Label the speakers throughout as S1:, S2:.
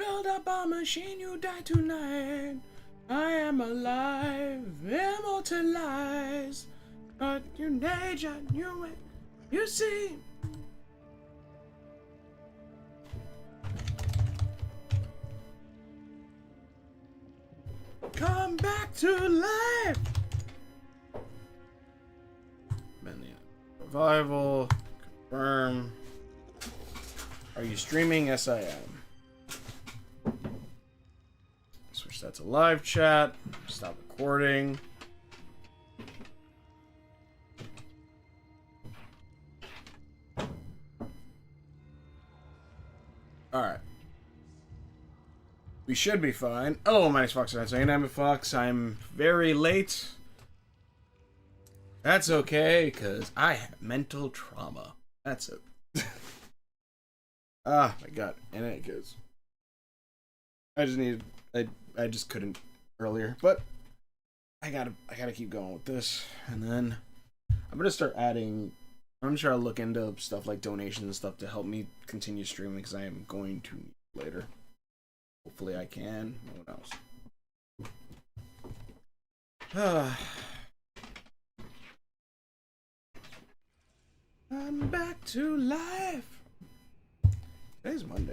S1: build up a machine, you die tonight. I am alive, immortalized. But your nature, you see. Come back to life. Bendy, revival. Confirm. Are you streaming? Yes, I am. Switch that to live chat. Stop recording. Alright. We should be fine. Hello, my name's Fox. I'm Fox. I'm very late. That's okay, because I have mental trauma. That's it. Ah, my God. And it goes. I just needed... I just couldn't earlier. But I gotta keep going with this. And then I'm gonna start adding... I'm sure I'll look into stuff like donations and stuff to help me continue streaming, because I am going to later. Hopefully I can. No one else. I'm back to life. Today's Monday,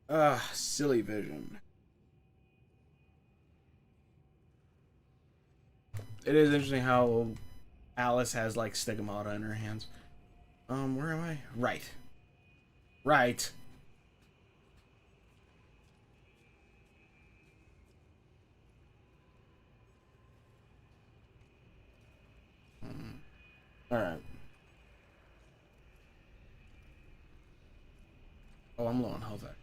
S1: right? Silly vision. It is interesting how Alice has like stigmata in her hands. Where am I? Right. Right. Alright. Oh, I'm low on health actually.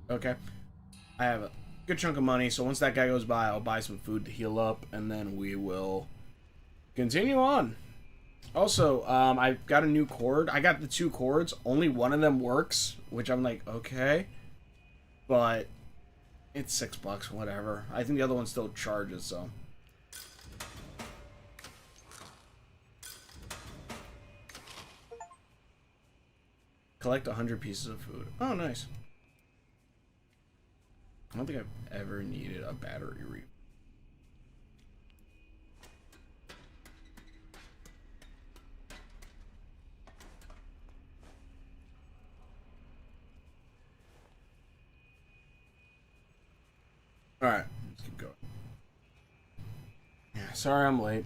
S1: Okay. I have a good chunk of money, so once that guy goes by, I'll buy some food to heal up, and then we will continue on. Also, I got a new cord. I got the 2 cords. Only one of them works, which I'm like, okay. But it's $6, whatever. I think the other one still charges, so. Collect 100 pieces of food. Oh, nice. I don't think I've ever needed a battery refill. Alright, let's keep going. Yeah, sorry I'm late.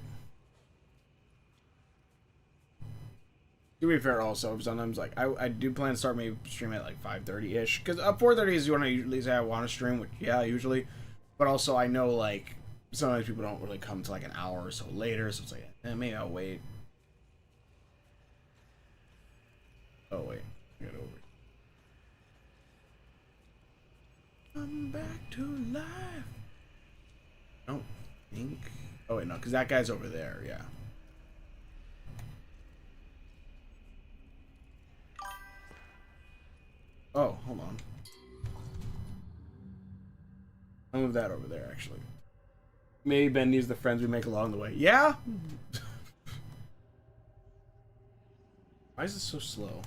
S1: To be fair, also, sometimes, like, I do plan to start maybe stream at, like, 5:30-ish. Because 4:30 is when I usually say I want to stream, which, yeah, usually. But also, I know, like, sometimes people don't really come to, like, an hour or so later. So it's like, maybe I'll wait. Oh, wait. I got over it. I'm back to life. I don't think... Oh, wait, no, because that guy's over there, yeah. Oh, hold on. I'll move that over there, actually. Maybe Bendy's the friends we make along the way. Yeah? Why is this so slow?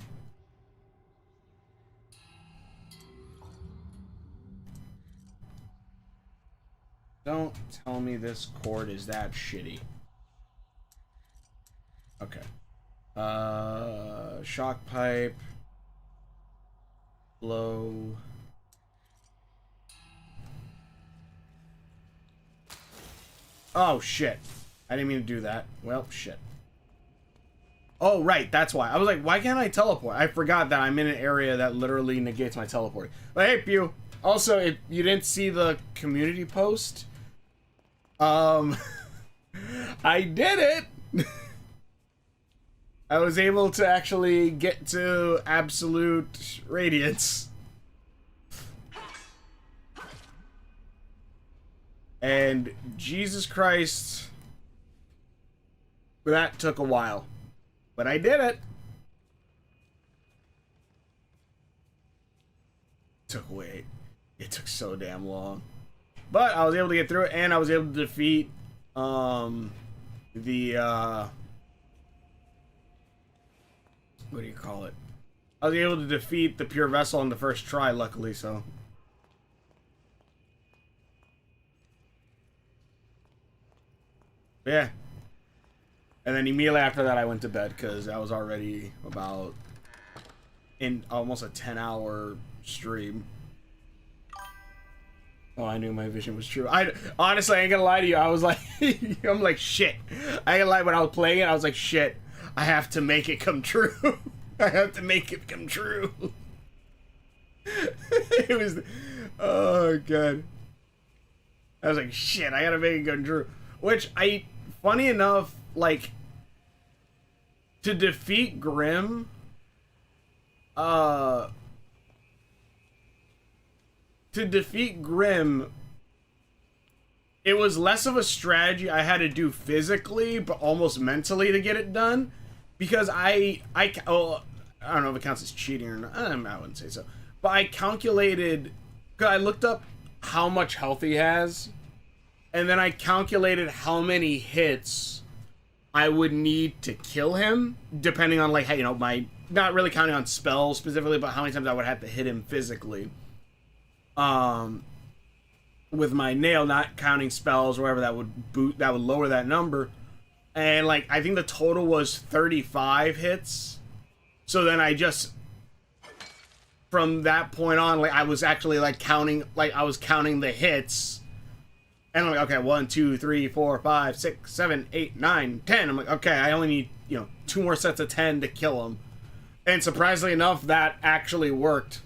S1: Don't tell me this cord is that shitty. Okay. Shock pipe. Blow. Oh, shit. I didn't mean to do that. Well, shit. Oh, right. That's why. I was like, why can't I teleport? I forgot that I'm in an area that literally negates my teleport. But hey, Pew. Also, if you didn't see the community post, I did it. I was able to actually get to absolute radiance. And Jesus Christ, that took a while. But I did it. It took so damn long. But I was able to get through it, and I was able to defeat the what do you call it? I was able to defeat the pure vessel on the first try, luckily, so. Yeah. And then immediately after that, I went to bed because I was already about in almost a 10-hour stream. Oh, I knew my vision was true. I honestly, I ain't gonna lie to you. I was like, I'm like, shit. I ain't gonna lie, when I was playing it, I was like, shit. I have to make it come true. I have to make it come true. It was, oh god. I was like, shit. I gotta make it come true. Which funny enough, like, to defeat Grimm, it was less of a strategy I had to do physically, but almost mentally to get it done. Because I don't know if it counts as cheating or not. I wouldn't say so. But I calculated, because I looked up how much health he has, and then I calculated how many hits I would need to kill him, depending on, like, how, you know, my, not really counting on spells specifically, but how many times I would have to hit him physically. With my nail, not counting spells or whatever, that would lower that number. And, like, I think the total was 35 hits. So then I just, from that point on, like, I was actually, like, counting the hits. And I'm like, okay, 1, 2, 3, 4, 5, 6, 7, 8, 9, 10. I'm like, okay, I only need, 2 more sets of 10 to kill him. And surprisingly enough, that actually worked.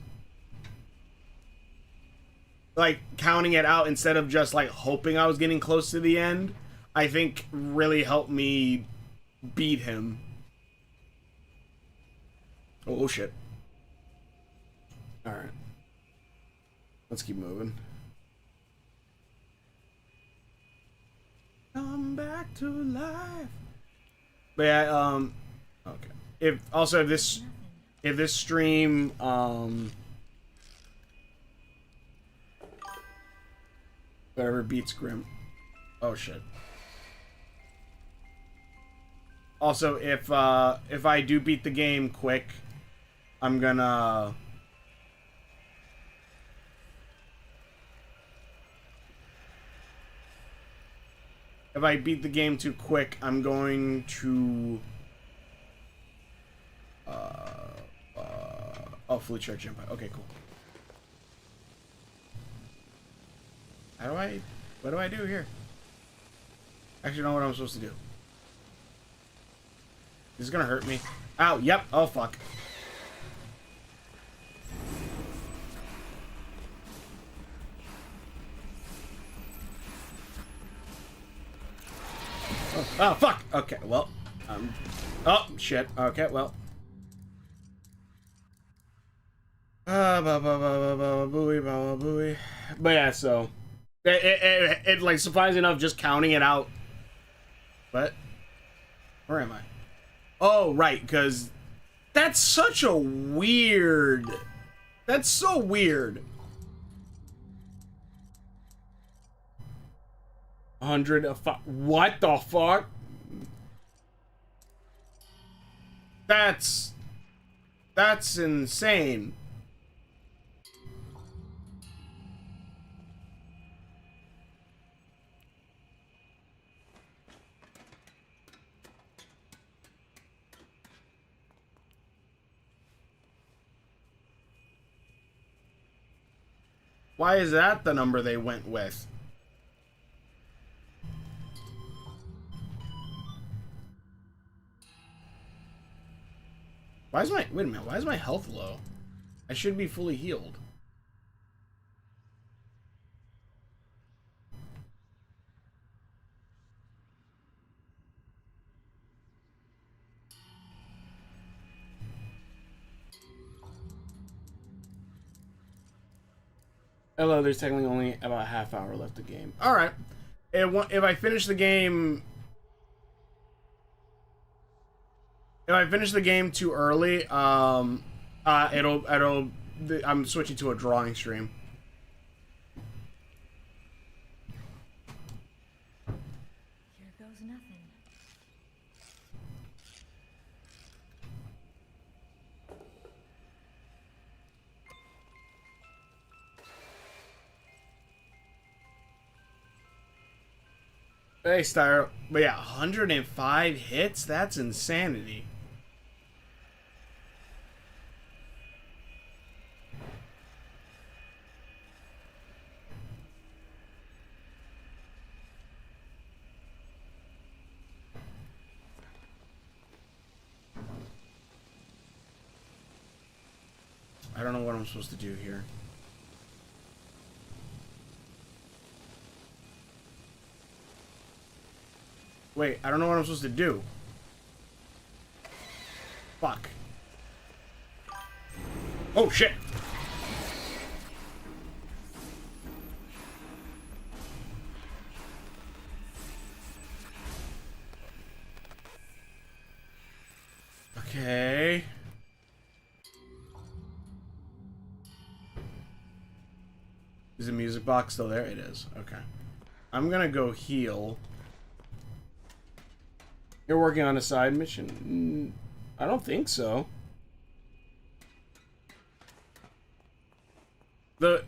S1: Like, counting it out instead of just, like, hoping I was getting close to the end, I think really helped me beat him. Oh, shit. Alright. Let's keep moving. Come back to life. But yeah, okay. If this stream, whatever beats Grimm. Oh shit. Also, if I do beat the game quick, I'm gonna if I beat the game too quick, I'm going to oh, fully charged jump. Okay, cool. What do I do here? Actually, know what I'm supposed to do. This is gonna hurt me. Ow, yep, oh fuck. Oh, fuck! Okay, well, oh, shit. Okay, well. Booey. But yeah, so. It like, surprising enough, just counting it out. What? Where am I? Oh, right, because that's such a weird. That's so weird. 100 of what the fuck? That's insane. Why is that the number they went with? Wait a minute, why is my health low? I should be fully healed. Hello, there's technically only about a half hour left of the game. Alright. If I finish the game... If I finish the game too early, I'm switching to a drawing stream.
S2: Here goes nothing.
S1: Hey, Styro. But yeah, 105 hits? That's insanity. I don't know what I'm supposed to do here. Wait, I don't know what I'm supposed to do. Fuck. Oh, shit. Okay. Is the music box still there? It is. Okay. I'm gonna go heal. You're working on a side mission? I don't think so. The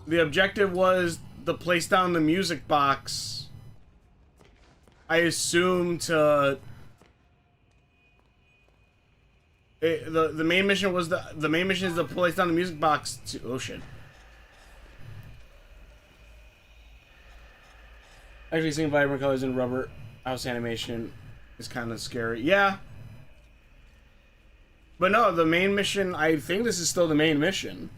S1: objective was to place down the music box. I assume to... the main mission was the main mission is to place down the music box to... Oh, shit. Actually, seeing vibrant colors in rubber house animation is kind of scary. Yeah. But no, the main mission, I think this is still the main mission.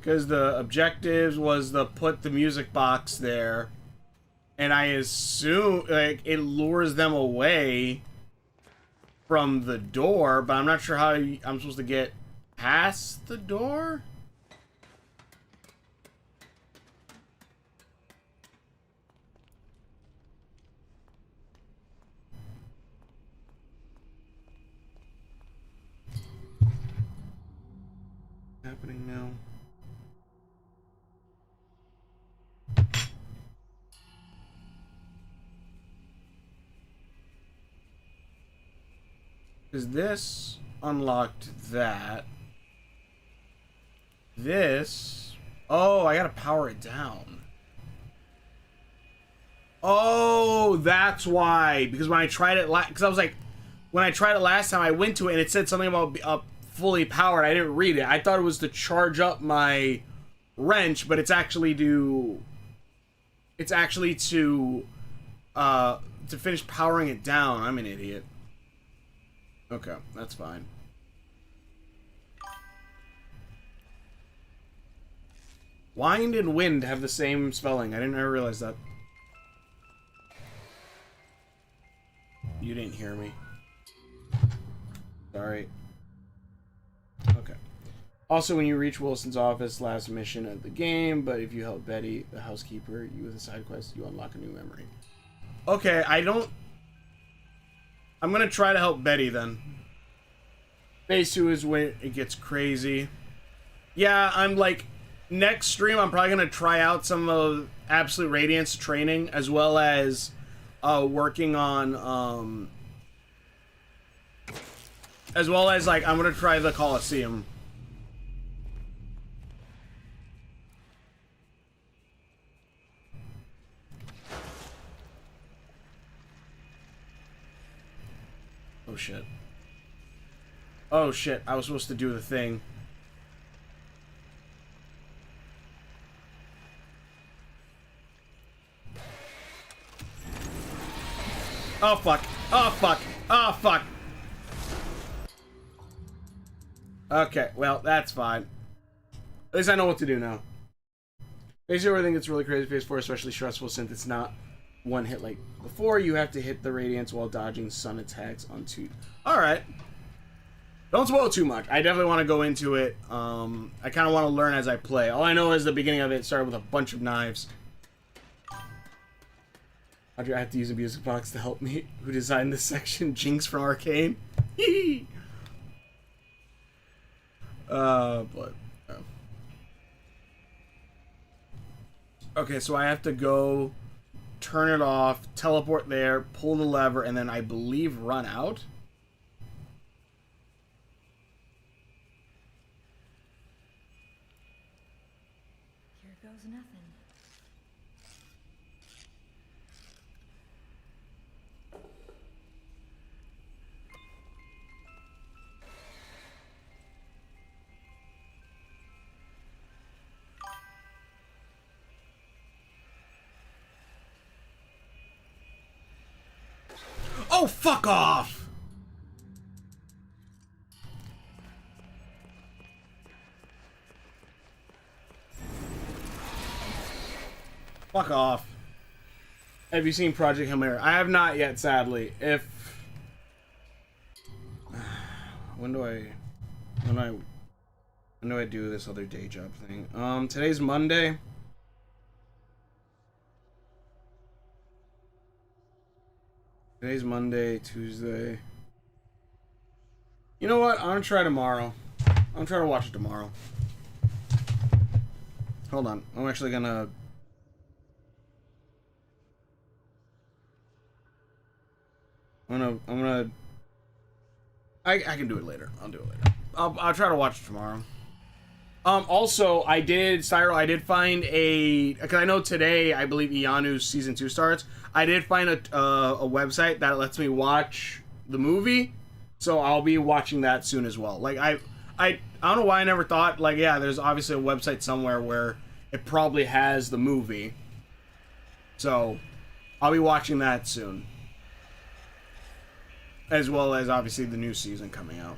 S1: Because the objectives was to put the music box there. And I assume, like, it lures them away from the door, but I'm not sure how I'm supposed to get past the door? What's happening now? Because this unlocked that. This... Oh, I gotta power it down. Oh, that's why. Because when I tried it because I was like... When I tried it last time, I went to it and it said something about fully powered. I didn't read it. I thought it was to charge up my wrench, but it's actually to... It's actually to finish powering it down. I'm an idiot. Okay, that's fine. Wind and wind have the same spelling. I didn't ever realize that. You didn't hear me. Sorry. Okay. Also, when you reach Wilson's office, last mission of the game, but if you help Betty, the housekeeper, you with a side quest, you unlock a new memory. Okay, I'm gonna try to help Betty then. Phase 2 is when it gets crazy. Yeah, I'm like, next stream I'm probably gonna try out some of Absolute Radiance training, as well as working on as well as like I'm gonna try the Coliseum. Oh shit. Oh shit, I was supposed to do the thing. Oh fuck. Oh fuck. Oh fuck. Okay, well, that's fine. At least I know what to do now. Basically, everything gets really crazy. Phase 4 especially stressful since it's not one hit like before. You have to hit the Radiance while dodging sun attacks on two. Alright. Don't spoil too much. I definitely want to go into it. I kind of want to learn as I play. All I know is the beginning of it started with a bunch of knives. I have to use a music box to help me. Who designed this section? Jinx from Arcane. But... Oh. Okay, so I have to go turn it off, teleport there, pull the lever, and then I believe run out.
S2: Here goes nothing.
S1: Oh, fuck off! Fuck off. Have you seen Project Hail Mary? I have not yet, sadly. If... When do I do this other day job thing? Today's Monday. Today's Monday, Tuesday. You know what? I'm gonna try tomorrow. I'm gonna try to watch it tomorrow. Hold on. I'm actually gonna... I can do it later. I'll do it later. I'll try to watch it tomorrow. Also, I did find a... Because I know today, I believe Ianu's Season 2 starts. I did find a website that lets me watch the movie. So I'll be watching that soon as well. Like, I don't know why I never thought... Like, yeah, there's obviously a website somewhere where it probably has the movie. So, I'll be watching that soon. As well as, obviously, the new season coming out.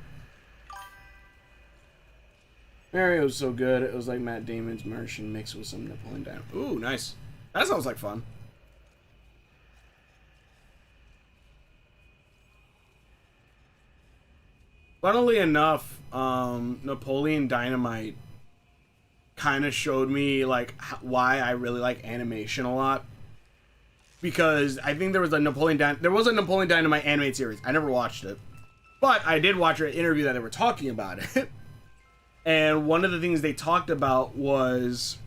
S1: Mario was so good. It was like Matt Damon's Martian mixed with some Napoleon Dynamite. Ooh, nice. That sounds like fun. Funnily enough, Napoleon Dynamite kind of showed me like why I really like animation a lot. Because I think there was a Napoleon Dynamite animated series. I never watched it, but I did watch an interview that they were talking about it. And one of the things they talked about was,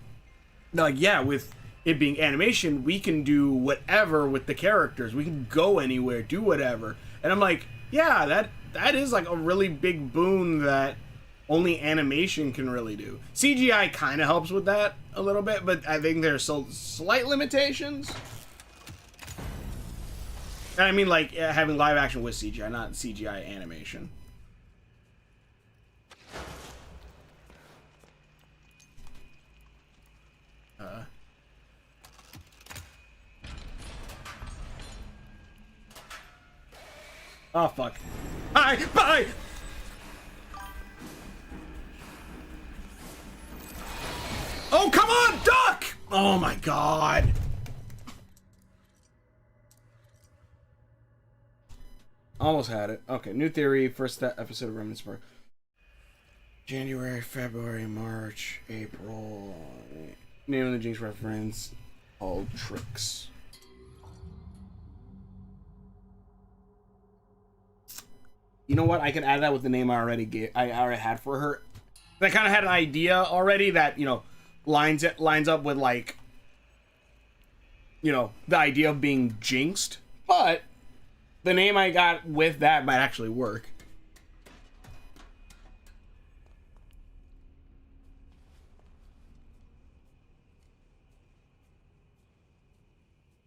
S1: like, yeah, with it being animation, we can do whatever with the characters. We can go anywhere, do whatever. And I'm like, yeah, that is like a really big boon that only animation can really do. CGI kind of helps with that a little bit, but I think there's still slight limitations. And I mean, like, having live action with CGI, not CGI animation. Oh, fuck. Hi! Bye! Oh, come on, duck! Oh, my God. Almost had it. Okay, new theory. First episode of Remnant Spark. January, February, March, April. Name of the Jinx reference. All tricks. You know what? I can add that with the name I already had for her. I kind of had an idea already that, you know, lines up with, like, you know, the idea of being jinxed. But the name I got with that might actually work.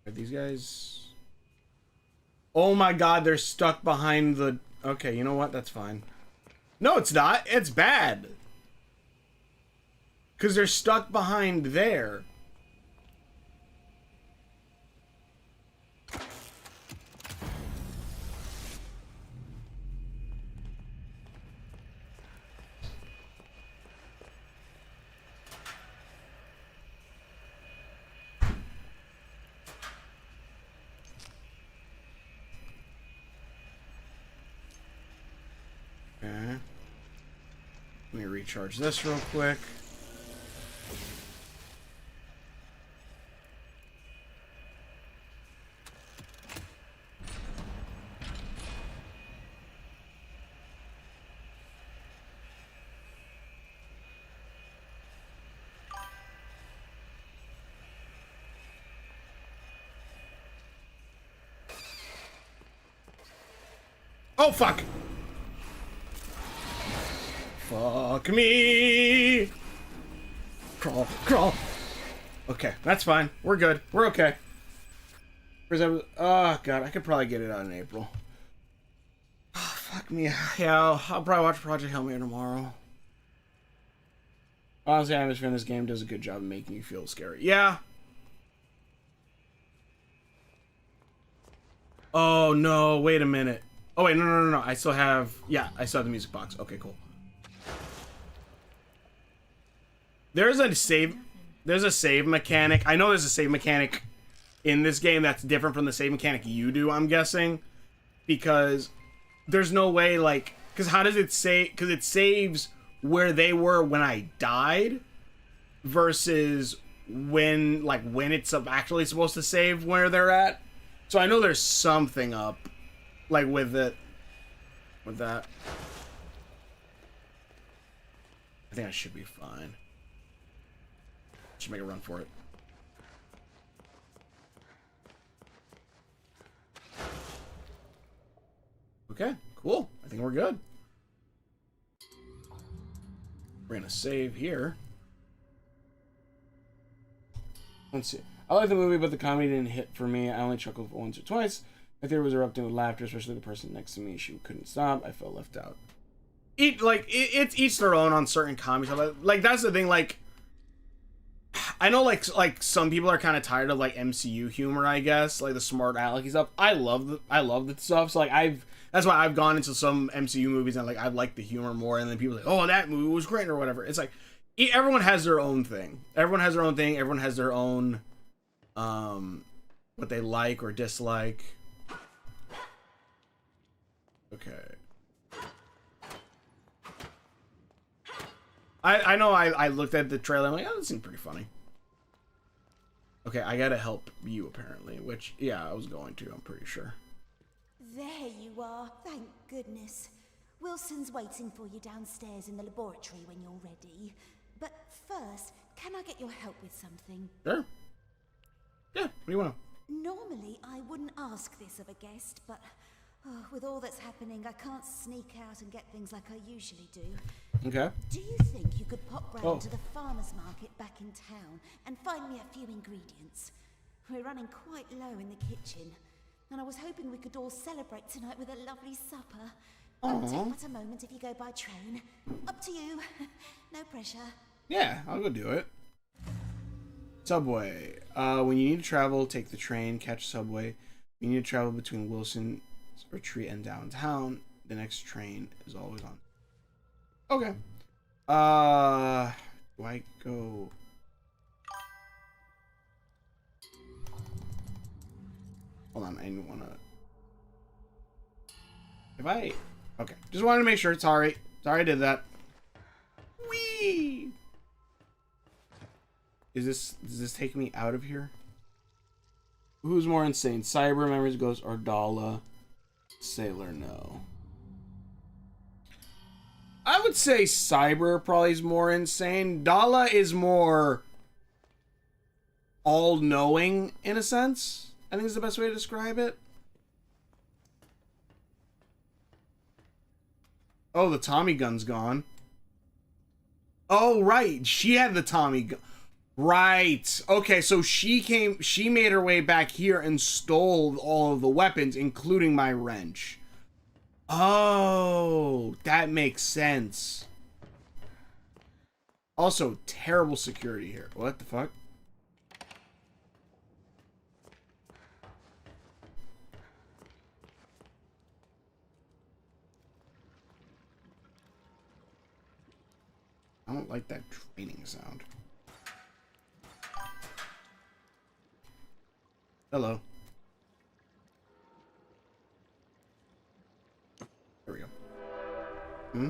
S1: Are these guys... Oh my God, they're stuck behind the... Okay, you know what? That's fine. No, it's not. It's bad. Because they're stuck behind there. Okay. Let me recharge this real quick. Oh, fuck. Fuck me. Crawl, crawl. Okay, that's fine. We're good. We're okay. Oh, God, I could probably get it out in April. Oh, fuck me. Yeah, I'll probably watch Project Hellmare tomorrow. Honestly, I'm just feeling this game does a good job of making you feel scary. Yeah. Oh, no. Wait a minute. Oh, wait. No. I still have... Yeah, I still have the music box. Okay, cool. There's a save mechanic. I know there's a save mechanic in this game that's different from the save mechanic you do, I'm guessing. Because there's no way, like... Because how does it save... Because it saves where they were when I died versus when it's actually supposed to save where they're at. So I know there's something up, like, with that. I think I should be fine. Should make a run for it. Okay, cool. I think we're good. We're gonna save here. Let's see. I like the movie, but the comedy didn't hit for me. I only chuckled once or twice. My theater was erupting with laughter, especially the person next to me. She couldn't stop. I felt left out. It's each their own on certain comedy stuff. Like, that's the thing. Like, I know, like some people are kind of tired of like MCU humor. I guess like the smart alecky stuff. I love the stuff. So like that's why I've gone into some MCU movies and like I like the humor more. And then people are like, oh, that movie was great or whatever. It's like everyone has their own thing. Everyone has their own thing. Everyone has their own what they like or dislike. Okay. I know I looked at the trailer. I'm like, oh, that seemed pretty funny. Okay, I gotta help you apparently, which yeah, I was going to. I'm pretty sure.
S3: There you are. Thank goodness. Wilson's waiting for you downstairs in the laboratory when you're ready. But first, can I get your help with something?
S1: Sure. Yeah, what do you want?
S3: Normally, I wouldn't ask this of a guest, but with all that's happening, I can't sneak out and get things like I usually do.
S1: Okay.
S3: Do you think you could pop round to the farmer's market back in town and find me a few ingredients? We're running quite low in the kitchen, and I was hoping we could all celebrate tonight with a lovely supper. Won't take but a moment if you go by train. Up to you. No pressure.
S1: Yeah, I'll go do it. Subway. When you need to travel, take the train, catch subway. When you need to travel between Wilson's retreat and downtown, the next train is always on. Okay. Do I go... Hold on, I didn't want to... If I... Okay, just wanted to make sure. Sorry I did that. Whee! Does this take me out of here? Who's more insane? Cyber, Memories, Ghost, or Dala? Sailor, no. I would say Cyber probably is more insane. Dala is more all-knowing, in a sense. I think is the best way to describe it. Oh, the Tommy gun's gone. Oh, right. She had the Tommy gun. Right. Okay, so she made her way back here and stole all of the weapons, including my wrench. Oh, that makes sense. Also, terrible security here. What the fuck? I don't like that training sound. Hello. There we go. Hmm?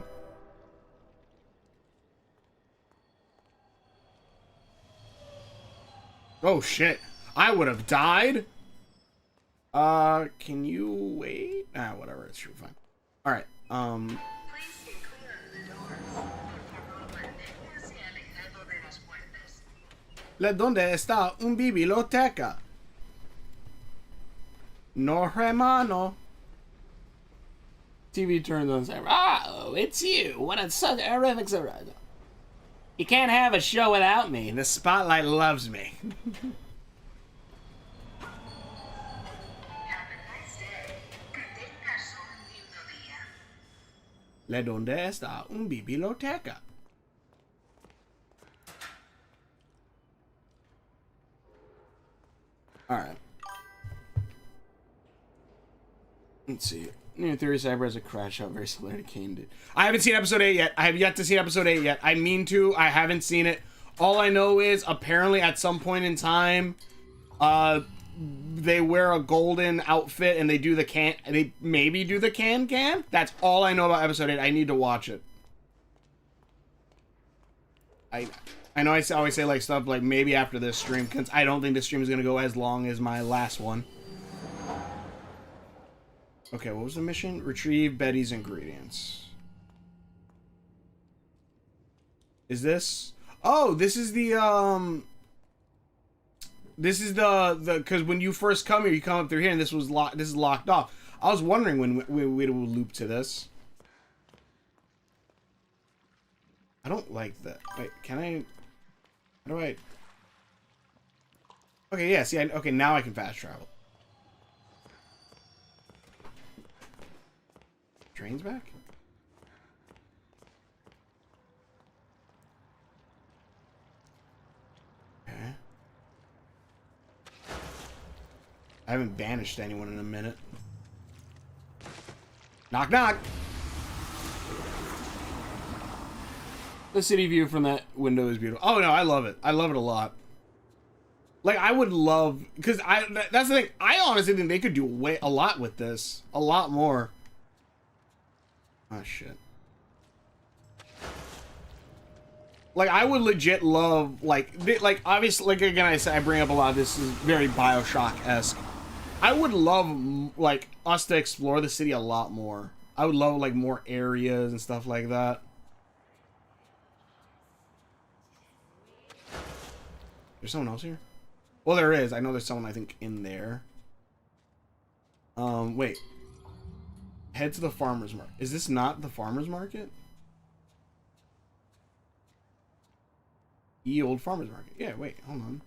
S1: Oh shit. I would have died. Can you wait? Ah, whatever, it's true, fine. Alright, ¿Dónde está un biblioteca? No, hermano.
S4: TV turns on. Cyber. Oh, it's you. What a such horrific surprise. You can't have a show without me.
S1: The spotlight loves me. ¿Le dónde está un biblioteca? Alright. Let's see. New Theory Cyber has a crash out very similar to Kane did. I haven't seen episode 8 yet. I have yet to see episode 8 yet. I mean to. I haven't seen it. All I know is apparently at some point in time, they wear a golden outfit and they do the can. They maybe do the can. That's all I know about episode 8. I need to watch it. I know I always say like stuff like maybe after this stream, because I don't think this stream is gonna go as long as my last one. Okay, what was the mission? Retrieve Betty's ingredients. Is this? Oh, this is the this is the because when you first come here, you come up through here, and this was locked. This is locked off. I was wondering when we will loop to this. I don't like that. Wait, can I? How do I? Okay, yeah. See, okay, now I can fast travel. Train's back? Okay. I haven't banished anyone in a minute. Knock, knock! The city view from that window is beautiful. Oh, no, I love it. I love it a lot. Like, I would love... Because that's the thing. I honestly think they could do a lot with this. A lot more. Oh, shit. Like, I would legit love, like, obviously, like, again, I bring up a lot of this is very Bioshock-esque. I would love, like, us to explore the city a lot more. I would love, like, more areas and stuff like that. There's someone else here? Well, there is. I know there's someone, I think, in there. Wait. Head to the farmer's market. Is this not the farmer's market? Old farmer's market. Yeah, wait, hold on.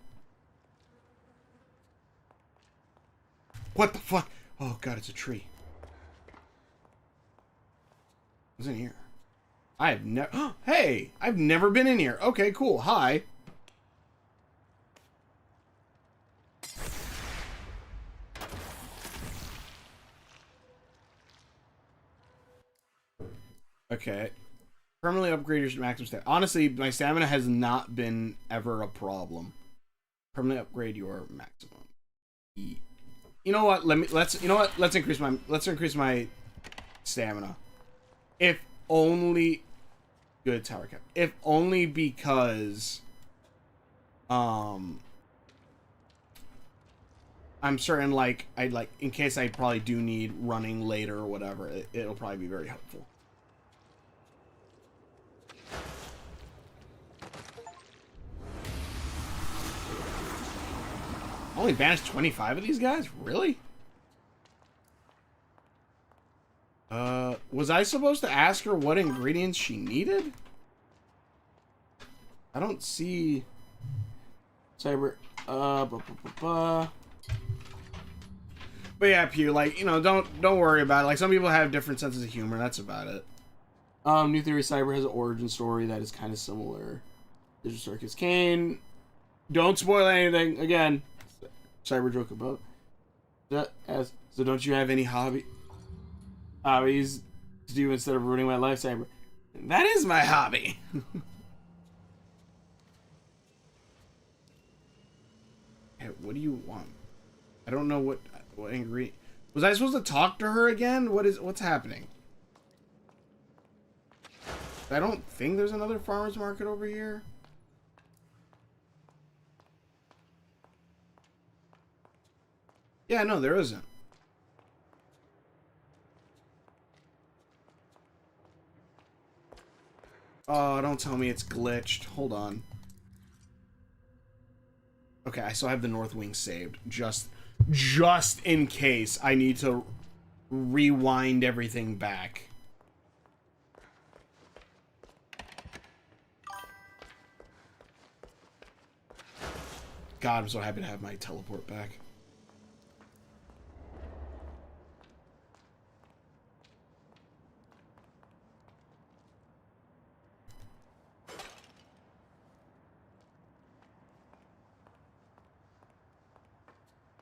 S1: What the fuck? Oh god, it's a tree. What's in here? I have never... Hey! I've never been in here. Okay, cool. Hi. Okay. Permanently upgrade your maximum stamina. Honestly, my stamina has not been ever a problem. Permanently upgrade your maximum. You know what? Let's increase my stamina. If only good tower cap. If only because I'm certain in case I probably do need running later or whatever, it'll probably be very helpful. Only banished 25 of these guys? Really? Was I supposed to ask her what ingredients she needed? I don't see... Cyber... But yeah, Pew, like, you know, don't worry about it. Like, some people have different senses of humor. That's about it. New Theory Cyber has an origin story that is kind of similar. Digital Circus Kane. Don't spoil anything. Again... Cyber joke about that. So don't you have any hobbies to do instead of ruining my life, Cyber? That is my hobby. Hey, what do you want? I don't know what ingredient. Was I supposed to talk to her again? What's happening? I don't think there's another farmer's market over here. Yeah, no, there isn't. Oh, don't tell me it's glitched. Hold on. Okay, I still have the North Wing saved. Just in case I need to rewind everything back. God, I'm so happy to have my teleport back.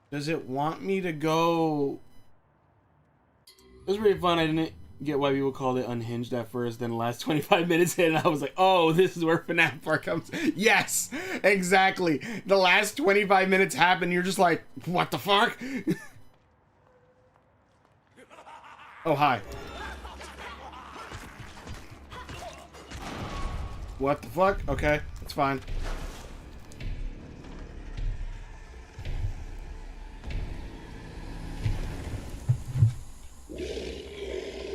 S1: Does it want me to go? It was pretty fun. I didn't get why people called it unhinged at first. Then the last 25 minutes hit, and I was like, "Oh, this is where FNAF Park comes." Yes, exactly. The last 25 minutes happen. You're just like, "What the fuck?" Oh, hi. What the fuck? Okay, that's fine.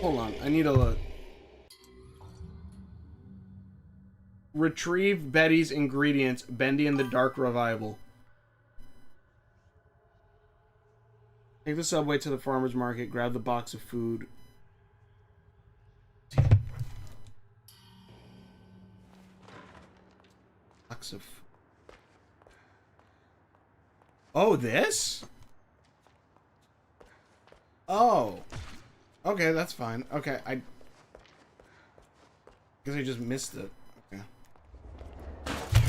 S1: Hold on, I need to retrieve Betty's ingredients, Bendy and the Dark Revival. Take the subway to the farmer's market, grab the box of food. Box of... Oh, this? Oh. Okay, that's fine. Okay, I guess I just missed it. Okay.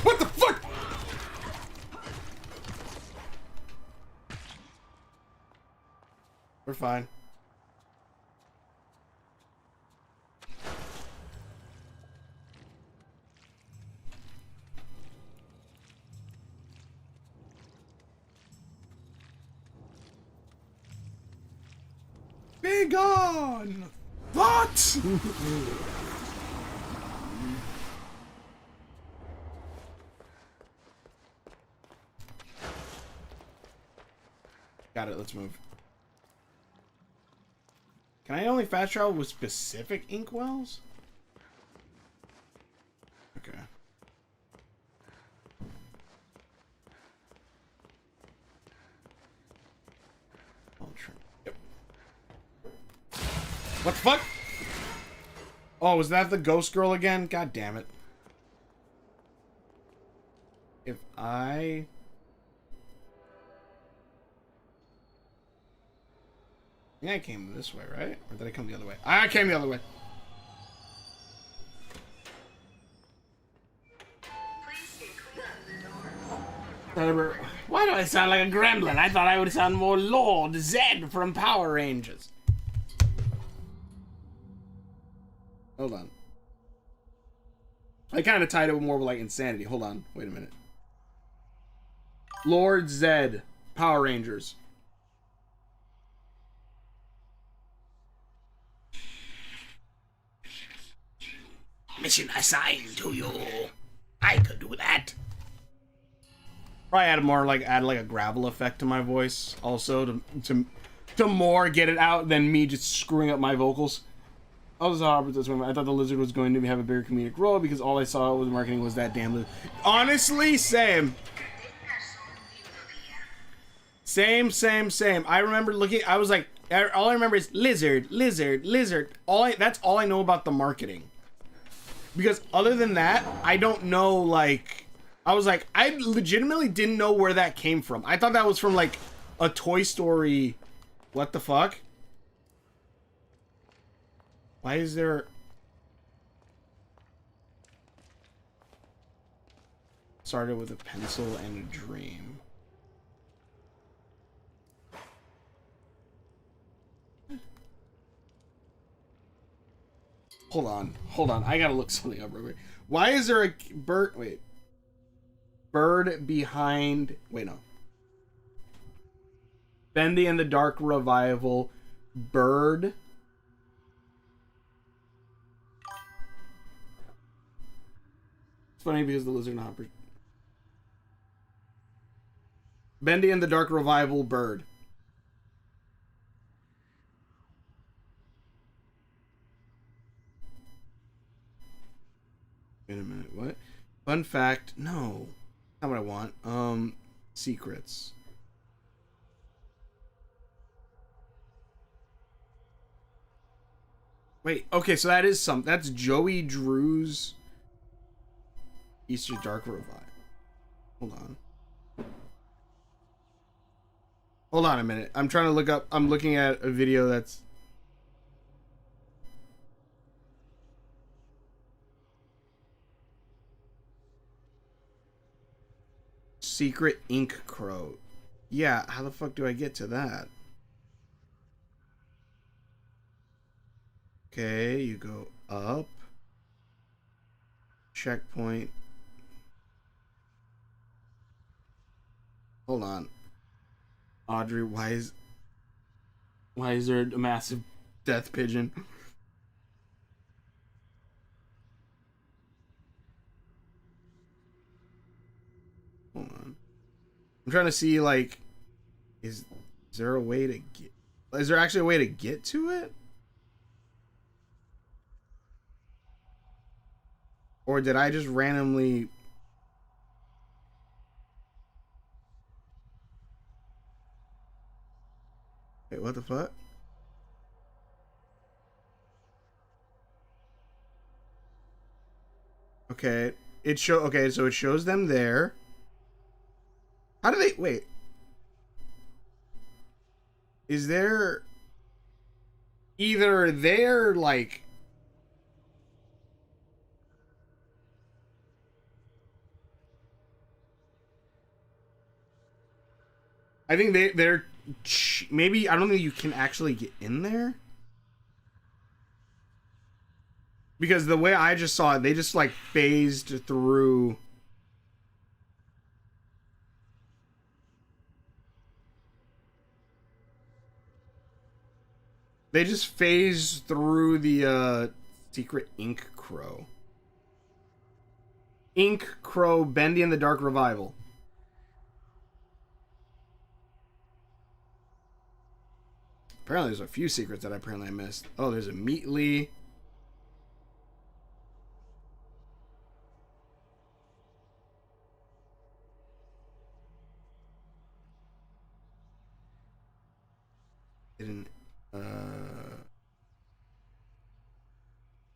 S1: What the fuck? We're fine. Be gone! What? Got it, let's move. Can I only fast travel with specific inkwells? Okay. Yep. What the fuck? Oh, was that the ghost girl again? God damn it. If I think I came this way, right? Or did I come the other way? I came the other way.
S4: Why do I sound like a gremlin? I thought I would sound more Lord Zed from Power Rangers.
S1: Hold on. I kind of tied it more with like insanity. Hold on. Wait a minute. Lord Zed, Power Rangers.
S4: Mission assigned to you. I could do that.
S1: Probably add more like a gravel effect to my voice also to more get it out than me just screwing up my vocals. I thought the lizard was going to have a bigger comedic role because all I saw with marketing was that damn lizard. Honestly, same. Same. I remember looking. I was like, all I remember is lizard. That's all I know about the marketing. Because other than that, I don't know, like... I was like, I legitimately didn't know where that came from. I thought that was from, like, a Toy Story... What the fuck? Why is there... Started with a pencil and a dream. Hold on. I gotta look something up real quick. Why is there a bird? Wait. Bird behind... Wait, no. Bendy and the Dark Revival. Bird. It's funny because the lizard and hopper. Bendy and the Dark Revival. Bird. Wait a minute, what? Fun fact, no. Not what I want. Secrets. Wait, okay, so that is that's Joey Drew's Easter Dark Revive. Hold on. Hold on a minute. I'm trying to look up. I'm looking at a video that's. Secret Ink Crow. Yeah, how the fuck do I get to that? Okay, you go up. Checkpoint. Hold on. Audrey, why is there a massive death pigeon? Hold on. I'm trying to see, like, is there a way to get... Is there actually a way to get to it? Or did I just randomly... Wait, what the fuck? Okay, okay, so it shows them there. How do they wait? Is there either there like I think they're maybe I don't think you can actually get in there? Because the way I just saw it, they just like phased through. They just phased through the secret Ink Crow. Ink Crow, Bendy and the Dark Revival. Apparently there's a few secrets that I missed. Oh, there's a Meatly. Uh,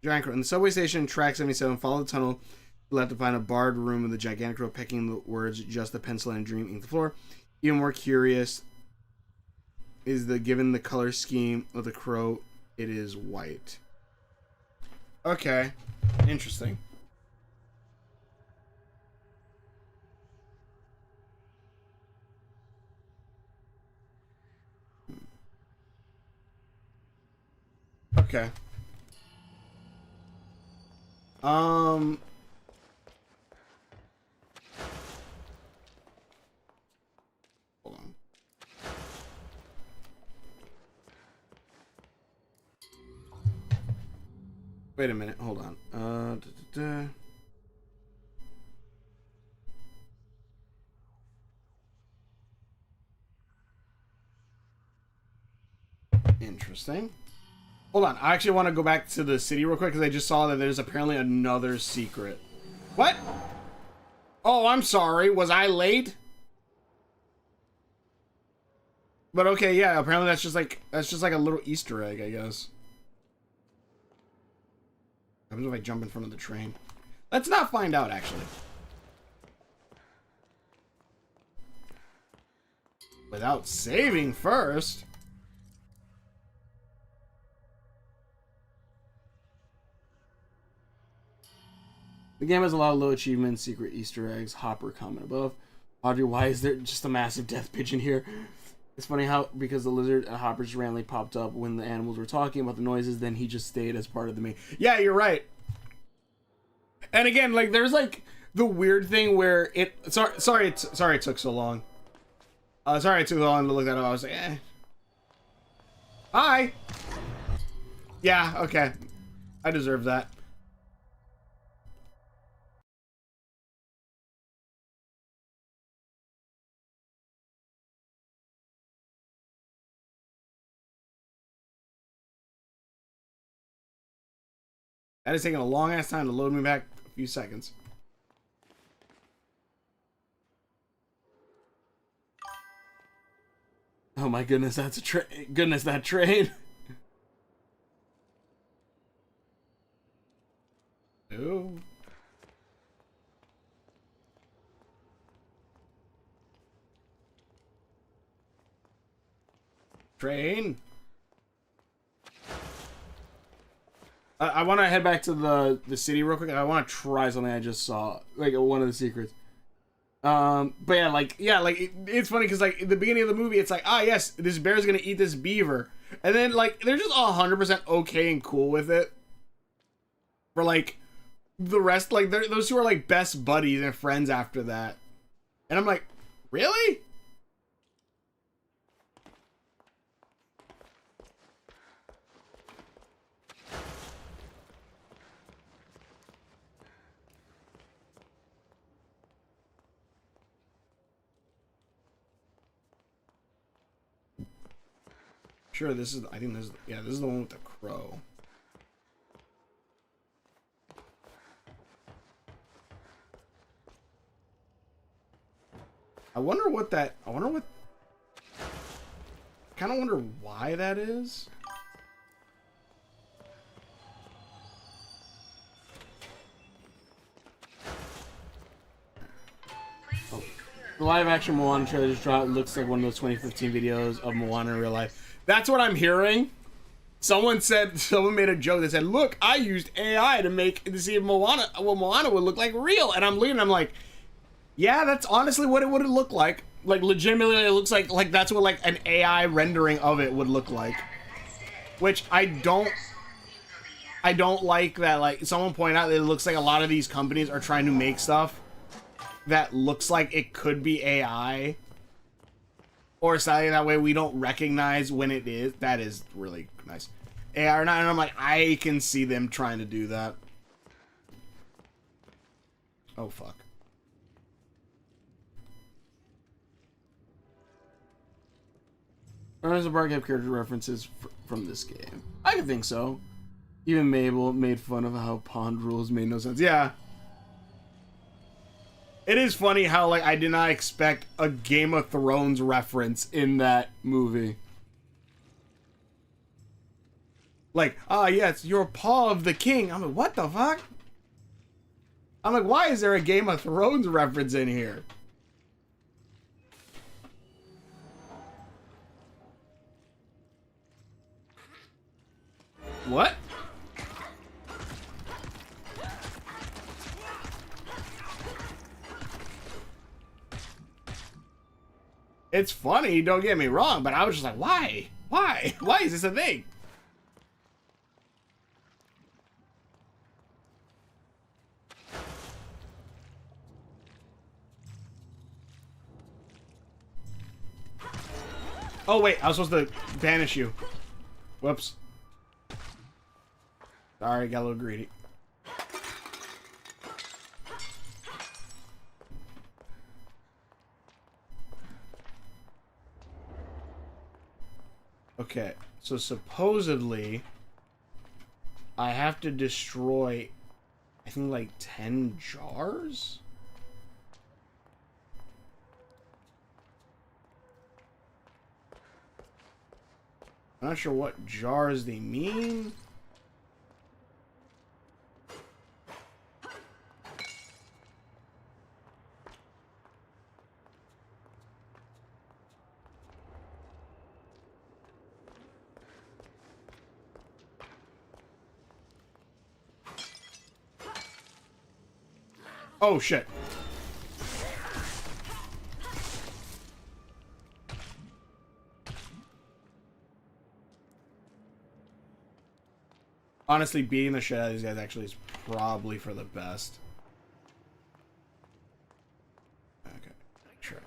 S1: Giant Crow. In the subway station, track 77, follow the tunnel left to find a barred room with a gigantic crow pecking the words just a pencil and a dream ink the floor. Even more curious is given the color scheme of the crow, it is white. Okay. Interesting. Okay. Hold on. Wait a minute. Hold on. Interesting. Hold on. I actually want to go back to the city real quick because I just saw that there's apparently another secret. What? Oh, I'm sorry. Was I late? But okay, yeah. Apparently that's just like a little Easter egg, I guess. What happens if I jump in front of the train? Let's not find out, actually. Without saving first. The game has a lot of low achievements, secret Easter eggs, Hopper comment above. Audrey, why is there just a massive death pigeon here? It's funny how, because the lizard and Hopper just randomly popped up when the animals were talking about the noises, then he just stayed as part of the main. Yeah, you're right. And again, like, there's like the weird thing where it. Sorry it took so long. Sorry it took so long to look that up. I was like, eh. Hi. Yeah, okay. I deserve that. That is taking a long ass time to load me back a few seconds. Oh my goodness, that's a train. Goodness, that train. Ooh. Train. I want to head back to the city real quick. I want to try something I just saw, like one of the secrets. But yeah, it's funny because like at the beginning of the movie, it's like, ah, yes, this bear's gonna eat this beaver, and then like they're just 100% okay and cool with it. For like the rest, like those two are like best buddies and friends after that, and I'm like, really? Sure, this is. I think this is. Yeah, this is the one with the crow. I wonder what that. I wonder what. Kind of wonder why that is. Oh. The live-action Moana trailer just dropped. It looks like one of those 2015 videos of Moana in real life. That's what I'm hearing. Someone made a joke that said, "Look, I used AI to see if Moana would look like real." And I'm looking, I'm like, yeah, that's honestly what it would look like. Like legitimately, it looks like that's what like an AI rendering of it would look like. Which I don't like that. Like someone pointed out that it looks like a lot of these companies are trying to make stuff that looks like it could be AI. Or something that way we don't recognize when it is. That is really nice. AI or not, and I'm like, I can see them trying to do that. Oh, fuck. Or does the park have character references from this game? I can think so. Even Mabel made fun of how pond rules made no sense. Yeah. It is funny how, like, I did not expect a Game of Thrones reference in that movie. Like, ah, yes, you're paw of the king. I'm like, what the fuck? I'm like, why is there a Game of Thrones reference in here? What? It's funny, don't get me wrong, but I was just like, why? Why? Why is this a thing? Oh wait, I was supposed to banish you. Whoops. Sorry, got a little greedy. Okay, so supposedly I have to destroy, I think, like 10 jars? I'm not sure what jars they mean. Oh, shit. Honestly, beating the shit out of these guys actually is probably for the best. Okay, sure.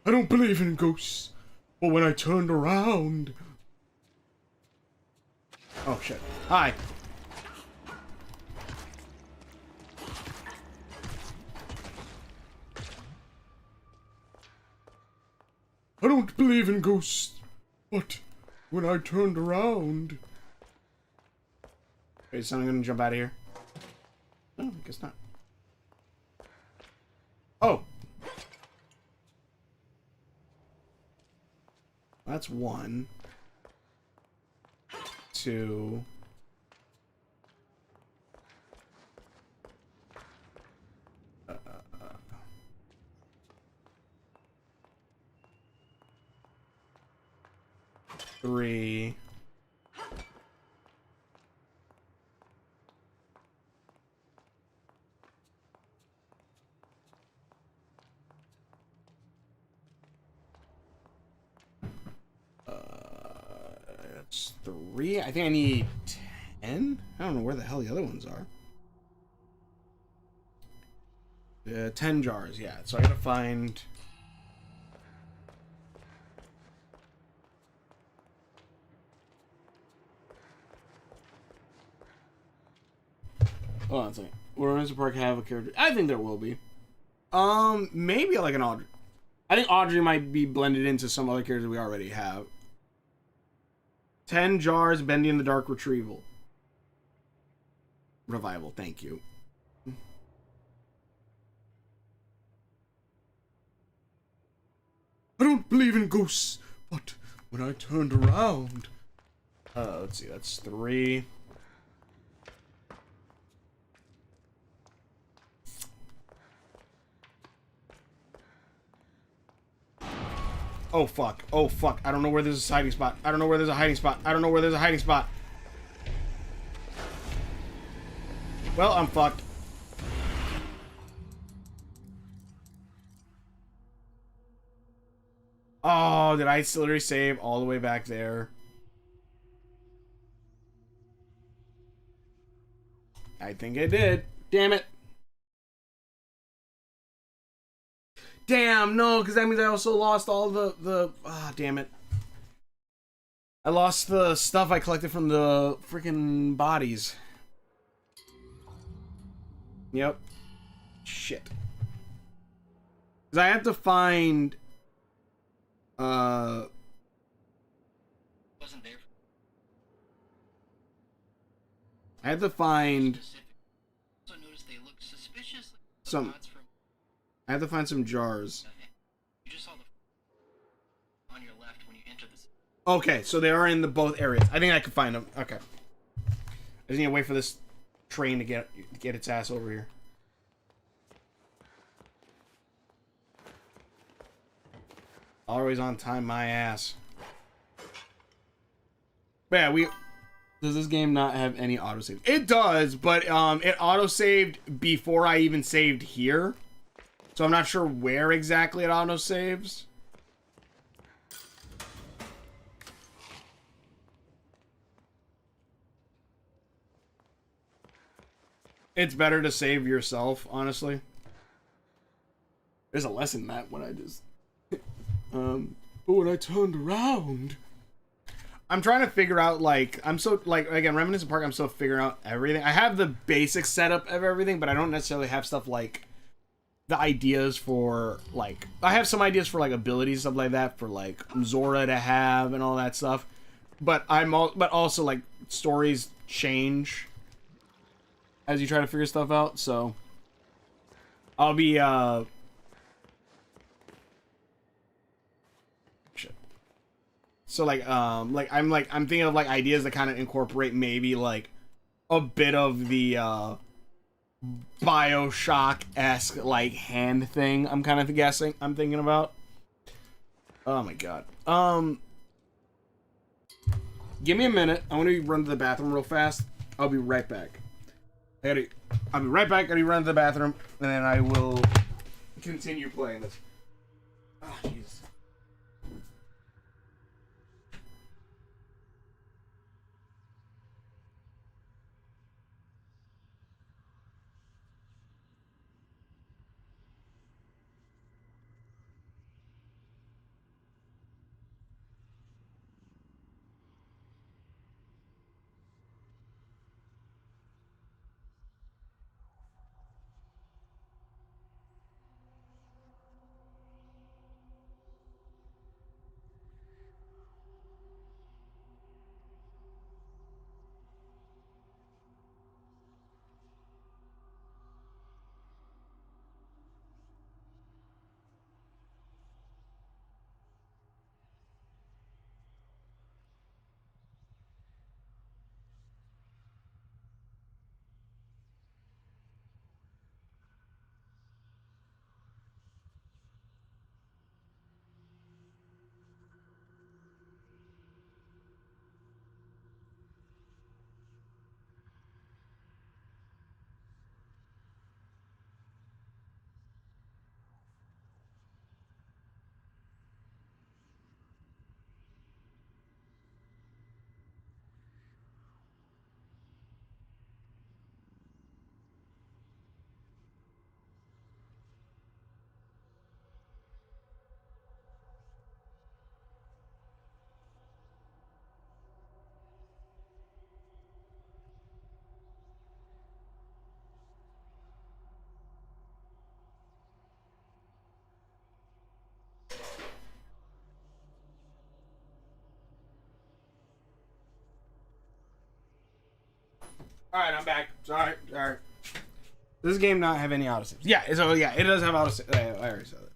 S1: I don't believe in ghosts, but when I turned around... Oh, shit. Hi. I don't believe in ghosts, but when I turned around... Wait, is someone gonna jump out of here? No, I guess not. Oh! That's 1. 2. 3. That's 3. I think I need 10. I don't know where the hell the other ones are. 10 jars, yeah. So I gotta find. Hold on a second. Will Ramsey Park have a character? I think there will be. Maybe like an Audrey. I think Audrey might be blended into some other characters we already have. 10 jars, Bendy in the Dark Retrieval. Revival, thank you. I don't believe in ghosts, but when I turned around... let's see, that's 3. Oh fuck. Oh fuck. I don't know where there's a hiding spot. I don't know where there's a hiding spot. I don't know where there's a hiding spot. Well, I'm fucked. Oh, did I literally save all the way back there? I think I did. Damn it. Damn, no, because that means I also lost all the damn it. I lost the stuff I collected from the freaking bodies. Yep. Shit. Because I have to find... Wasn't there. I had to find...
S5: Also noticed they looked suspicious.
S1: Some... I have to find some jars.
S5: You just saw the on your left when you entered this.
S1: Okay, so they are in the both areas. I think I can find them. Okay. I just need to wait for this train to get its ass over here. Always on time, my ass. But yeah, does this game not have any autosave? It does, but it autosaved before I even saved here. So I'm not sure where exactly it autosaves. It's better to save yourself, honestly. There's a lesson in that when I just... but when I turned around... I'm trying to figure out, like... I'm so, like, again, Reminiscent Park, I'm still figuring out everything. I have the basic setup of everything, but I don't necessarily have stuff like... the ideas for, like... I have some ideas for, like, abilities, stuff like that, for, like, Zora to have and all that stuff. But but also, like, stories change as you try to figure stuff out, so... I'll be, shit. So, I'm thinking of, like, ideas that kind of incorporate maybe, like, a bit of the, Bioshock-esque, like, hand thing I'm kind of thinking about. Oh my god. Give me a minute. I want to run to the bathroom real fast. I'll be right back. I'll be right back. I gotta run to the bathroom, and then I will continue playing this. Oh, Jesus. All right, I'm back. Sorry. All right. Does this game not have any autosaves? Yeah. So yeah, it does have autosaves. I already said it.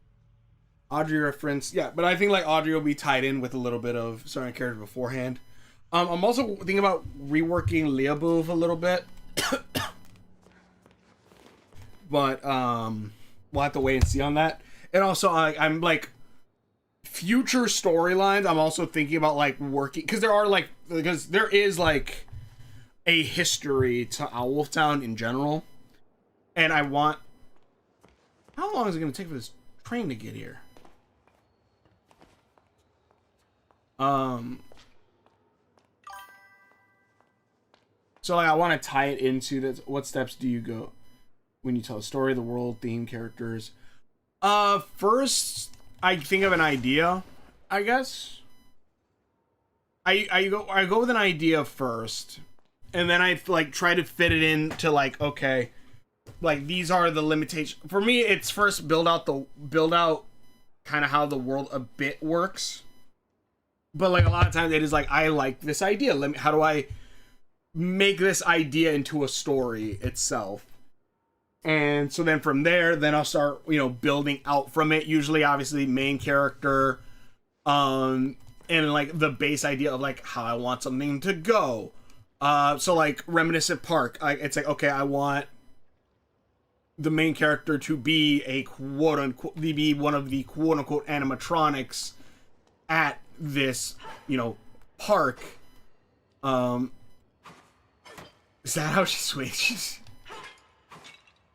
S1: Audrey reference. Yeah, but I think like Audrey will be tied in with a little bit of certain characters beforehand. I'm also thinking about reworking Leobuv a little bit. But we'll have to wait and see on that. And also, I'm like future storylines. I'm also thinking about like working because there is like a history to Owlwolf Town in general, and I want. How long is it going to take for this train to get here? So like, I want to tie it into this. What steps do you go when you tell a story, the world, theme, characters? First, I think of an idea, I guess. I go with an idea first, and then I like try to fit it into like, okay, like these are the limitations. For me, it's first build out kind of how the world a bit works. But like a lot of times it is like, I like this idea. How do I make this idea into a story itself? And so then from there, then I'll start, building out from it. Usually, obviously, main character, and like the base idea of like how I want something to go. So like Reminiscent Park, it's like, okay, I want the main character to be a quote unquote, be one of the quote unquote animatronics at this, park. Is that how she switches?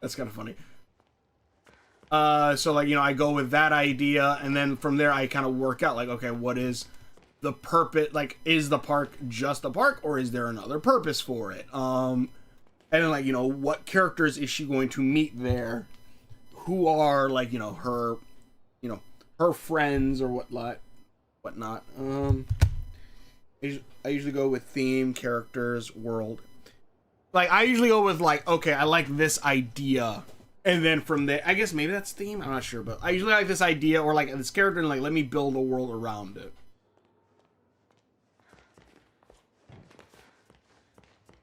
S1: That's kind of funny. So like, I go with that idea, and then from there I kind of work out like, okay, what is the purpose? Like, is the park just a park, or is there another purpose for it? And then like, what characters is she going to meet there? Who are like, her friends or whatnot. I usually go with theme, characters, world. Like, I usually go with, like, okay, I like this idea. And then from there, I guess maybe that's theme? I'm not sure. But I usually like this idea or, like, this character and, like, let me build a world around it.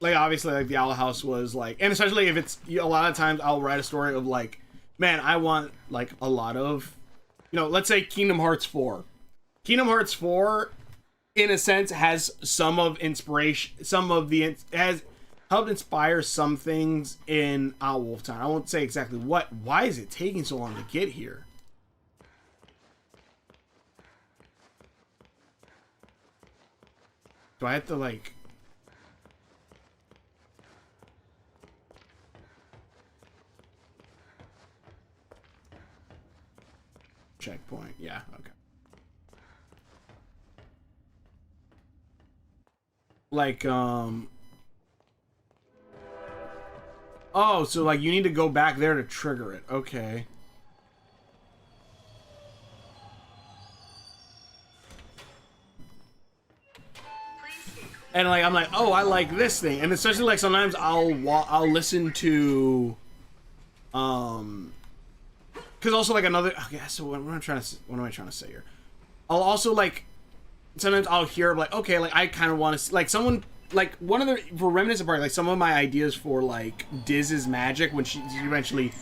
S1: Like, obviously, like, the Owl House was, like... And especially if it's... A lot of times, I'll write a story of, like... Man, I want, like, a lot of... let's say Kingdom Hearts 4. Kingdom Hearts 4, in a sense, has some of inspiration... has helped inspire some things in Owlwolf Town. I won't say exactly what. Why is it taking so long to get here? Do I have to, like... Checkpoint. Yeah, okay. Like, oh, so, like, you need to go back there to trigger it. Okay. And, like, I'm like, oh, I like this thing. And especially, like, sometimes I'll listen to, because also, like, another... Okay, so what am I trying to say here? I'll also, like... Sometimes I'll hear, like, okay, like, I kind of want to... Like, someone... Like, one of the... For Reminiscent Park, like, some of my ideas for, like, Diz's magic, when she eventually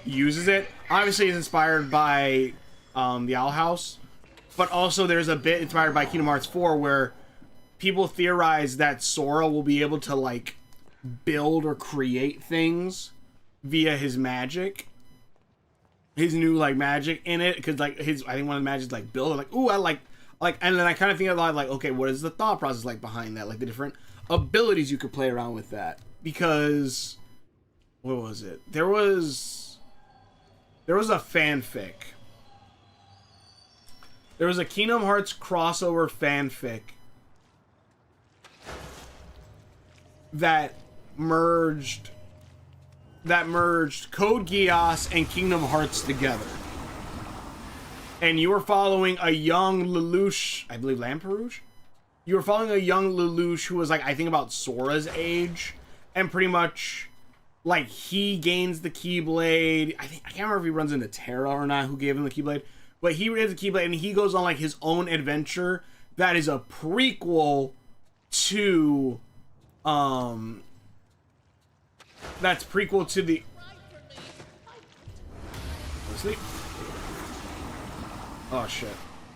S1: uses it, obviously is inspired by the Owl House. But also, there's a bit inspired by Kingdom Hearts 4, where people theorize that Sora will be able to, like, build or create things via his magic. His new, like, magic in it, because, like, I think one of the magics, like, build, like, ooh, I like, and then I kind of think a lot, like, okay, what is the thought process, like, behind that, like, the different abilities you could play around with that, because, what was it, there was a fanfic, there was a Kingdom Hearts crossover fanfic that merged Code Geass and Kingdom Hearts together. And you were following a young Lelouch, I believe Lamperouge? You were following a young Lelouch who was, like, I think about Sora's age. And pretty much, like, he gains the Keyblade. I can't remember if he runs into Terra or not, who gave him the Keyblade. But he gets the Keyblade and he goes on, like, his own adventure that is a prequel to, That's prequel to the... Sleep. Oh, shit.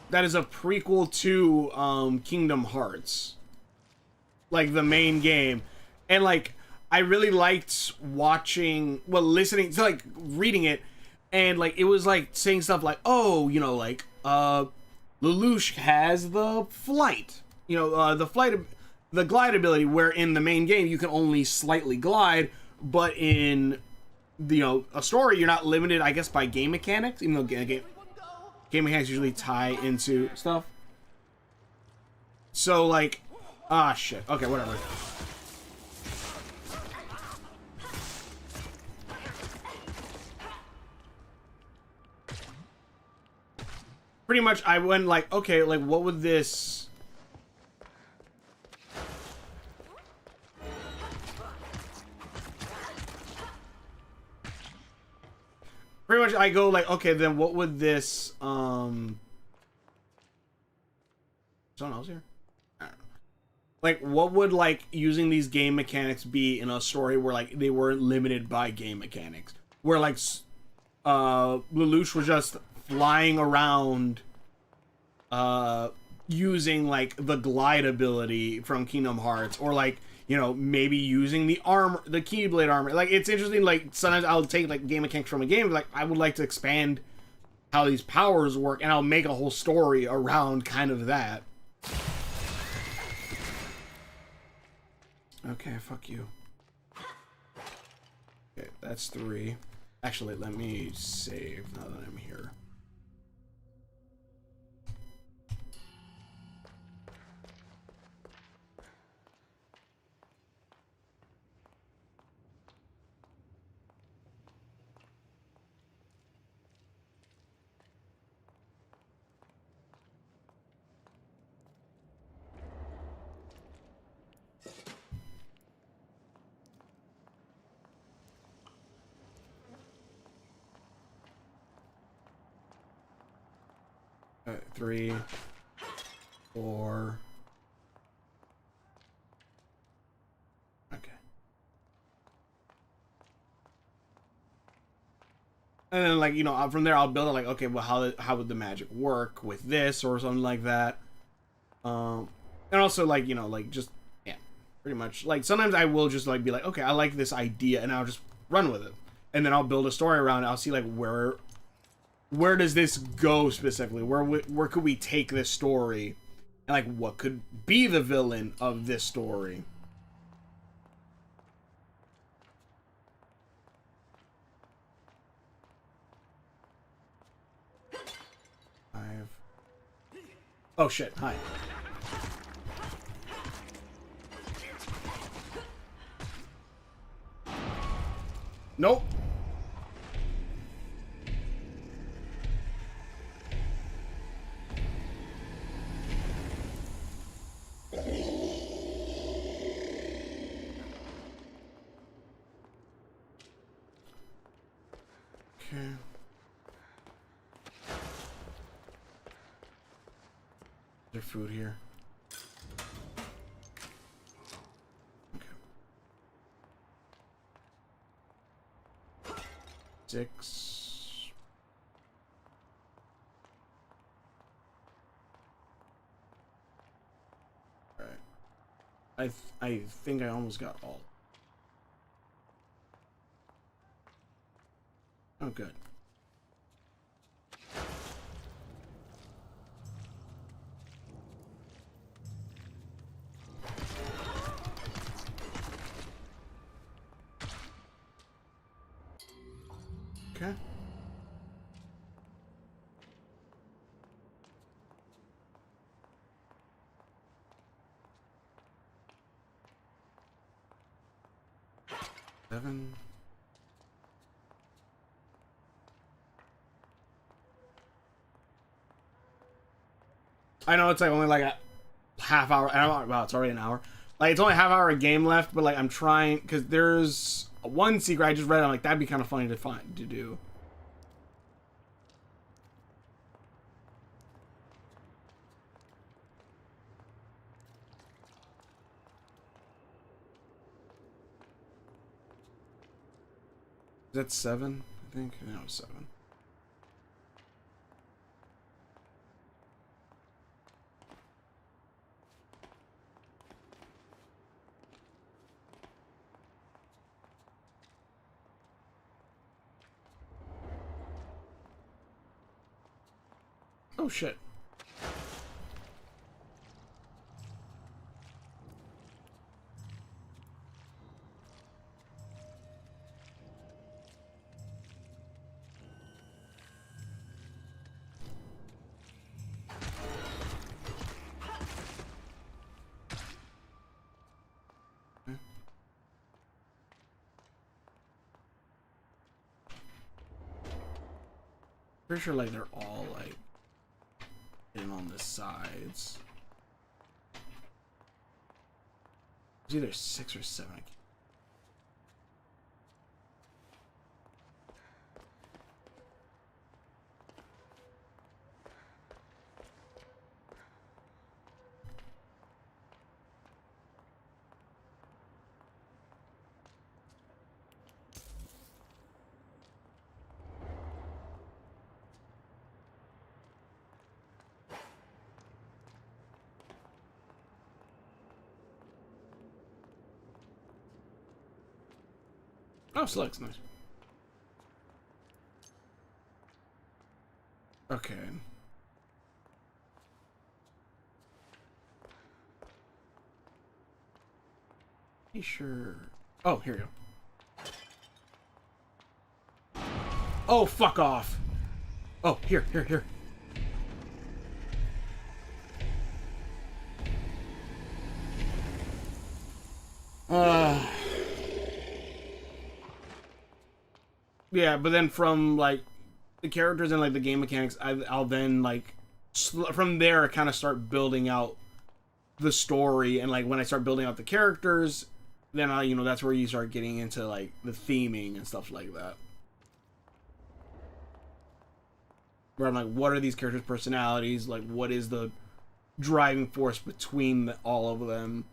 S1: That is a prequel to Kingdom Hearts. Like, the main game. And, like, I really liked watching... Well, listening to, like, reading it. And, like, it was, like, saying stuff like, oh, you know, like, Lelouch has the flight. You know, the glide ability, where in the main game you can only slightly glide, but in, you know, a story you're not limited, I guess, by game mechanics, even though game mechanics usually tie into stuff. So, like, ah, shit. Okay, whatever. Pretty much, I went like, okay, like, what would this... Pretty much, I go like, okay, then what would this, Someone else here? I don't know. Like, what would, like, using these game mechanics be in a story where, like, they weren't limited by game mechanics? Where, like, Lelouch was just flying around using like the glide ability from Kingdom Hearts, or like, you know, maybe using the armor, the Keyblade armor. Like, it's interesting. Like, sometimes I'll take like game mechanics from a game, like I would like to expand how these powers work, and I'll make a whole story around kind of that. Okay, fuck you. Okay, that's 3. Actually, let me save now that I'm here. All right, 3, 4. Okay. And then, like, you know, from there I'll build it like, okay, well, how would the magic work with this or something like that. And also, like, you know, like, just, yeah, pretty much. Like, sometimes I will just, like, be like, okay, I like this idea, and I'll just run with it. And then I'll build a story around it. I'll see, like, where does this go specifically? Where could we take this story? And, like, what could be the villain of this story? Oh shit, hi. Nope. Okay. Is there food here? Okay. 6. Alright. I think I almost got all. Oh, good. Okay. Seven. I know it's like only like a half hour. I don't know, wow, it's already an hour. Like, it's only a half hour of game left, but like I'm trying, because there's one secret I just read. I'm like, that'd be kind of funny to do. that 7? I think. No, 7. Oh shit. Pretty sure like they're all like in on the sides. It's either 6 or 7. I can't. Oh, select's nice. Okay. Be sure. Oh, here you go. Oh, fuck off. Oh, here. Yeah, but then from like the characters and like the game mechanics, I'll then like from there kind of start building out the story, and like when I start building out the characters, then I that's where you start getting into like the theming and stuff like that. Where I'm like, what are these characters' personalities? Like, what is the driving force between all of them?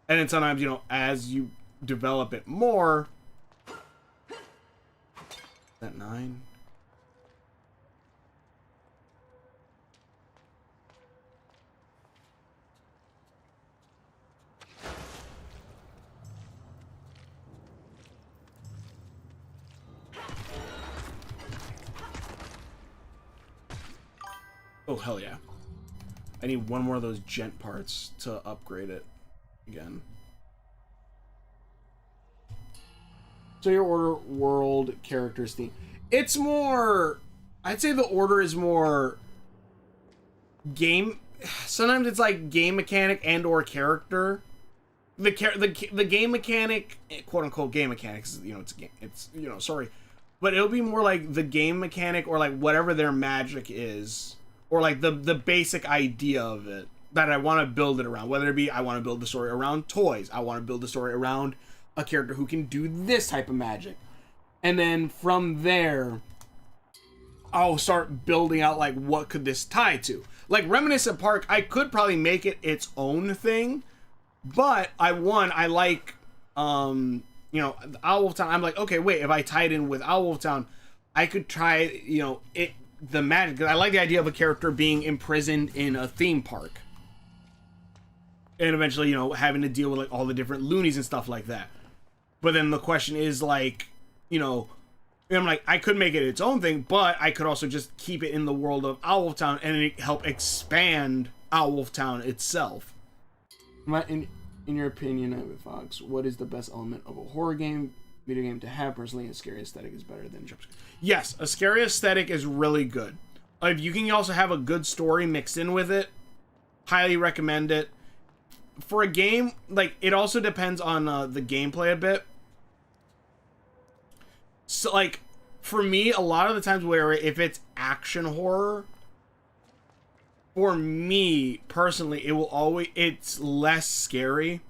S1: And then sometimes as you develop it more. Is that 9? Oh, hell yeah. I need one more of those gent parts to upgrade it again. So your order, world, characters, theme. It's more... I'd say the order is more... game... Sometimes it's like game mechanic and or character. The game mechanic, quote unquote game mechanics, it's a game. It's, sorry. But it'll be more like the game mechanic or like whatever their magic is. Or like the basic idea of it that I want to build it around. Whether it be I want to build the story around toys. I want to build the story around a character who can do this type of magic. And then from there, I'll start building out like what could this tie to. Like Reminiscent Park, I could probably make it its own thing. But I like Owl of Town. I'm like, okay, wait, if I tie it in with Owl of Town, I could try, the magic. I like the idea of a character being imprisoned in a theme park. And eventually, having to deal with like all the different loonies and stuff like that. But then the question is like, I'm like, I could make it its own thing, but I could also just keep it in the world of Owl of Town and help expand Owl of Town itself. In your opinion, Fox, what is the best element of a horror video game to have? Personally, a scary aesthetic is better than jump scare. Yes, a scary aesthetic is really good. If you can also have a good story mixed in with it, highly recommend it. For a game, like, it also depends on the gameplay a bit. So, like, for me, a lot of the times where if it's action horror, for me, personally, it's less scary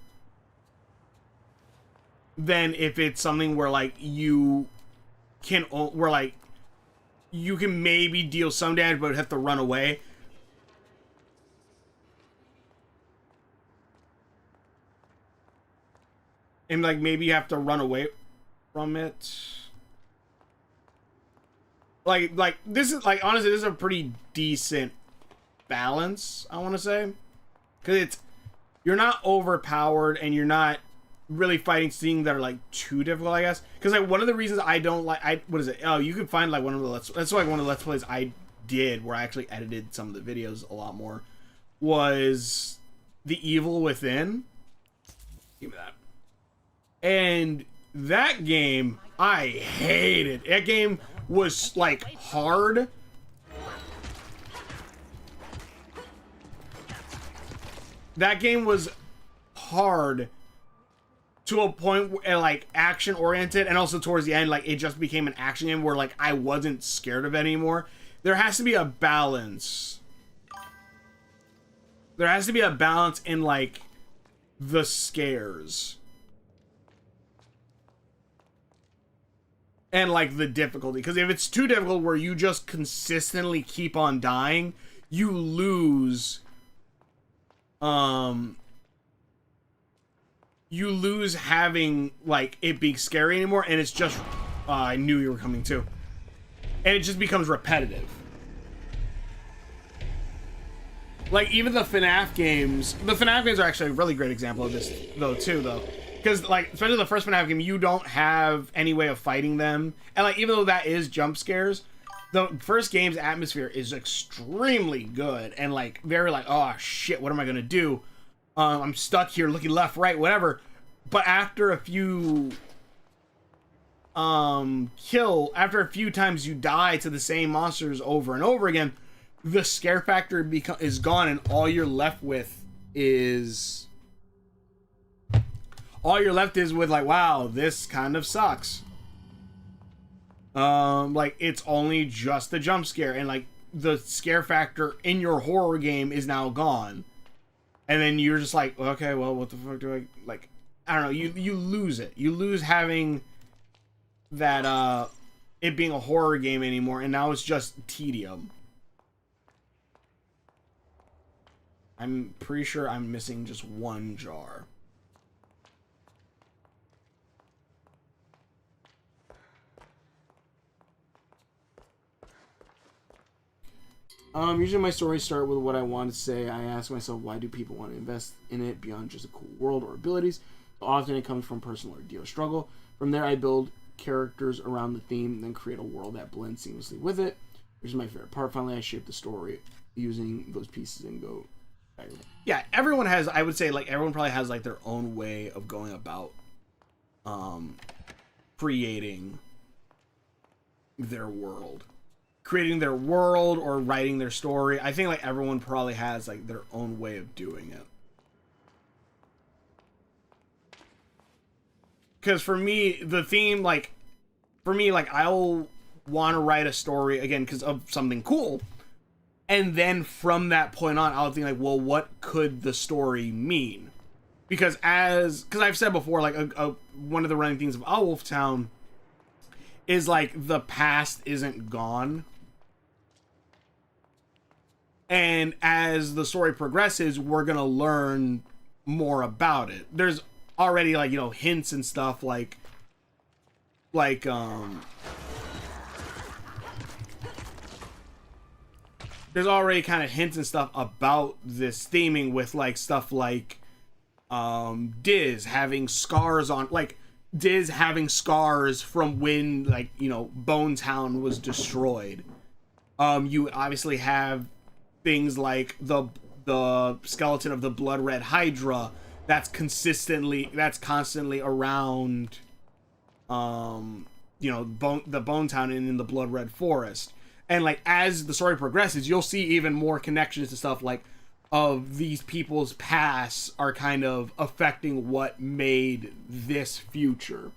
S1: than if it's something where, like, you can maybe deal some damage, but have to run away. And, like, maybe you have to run away from it. Like this is like honestly this is a pretty decent balance, I want to say, because you're not overpowered and you're not really fighting things that are like too difficult, I guess. Because like one of the reasons I don't like what is it? Oh, you can find like one of the that's like one of the let's plays I did where I actually edited some of the videos a lot more was The Evil Within. Give me that. And that game I hated. That game was like hard. That game was hard to a point where, like, action oriented, and also towards the end, like, it just became an action game where, like, I wasn't scared of it anymore. There has to be a balance. There has to be a balance in, like, the scares. And, like, the difficulty. Because if it's too difficult where you just consistently keep on dying, you lose... you lose having, like, it being scary anymore, and it's just... I knew you were coming, too. And it just becomes repetitive. Like, even the FNAF games... The FNAF games are actually a really great example of this, though, too, though. Because, like, especially the first FNAF game, you don't have any way of fighting them. And, like, even though that is jump scares, the first game's atmosphere is extremely good. And, like, very, like, oh, shit, what am I gonna do? I'm stuck here looking left, right, whatever. But after a few... after a few times you die to the same monsters over and over again, the scare factor is gone, and all you're left with is... all you're left is with, like, wow, this kind of sucks. Like, it's only just the jump scare, and, like, the scare factor in your horror game is now gone. And then you're just like, okay, well, what the fuck do I... Like, I don't know, you lose it. You lose having that, it being a horror game anymore, and now it's just tedium. I'm pretty sure I'm missing just one jar. Usually my stories start with what I want to say. I ask myself, why do people want to invest in it beyond just a cool world or abilities? Often it comes from personal ordeal or struggle. From there, I build characters around the theme, then create a world that blends seamlessly with it, which is my favorite part. Finally, I shape the story using those pieces and go... Yeah, everyone has, I would say, like, everyone probably has, like, their own way of going about creating their world. Creating their world or writing their story. I think, like, everyone probably has, like, their own way of doing it. Because for me, the theme, like, I'll want to write a story, again, because of something cool. And then from that point on, I'll think, like, well, what could the story mean? Because I've said before, like, one of the running themes of Owlwolf Town is, like, the past isn't gone. And as the story progresses, we're gonna learn more about it. There's already, like, you know, hints and stuff, like there's already kind of hints and stuff about this theming with, like, stuff like Diz having scars on, like, Diz having scars from when, like, you know, Bone Town was destroyed. You obviously have things like the skeleton of the Blood Red Hydra that's constantly around, you know, the Bone Town and in the Blood Red Forest. And, like, as the story progresses, you'll see even more connections to stuff, like, of these people's pasts are kind of affecting what made this future.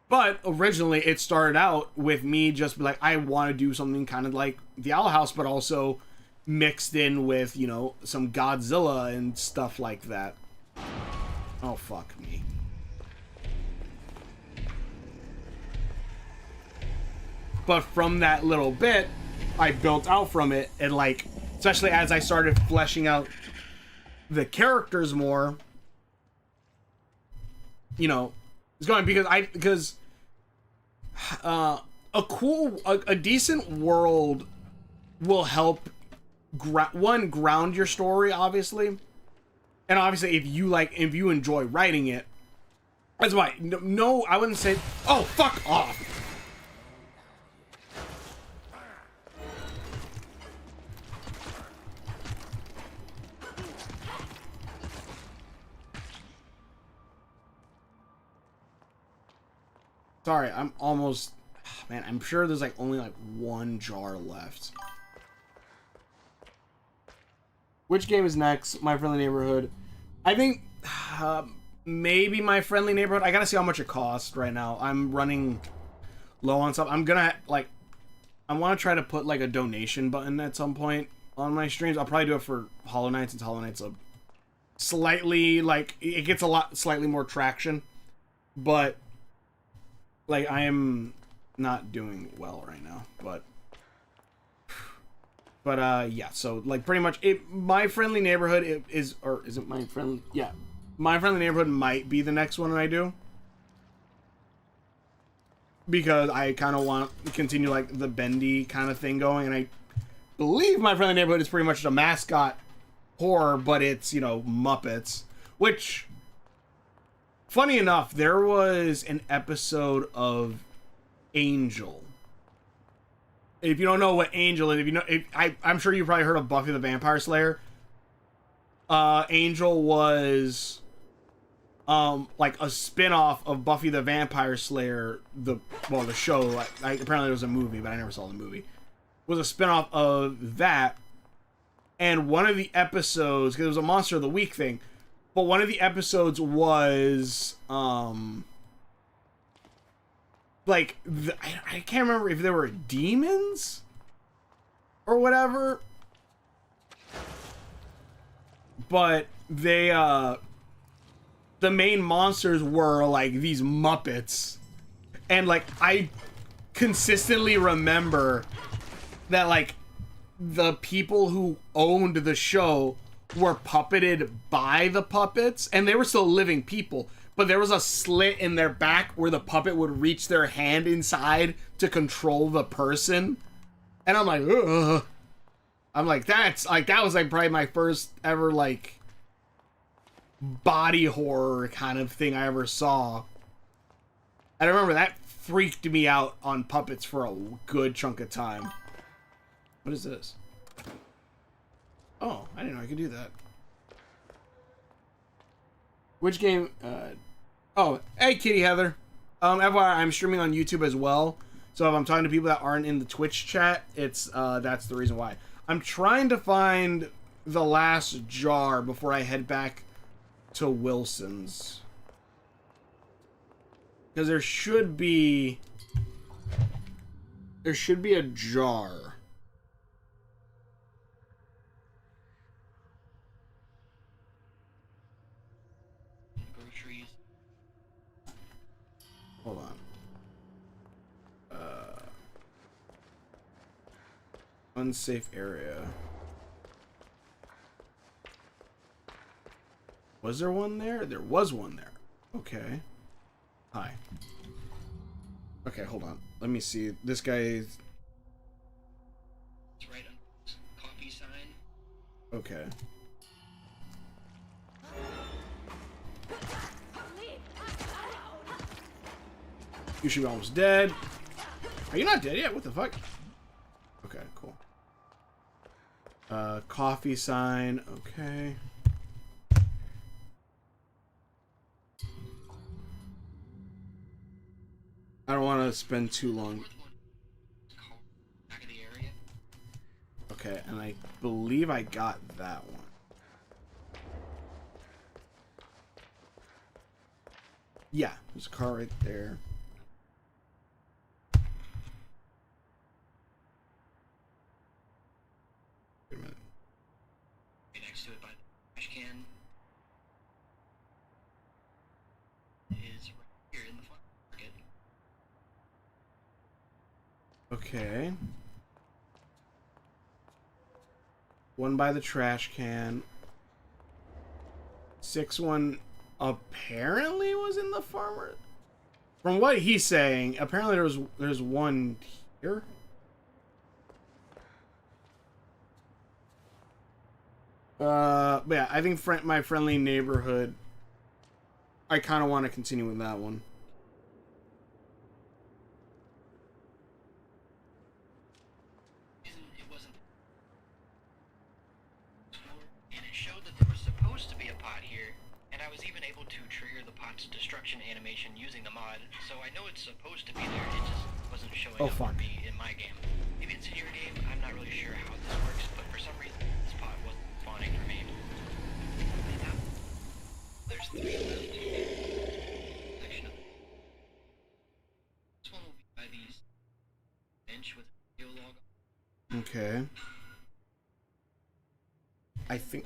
S1: But originally, it started out with me just like, I want to do something kind of like the Owl House, but also mixed in with, you know, some Godzilla and stuff like that. Oh, fuck me. But from that little bit, I built out from it, and, like, especially as I started fleshing out the characters more, you know, it's going because a decent world will help ground your story, obviously. And obviously, if you enjoy writing it, that's why. No, I wouldn't say. Oh, fuck off! Sorry, I'm almost. Man, I'm sure there's like only like one jar left. Which game is next? My Friendly Neighborhood. I think maybe My Friendly Neighborhood. I gotta see how much it costs right now. I'm running low on stuff. I'm gonna like. I want to try to put like a donation button at some point on my streams. I'll probably do it for Hollow Knight since Hollow Knight's a slightly like it gets a lot slightly more traction, but like I am not doing well right now. But yeah, so like pretty much My Friendly Neighborhood is, or is it My Friendly? Yeah, My Friendly Neighborhood might be the next one I do, because I kind of want to continue like the Bendy kind of thing going, and I believe My Friendly Neighborhood is pretty much the mascot horror, but it's, you know, Muppets, which, funny enough, there was an episode of Angel. If you don't know what Angel is, if you know, I'm sure you've probably heard of Buffy the Vampire Slayer. Angel was like a spin-off of Buffy the Vampire Slayer, the show. Apparently it was a movie, but I never saw the movie. It was a spin-off of that, and one of the episodes, because it was a Monster of the Week thing, but one of the episodes was like I can't remember if there were demons or whatever, but they the main monsters were like these Muppets, and like I consistently remember that like the people who owned the show were puppeted by the puppets, and they were still living people, but there was a slit in their back where the puppet would reach their hand inside to control the person. And I'm like, ugh. I'm like, that's like, that was like probably my first ever like body horror kind of thing I ever saw. And I remember that freaked me out on puppets for a good chunk of time. What is this? Oh, I didn't know I could do that. Which game? Oh, hey, Kitty Heather. FYI, I'm streaming on YouTube as well. So if I'm talking to people that aren't in the Twitch chat, it's that's the reason why. I'm trying to find the last jar before I head back to Wilson's, because there should be a jar.
S5: Groceries.
S1: Hold on. Unsafe area. Was there one there? There was one there. Okay. Hi. Okay, hold on. Let me see. This guy is...
S5: It's right under this coffee sign.
S1: Okay. You should be almost dead. Are you not dead yet? What the fuck? Okay, cool. Coffee sign. Okay. I don't want to spend too long.
S5: Back of the area.
S1: Okay, and I believe I got that one. Yeah, there's a car right there. Wait a minute.
S5: Right next to it by the trash can is right here in the farm market.
S1: Okay. One by the trash can. 6-1 apparently was in the farmer. From what he's saying, apparently there's one here. But yeah, I think my friendly neighborhood. I kind of want to continue with that one.
S5: It wasn't. And it showed that there was supposed to be a pot here, and I was even able to trigger the pot's destruction animation using the mod, so I know it's supposed to be there, it just wasn't showing up for me in my game. Maybe it's in your game, I'm not really sure how this works, but for some reason, this pot wasn't spawning for me. There's 3 left. Section of this one will be by these bench with video log.
S1: Okay. I think.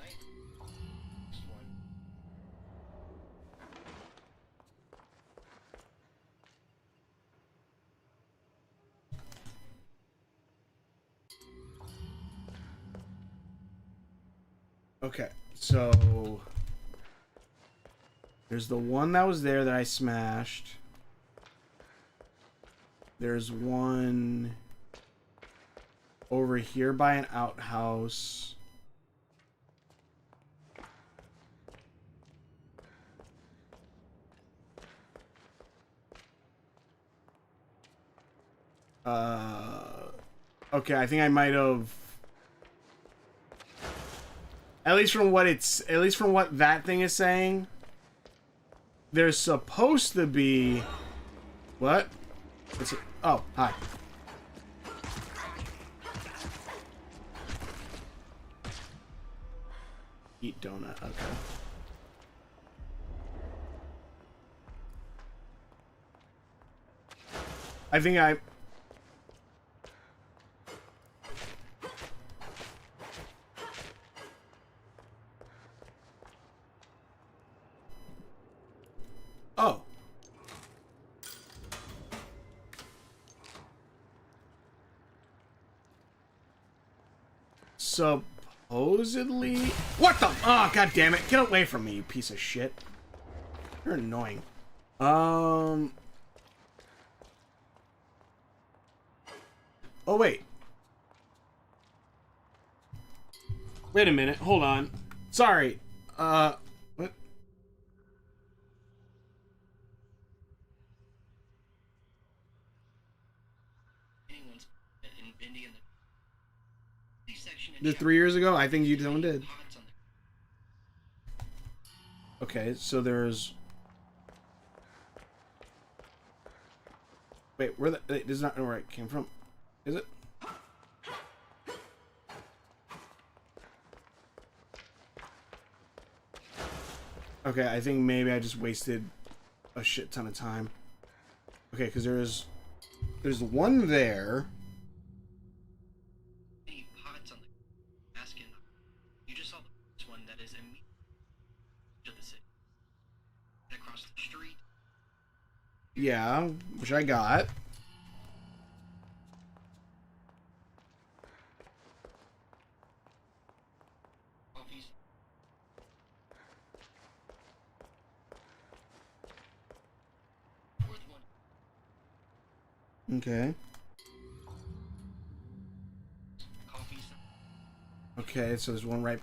S1: Okay, so there's the one that was there that I smashed. There's one over here by an outhouse. Okay, I think I might have. At least from what that thing is saying, there's supposed to be. What? What's it? Oh, hi. Eat donut. Okay. I think I. Oh. Supposedly. What the? Oh, god damn it! Get away from me, you piece of shit. You're annoying. Oh wait. Wait a minute. Hold on. Sorry. What?
S5: Anyone's in Bendy in the section.
S1: Did 3 years ago? I think you someone did. Okay, so there's. Wait, where the? This is not where it came from. Is it? Okay, I think maybe I just wasted a shit ton of time. Okay, because there's one there.
S5: Any pots on the basket? You just saw the first one that is immediately to the city. Across the street.
S1: Yeah, which I got.
S5: Coffees. Fourth one.
S1: Okay.
S5: Coffees.
S1: Okay, so there's one right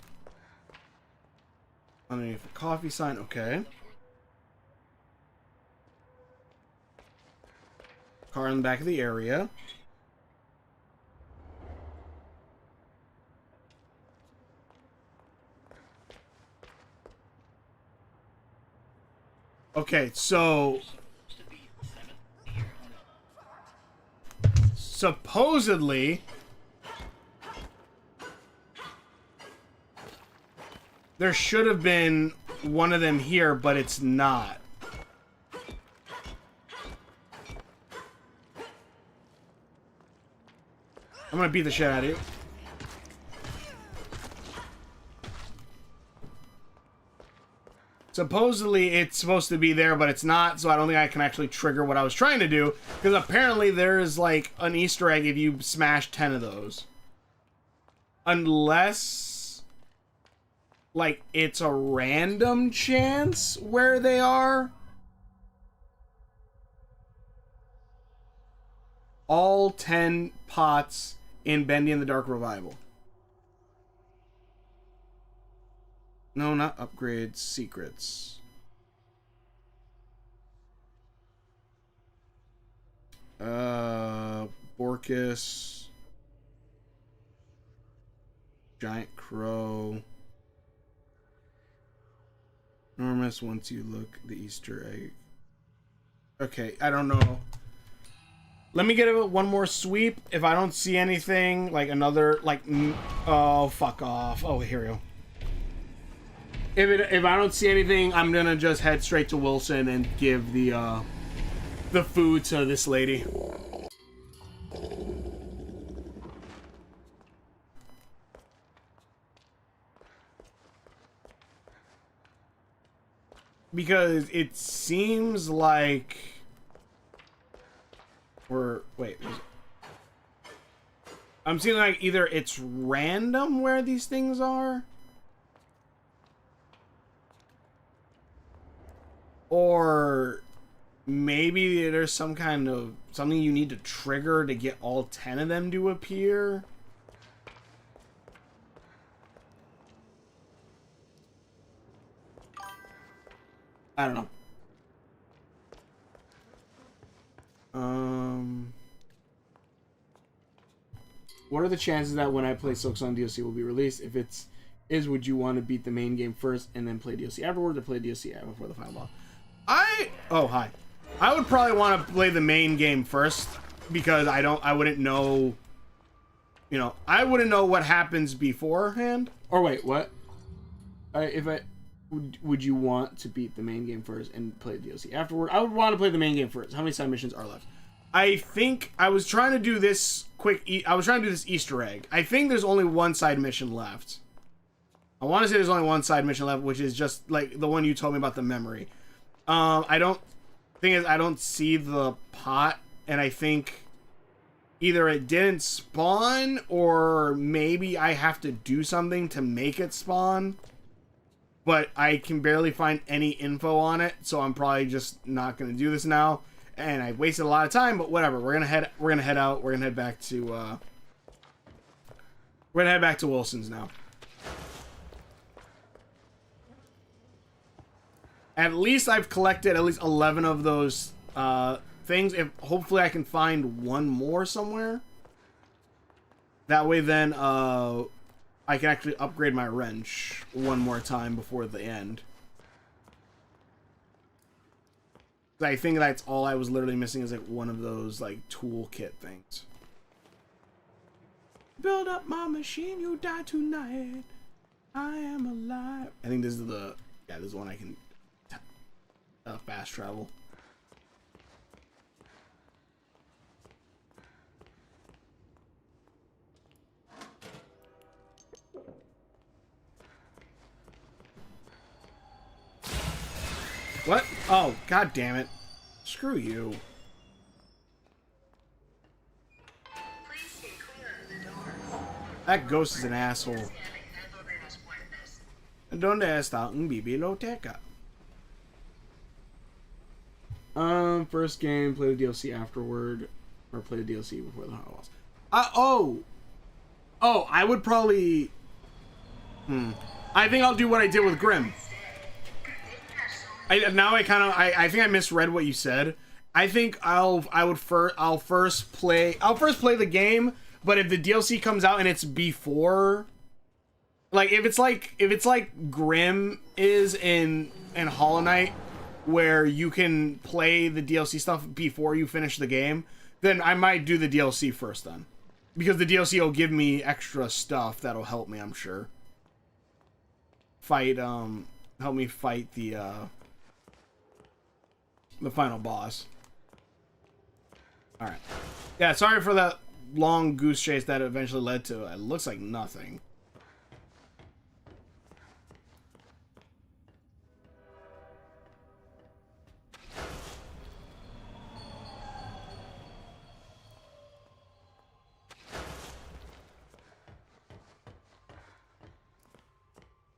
S1: underneath the coffee sign. Okay. Car in the back of the area. Okay, so supposedly there should have been one of them here, but it's not. I'm gonna beat the shit out of you. Supposedly it's supposed to be there, but it's not, so I don't think I can actually trigger what I was trying to do, because apparently there is like an Easter egg if you smash 10 of those. Unless like it's a random chance where they are. all 10 pots in Bendy and the Dark Revival. No, not upgrades, secrets. Orcus. Giant Crow. Enormous once you look the Easter egg. Okay, I don't know. Let me get it one more sweep. If I don't see anything, like another, like, oh, fuck off. Oh, here we go. If I don't see anything, I'm gonna just head straight to Wilson and give the food to this lady. Because it seems like I'm seeing like either it's random where these things are, or maybe there's some kind of something you need to trigger to get all 10 of them to appear. I don't know. What are the chances that when I play Silksong DLC will be released? If it's would you want to beat the main game first and then play DLC afterwards, or play DLC before the final boss? Hi. I would probably want to play the main game first because I wouldn't know, I wouldn't know what happens beforehand. Or wait, what? Would you want to beat the main game first and play the DLC afterward? I would want to play the main game first. How many side missions are left? I think I was trying to do this I was trying to do this Easter egg. I think there's only one side mission left. I want to say there's only one side mission left, which is just like the one you told me about the memory. I don't see the pot, and I think either it didn't spawn or maybe I have to do something to make it spawn. But I can barely find any info on it, so I'm probably just not going to do this now. And I wasted a lot of time, but whatever. We're gonna head out. We're gonna head back to Wilson's now. At least I've collected at least 11 of those things. If hopefully I can find one more somewhere. That way then I can actually upgrade my wrench one more time before the end. I think that's all I was literally missing is like one of those like toolkit things. Build up my machine, you die tonight. I am alive. I think this is this is one I can fast travel. What? Oh, god damn it. Screw you. That ghost is an asshole. ¿Dónde está un biblioteca? First game, play the DLC afterward, or play the DLC before the final boss. I would probably. I think I'll do what I did with Grimm. I think I misread what you said. I think I'll first play the game, but if the DLC comes out and it's before, like if it's like Grimm is in Hollow Knight, where you can play the DLC stuff before you finish the game, then I might do the DLC first then, because the DLC will give me extra stuff that'll help me, I'm sure. Help me fight the final boss. Alright. Yeah, sorry for that long goose chase that eventually led to, it looks like nothing.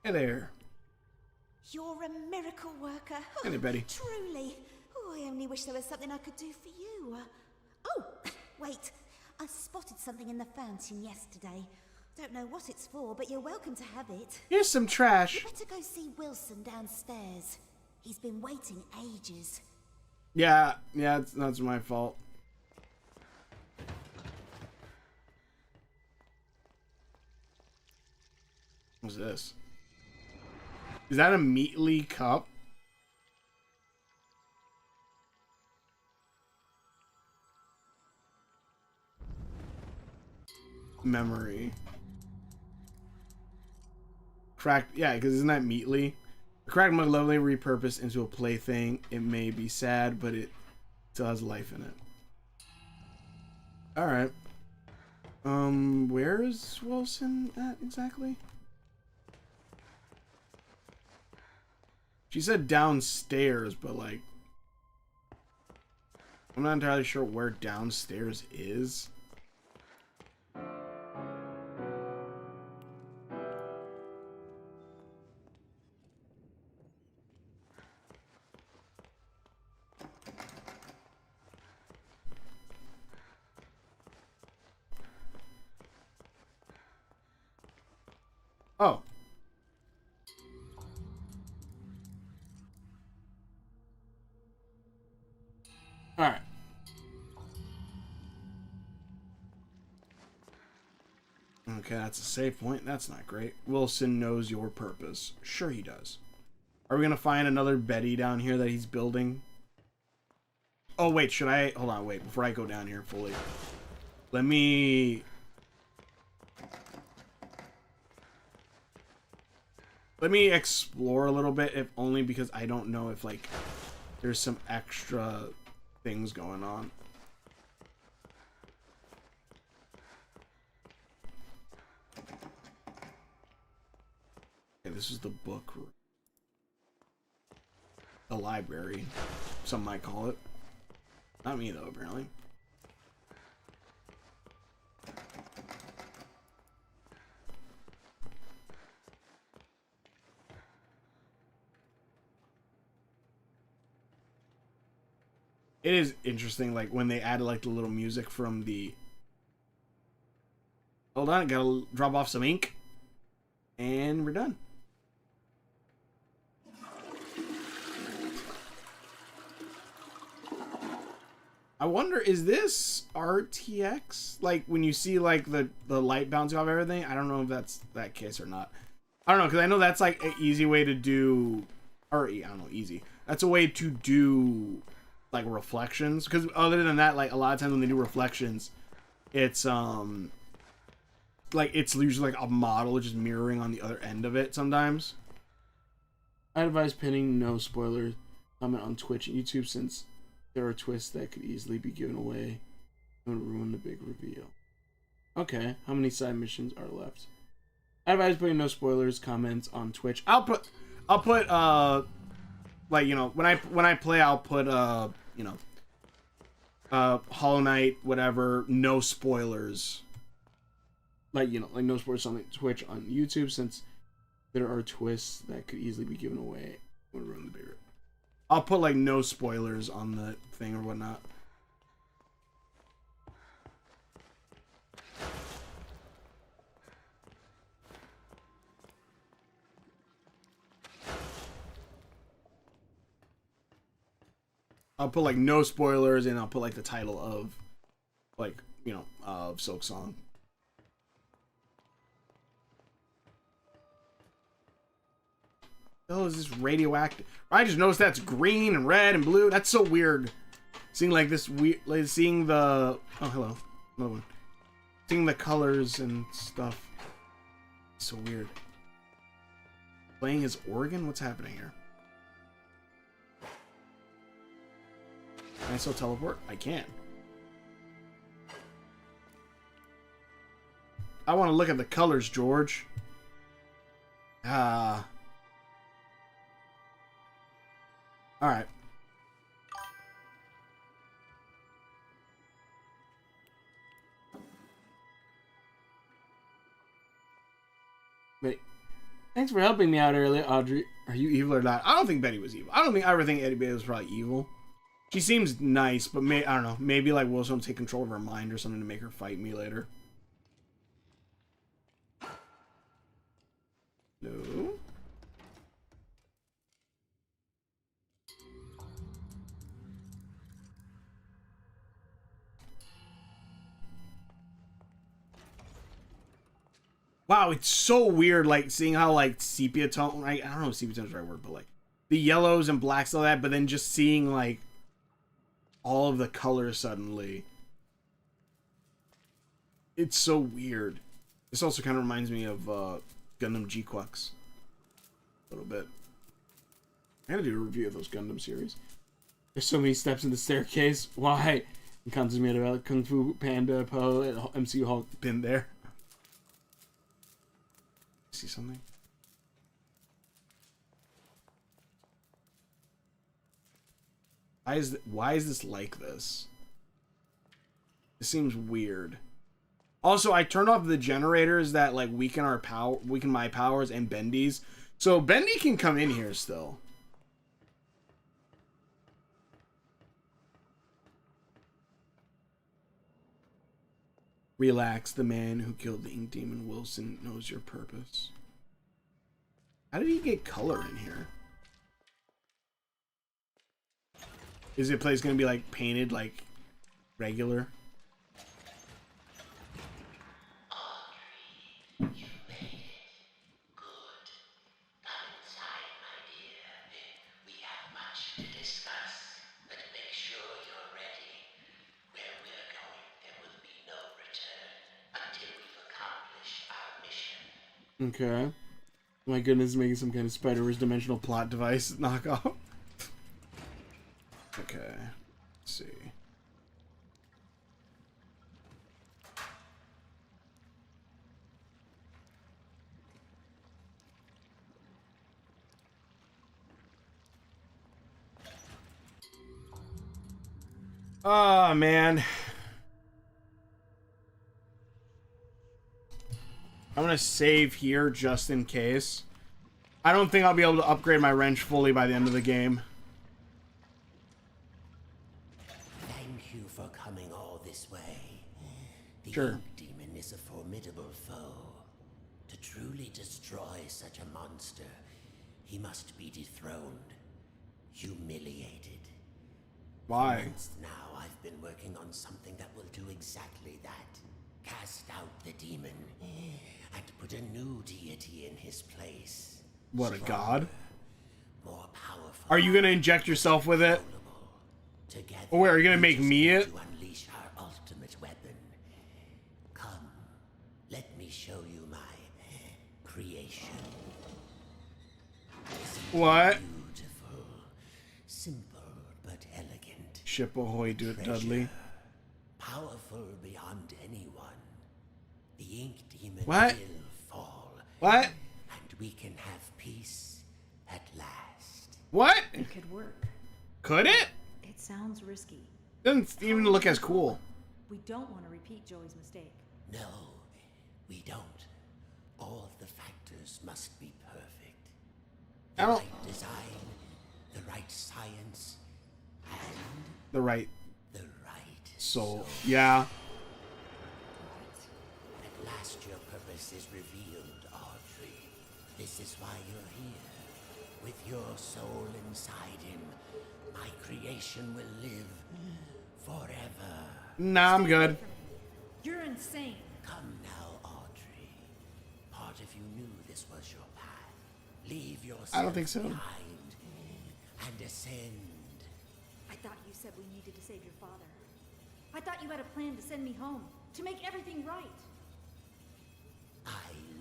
S1: Hey there.
S3: You're a miracle worker.
S1: Hey, Betty.
S3: Truly. Oh, I only wish there was something I could do for you. Oh, wait. I spotted something in the fountain yesterday. Don't know what it's for, but you're welcome to have it.
S1: Here's some trash.
S3: You better go see Wilson downstairs. He's been waiting ages.
S1: Yeah, that's my fault. What's this? Is that a Meatly cup? Memory. Cracked, yeah, because isn't that Meatly? A cracked mug lovely repurposed into a plaything. It may be sad, but it still has life in it. Alright. Where is Wilson at exactly? She said downstairs, but like, I'm not entirely sure where downstairs is. Oh. Alright. Okay, that's a save point. That's not great. Wilson knows your purpose. Sure he does. Are we gonna find another Betty down here that he's building? Oh, wait, should I... Hold on, wait. Before I go down here fully. Let me explore a little bit, if only because I don't know if, like, there's some extra things going on. Okay, this is the book room. The library. Some might call it. Not me, though, apparently. It is interesting, like, when they added, like, the little music from the... Hold on, gotta drop off some ink. And we're done. I wonder, is this RTX? Like, when you see, like, the light bouncing off everything? I don't know if that's that case or not. I don't know, because I know that's, like, an easy way to do... Or, I don't know, easy. That's a way to do... like reflections, because other than that, like a lot of times when they do reflections, it's like it's usually like a model just mirroring on the other end of it sometimes. I advise pinning no spoilers comment on Twitch and YouTube, since there are twists that could easily be given away and would ruin the big reveal. Okay, how many side missions are left? I advise putting no spoilers comments on Twitch. I'll put like, you know, when I play, I'll put you know, Hollow Knight, whatever, no spoilers. Like, you know, like no spoilers on Twitch, on YouTube, since there are twists that could easily be given away when ruin the bigger. I'll put like no spoilers on the thing or whatnot. I'll put like no spoilers, and I'll put like the title of, like, you know, of Silk Song. Oh, is this radioactive? I just noticed that's green and red and blue. That's so weird. Seeing like this weird, like seeing the, oh hello, another one. Seeing the colors and stuff. It's so weird. Playing his organ? What's happening here? Can I still teleport? I can. I want to look at the colors, George. Alright. Wait. Thanks for helping me out earlier, Audrey. Are you evil or not? I don't think Betty was evil. I don't think I ever think Betty was probably evil. She seems nice, but I don't know. Maybe like Will's gonna take control of her mind or something to make her fight me later. No. Wow, it's so weird, like, seeing how, like, sepia tone, I don't know if sepia tone is the right word, but, like, the yellows and blacks and all that, but then just seeing, like, all of the colors suddenly. It's so weird. This also kind of reminds me of, Gundam G-Quux. A little bit. I gotta do a review of those Gundam series. There's so many steps in the staircase. Why? And Kanzu's made about Kung Fu Panda, Poe, and MCU Hulk been there. See something? Why is this like this? It seems weird. Also, I turned off the generators that like weaken my powers and Bendy's. So Bendy can come in here still. Relax, the man who killed the Ink Demon Wilson knows your purpose. How did he get color in here? Is the place gonna be like painted like regular? Okay. My goodness, making some kind of Spider-Verse dimensional plot device knockoff. Okay. Let's see. Oh, man. I'm gonna save here just in case. I don't think I'll be able to upgrade my wrench fully by the end of the game.
S6: Thank you for coming all this way. The
S1: Sure.
S6: Ink Demon is a formidable foe. To truly destroy such a monster, he must be dethroned, humiliated.
S1: Why?
S6: For months now, I've been working on something that will do exactly that. Cast out the demon and put a new deity in his place.
S1: What, a god?
S6: More powerful.
S1: Are you gonna inject yourself with it?
S6: Together,
S1: Or wait, are you gonna
S6: we
S1: make
S6: just
S1: me
S6: need
S1: it?
S6: to unleash our ultimate weapon. Come, let me show you my creation.
S1: What?
S6: Beautiful, simple but elegant.
S1: Ship ahoy, do it, Dudley.
S6: Powerful beyond anyone. The Ink Demon
S1: What?
S6: will fall.
S1: What?
S6: And we can have peace at last.
S1: What?
S2: It could work.
S1: Could it?
S2: It sounds risky.
S1: Doesn't even look as cool.
S2: We don't want to repeat Joey's mistake.
S6: No, we don't. All of the factors must be perfect. The
S1: I don't-
S6: right design, the right science, and
S1: The right
S6: the right
S1: soul. Yeah.
S6: At last your purpose is revealed, Audrey. This is why you're here. With your soul inside him, my creation will live forever.
S1: Nah, I'm good.
S2: You're insane.
S6: Come now, Audrey. Part of you knew this was your path. Leave yourself
S1: I don't think so.
S6: behind and ascend.
S2: I thought you said we needed to save your father. I thought you had a plan to send me home, to make everything right.
S6: I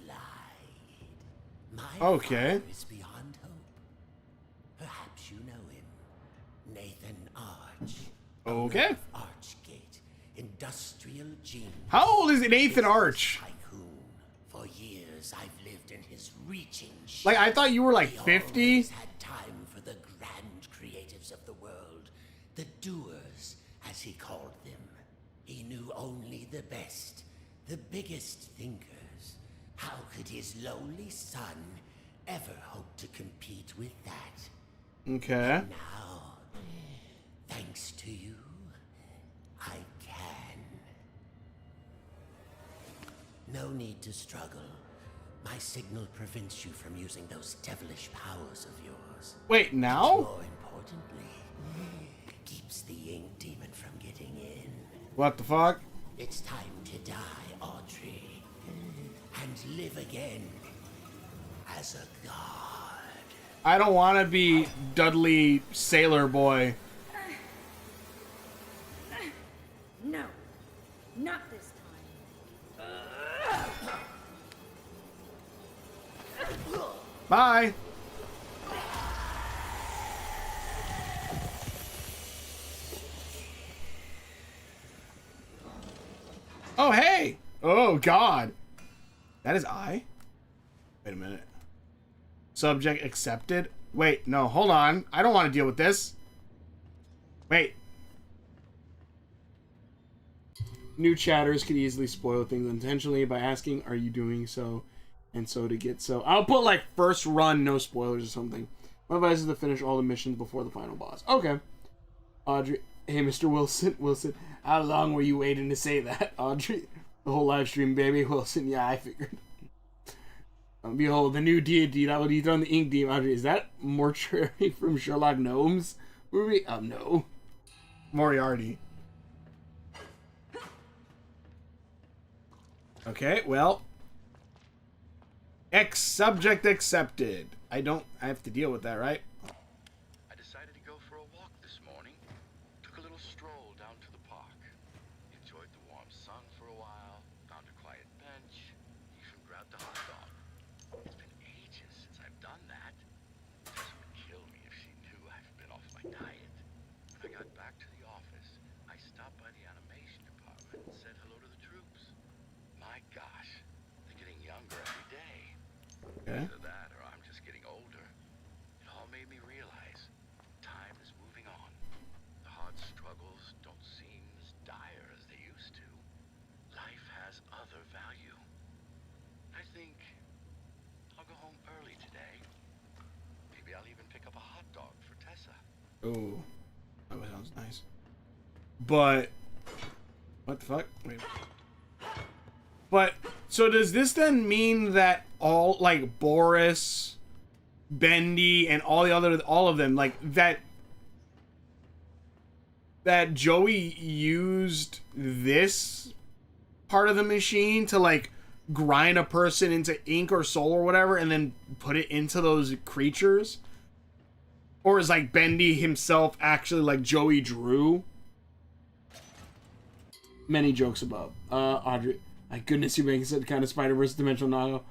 S6: lied. My
S1: Okay.
S6: father is beyond hope. Perhaps you know him. Nathan Arch.
S1: Okay.
S6: Archgate. Industrial genius.
S1: How old is Nathan Arch?
S6: Tycoon. For years I've lived in his reaching
S1: Like, I thought you were like
S6: He
S1: 50.
S6: always had time for the grand creatives of the world. The doers, as he called them. He knew only the best, the biggest thinkers. How could his lowly son ever hope to compete with that?
S1: Okay.
S6: Now, thanks to you, I can. No need to struggle. My signal prevents you from using those devilish powers of yours.
S1: Wait, now?
S6: More importantly, keeps the ink demon from getting in.
S1: What the fuck?
S6: It's time to die, Audrey, and live again as a god.
S1: I don't want to be Dudley Sailor Boy.
S2: No, not this time.
S1: Bye. Oh, hey. Oh, God. That is I? Wait a minute. Subject accepted? Wait, no, hold on. I don't want to deal with this. Wait. New chatters could easily spoil things intentionally by asking, are you doing so? And so to get so. I'll put like first run, no spoilers or something. My advice is to finish all the missions before the final boss. Okay. Audrey. Hey, Mr. Wilson. Wilson, how long were you waiting to say that, Audrey? The whole live stream, baby. Wilson, yeah, I figured. Behold, the new deity that will dethrone the ink demon. Audrey, is that Mortuary from Sherlock Gnomes movie? No. Moriarty. Okay, well. Subject accepted. I have to deal with that, right?
S7: I decided to go for a walk this morning. Took a little stroll down to the park. Enjoyed the warm sun for a while. Found a quiet bench. Even grabbed a hot dog. It's been ages since I've done that. Tessa would kill me if she knew I've been off my diet. When I got back to the office, I stopped by the animation department and said hello to the troops. My gosh, they're getting younger every day.
S1: Okay.
S7: Either that or I'm just getting older. It all made me realize time is moving on. The hard struggles don't seem as dire as they used to. Life has other value. I think I'll go home early today. Maybe I'll even pick up a hot dog for Tessa.
S1: Oh, that sounds nice. But what the fuck? Wait. But so does this then mean that all like Boris, Bendy, and all of them like that Joey used this part of the machine to like grind a person into ink or soul or whatever and then put it into those creatures? Or is like Bendy himself actually like Joey Drew? Many jokes above. Audrey. My goodness, you're making such kind of Spider-Verse dimensional novel.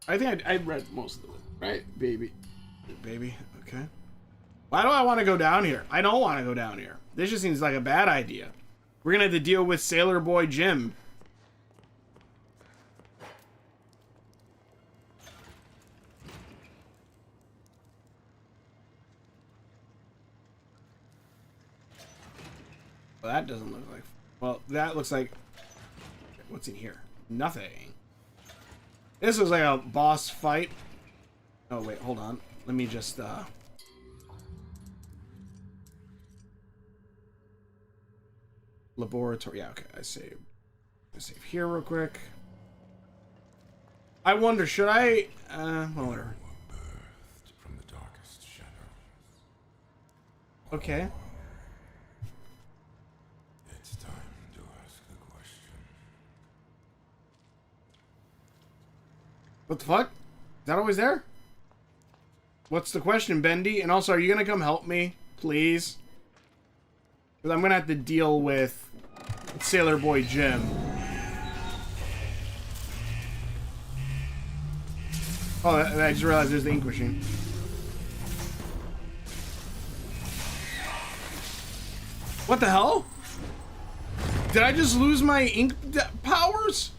S1: I think I read most of it, right? Baby. Okay. Why do I want to go down here? I don't want to go down here. This just seems like a bad idea. We're going to have to deal with Sailor Boy Jim. Well, that doesn't look like... Well, that looks like... What's in here? Nothing. This was like a boss fight. Oh, wait, hold on. Let me just, Laboratory. Yeah, okay, I save here real quick. I wonder, should I... well, whatever.
S8: From the darkest shadows.
S1: Okay.
S8: It's time to ask the question.
S1: What the fuck? Is that always there? What's the question, Bendy? And also, are you gonna come help me? Please? Because I'm gonna have to deal with Sailor Boy Jim. Oh, I just realized there's the ink machine. What the hell? Did I just lose my ink powers?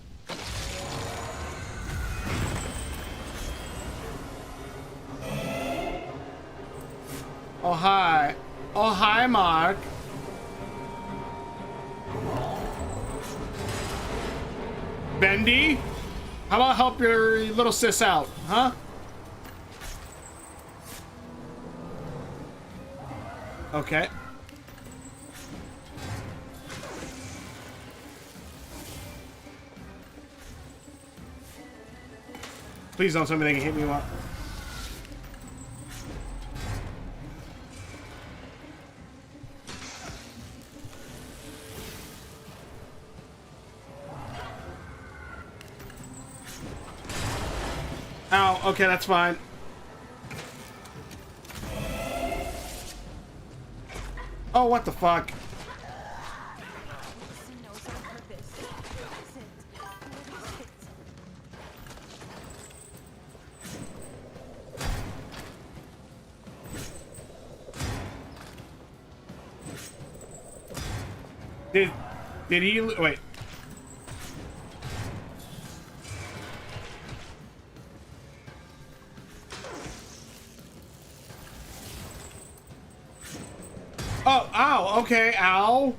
S1: Oh, hi. Oh, hi, Mark. Bendy? How about help your little sis out, huh? Okay. Please don't tell me they can hit me while... Ow, okay, that's fine. Oh, what the fuck? Did he... Wait. Oh, ow, okay, ow.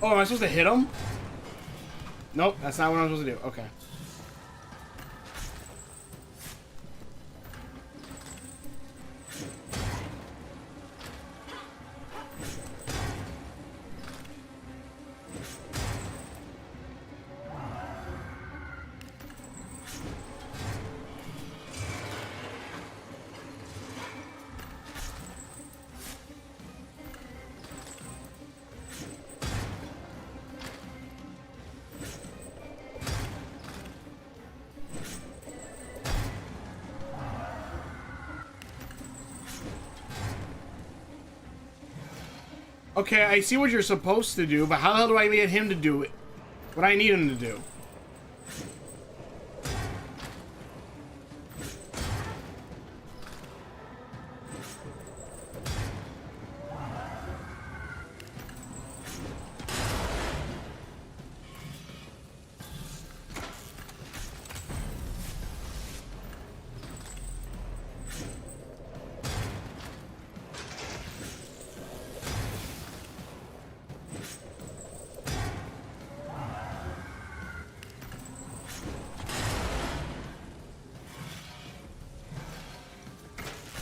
S1: Oh, am I supposed to hit him? Nope, that's not what I'm supposed to do. Okay. Okay, I see what you're supposed to do, but how the hell do I get him to do it? What I need him to do?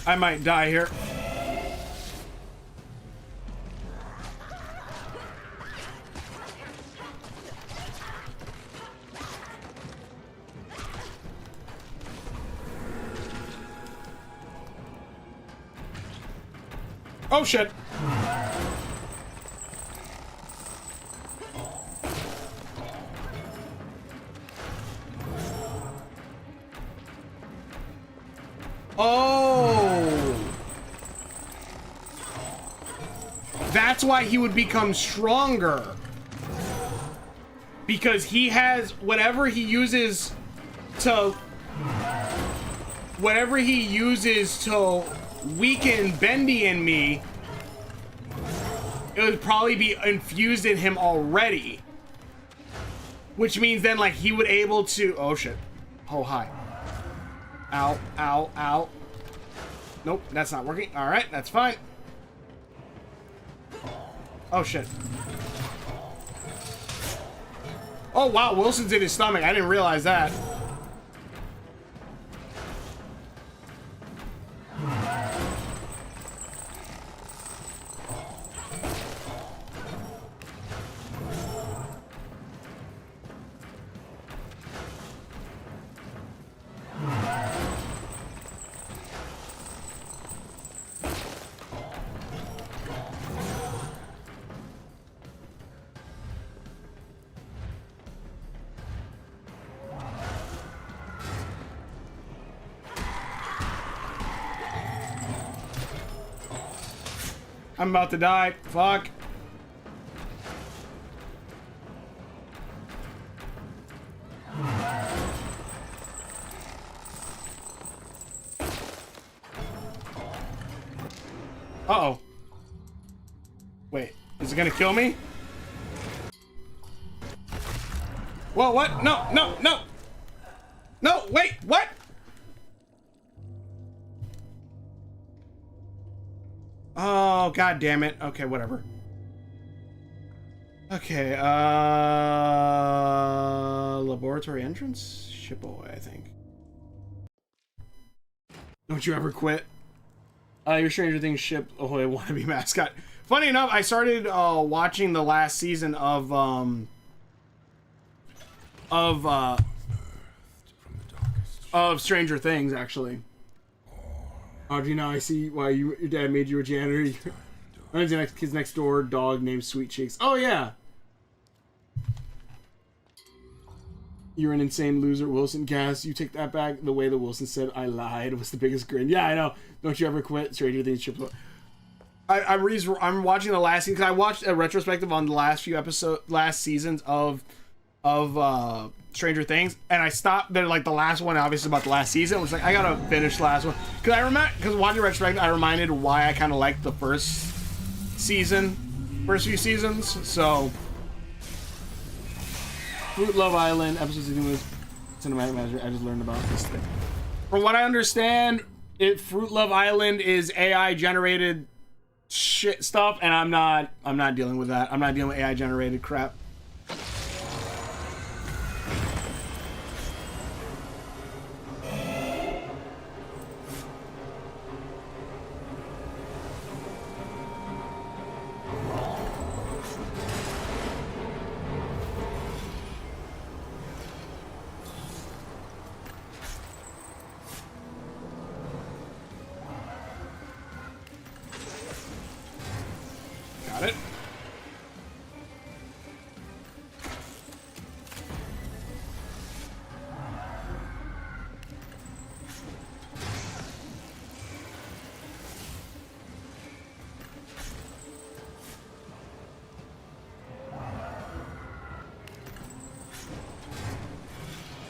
S1: I might die here. Oh shit. Oh. That's why he would become stronger. Because he has whatever he uses to weaken Bendy and me, it would probably be infused in him already. Which means then, like, he would able to... Oh, shit. Oh, hi. Ow, ow, ow. Nope, that's not working. Alright, that's fine. Oh, shit. Oh, wow, Wilson's in his stomach. I didn't realize that. I'm about to die. Fuck. Uh-oh. Wait, is it gonna kill me? Whoa, what? No, no, no! No, wait, what? Oh, god damn it. Okay, whatever. Okay, laboratory entrance? Ship Ahoy, I think. Don't you ever quit. Your Stranger Things Ship Ahoy wannabe mascot. Funny enough, I started watching the last season of Stranger Things, actually. Oh, do you know? I see why your dad made you a janitor. His next door dog named Sweet Cheeks. Oh yeah. You're an insane loser, Wilson. Cass, you take that back. The way that Wilson said "I lied" was the biggest grin. Yeah, I know. Don't you ever quit. Stranger Things Ship Ahoy. I'm watching the last season because I watched a retrospective on the last seasons of Stranger Things, and I stopped there. Like the last one, obviously about the last season. It was like I gotta finish the last one because watching retrospective, I reminded why I kind of liked the first few seasons. So, Fruit Love Island episode 16 was cinematic magic. I just learned about this thing. From what I understand, Fruit Love Island is AI generated shit stuff, and I'm not dealing with that. I'm not dealing with AI generated crap. Got it.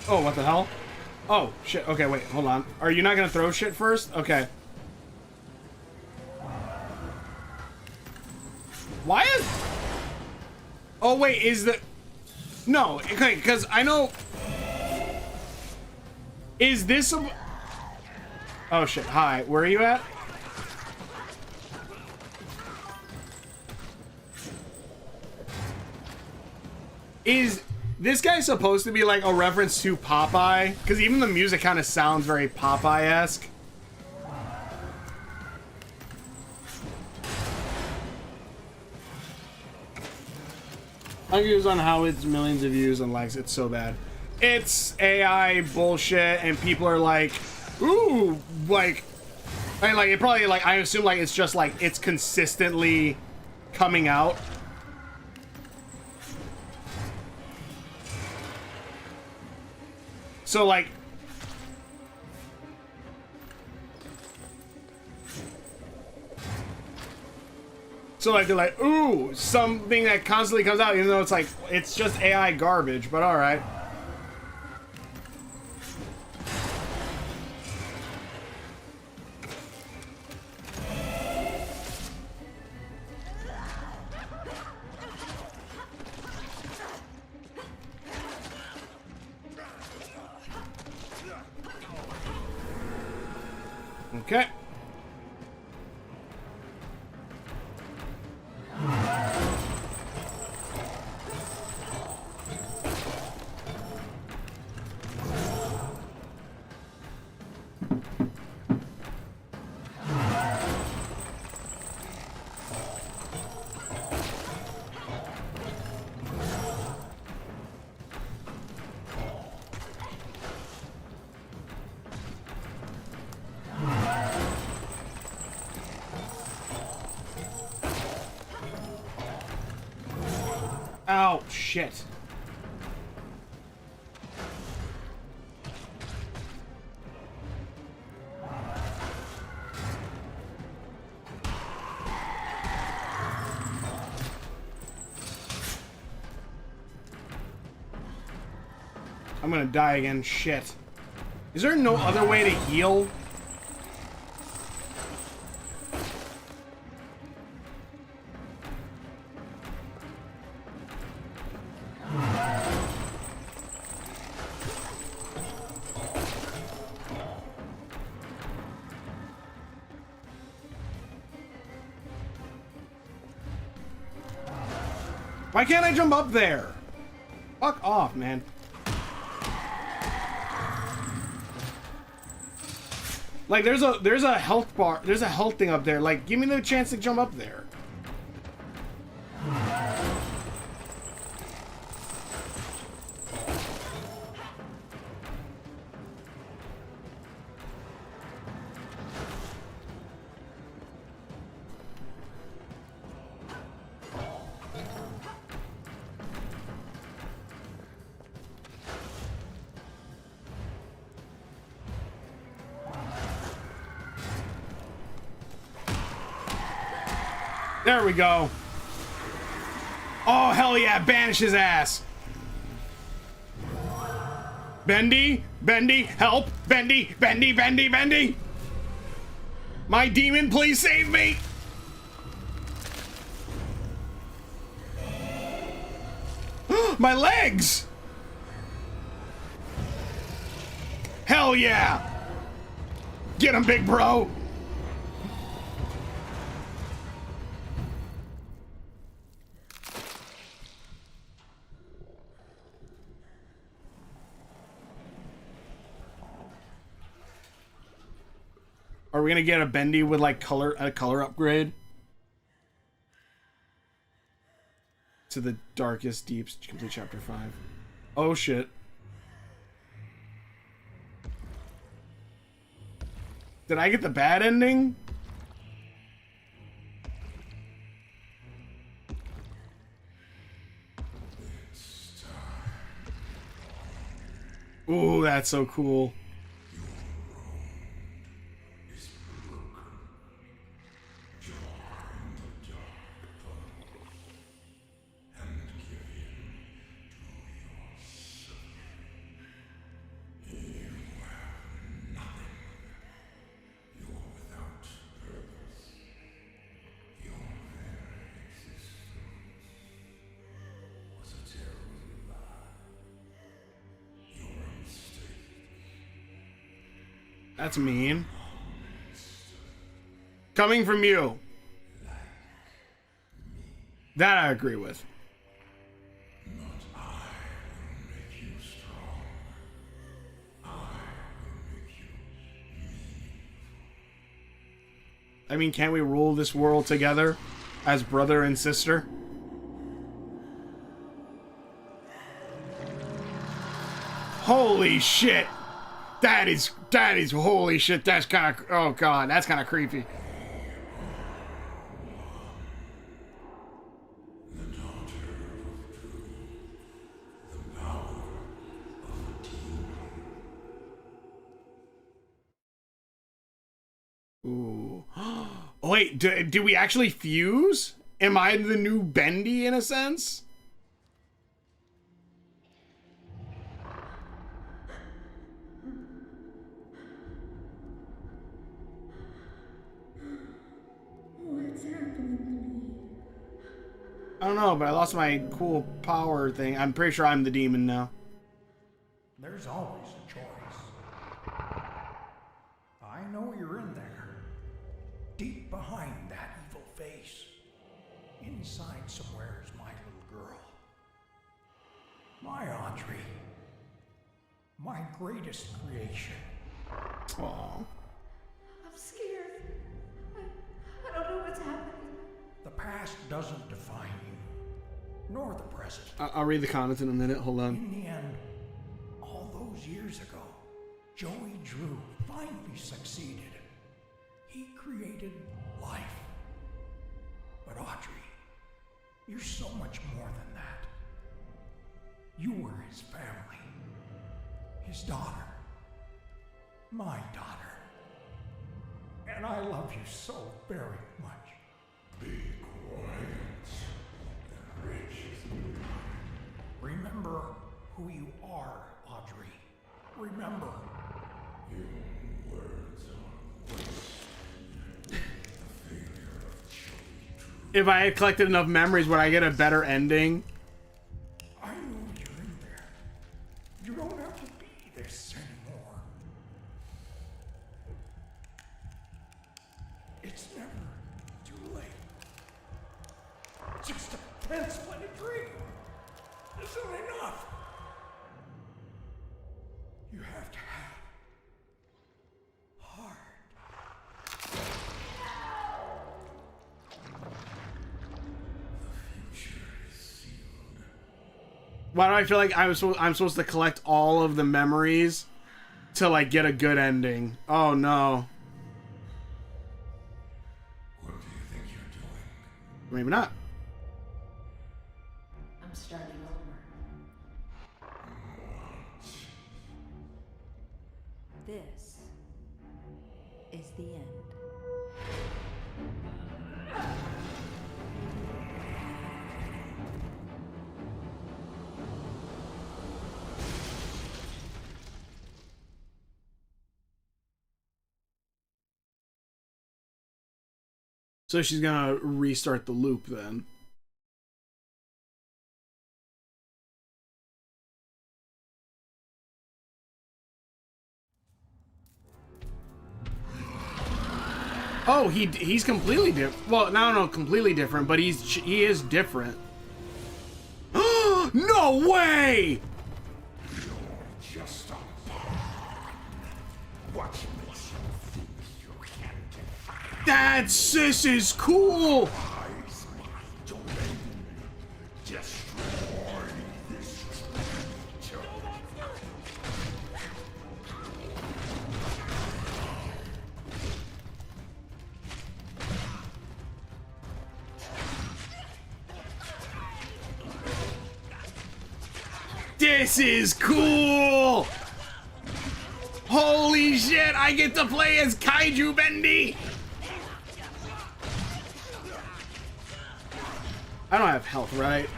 S1: Oh, what the hell? Oh, shit. Okay, wait, hold on. Are you not gonna throw shit first? Okay. Why is... Oh, wait, is the... No, okay, because I know... Is this a... Oh, shit. Hi, where are you at? Is this guy supposed to be like a reference to Popeye? Because even the music kind of sounds very Popeye-esque. I'm confused on how it's millions of views and likes. It's so bad. It's AI bullshit, and people are like, ooh, like, I mean, like, it probably, like, I assume, like, it's just, like, it's consistently coming out. So, like, they're like, ooh, something that constantly comes out, even though it's like, it's just AI garbage, but alright. Okay. Oh, shit. I'm gonna die again. Shit. Is there no other way to heal? Why can't I jump up there? Fuck off, man. Like, there's a health bar. There's a health thing up there. Like, give me the chance to jump up there. There we go. Oh, hell yeah, banish his ass. Bendy, Bendy, help, Bendy, Bendy, Bendy, Bendy. My demon, please save me. My legs. Hell yeah. Get him, big bro. Are we gonna get a Bendy with like a color upgrade? To the darkest deeps, complete chapter 5. Oh shit. Did I get the bad ending? Ooh, that's so cool. That's mean. Coming from you. That I agree with. I mean, can't we rule this world together as brother and sister? Holy shit. That is holy shit. That's kind of, oh god, that's kind of creepy. Ooh. Oh, wait, do we actually fuse? Am I the new Bendy in a sense? I don't know, but I lost my cool power thing. I'm pretty sure I'm the demon now.
S9: There's always a choice. I know you're in there. Deep behind that evil face. Inside somewhere is my little girl. My Audrey. My greatest creation.
S1: Aww.
S2: I'm scared. I don't know what's happening.
S9: The past doesn't define you, nor the present.
S1: I'll read the comments in a minute. Hold on.
S9: In the end, all those years ago, Joey Drew finally succeeded. He created life. But Audrey, you're so much more than that. You were his family, his daughter, my daughter. And I love you so very much.
S8: Be quiet and rich.
S9: Remember who you are, Audrey. Remember.
S8: Your words are waste. The failure of Joey Drew.
S1: If I had collected enough memories, would I get a better ending?
S9: I know you're in there. You don't have to be this anymore. It's never too late. Just a transplanted dream isn't enough. You have to have heart.
S1: Why do I feel like I'm supposed to collect all of the memories to like get a good ending? Oh no.
S8: What do you think you're doing?
S1: Maybe not.
S2: I'm starting over. This is the end.
S1: So she's gonna restart the loop then. Oh, he's completely different. Well, no, completely different, but he is different. No way!
S8: You're just a pawn. What makes you think you can defy
S1: This is cool!
S8: my domain? Destroy this creature.
S1: This is cool! Holy shit, I get to play as Kaiju Bendy! I don't have health, right?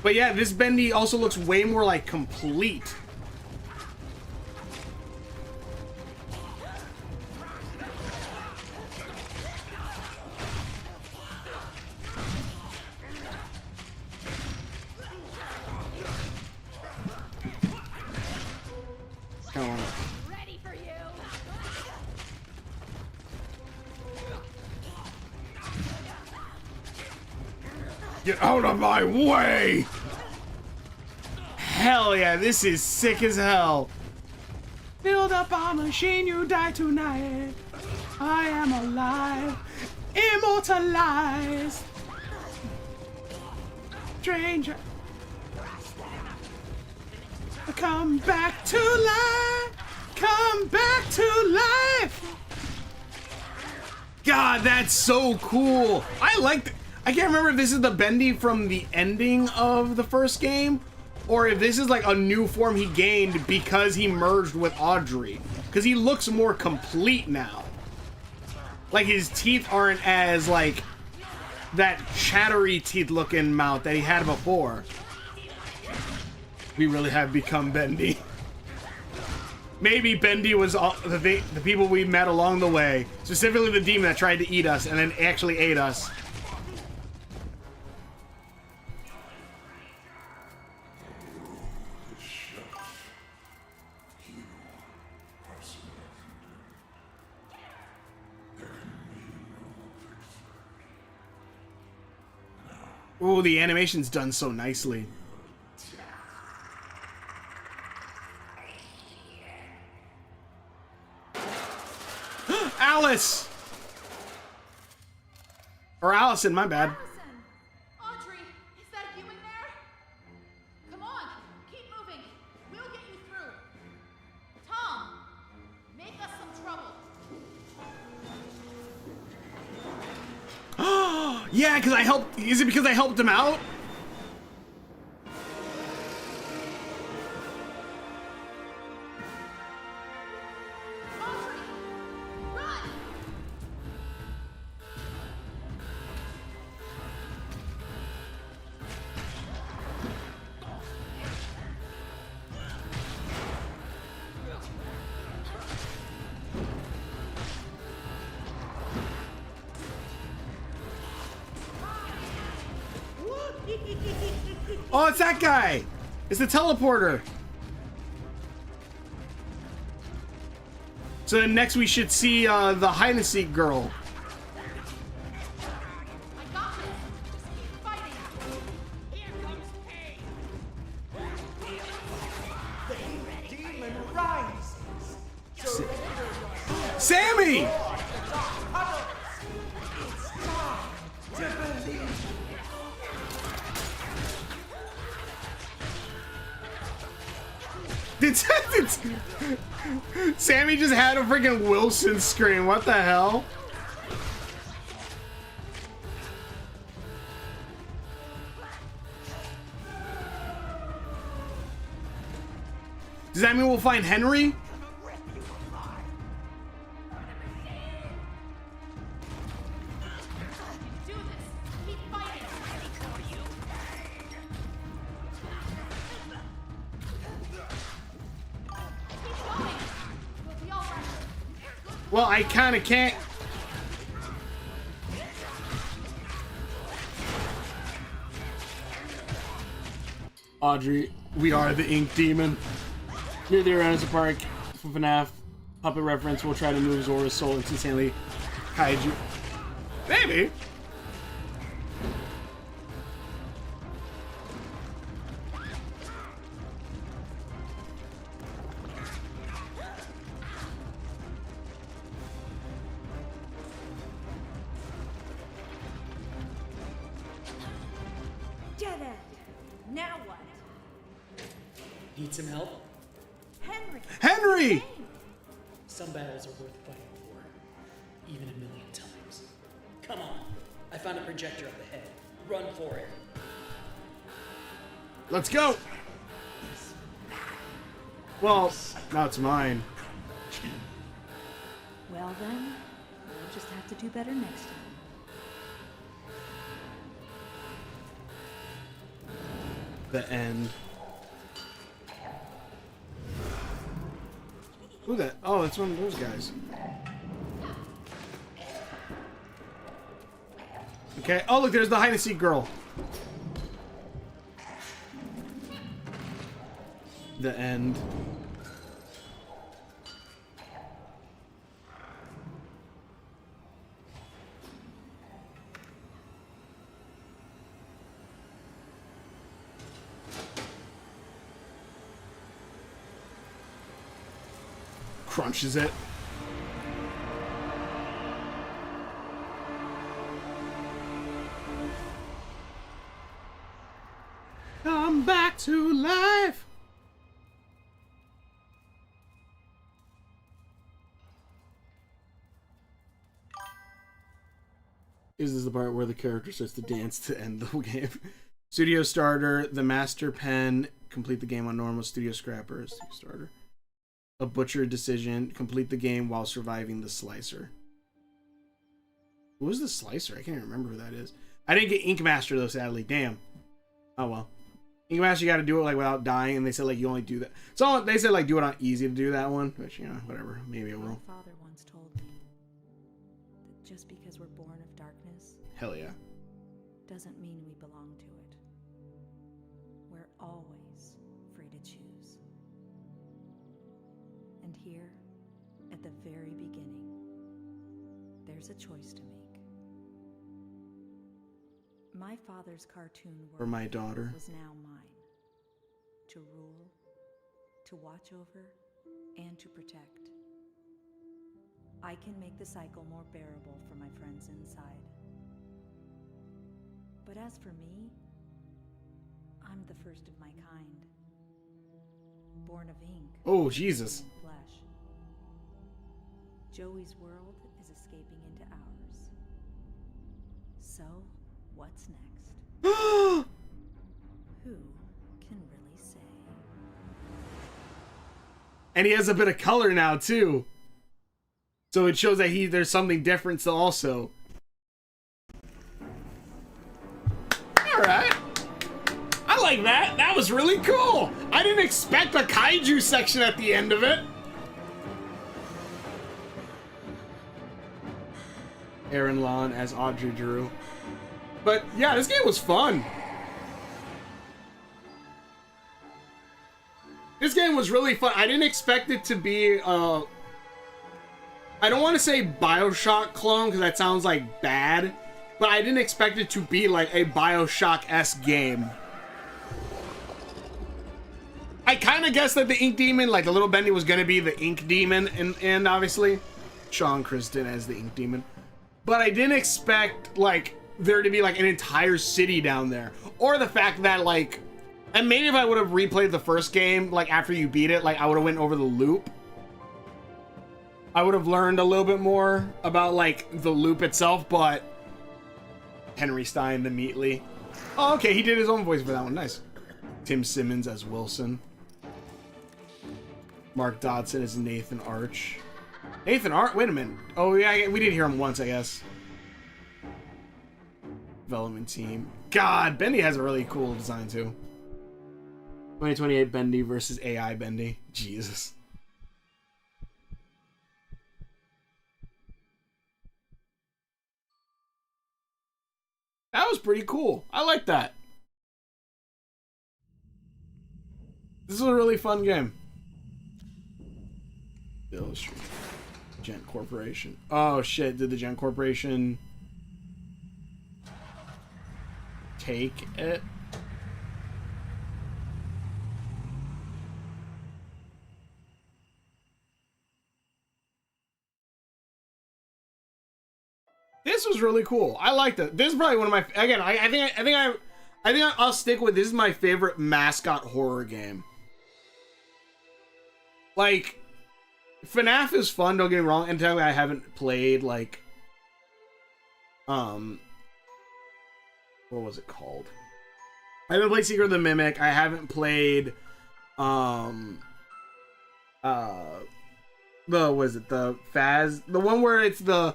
S1: But yeah, this Bendy also looks way more like complete. Come on.
S2: Ready for you.
S1: Get out of my way! Hell yeah, this is sick as hell. Build up a machine, you die tonight. I am alive, immortalized. Stranger, come back to life. Come back to life. God, that's so cool. I like. I can't remember if this is the Bendy from the ending of the first game, or if this is like a new form he gained because he merged with Audrey. Because he looks more complete now. Like his teeth aren't as like that chattery teeth looking mouth that he had before. We really have become Bendy. Maybe Bendy was all the people we met along the way. Specifically the demon that tried to eat us and then actually ate us. Ooh, the animation's done so nicely. Alice! Or Allison, my bad.
S2: Allison! Audrey, is that you in there? Come on, keep moving. We'll get you through. Tom, make us some trouble.
S1: Yeah, because I helped. Is it because I helped him out?
S2: Audrey, run!
S1: Oh, it's that guy. It's the teleporter. So then next we should see the hide and seek girl.
S2: I got this. Just keep fighting. Here comes pain.
S10: The demon rises.
S1: Sammy!
S10: It's time to believe.
S1: Sammy just had a freaking Wilson scream. What the hell? Does that mean we'll find Henry? Well, I kind of can't. Audrey, we are the Ink Demon. Near the Around Park for FNAF puppet reference, we'll try to move Zora's soul into insanely kaiju. Maybe.
S11: Dead end. Now what?
S12: Need some help?
S11: Henry!
S1: Henry!
S12: Some battles are worth fighting for, even 1,000,000 times. Come on, I found a projector up ahead. Run for it.
S1: Let's go! Well, now it's mine.
S11: Well then, we'll just have to do better next time.
S1: The end. Who that? Oh, that's one of those guys. Okay. Oh, look, there's the hide and seek girl. The end. Crunches it. Come back to life. Is this the part where the character starts to dance to end the game? Studio starter, the master pen, complete the game on normal. Studio scrapper, studio starter. A butcher decision, complete the game while surviving the slicer. Who was the slicer? I can't even remember who that is. I didn't get Ink Master though, sadly. Damn. Oh well. Ink Master, you got to do it like without dying, and they said like you only do that. So they said like do it on easy to do that one, which you know whatever. Maybe I will.
S11: My father once told me that just because we're born of darkness,
S1: hell yeah,
S11: doesn't mean we belong to it. We're always free to choose. And here, at the very beginning, there's a choice to make. My father's cartoon world
S1: for my daughter
S11: was now mine. To rule, to watch over, and to protect. I can make the cycle more bearable for my friends inside. But as for me, I'm the first of my kind. Born of ink.
S1: Oh, Jesus.
S11: And flesh. Joey's world is escaping into ours. So, what's next? Who can really say?
S1: And he has a bit of color now too. So it shows that there's something different still also. Alright. I like that. That was really cool. I didn't expect a kaiju section at the end of it. Aaron Lon as Audrey Drew. But yeah, this game was fun. This game was really fun. I didn't expect it to be I don't want to say BioShock clone because that sounds like bad, but I didn't expect it to be like a BioShock-esque game. I kind of guessed that the Ink Demon, like the little Bendy, was going to be the Ink Demon, and obviously Sean Kristen as the Ink Demon. But I didn't expect like there to be like an entire city down there, or the fact that like And maybe if I would have replayed the first game, like after you beat it, like I would have went over the loop. I would have learned a little bit more about like the loop itself, but Henry Stein, the Meatley. Oh, okay, he did his own voice for that one. Nice. Tim Simmons as Wilson. Mark Dodson as Nathan Arch. Nathan Arch? Wait a minute. Oh, yeah, we did hear him once, I guess. Development team. God, Bendy has a really cool design, too. 2028 Bendy versus AI Bendy. Jesus. That was pretty cool. I like that. This is a really fun game. Illustrate. Gent Corporation. Oh shit, did the Gent Corporation take it? This was really cool. I liked it. This is probably one of my, again, I think I'll stick with, this is my favorite mascot horror game. Like, FNAF is fun, don't get me wrong, and technically I haven't played, like, what was it called? I haven't played Secret of the Mimic, I haven't played, the Faz, the one where it's the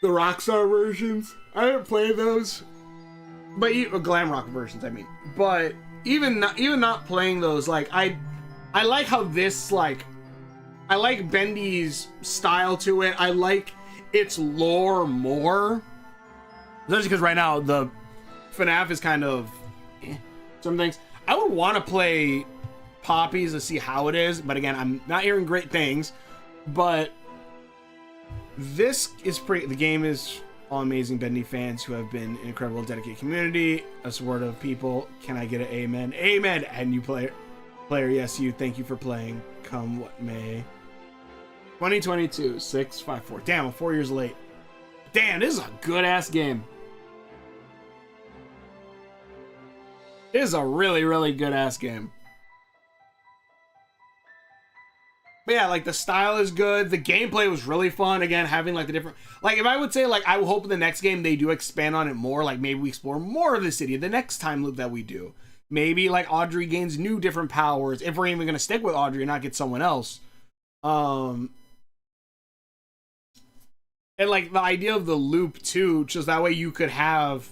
S1: Rockstar versions. I haven't played those, but glam rock versions, I mean. But even not playing those, like I like how this, like, I like Bendy's style to it. I like its lore more, especially because right now the FNAF is kind of some things. I would want to play Poppies to see how it is, but again, I'm not hearing great things. But this is pretty. The game is all amazing Bendy fans who have been an incredible, dedicated community, a supportive people. Can I get an amen? Amen. And you player, yes, you. Thank you for playing. Come what may. 2022 654. Damn, I'm 4 years late. Damn, this is a good ass game. This is a really, really good ass game. But yeah, like the style is good. The gameplay was really fun. Again, having like the different, like if I would say like I hope in the next game they do expand on it more. Like maybe we explore more of the city the next time loop that we do. Maybe like Audrey gains new different powers if we're even gonna stick with Audrey and not get someone else. And like the idea of the loop too, just that way you could have.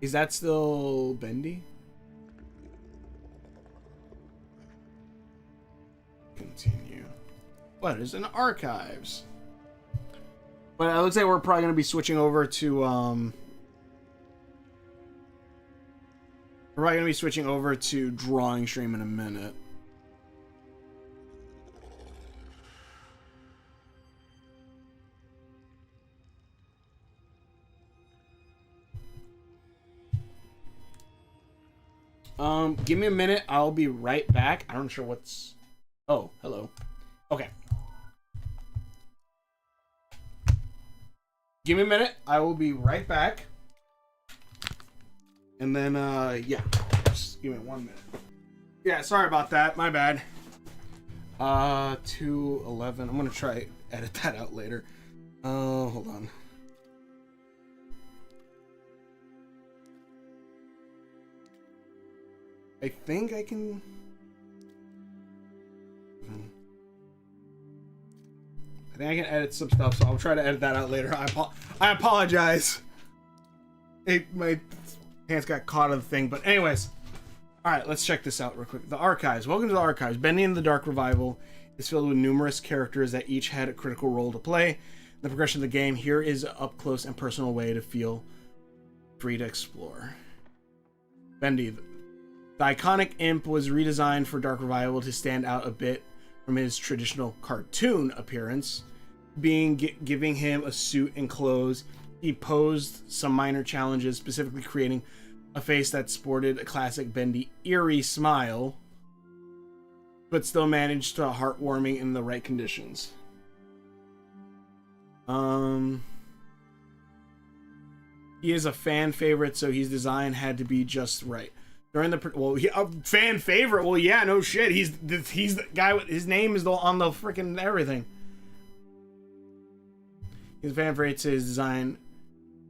S1: Is that still Bendy? Continue. What is in archives? But it looks like we're probably going to be switching over to we're probably going to be switching over to drawing stream in a minute. Give me a minute. I'll be right back. I'm not sure what's. Oh, hello. Okay. Give me a minute. I will be right back. And then, yeah. Just give me 1 minute. Yeah, sorry about that. My bad. 2:11. I'm gonna try edit that out later. Hold on. I think I can. I think I can edit some stuff, so I'll try to edit that out later. I apologize. My hands got caught on the thing, but anyways. Alright, let's check this out real quick. The Archives. Welcome to the Archives. Bendy and the Dark Revival is filled with numerous characters that each had a critical role to play. The progression of the game here is an up-close and personal way to feel free to explore. Bendy. The iconic imp was redesigned for Dark Revival to stand out a bit from his traditional cartoon appearance, giving him a suit and clothes. He posed some minor challenges, specifically creating a face that sported a classic Bendy eerie smile, but still managed to heartwarming in the right conditions. He is a fan favorite, so his design had to be just right. During the fan favorite. Well, yeah, no shit. He's the guy with his name is on the freaking everything. His fan favorite, his design.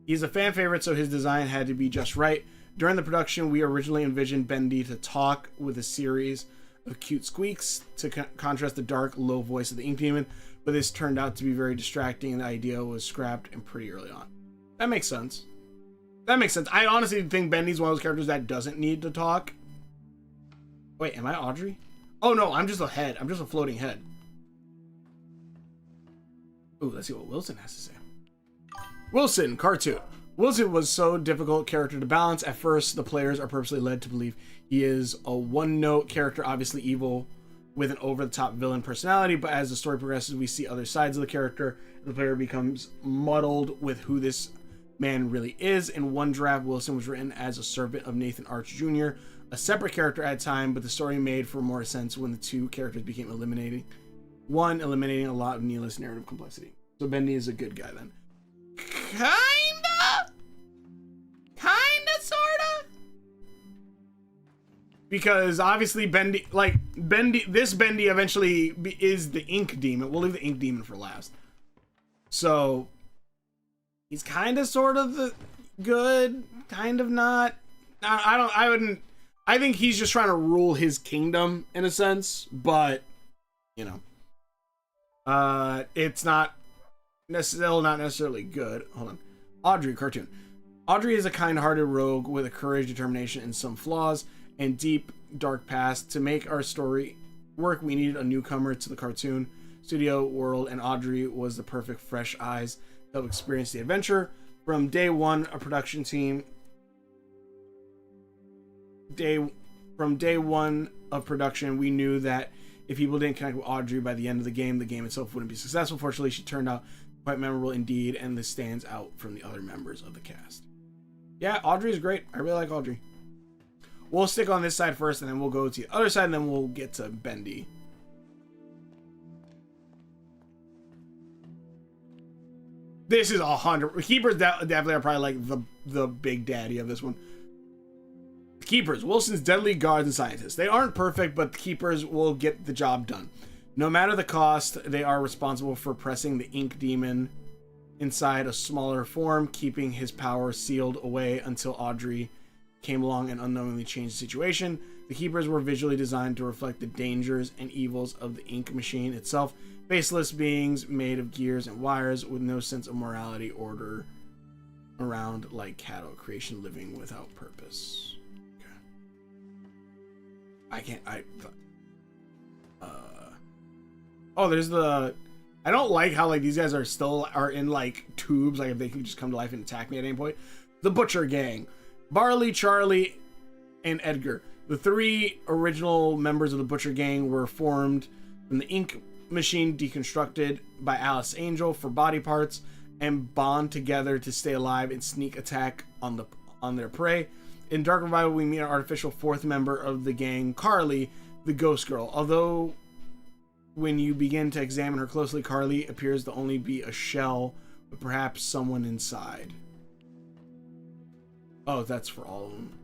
S1: He's a fan favorite, so his design had to be just right. During the production, we originally envisioned Bendy to talk with a series of cute squeaks to contrast the dark, low voice of the Ink Demon, but this turned out to be very distracting, and the idea was scrapped and pretty early on. That makes sense. That makes sense. I honestly think Bendy's one of those characters that doesn't need to talk. Wait, am I Audrey? Oh no, I'm just a head. I'm just a floating head. Ooh, let's see what Wilson has to say. Wilson, cartoon. Wilson was so difficult character to balance. At first, the players are purposely led to believe he is a one-note character, obviously evil, with an over-the-top villain personality, but as the story progresses, we see other sides of the character, and the player becomes muddled with who this man really is. In one draft, Wilson was written as a servant of Nathan Arch Jr., a separate character at a time, but the story made for more sense when the two characters became eliminating a lot of needless narrative complexity. So Bendy is a good guy then. Kinda, sorta. Because obviously Bendy eventually is the Ink Demon. We'll leave the Ink Demon for last. So he's kind of sort of the good, kind of not. I think he's just trying to rule his kingdom in a sense, but you know, it's not necessarily good. Hold on. Audrey, cartoon. Audrey is a kind-hearted rogue with a courage, determination, and some flaws, and deep, dark past. To make our story work, we needed a newcomer to the cartoon studio world, and Audrey was the perfect fresh eyes to help experience the adventure. From day one, a production team. From day one of production, we knew that if people didn't connect with Audrey by the end of the game itself wouldn't be successful. Fortunately, she turned out quite memorable indeed, and this stands out from the other members of the cast. Yeah, Audrey is great. I really like Audrey. We'll stick on this side first, and then we'll go to the other side, and then we'll get to Bendy. This is 100. Keepers definitely are probably like the big daddy of this one. Keepers, Wilson's deadly guards and scientists. They aren't perfect, but the Keepers will get the job done. No matter the cost, they are responsible for pressing the Ink Demon inside a smaller form, keeping his power sealed away until Audrey came along and unknowingly changed the situation. The Keepers were visually designed to reflect the dangers and evils of the ink machine itself. Faceless beings made of gears and wires with no sense of morality, order around like cattle, creation living without purpose. Oh, there's the... I don't like how, like, these guys are in, like, tubes, like, if they can just come to life and attack me at any point. The Butcher Gang. Barley, Charlie, and Edgar. The three original members of the Butcher Gang were formed from the ink machine deconstructed by Alice Angel for body parts and bond together to stay alive and sneak attack on their prey. In Dark Revival, we meet an artificial fourth member of the gang, Carly, the Ghost Girl. Although, when you begin to examine her closely, Carly appears to only be a shell, but perhaps someone inside. Oh, that's for all of them.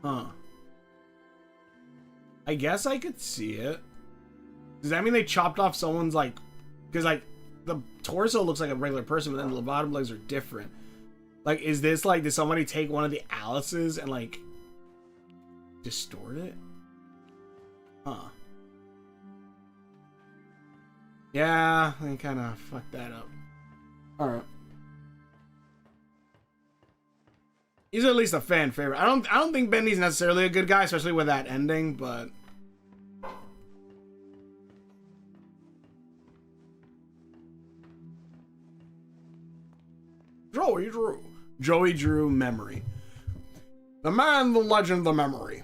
S1: Huh. I guess I could see it. Does that mean they chopped off someone's, like... Because, like, the torso looks like a regular person, but then the bottom legs are different. Like, is this, like, did somebody take one of the Alices and, like, distort it? Huh. Yeah, they kind of fucked that up. Alright. He's at least a fan favorite. I don't think Bendy's necessarily a good guy, especially with that ending, but... Joey Drew Memory. The man, the legend, the memory.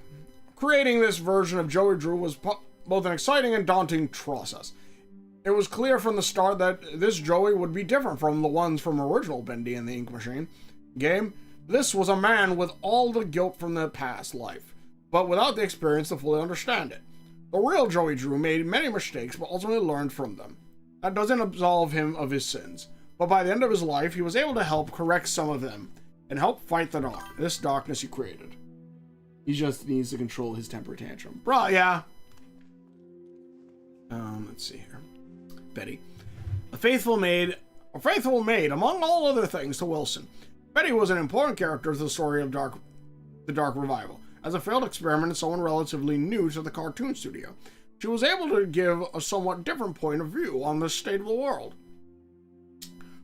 S1: Creating this version of Joey Drew was both an exciting and daunting process. It was clear from the start that this Joey would be different from the ones from original Bendy and the Ink Machine game. This was a man with all the guilt from the past life, but without the experience to fully understand it. The real Joey Drew made many mistakes, but ultimately learned from them. That doesn't absolve him of his sins, but by the end of his life, he was able to help correct some of them and help fight this darkness he created. He just needs to control his temper tantrum. Bro, yeah. Let's see here. Betty. A faithful maid, among all other things, to Wilson. Betty was an important character to the story of the Dark Revival. As a failed experiment and someone relatively new to the cartoon studio, she was able to give a somewhat different point of view on the state of the world.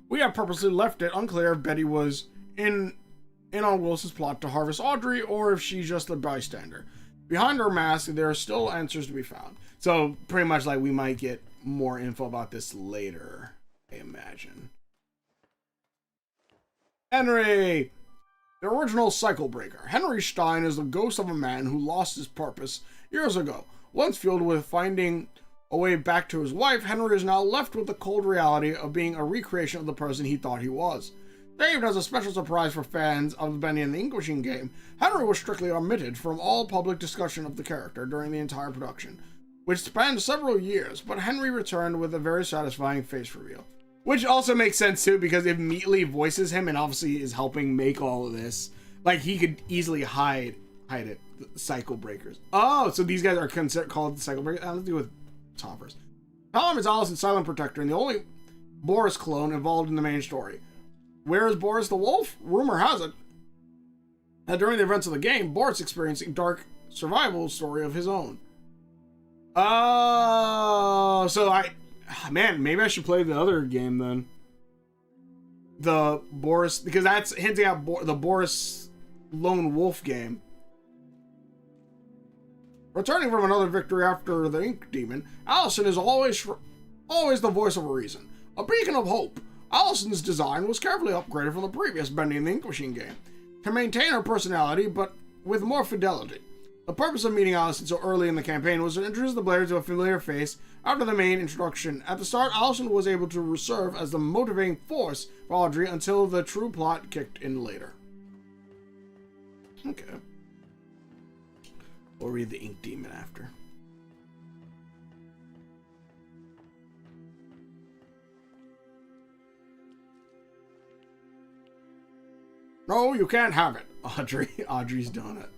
S1: We have purposely left it unclear if Betty was in on Wilson's plot to harvest Audrey, or if she's just a bystander. Behind her mask, there are still answers to be found. So, pretty much like we might get more info about this later, I imagine. Henry! The original cycle breaker. Henry Stein is the ghost of a man who lost his purpose years ago. Once fueled with finding a way back to his wife, Henry is now left with the cold reality of being a recreation of the person he thought he was. Saved as a special surprise for fans of the Bendy and the Ink Machine game, Henry was strictly omitted from all public discussion of the character during the entire production, which spanned several years, but Henry returned with a very satisfying face reveal. Which also makes sense too, because it immediately voices him and obviously is helping make all of this. Like, he could easily hide it. The cycle breakers. Oh, so these guys are called the cycle breakers? Let's do with Tom first. Tom is Allison's silent protector and the only Boris clone involved in the main story. Where is Boris the Wolf? Rumor has it that during the events of the game, Boris experienced a dark survival story of his own. Oh, so man, maybe I should play the other game then. The Boris, because that's hinting at the Boris Lone Wolf game. Returning from another victory after the Ink Demon, Allison is always the voice of reason, a beacon of hope. Allison's design was carefully upgraded from the previous Bendy and the Ink Machine game to maintain her personality, but with more fidelity. The purpose of meeting Allison so early in the campaign was to introduce the player to a familiar face after the main introduction. At the start, Allison was able to serve as the motivating force for Audrey until the true plot kicked in later. Okay. We'll read the Ink Demon after. No, you can't have it, Audrey. Audrey's done it.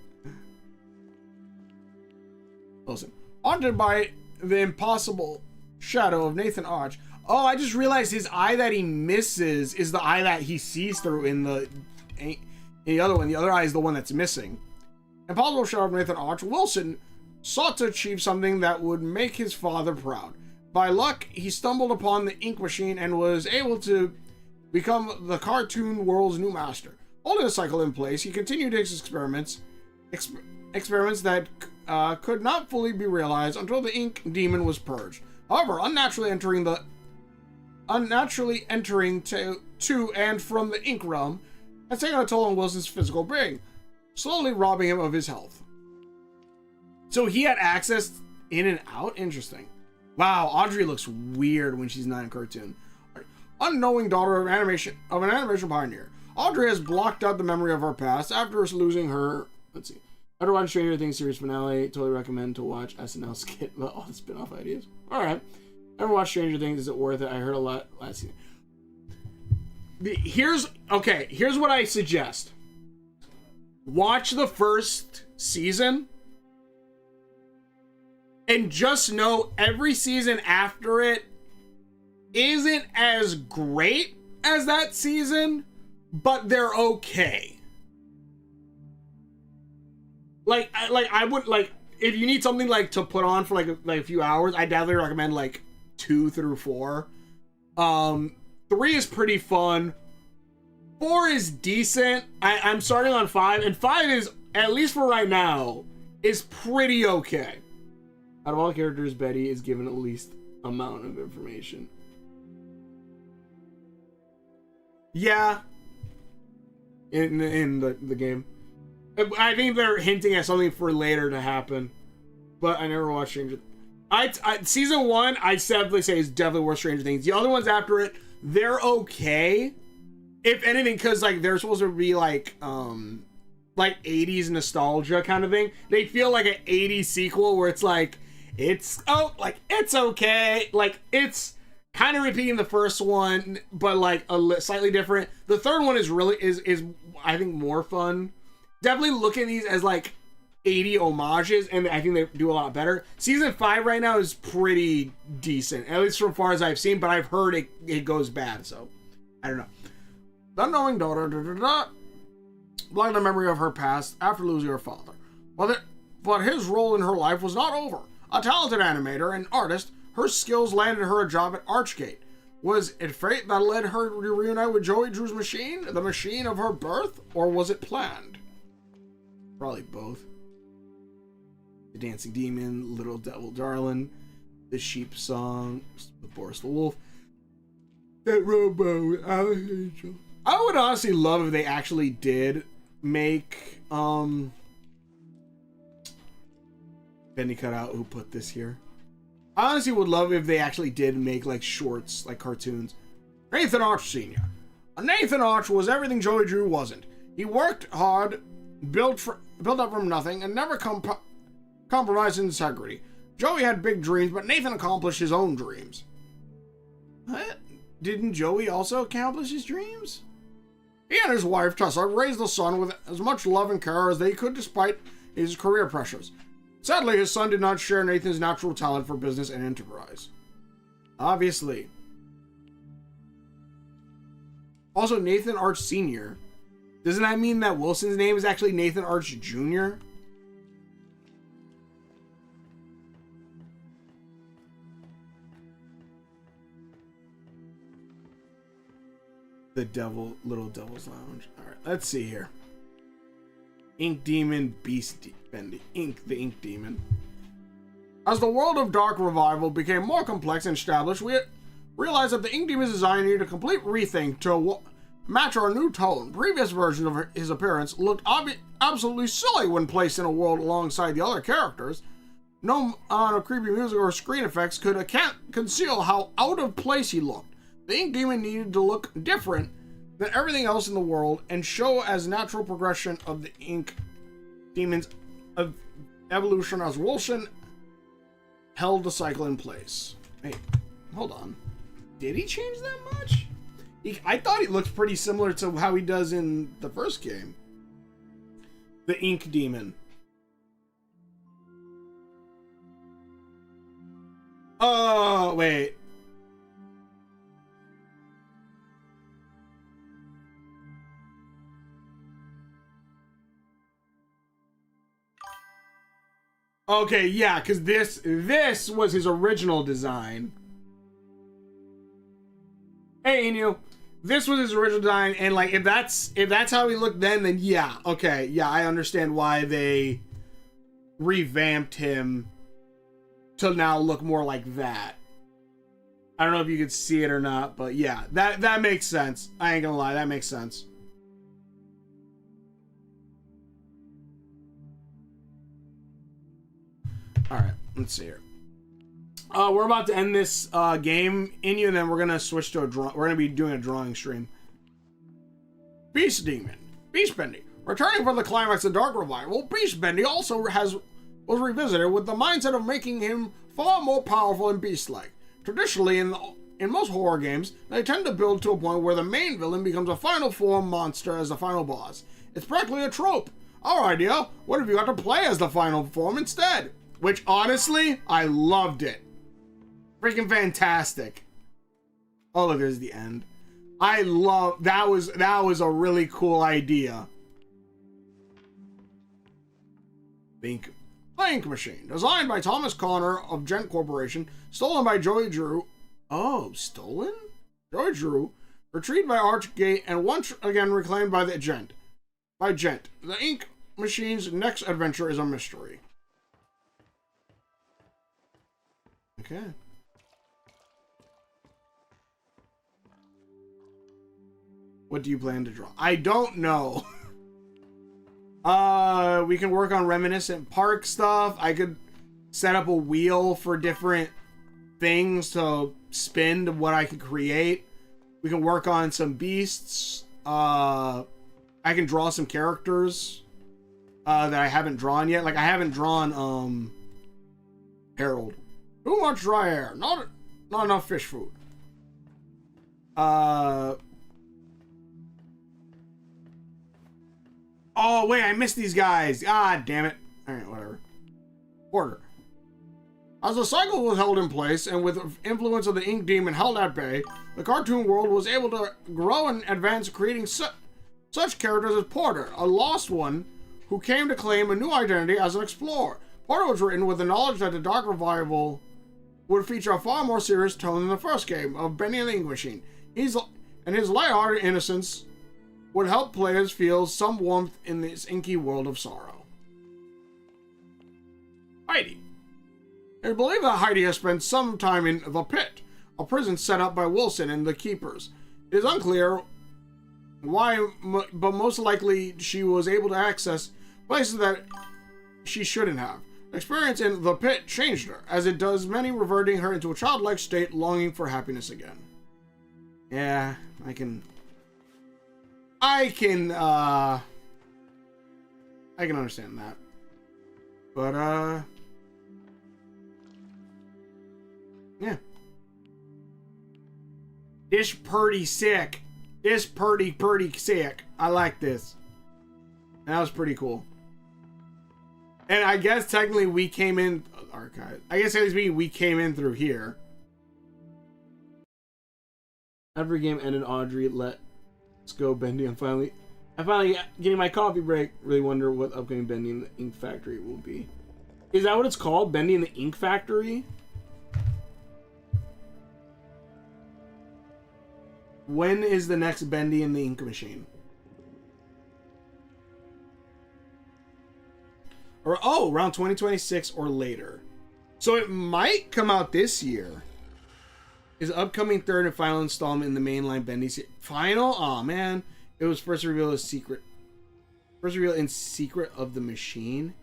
S1: Listen. Haunted by the impossible shadow of Nathan Arch. Oh, I just realized his eye that he misses is the eye that he sees through in the other one. The other eye is the one that's missing. Impossible shadow of Nathan Arch. Wilson sought to achieve something that would make his father proud. By luck, he stumbled upon the Ink Machine and was able to become the cartoon world's new master. Holding the cycle in place, he continued his experiments that could not fully be realized until the Ink Demon was purged. However, unnaturally entering to and from the Ink realm has taken a toll on Wilson's physical being, slowly robbing him of his health. So he had access in and out? Interesting. Wow, Audrey looks weird when she's not in cartoon. Unknowing daughter of an animation pioneer. Audrey has blocked out the memory of her past after losing her. Let's see. After watching Stranger Things series finale, totally recommend to watch SNL skit about all the spin-off ideas. Alright. Ever watched Stranger Things? Is it worth it? I heard a lot last season. Here's what I suggest. Watch the first season and just know every season after it isn't as great as that season, but they're okay. I would if you need something to put on for a few hours, I definitely recommend 2 through 4. 3 is pretty fun. 4 is decent. I'm starting on 5, and 5 is, at least for right now, is pretty okay. Out of all characters, Betty is given at least amount of information. Yeah. In the game. I think they're hinting at something for later to happen. But I never watched Stranger Things. Season 1, I'd definitely say is definitely worth Stranger Things. The other ones after it, they're okay. If anything, because they're supposed to be 80s nostalgia kind of thing. They feel like an 80s sequel where it's it's okay. It's kind of repeating the first one, but like slightly different. The third one is really is I think more fun. Definitely look at these as like 80 homages, and I think they do a lot better. Season 5 right now is pretty decent, at least from far as I've seen, but I've heard it goes bad, so I don't know. The unknowing daughter blocked the memory of her past after losing her father. But his role in her life was not over. A talented animator and artist, her skills landed her a job at Archgate. Was it fate that led her to reunite with Joey Drew's machine, the machine of her birth, or was it planned? Probably both. The Dancing Demon, Little Devil Darling, The Sheep Song, with Boris the Wolf, that Robo with Alex Angel. I would honestly love if they actually did make Bendy cut out who put this here. I honestly would love if they actually did make like shorts, like cartoons. Nathan Arch Sr. Nathan Arch was everything Joey Drew wasn't. He worked hard, built up from nothing, and never compromised integrity. Joey had big dreams, but Nathan accomplished his own dreams. What? Didn't Joey also accomplish his dreams? He and his wife, Tessa, raised the son with as much love and care as they could despite his career pressures. Sadly, his son did not share Nathan's natural talent for business and enterprise. Obviously. Also, Nathan Arch Sr. Doesn't that mean that Wilson's name is actually Nathan Arch Jr.? The Little Devil's Lounge. Alright, let's see here. Ink Demon, Beast Bendy. The Ink Demon. As the world of Dark Revival became more complex and established, we realized that the Ink Demon's design needed a complete rethink to match our new tone. Previous versions of his appearance looked absolutely silly when placed in a world alongside the other characters. No amount of creepy music or screen effects could conceal how out of place he looked. The Ink Demon needed to look different than everything else in the world and show as natural progression of the Ink Demon's evolution as Wilson held the cycle in place. Hey, hold on. Did he change that much? I thought he looked pretty similar to how he does in the first game. The Ink Demon. Oh, wait. Okay, yeah, because this was his original design. Hey, Inu, this was his original design, and like if that's how he looked then yeah, okay, yeah, I understand why they revamped him to now look more like that. I don't know if you could see it or not, but yeah, that makes sense. I ain't gonna lie, that makes sense. Alright, let's see here. We're about to end this game in you, and then we're gonna switch to we're gonna be doing a drawing stream. Beast Demon. Beast Bendy. Returning from the climax of Dark Revival, Beast Bendy also was revisited with the mindset of making him far more powerful and beast-like. Traditionally, in most horror games, they tend to build to a point where the main villain becomes a final form monster as the final boss. It's practically a trope. Our idea, what if you got to play as the final form instead? Which, honestly, I loved it. Freaking fantastic. Oh, look, there's the end. I love... That was a really cool idea. The Ink Machine. Designed by Thomas Connor of Gent Corporation. Stolen by Joey Drew. Oh, stolen? Joey Drew. Retrieved by Archgate and once again reclaimed by the Gent. The Ink Machine's next adventure is a mystery. Okay. What do you plan to draw? I don't know. We can work on reminiscent park stuff. I could set up a wheel for different things to spin what I could create. We can work on some beasts. I can draw some characters that I haven't drawn yet. Like I haven't drawn Harold. Too much dry air. Not enough fish food. Oh, wait, I missed these guys. God damn it. Alright, whatever. Order. As the cycle was held in place, and with influence of the Ink Demon held at bay, the cartoon world was able to grow and advance, creating such characters as Porter, a lost one who came to claim a new identity as an explorer. Porter was written with the knowledge that the Dark Revival would feature a far more serious tone than the first game of Bendy and the Ink Machine. His lighthearted innocence would help players feel some warmth in this inky world of sorrow. Heidi. It is believed that Heidi has spent some time in the Pit, a prison set up by Wilson and the Keepers. It is unclear why, but most likely she was able to access places that she shouldn't have. The experience in the Pit changed her, as it does many, reverting her into a childlike state, longing for happiness again. Yeah, I can understand that. But, yeah. This pretty sick. This pretty sick. I like this. That was pretty cool. And I guess technically we came in archive. I guess we came in through here. Every game ended. Audrey, let's go, Bendy. I'm finally getting my coffee break. Really wonder what upcoming Bendy in the Ink Factory will be. Is that what it's called? Bendy in the Ink Factory? When is the next Bendy in the Ink Machine? Or, oh, around 2026 or later. So it might come out this year. Is upcoming third and final installment in the mainline Bendy series. Final? Aw, man. It was first revealed as secret. First revealed in Secret of the Machine.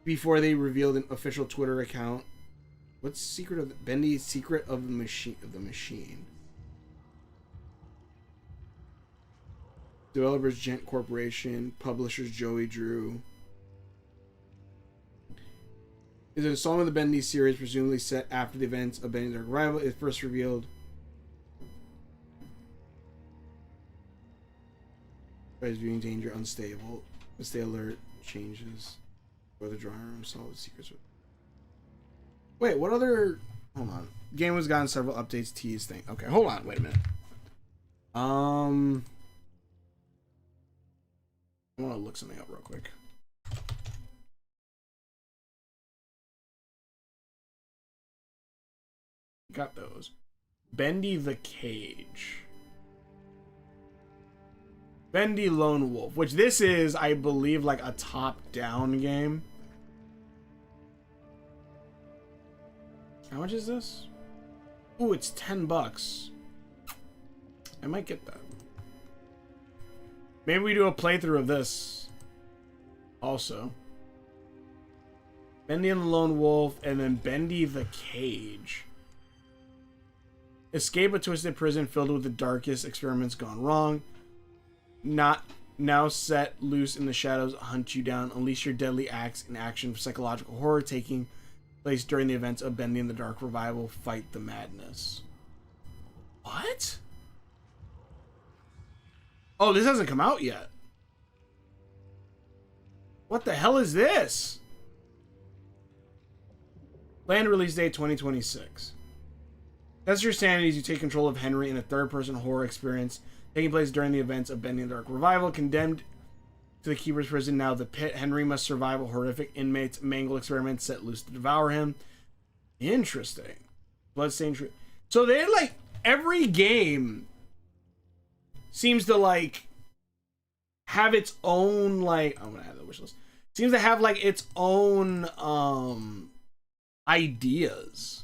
S1: Before they revealed an official Twitter account. What's Secret of the... Bendy's Secret of the Machine. Developers Gent Corporation. Publishers Joey Drew. Is an installment of the Bendy series presumably set after the events of Bendy's Dark Revival is first revealed. Guys viewing danger unstable. Stay alert. Changes. Or the drawing room solid secrets. Wait, what other... Hold on. Game has gotten several updates. Tease thing. Okay, hold on. Wait a minute. I want to look something up real quick. Got those. Bendy the Cage. Bendy Lone Wolf, which this is, I believe, like a top-down game. How much is this? Ooh, it's $10. I might get that. Maybe we do a playthrough of this. Also. Bendy and the Lone Wolf, and then Bendy the Cage. Escape a twisted prison filled with the darkest experiments gone wrong. Not now set loose in the shadows, hunt you down, unleash your deadly acts in action for psychological horror taking place during the events of Bendy and the Dark Revival. Fight the madness. What? Oh, this hasn't come out yet. What the hell is this? Planned release date 2026. Test your sanity as you take control of Henry in a third-person horror experience taking place during the events of Bendy and the Dark Revival. Condemned to the Keeper's Prison, now the Pit, Henry must survive a horrific inmate's mangle experiment set loose to devour him. Interesting. Bloodstained. So they're like, every game seems to like have its own like, I'm gonna add the wish list. Seems to have like its own ideas.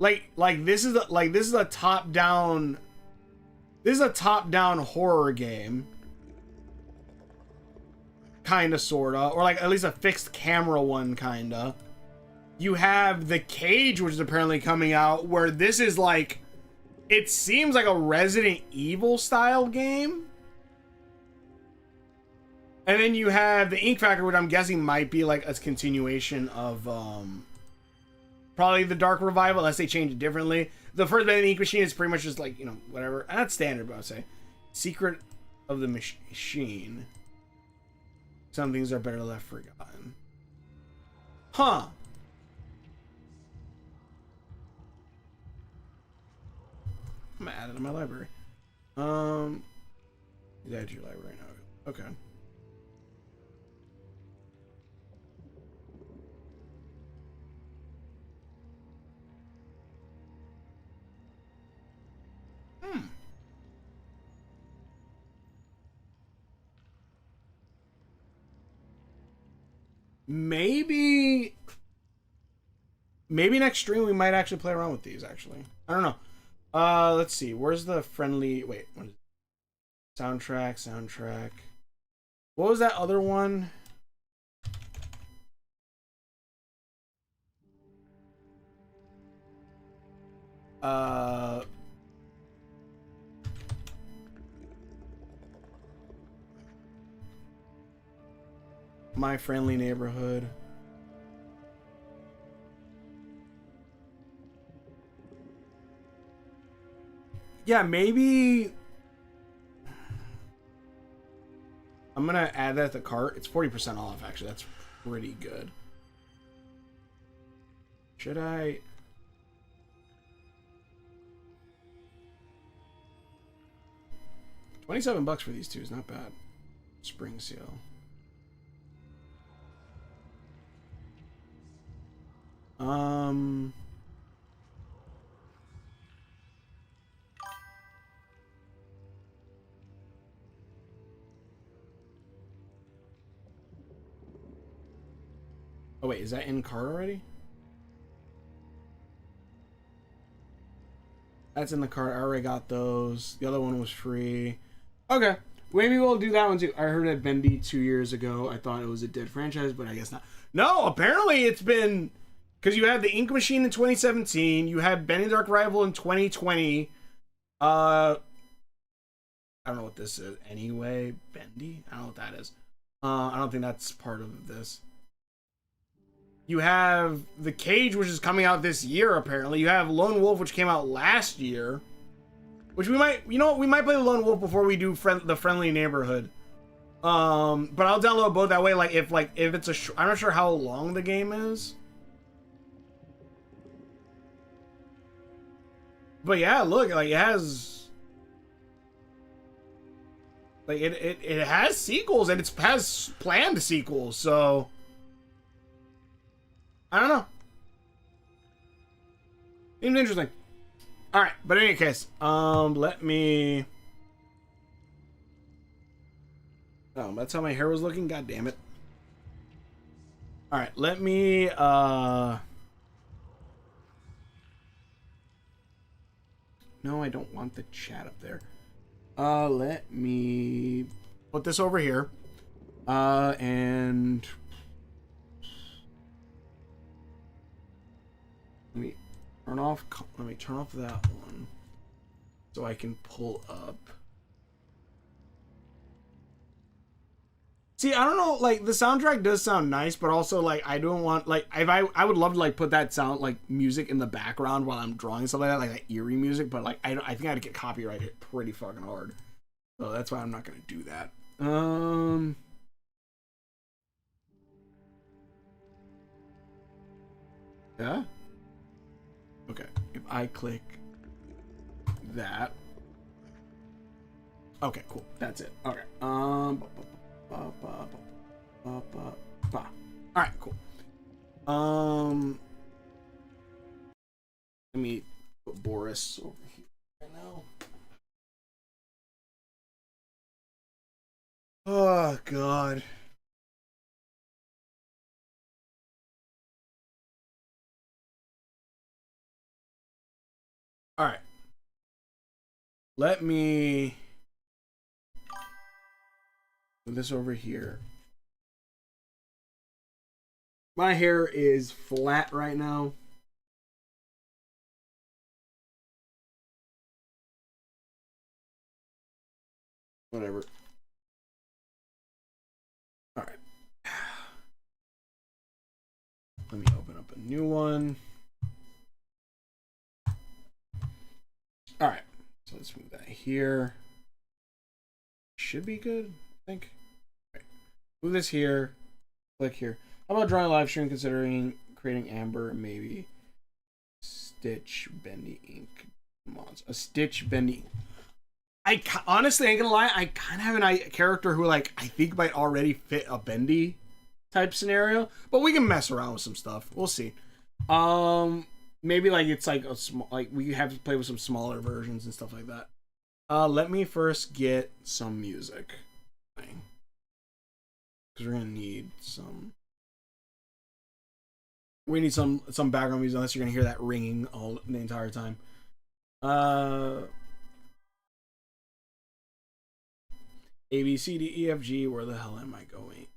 S1: Like this is a top down horror game, kinda sorta, or like at least a fixed camera one kinda. You have The Cage, which is apparently coming out, where this is like, it seems like a Resident Evil style game. And then you have the Ink Factory, which I'm guessing might be like a continuation of probably the Dark Revival, unless they change it differently. the first Bendy ink machine is pretty much just like, you know, whatever. Not standard, but I would say. Secret of the machine. Some things are better left forgotten. Huh. I'm gonna add it to my library. Add to your library now. Okay. Maybe next stream we might actually play around with these, actually. I don't know. Let's see. Where's the friendly... Wait. What is it? Soundtrack. What was that other one? My Friendly Neighborhood. Yeah, maybe I'm gonna add that to the cart. It's 40% off, actually. That's pretty good. Should I? $27 for these two is not bad. Spring seal. Oh wait, is that in cart already? That's in the cart. I already got those. The other one was free. Okay. Maybe we'll do that one too. I heard it Bendy 2 years ago. I thought it was a dead franchise, but I guess not. No, apparently it's been... Because you had the Ink Machine in 2017. You had Bendy Dark Rival in 2020. I don't know what this is. Anyway, Bendy? I don't know what that is. I don't think that's part of this. You have The Cage, which is coming out this year, apparently. You have Lone Wolf, which came out last year. Which we might... You know what? We might play Lone Wolf before we do the Friendly Neighborhood. But I'll download both that way. If it's a... I'm not sure how long the game is. But yeah, look, like, it has... Like, it has sequels, and it has planned sequels, so... I don't know. Seems interesting. Alright, but in any case, let me... Oh, that's how my hair was looking? God damn it. Alright, let me, No, I don't want the chat up there. Let me put this over here. And... Let me turn off that one so I can pull up. See, I don't know, like, the soundtrack does sound nice, but also, like, I don't want, like, I would love to, like, put that sound, like, music in the background while I'm drawing stuff like that eerie music, but, like, I think I'd get copyrighted pretty fucking hard. So that's why I'm not gonna do that. Yeah? Okay, if I click that. Okay, cool. That's it. Okay. Alright, cool. Let me put Boris over here right now. Oh god. Alright. Let me put this over here. My hair is flat right now. Whatever. Alright. Let me open up a new one. here. Should be good, I think. Right. Move this here. Click here. How about drawing a live stream considering creating Amber and maybe Stitch Bendy ink mods? A Stitch Bendy. I honestly ain't gonna lie, I kind of have a character who like I think might already fit a Bendy type scenario, but we can mess around with some stuff. We'll see. Maybe like it's like a small, like we have to play with some smaller versions and stuff like that. Let me first get some music playing, because we're gonna need some. We need some background music, unless you're gonna hear that ringing all the entire time. A B C D E F G. Where the hell am I going?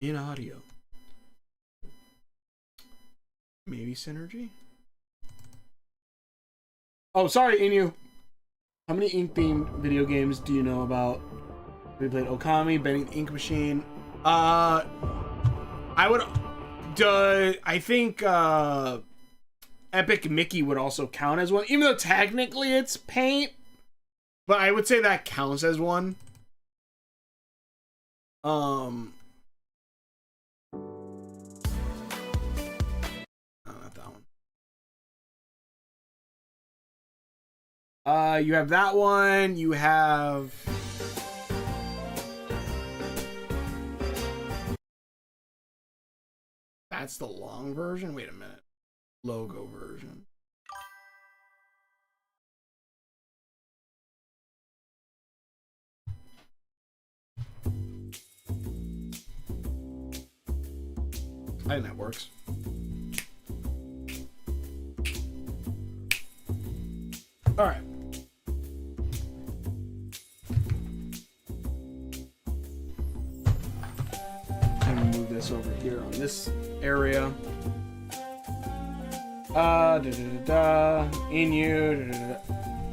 S1: In audio. Maybe synergy. Oh, sorry, Inu. How many ink themed video games do you know about? We played Okami, Bendy the Ink Machine. I think Epic Mickey would also count as one, even though technically it's Paint, but I would say that counts as one. No, not that one. You have that one. You have. That's the long version? Wait a minute. Logo version. I think that works. All right. I'm gonna move this over here on this area. Inu,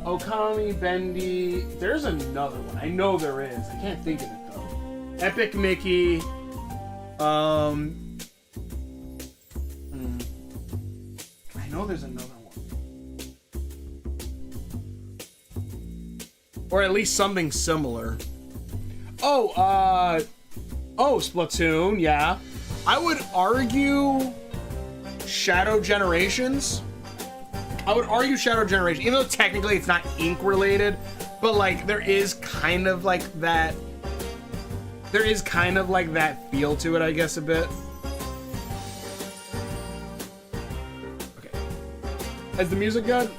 S1: Okami, Bendy. There's another one. I know there is. I can't think of it though. Epic Mickey. I know there's another one. Or at least something similar. Oh, Splatoon, yeah. I would argue Shadow Generations. Even though technically it's not ink related, but like there is kind of like that feel to it, I guess, a bit. Okay. Is the music good?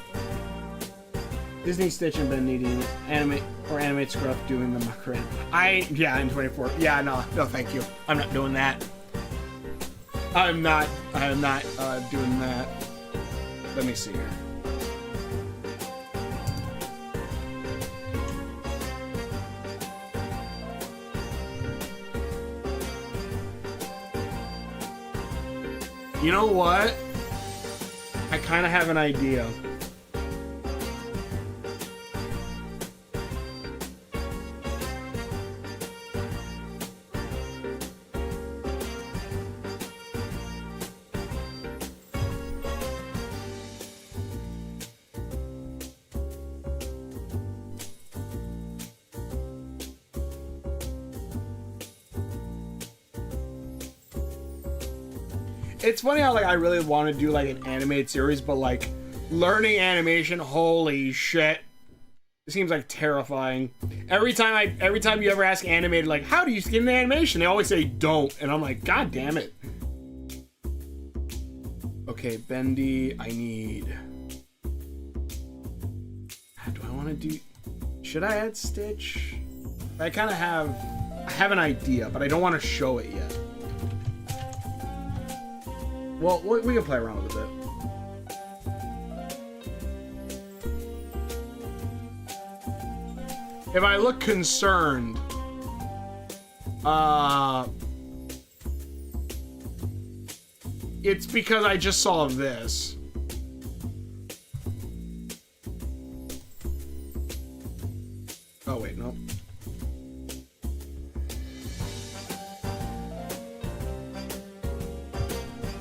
S1: Disney, Stitch, and Ben needing animate Scruff doing the Macarena. In 24. Yeah, no, thank you. I'm not doing that. I'm not doing that. Let me see here. You know what? I kind of have an idea. It's funny how like I really want to do like an animated series, but like learning animation, holy shit, it seems like terrifying. Every time you ever ask animated like how do you get into animation, they always say don't, and I'm like, god damn it. Okay, Bendy, I need. Do I want to do? Should I add Stitch? I have an idea, but I don't want to show it yet. Well, we can play around with it a bit. If I look concerned, it's because I just saw this. Oh, wait, no.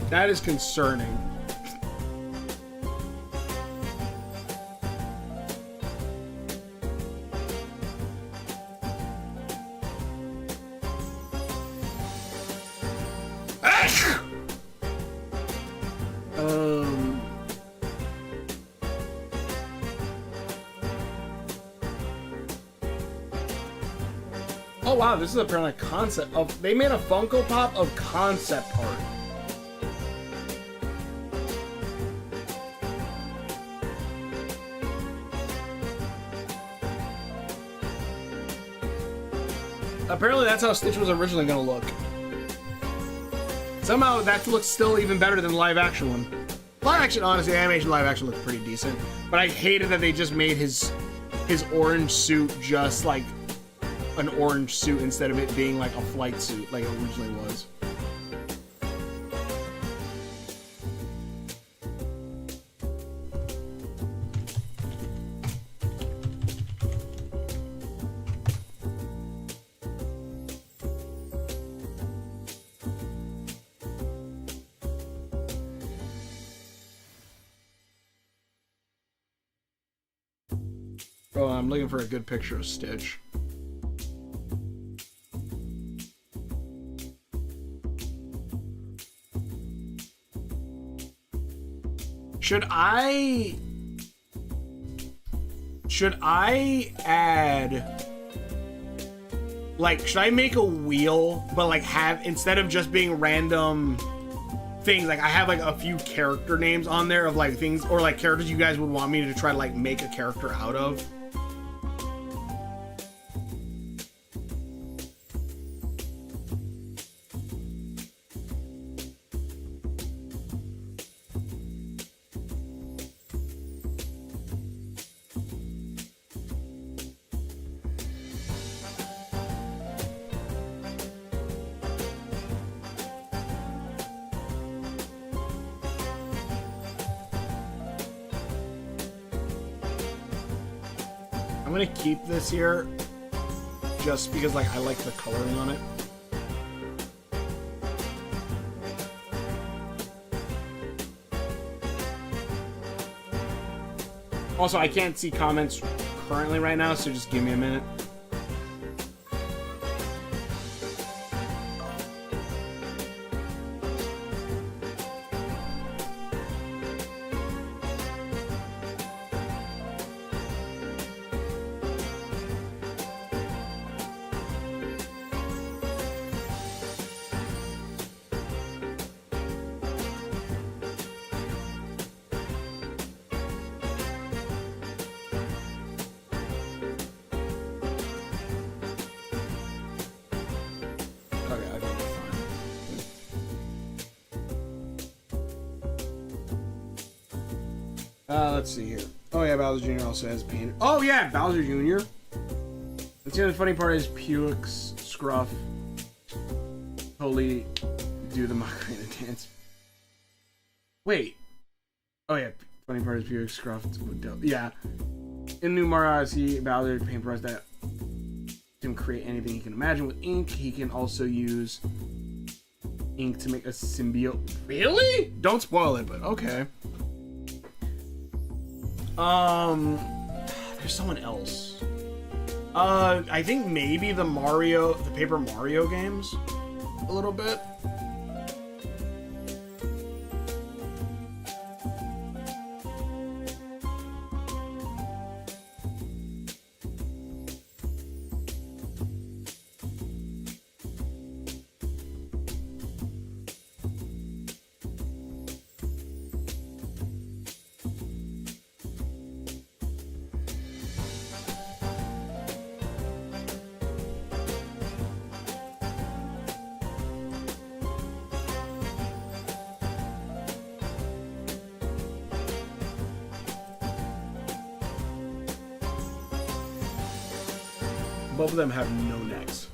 S1: That is concerning. Oh wow, this is apparently a concept of. They made a Funko Pop of concept art. Apparently that's how Stitch was originally gonna look. Somehow that looks still even better than the live action one. Live action, honestly, animation live action looks pretty decent. But I hated that they just made his orange suit just like an orange suit instead of it being like a flight suit like it originally was. Oh, I'm looking for a good picture of Stitch. Should I add, like, should I make a wheel, but like have, instead of just being random things, like I have like a few character names on there of like things, or like characters you guys would want me to try to like make a character out of? I'm gonna keep this here just because like I like the coloring on it. Also, I can't see comments currently right now, so just give me a minute. Let's see here. Oh yeah, Bowser Jr. also has paint. Oh yeah, Bowser Jr. Let's see, the funny part is Puix, Scruff totally do the Macarena dance. Wait. Oh yeah, funny part is Puix, Scruff. Yeah. In New Mario Odyssey, Bowser paintbrush that can create anything he can imagine with ink. He can also use ink to make a symbiote. Really? Don't spoil it, but okay. There's someone else. I think maybe the Paper Mario games a little bit. Both of them have no necks.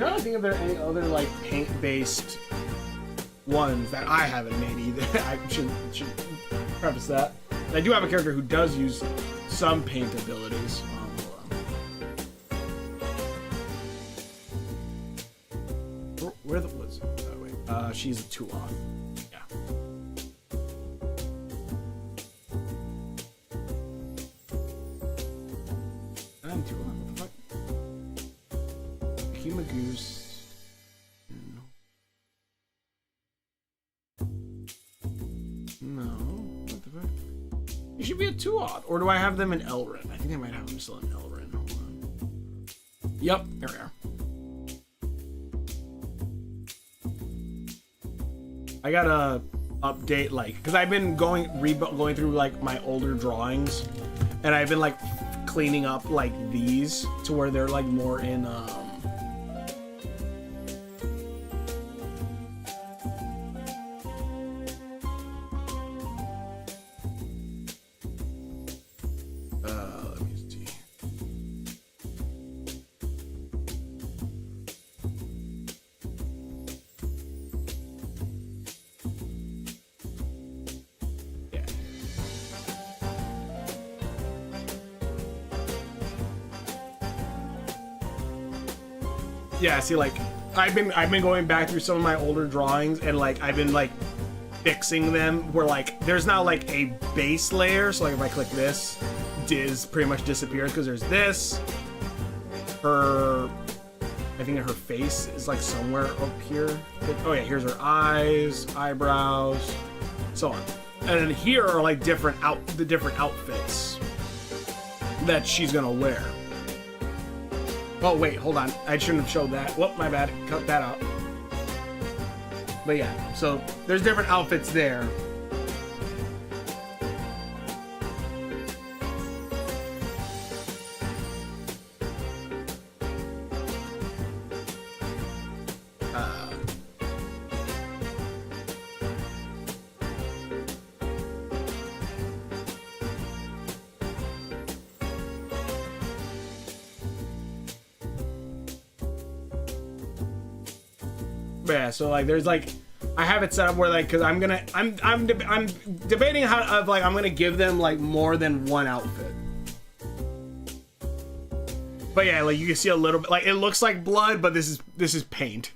S1: trying to think if there are any other like paint-based ones that I haven't made either. I should preface that. I do have a character who does use some paint abilities. Hold on. Where the was? Oh wait. She's a 2-off. Yeah. I'm 2-off. What the fuck? Akima Goose. No. What the fuck? You should be a 2-odd. Or do I have them in Elrin? I think I might have them still in Elrin. Hold on. Yep, there we are. I gotta update, like, because I've been going through like my older drawings, and I've been like cleaning up like these to where they're like more in let me see. Yeah. Yeah, see, like, I've been going back through some of my older drawings, and like I've been like fixing them where like there's now like a base layer, so like if I click this, Diz pretty much disappears because there's this. I think her face is like somewhere up here. Oh yeah, here's her eyes, eyebrows, so on. And then here are like the different outfits that she's gonna wear. Oh wait, hold on. I shouldn't have showed that. Whoop, my bad. Cut that out. But yeah, so there's different outfits there. Yeah, so like there's like I have it set up where like because I'm debating how like I'm gonna give them like more than one outfit. But yeah, like you can see a little bit like it looks like blood, but this is paint.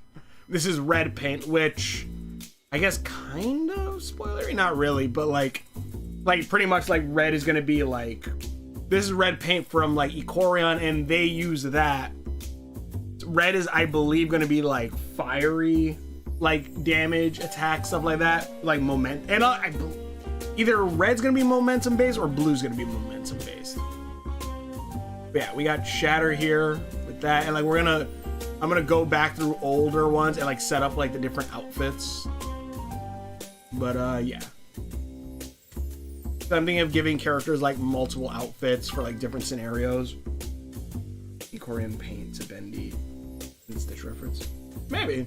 S1: This is red paint, which I guess kind of spoilery, not really, but like pretty much like red is gonna be like this is red paint from like Ikorion, and they use that. Red is, I believe, going to be like fiery, like damage, attack, stuff like that, like moment. And either red's going to be momentum based or blue's going to be momentum based. But yeah, we got Shatter here with that, and like I'm gonna go back through older ones and like set up like the different outfits. But yeah. So I'm thinking of giving characters like multiple outfits for like different scenarios. Ikorian paint to Bendy. Stitch reference. Maybe.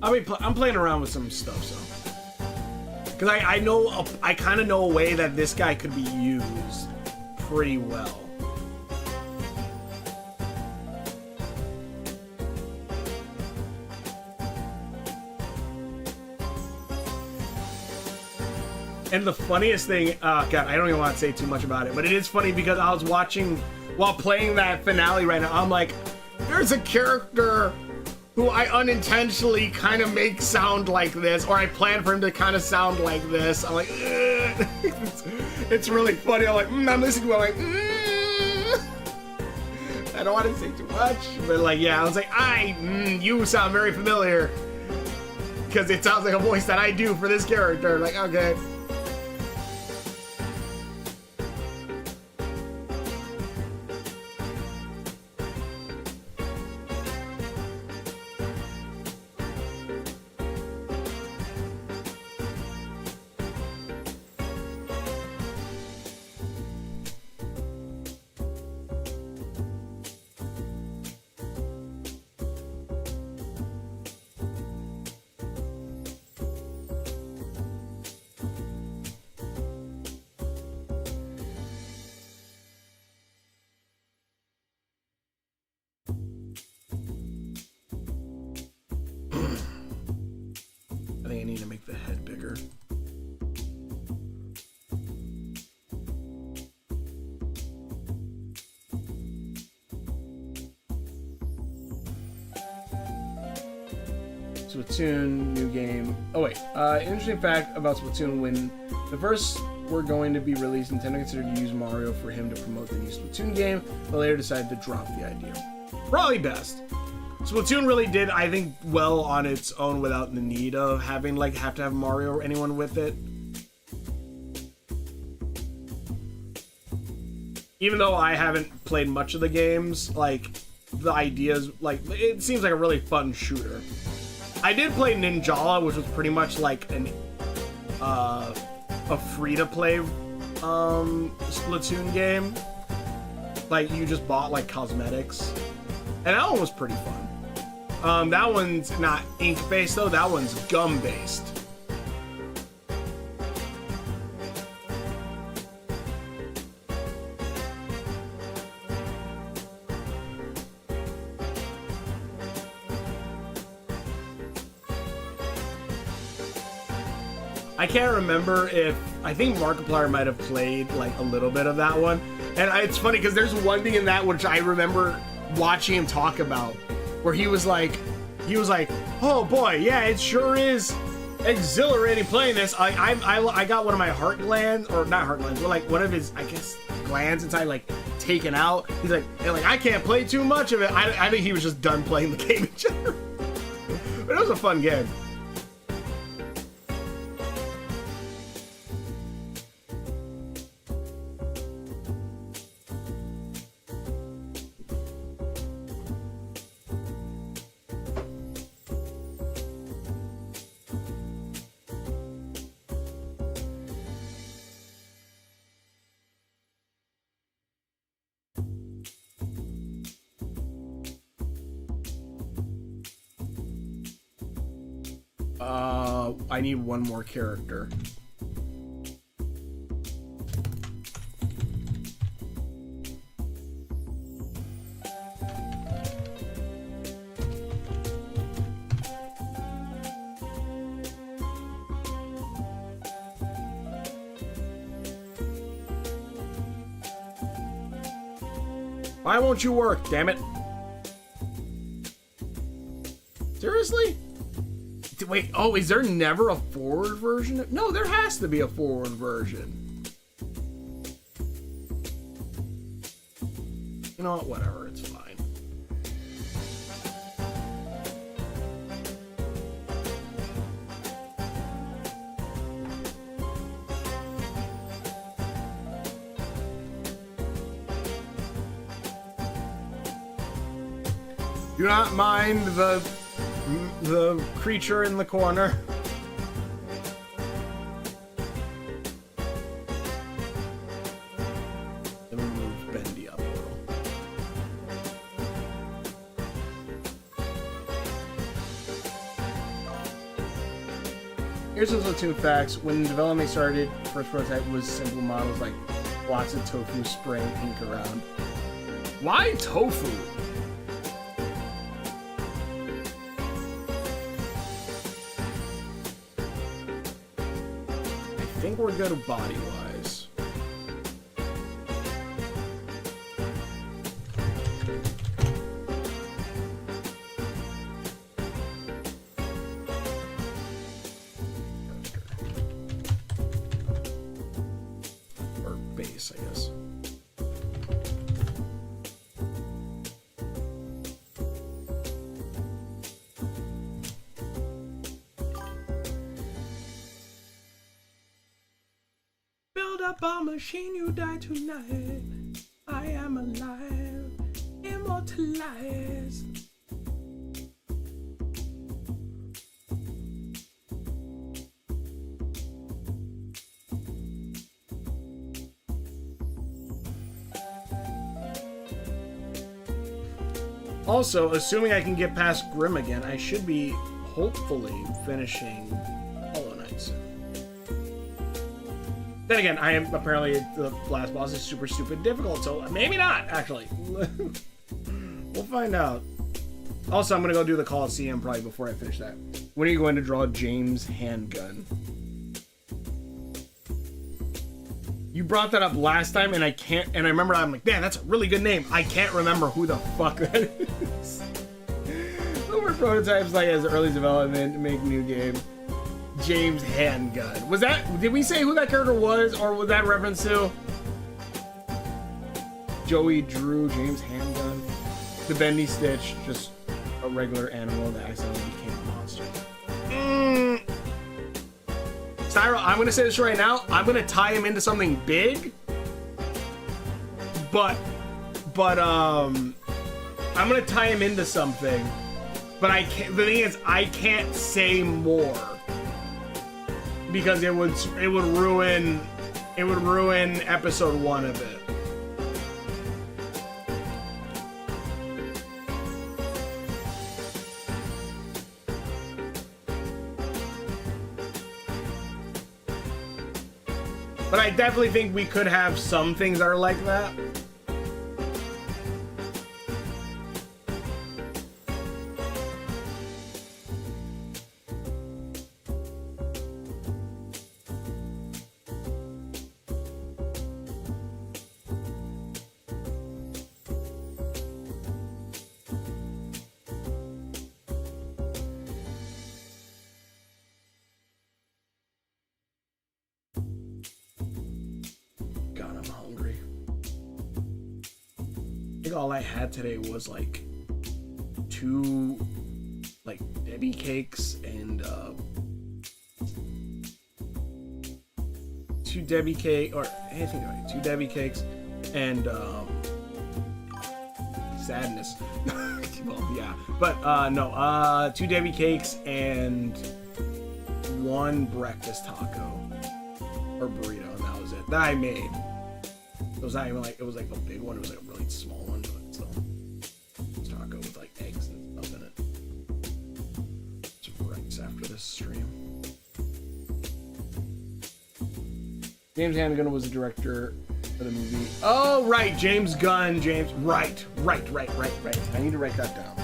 S1: I'm playing around with some stuff, so. Because I kind of know a way that this guy could be used pretty well. And the funniest thing, God, I don't even want to say too much about it, but it is funny because I was watching while playing that finale right now. I'm like, there's a character who I unintentionally kind of make sound like this, or I plan for him to kind of sound like this. I'm like, it's really funny. I'm like, I'm listening to it, I'm like, I don't want to say too much, but like, yeah, I was like, you sound very familiar, because it sounds like a voice that I do for this character. Like, okay. need to make the head bigger. Splatoon, new game. Oh wait, interesting fact about Splatoon: when the first were going to be released, Nintendo considered to use Mario for him to promote the new Splatoon game, but later decided to drop the idea. Probably best. Splatoon really did, I think, well on its own without the need of having have to have Mario or anyone with it. Even though I haven't played much of the games, like the ideas, like it seems like a really fun shooter. I did play Ninjala, which was pretty much like an a free-to-play Splatoon game. Like you just bought like cosmetics, and that one was pretty fun. That one's not ink-based though. That one's gum-based. I can't remember if, I think Markiplier might have played like a little bit of that one. And it's funny because there's one thing in that which I remember watching him talk about, where he was like, oh boy, yeah, it sure is exhilarating playing this. I got one of my heart glands, or not heart glands, but like one of his, I guess, glands inside like taken out. He's like, I can't play too much of it. I think he was just done playing the game in general. But it was a fun game. I need one more character. Why won't you work, damn it? Seriously? Wait, oh, is there never a forward version? No, there has to be a forward version. You know what? Whatever, it's fine. Do not mind the creature in the corner. Let me move Bendy up a little. Here's some Splatoon facts. When development started, first prototype was simple models like lots of tofu spraying ink around. Why tofu? I think we're good body-wise. Or base, I guess. Up a machine, you die tonight. I am alive, immortalized. Also, assuming I can get past Grim again, I should be hopefully finishing Hollow Knight soon. Then again, I am apparently the last boss is super stupid difficult, so maybe not, actually. We'll find out. Also, I'm gonna go do the Coliseum probably before I finish that. When are you going to draw James Handgun? You brought that up last time, and I can't. And I remember I'm like, man, that's a really good name. I can't remember who the fuck that is. Over prototypes like as early development, make new game. James Handgun. Was that? Did we say who that character was, or was that reference to Joey Drew? James Handgun. The Bendy Stitch, just a regular animal that accidentally became a monster. Styro, I'm gonna say this right now. I'm gonna tie him into something big, but I'm gonna tie him into something. But I can't. The thing is, I can't say more because it would ruin episode 1 of it. But I definitely think we could have some things that are like that. All I had today was like 2 like Debbie cakes and 2 Debbie cake or anything like 2 Debbie cakes and sadness. Well, yeah, but no, 2 Debbie cakes and 1 breakfast taco or burrito, and that was it. That I made. It was not even like, it was like a big one. It was like a really small one, but still. Taco with like eggs and stuff in it. Some rice after this stream. James Handgun was the director of the movie. Oh, right. James Gunn. Right. I need to write that down.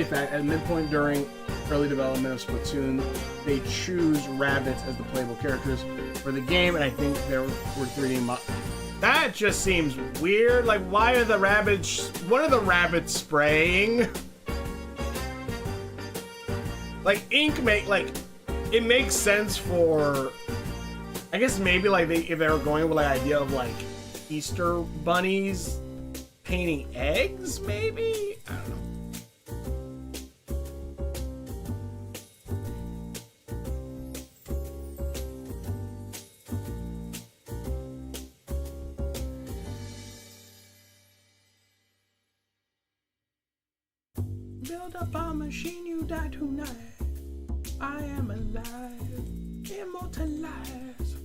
S1: Fact, at midpoint during early development of Splatoon, they choose rabbits as the playable characters for the game, and I think there were 3D That just seems weird. Like, why are the rabbits... What are the rabbits spraying? Like, ink make... Like, it makes sense for... I guess maybe, like, if they were going with, like, idea of, like, Easter bunnies painting eggs, maybe? I don't know. Build up a machine, you die tonight. I am alive, immortalized.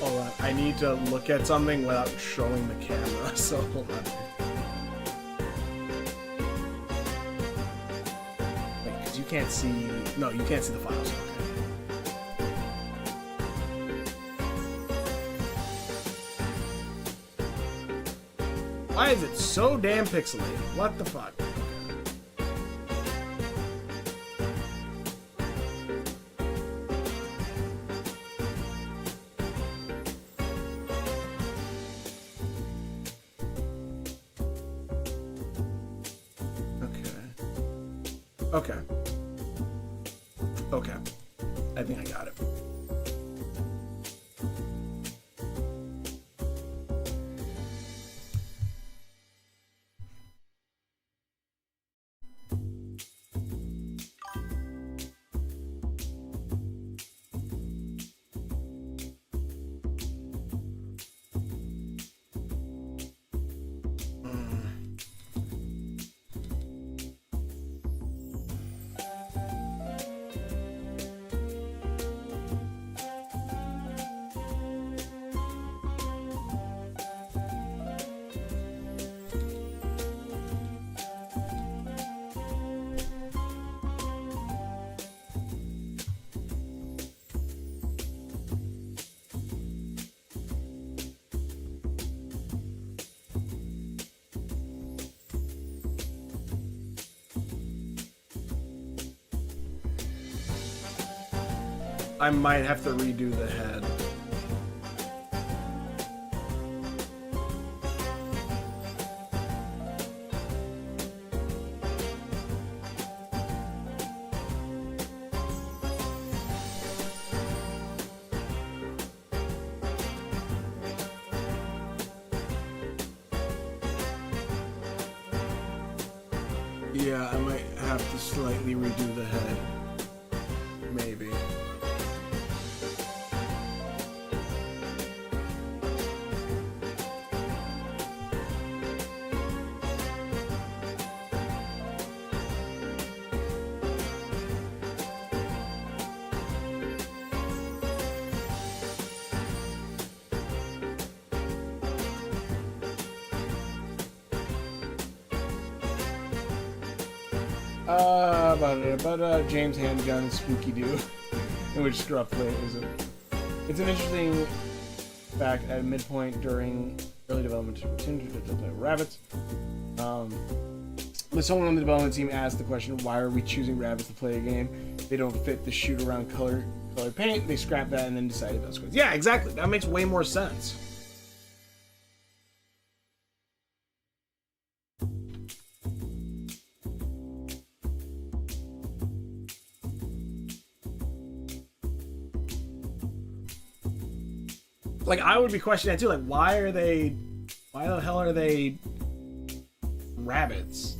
S1: Hold on, I need to look at something without showing the camera, so hold on. Wait, because you can't see... No, you can't see the files. Okay. Why is it so damn pixelated? What the fuck? Okay. Okay. I think I got it. I might have to redo the head. Yeah, I might have to slightly redo the head. Maybe. About James Handgun and Spooky Doo, in which Scruff plays. It's an interesting fact at midpoint during early development of rabbits. But someone on the development team asked the question, why are we choosing rabbits to play a game? They don't fit the shoot around color paint. They scrapped that and then decided those squids. Yeah, exactly. That makes way more sense. Like, I would be questioning that too. Like, why the hell are they rabbits?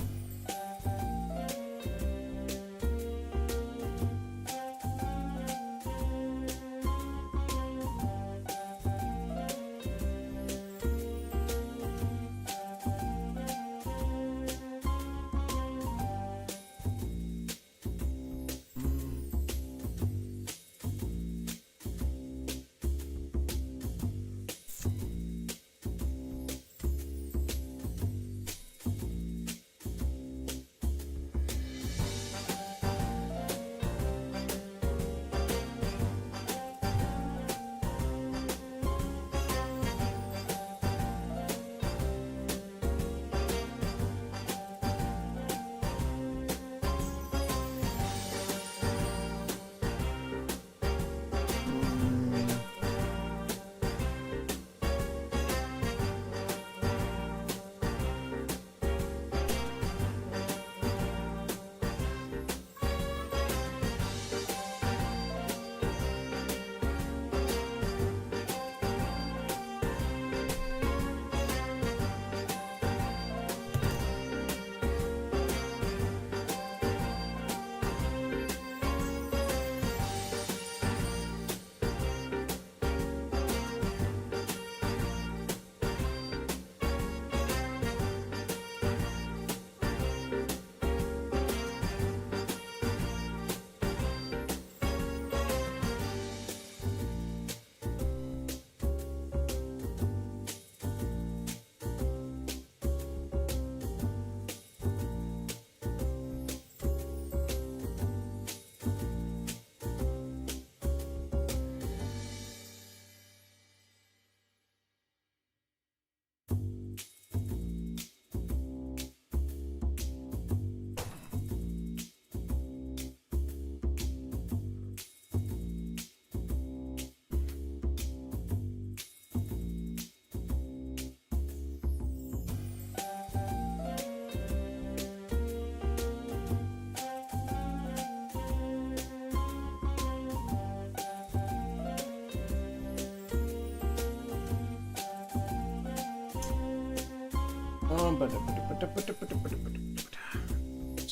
S1: Let's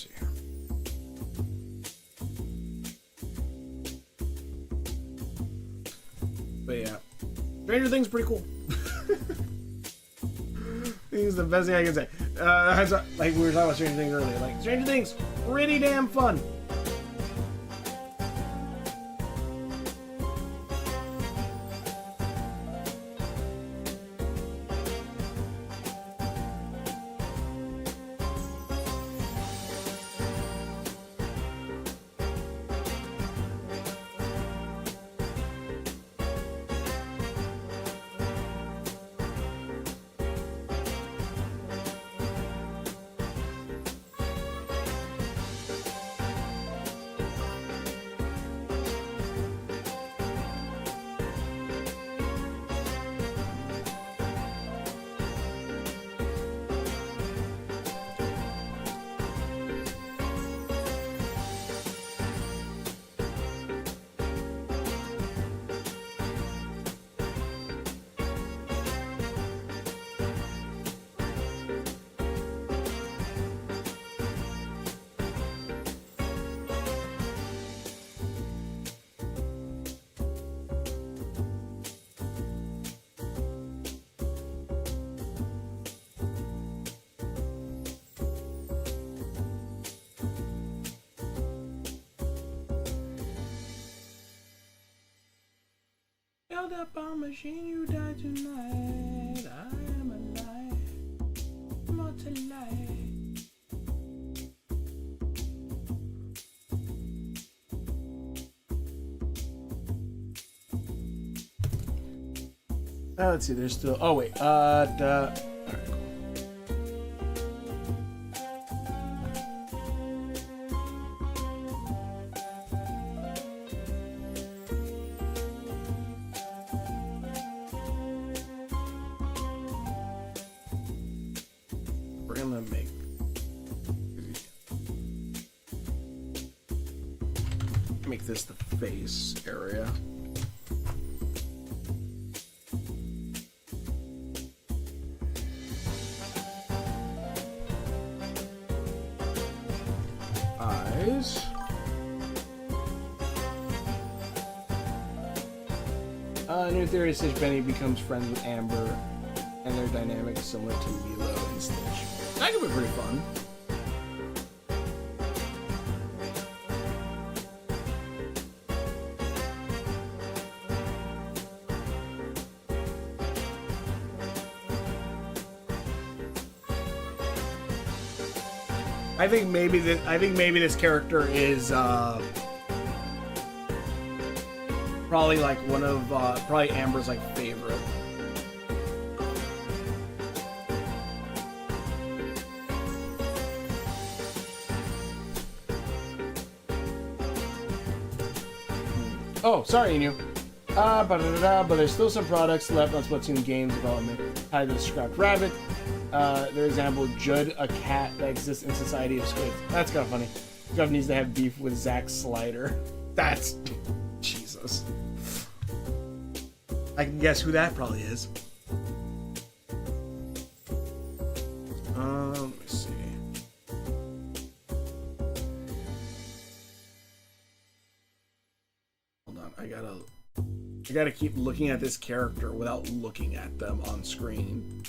S1: see here. But yeah, Stranger Things pretty cool. I think it's the best thing I can say. Like we were talking about Stranger Things earlier. Like Stranger Things, pretty damn fun. Held up on machine, you die tonight. I am alive, more to life. Let's see, there's still. Oh wait, alright, cool. We're gonna make this the face area. Eyes. New theory says Benny becomes friends with Amber, and their dynamic is similar to Lilo and Stitch. That could be pretty fun. I think maybe this character is probably like one of probably Amber's like favorite. Oh, sorry, Inu. But there's still some products left on Splatoon games development. Tied to the Scrapped Rabbit. Their example, Judd, a cat that exists in Society of Squids. That's kind of funny. Jeff needs to have beef with Zack Slider. That's... Jesus. I can guess who that probably is. Let me see. Hold on, I gotta keep looking at this character without looking at them on screen.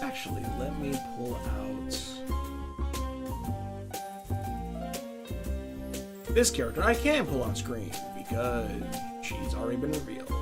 S1: Actually, let me pull out this character. I can pull on screen because she's already been revealed.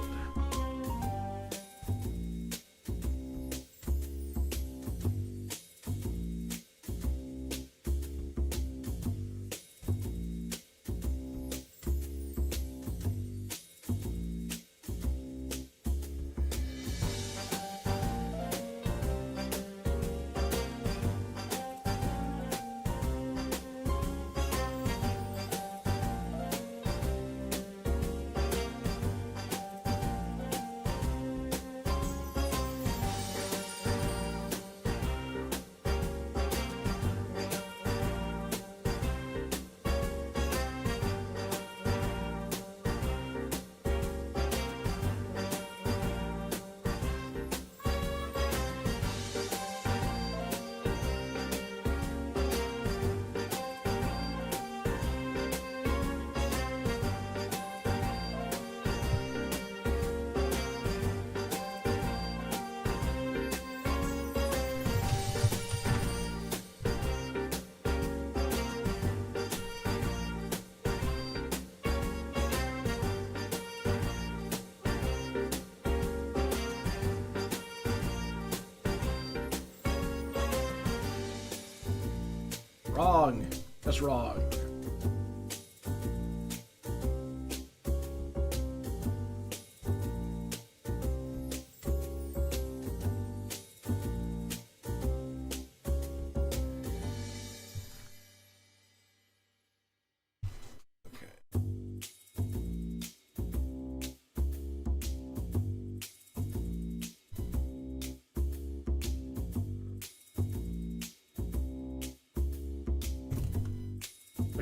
S1: wrong. That's wrong.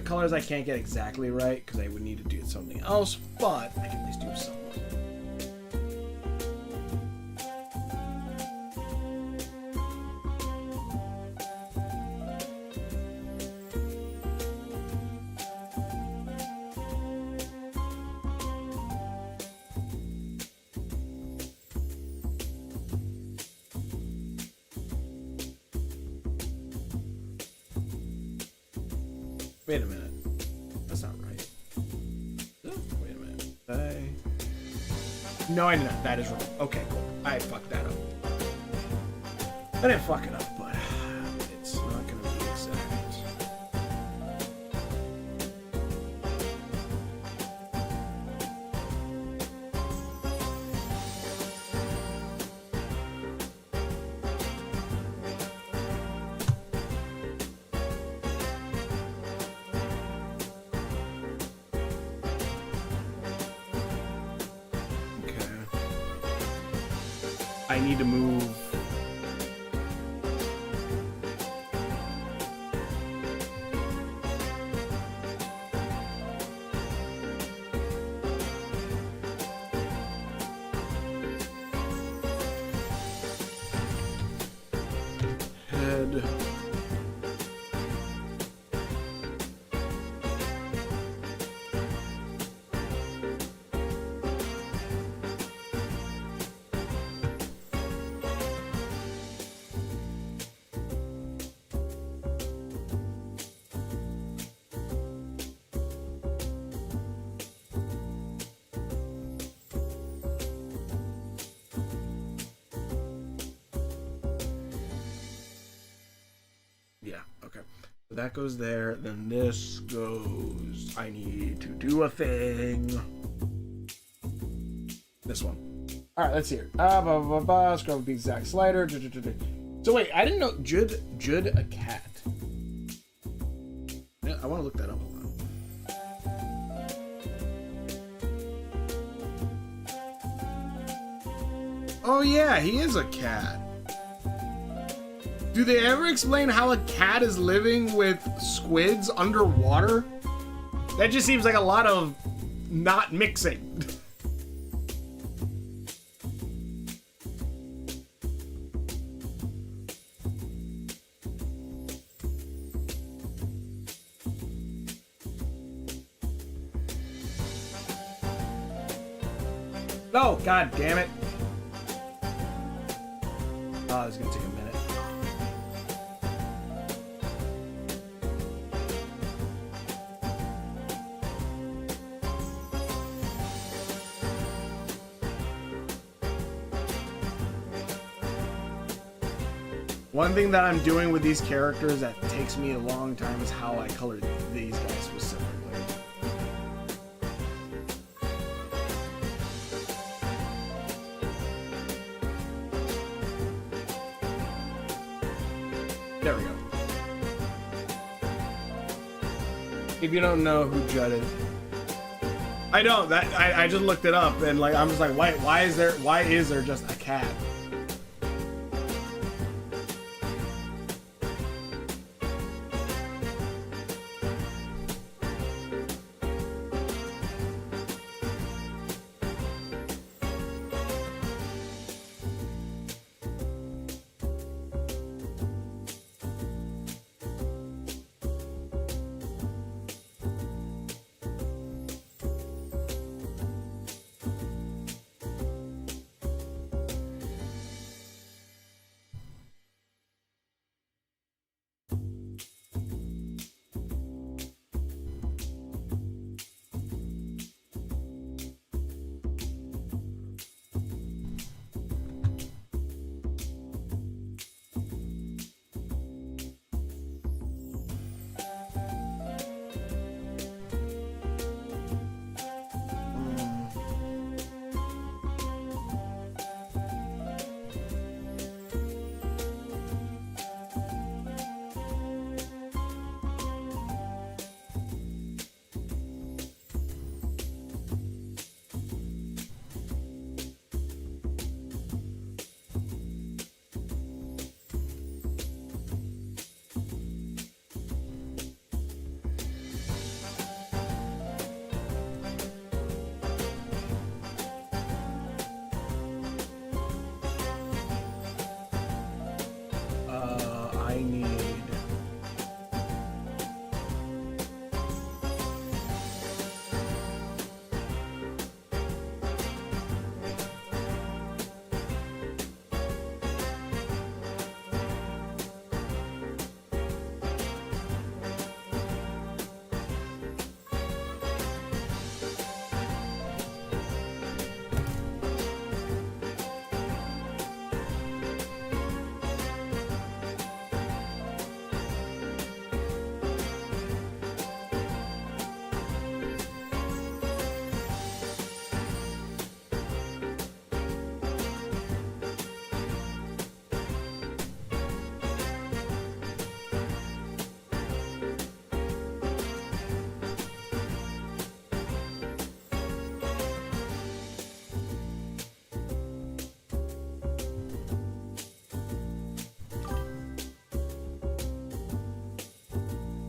S1: Colors I can't get exactly right because I would need to do something else, but I can at least do something. Wait a minute. That's not right. Wait a minute. Did I? No, I didn't. That is wrong. Okay, cool. I fucked that up. I didn't fuck it up, but it's not going to be exact. I need to move. Head. Yeah, okay. So that goes there, then this goes. I need to do a thing. This one. Alright, let's hear. Scroll with the exact slider. So wait, I didn't know Judd a cat. Yeah, I want to look that up a lot. Oh yeah, he is a cat. Do they ever explain how a cat is living with squids underwater? That just seems like a lot of not mixing. No, god damn it. Oh, this is gonna take a minute. One thing that I'm doing with these characters that takes me a long time is how I colored these guys specifically. There we go. If you don't know who Judd is, I don't. I just looked it up and like I'm just like why is there just a cat?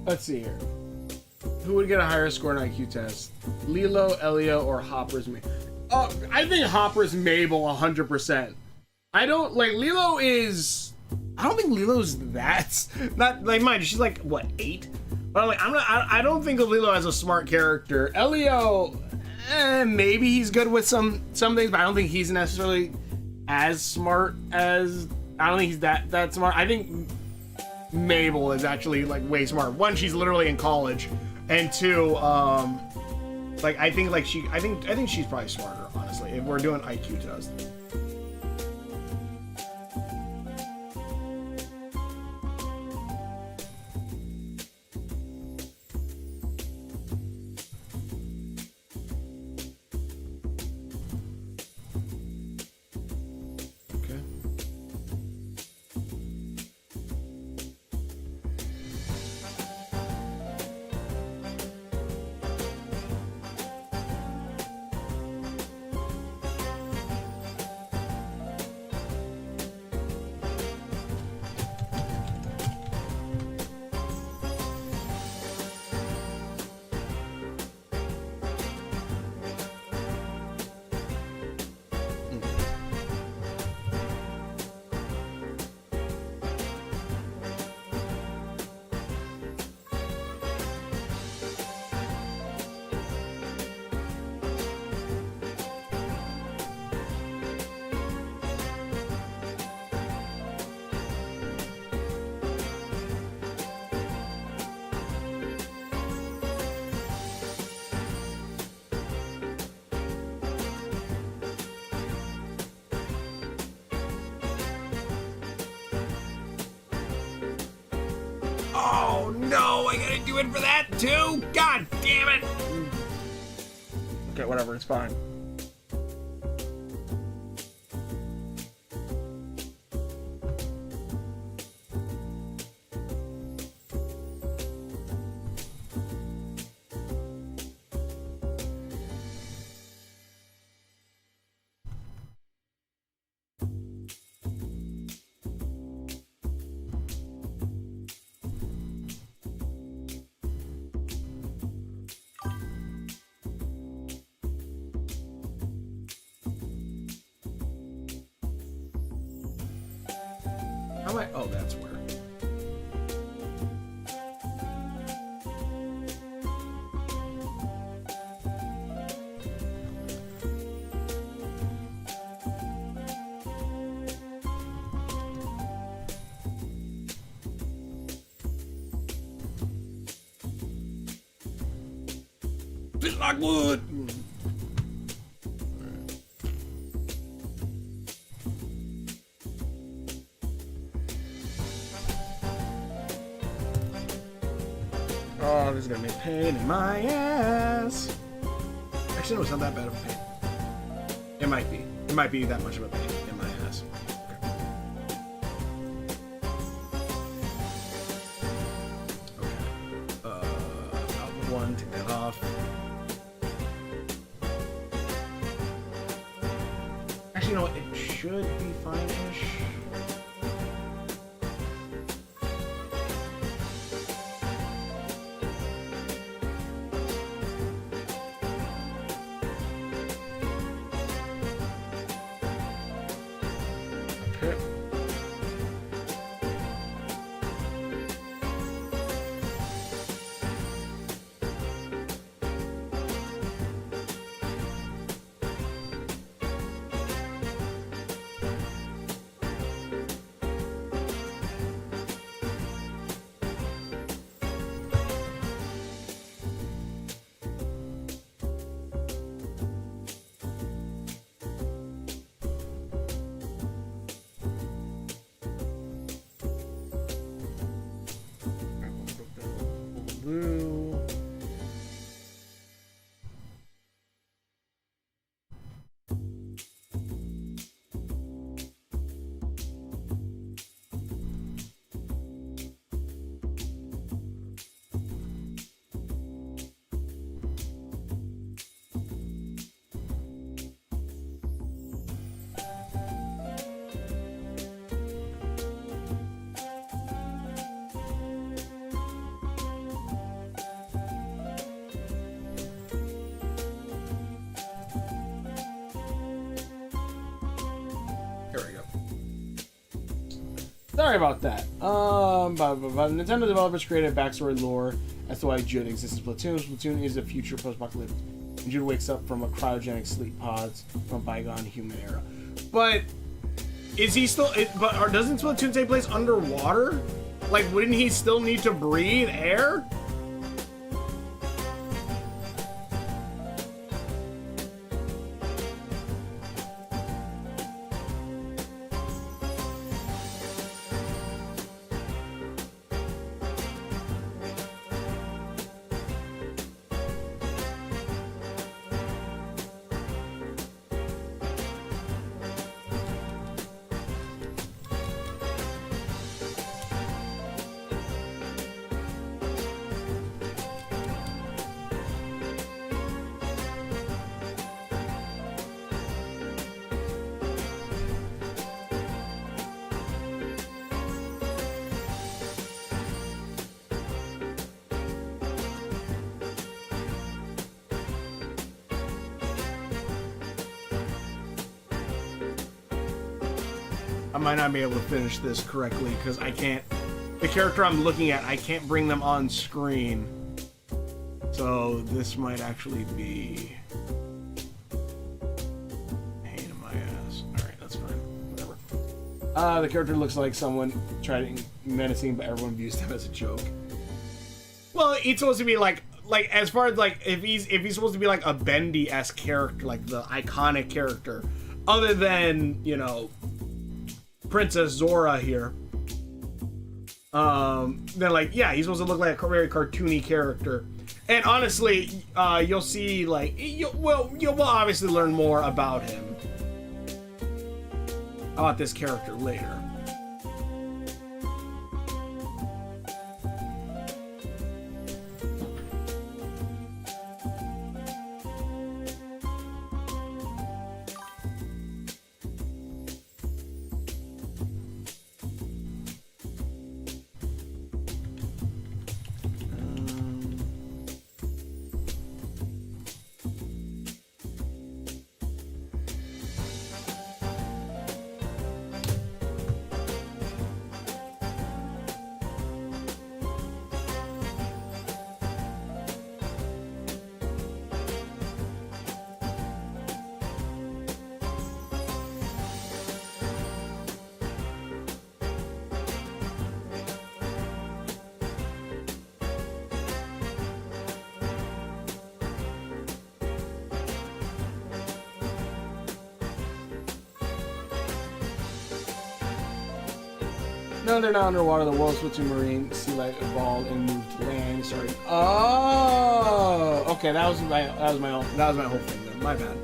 S1: Let's see here. Who would get a higher score in IQ test? Lilo, Elio, or Hopper's Mabel? I think Hopper's Mabel 100%. I don't like Lilo is. I don't think Lilo's that. Not like mind you, she's like what 8. But I'm like I don't think of Lilo as a smart character. Elio, maybe he's good with some things, but I don't think he's necessarily as smart as. I don't think he's that smart. I think Mabel is actually like way smart. One, she's literally in college, and two, like I think she's probably smarter, honestly, if we're doing IQ test. Oh no, I gotta do it for that too? God damn it! Okay, whatever, it's fine. How am I? Oh, that's where. It's like wood. Oh, this is gonna be a pain in my ass. Actually, no, it's not that bad of a pain. It might be. It might be that much of a pain in my ass. Okay. Out one to get off. Actually, you know what? It should be fine-ish. Sorry about that. Nintendo developers created a backstory lore as to why Jude exists in Splatoon. Splatoon is a future post-apocalyptic. And Jude wakes up from a cryogenic sleep pods from a bygone human era. But is he still? Or doesn't Splatoon take place underwater? Like, wouldn't he still need to breathe air? I might not be able to finish this correctly because I can't. The character I'm looking at, I can't bring them on screen. So this might actually be pain in my ass. Alright, that's fine. Whatever. The character looks like someone tried menacing, but everyone views them as a joke. Well, he's supposed to be like as far as like if he's supposed to be like a Bendy-esque character, like the iconic character, other than, you know, Princess Zora here. Then like, yeah, he's supposed to look like a very cartoony character. And honestly, you'll see like you'll obviously learn more about him, about this character later. No, they're not underwater. The world's Splatoon marine sea life evolved and moved to land. Sorry. Oh, okay. That was my whole thing. Then. My bad.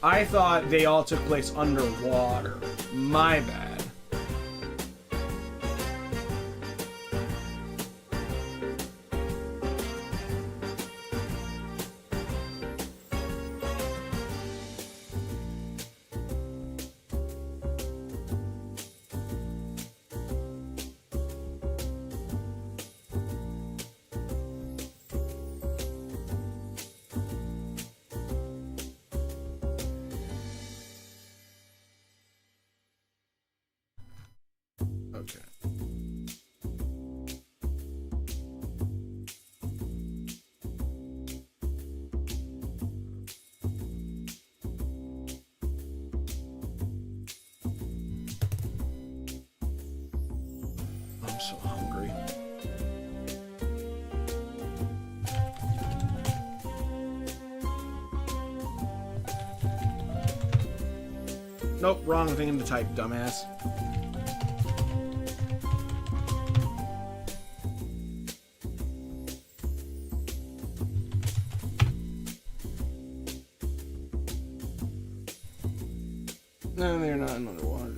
S1: I thought they all took place underwater. My bad. Okay. I'm so hungry. Nope, wrong thing to type, dumbass. No, they're not in underwater.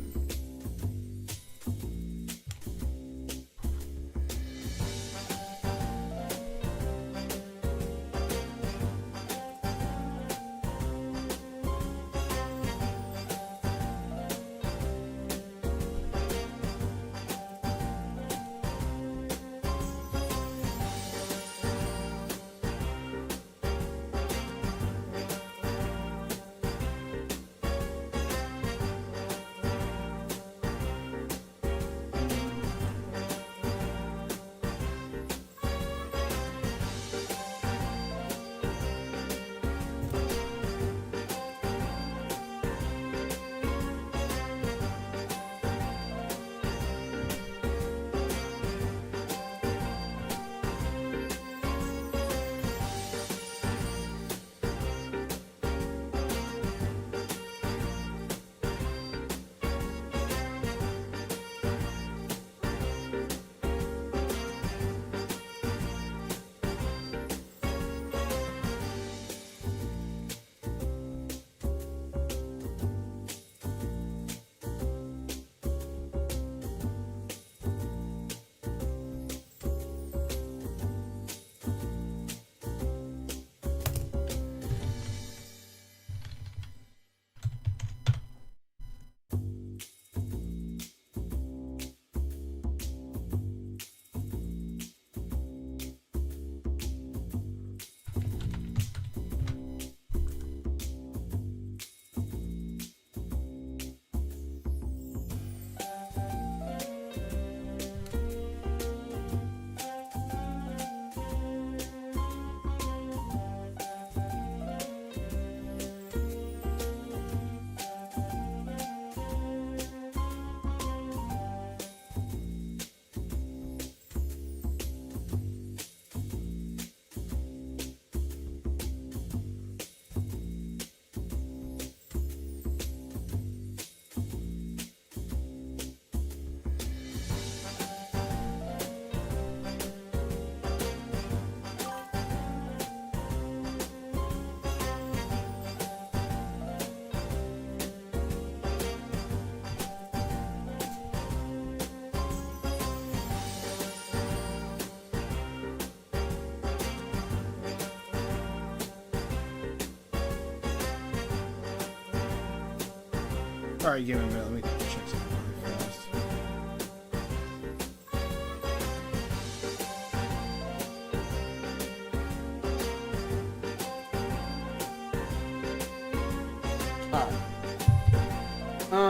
S1: Alright, give me a minute. Let me check something fast.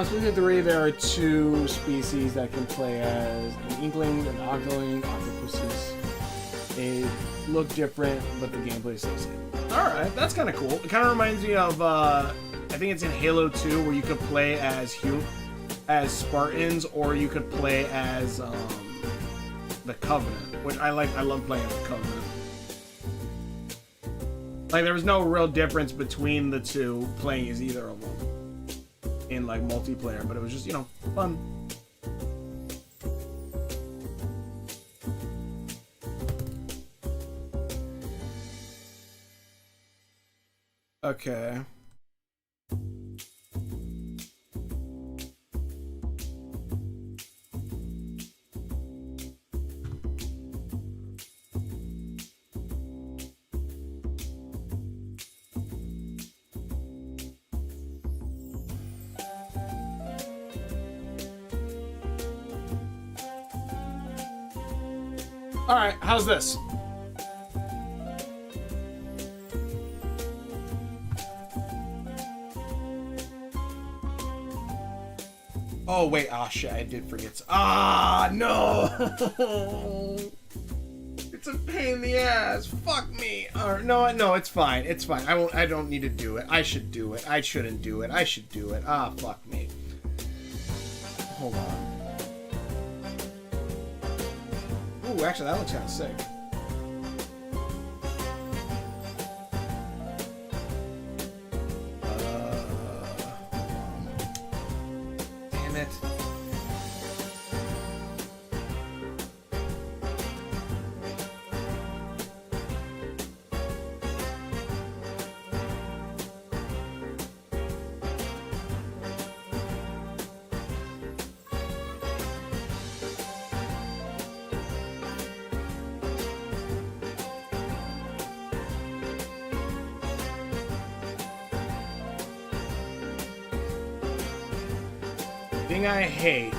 S1: Speaking of three, there are two species that can play as an inkling and octoling. Octopuses. They look different, but the gameplay is still the same. Alright, that's kind of cool. It kind of reminds me of, I think it's in Halo 2, where you could play as Spartans, or you could play as the Covenant, which I like. I love playing as the Covenant. Like, there was no real difference between the two playing as either of them in, like, multiplayer, but it was just, you know, fun. Okay. All right, how's this? Oh wait, shit, I did forget. No! It's a pain in the ass. Fuck me. No, it's fine. It's fine. I don't need to do it. I should do it. I shouldn't do it. I should do it. Fuck me. Hold on. Ooh, actually, that looks kind of sick. Damn it. Thing I hate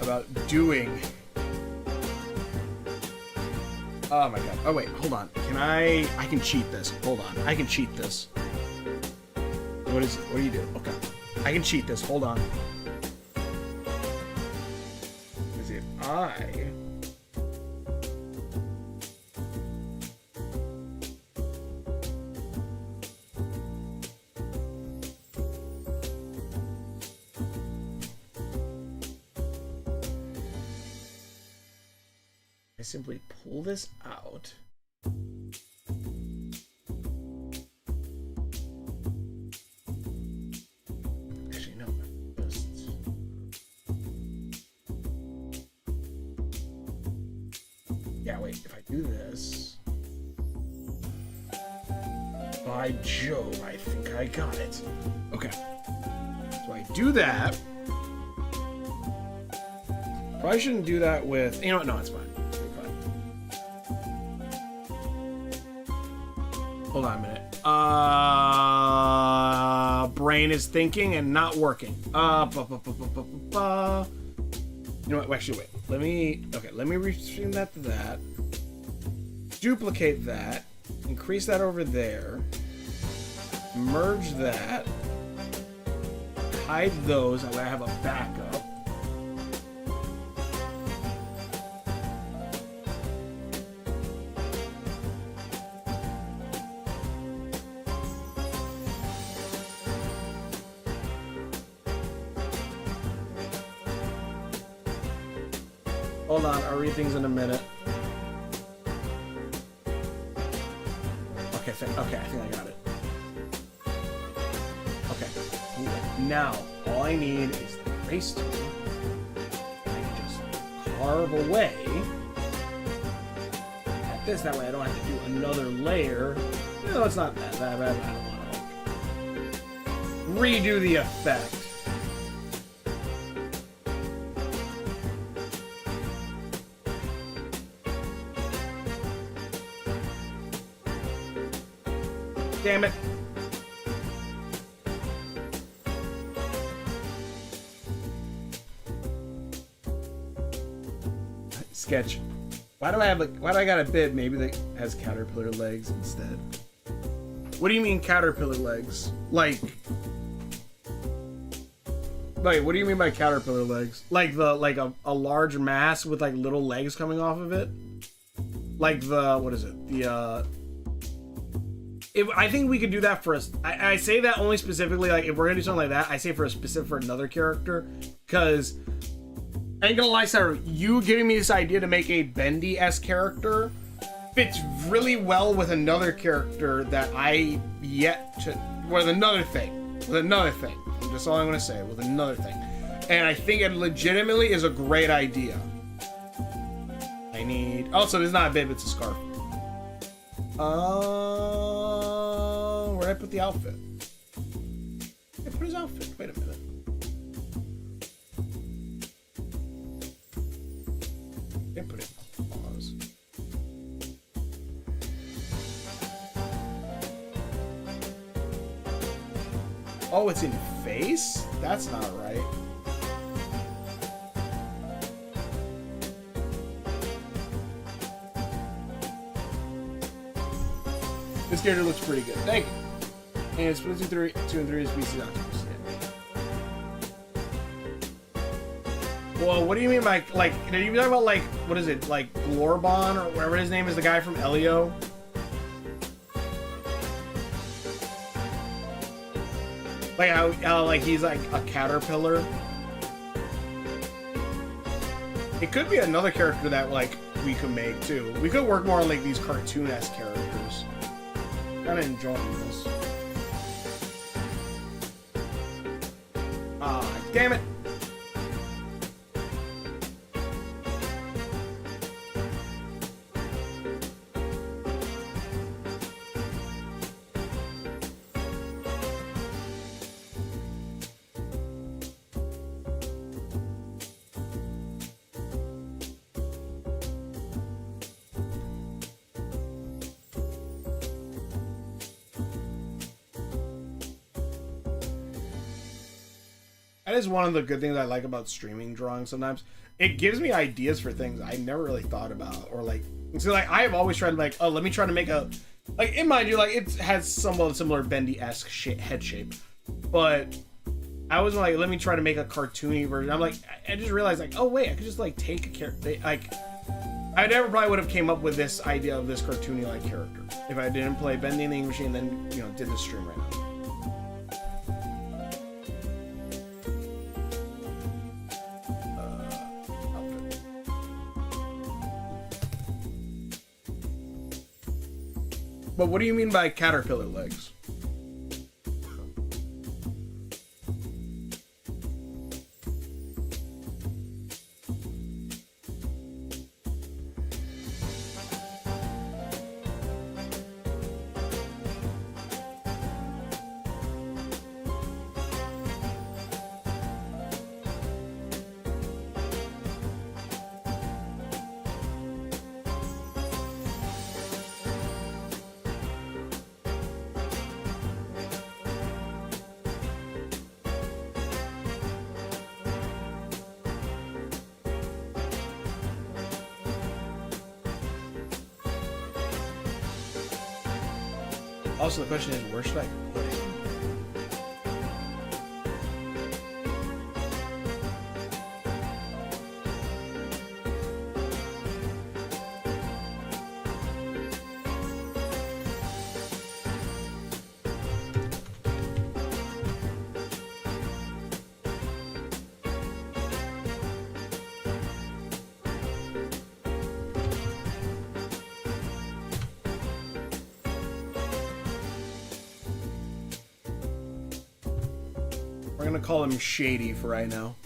S1: about doing. Oh my god. Oh wait, hold on. I can cheat this. Hold on. I can cheat this. What is it? What do you do? Okay. I can cheat this. Hold on. Is it I simply pull this out. Actually, no. Just... Yeah, wait. If I do this... By Jove, I think I got it. Okay. So I do that. Probably shouldn't do that with... You know what? No, it's fine. Hold on a minute. Brain is thinking and not working. You know what? Actually, wait. Let me restream that to that. Duplicate that. Increase that over there. Merge that. Hide those. That way I have a backup. Hold on, I'll read things in a minute. Okay, okay, I think I got it. Okay, now all I need is the erase tool. I can just carve away at this. That way I don't have to do another layer. You know, it's not that bad. I don't want to redo the effect. Damn it. sketch. Why do I have like? Why do I got a bib? Maybe that has caterpillar legs instead. What do you mean caterpillar legs? Like, what do you mean by caterpillar legs? Like a large mass with like little legs coming off of it? Like the, what is it? The I think we could do that for us. I say that only specifically, like, if we're gonna do something like that, I say for another character, because I ain't gonna lie, Sarah, you giving me this idea to make a Bendy-esque character fits really well with another character that I yet to, with another thing. That's all I'm gonna say, with another thing. And I think it legitimately is a great idea. I need, also, this is not a bib, it's a scarf. Where'd I put the outfit? I put his outfit. Wait a minute. I put it in pause. Oh, it's in face? That's not right. This character looks pretty good. Thank you. And Splatoon 2 and 3 is PC Octopus. Well, what do you mean by, like, did you talk about, like, what is it, like, Glorbon, or whatever his name is, the guy from Elio? Like, how like, he's, like, a caterpillar? It could be another character that, like, we could make, too. We could work more on, like, these cartoon-esque characters. Kinda enjoying this. Ah, damn it! That is one of the good things I like about streaming drawing sometimes. It gives me ideas for things I never really thought about. Or like, so like, I have always tried to like, oh, let me try to make a, like, in mind you, like, it has somewhat similar Bendy-esque head shape. But I was like, let me try to make a cartoony version. I'm like, I just realized like, oh wait, I could just like take a character, like, I never probably would have came up with this idea of this cartoony like character if I didn't play Bendy and the Ink Machine and then, you know, did this stream right now. But what do you mean by caterpillar legs? Also, the question is, where should I put it? We're gonna call him Shady for right now.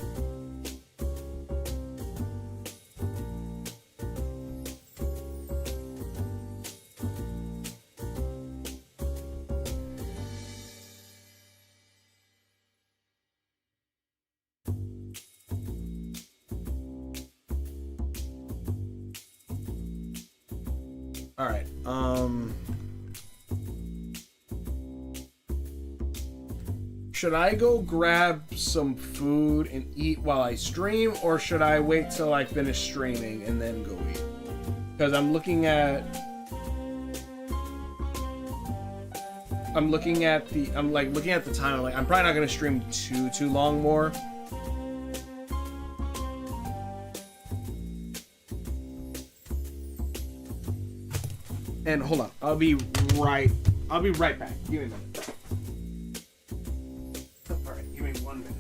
S1: All right. Should I go grab some food and eat while I stream, or should I wait till I finish streaming and then go eat? Because I'm looking at the time. I'm like, I'm probably not gonna stream too long more. And hold on, I'll be right back. Give me a minute. All right, give me 1 minute.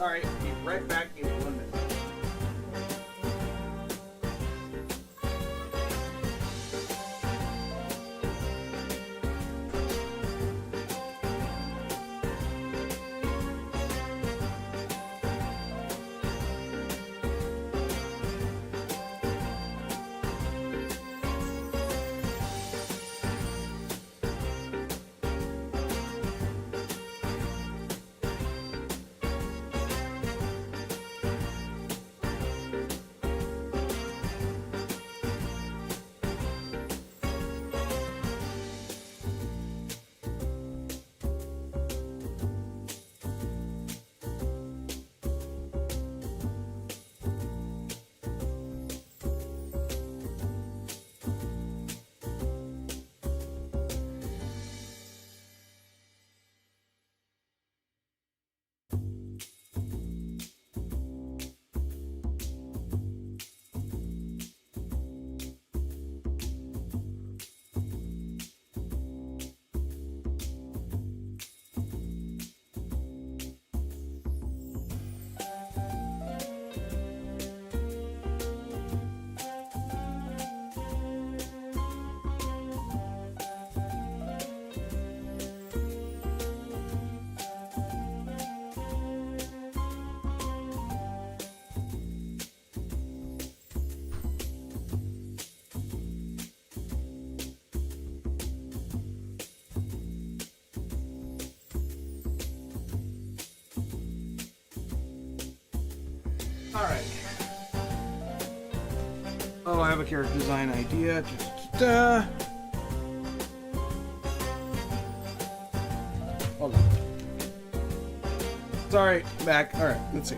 S1: Alright, be right back in 1 minute. Alright. Oh, I have a character design idea. Hold on. Sorry, back. Alright, let's see.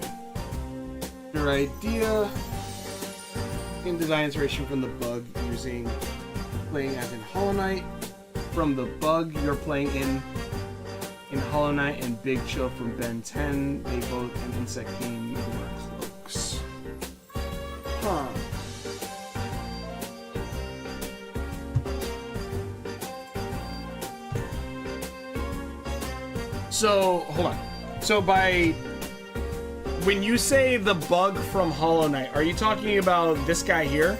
S1: Your idea. In design inspiration from the bug using playing as in Hollow Knight. From the bug you're playing in Hollow Knight and Big Chill from Ben 10. They both an insect game or cloaks. Huh. So, hold on. So when you say the bug from Hollow Knight, are you talking about this guy here?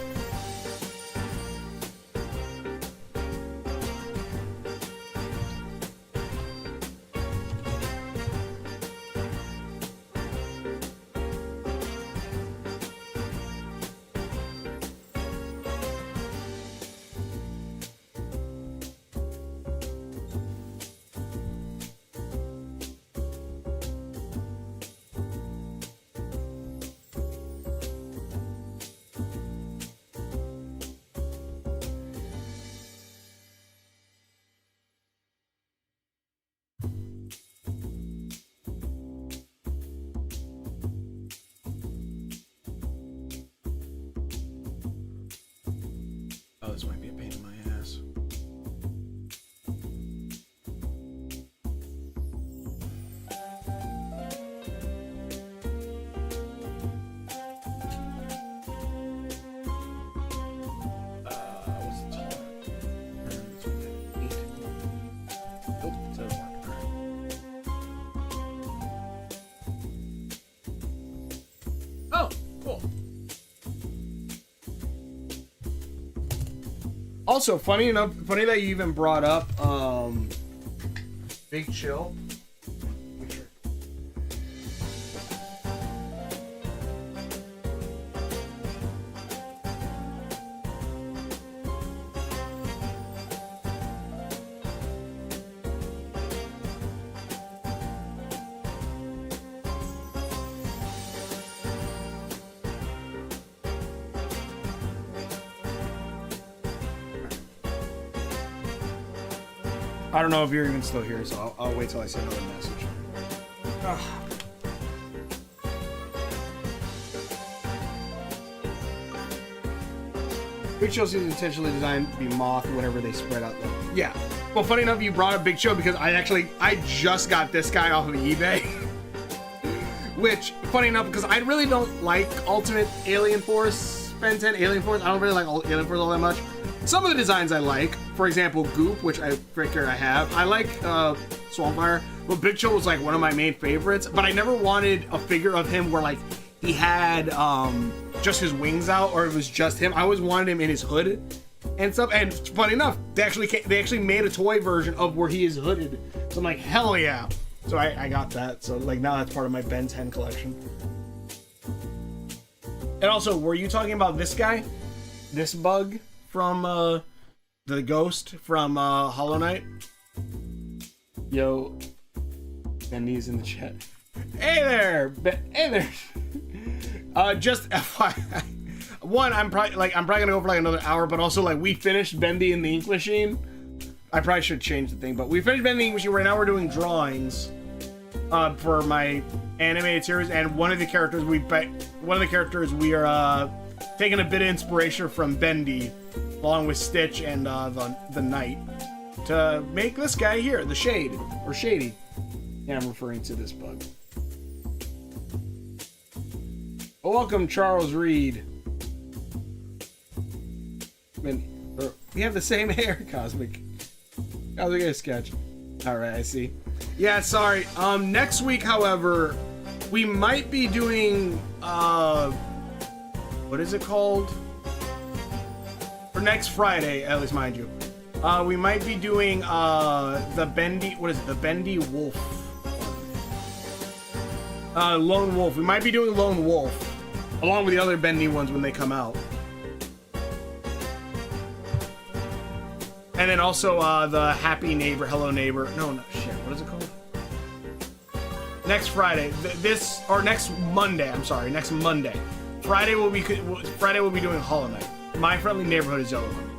S1: Oh, this might be a pain in my ass. What's the taller? Nope, it doesn't work. Oh, cool. Also, funny that you even brought up Big Chill. I don't know if you're even still here, so I'll wait till I send another message. Ugh. Big Show seems intentionally designed to be moth whenever they spread out. Yeah. Well, funny enough, you brought up Big Show because I just got this guy off of eBay. Which, funny enough, because I really don't like Ultimate Alien Force, Ben 10 Alien Force. I don't really like Alien Force all that much. Some of the designs I like. For example, Goop, which I figure I have. I like Swampfire, but Big Show was like one of my main favorites. But I never wanted a figure of him where like he had just his wings out, or it was just him. I always wanted him in his hood and stuff. And funny enough, they actually made a toy version of where he is hooded. So I'm like, hell yeah! So I got that. So like now that's part of my Ben 10 collection. And also, were you talking about this guy, this bug from the ghost from Hollow Knight? Yo, Bendy's in the chat. Hey there, hey there. Just FYI, one, I'm probably gonna go for like another hour, but also like we finished Bendy in the Ink Machine. I probably should change the thing, but we finished Bendy in the Ink Machine. Right now we're doing drawings for my animated series, and one of the characters we are taking a bit of inspiration from Bendy, along with Stitch and the Knight, to make this guy here, the Shade, or Shady. Yeah, I'm referring to this bug. Oh, welcome, Charles Reed. We have the same hair, Cosmic. How's it gonna sketch? Alright, I see. Yeah, sorry. Next week, however, we might be doing, what is it called? For next Friday, at least mind you. We might be doing, the Bendy, what is it? The Bendy Wolf. Lone Wolf. We might be doing Lone Wolf, along with the other Bendy ones when they come out. And then also, the Happy Neighbor, Hello Neighbor. No, shit. What is it called? Next Friday. Next Monday. I'm sorry. Next Monday. Friday we'll be doing Hollow Knight. My Friendly Neighborhood is the other one.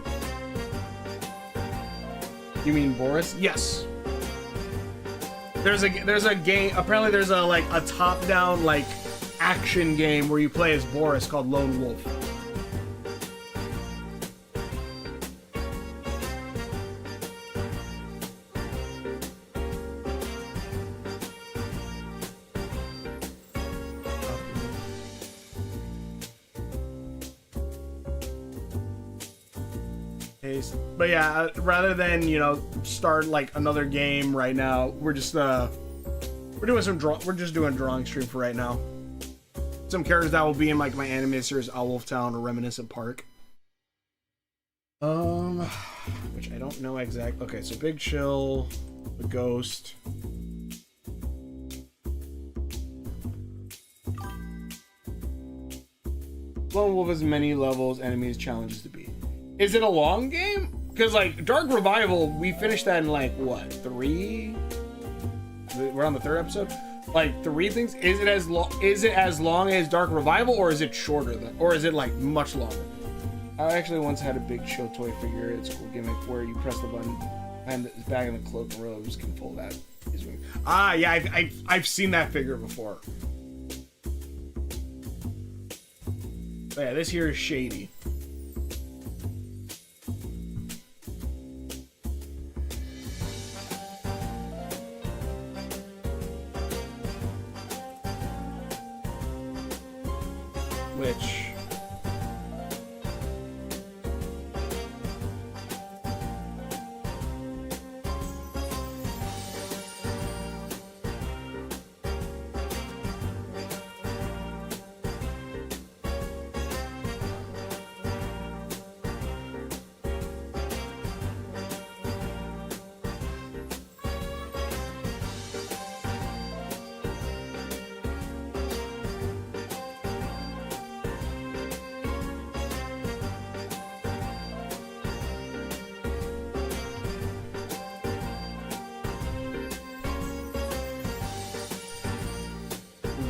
S1: You mean Boris? Yes. There's a game. Apparently, there's a top-down action game where you play as Boris called Lone Wolf. But yeah, rather than start another game right now, we're just doing a drawing stream for right now. Some characters that will be in my animated series, Owlwolf Town or Reminiscent Park. Which I don't know exactly. Okay, so Big Chill, the Ghost. Lone Wolf has many levels, enemies, challenges to beat. Is it a long game? Because Dark Revival, we finished that in what, 3? We're on the 3rd episode. 3 things. Is it as long as Dark Revival, or is it shorter than, or is it much longer? I actually once had a Big Show toy figure. It's a cool gimmick where you press the button and it's back in the cloak and robes can pull that. Yeah, I've seen that figure before. But yeah, this here is Shady. Which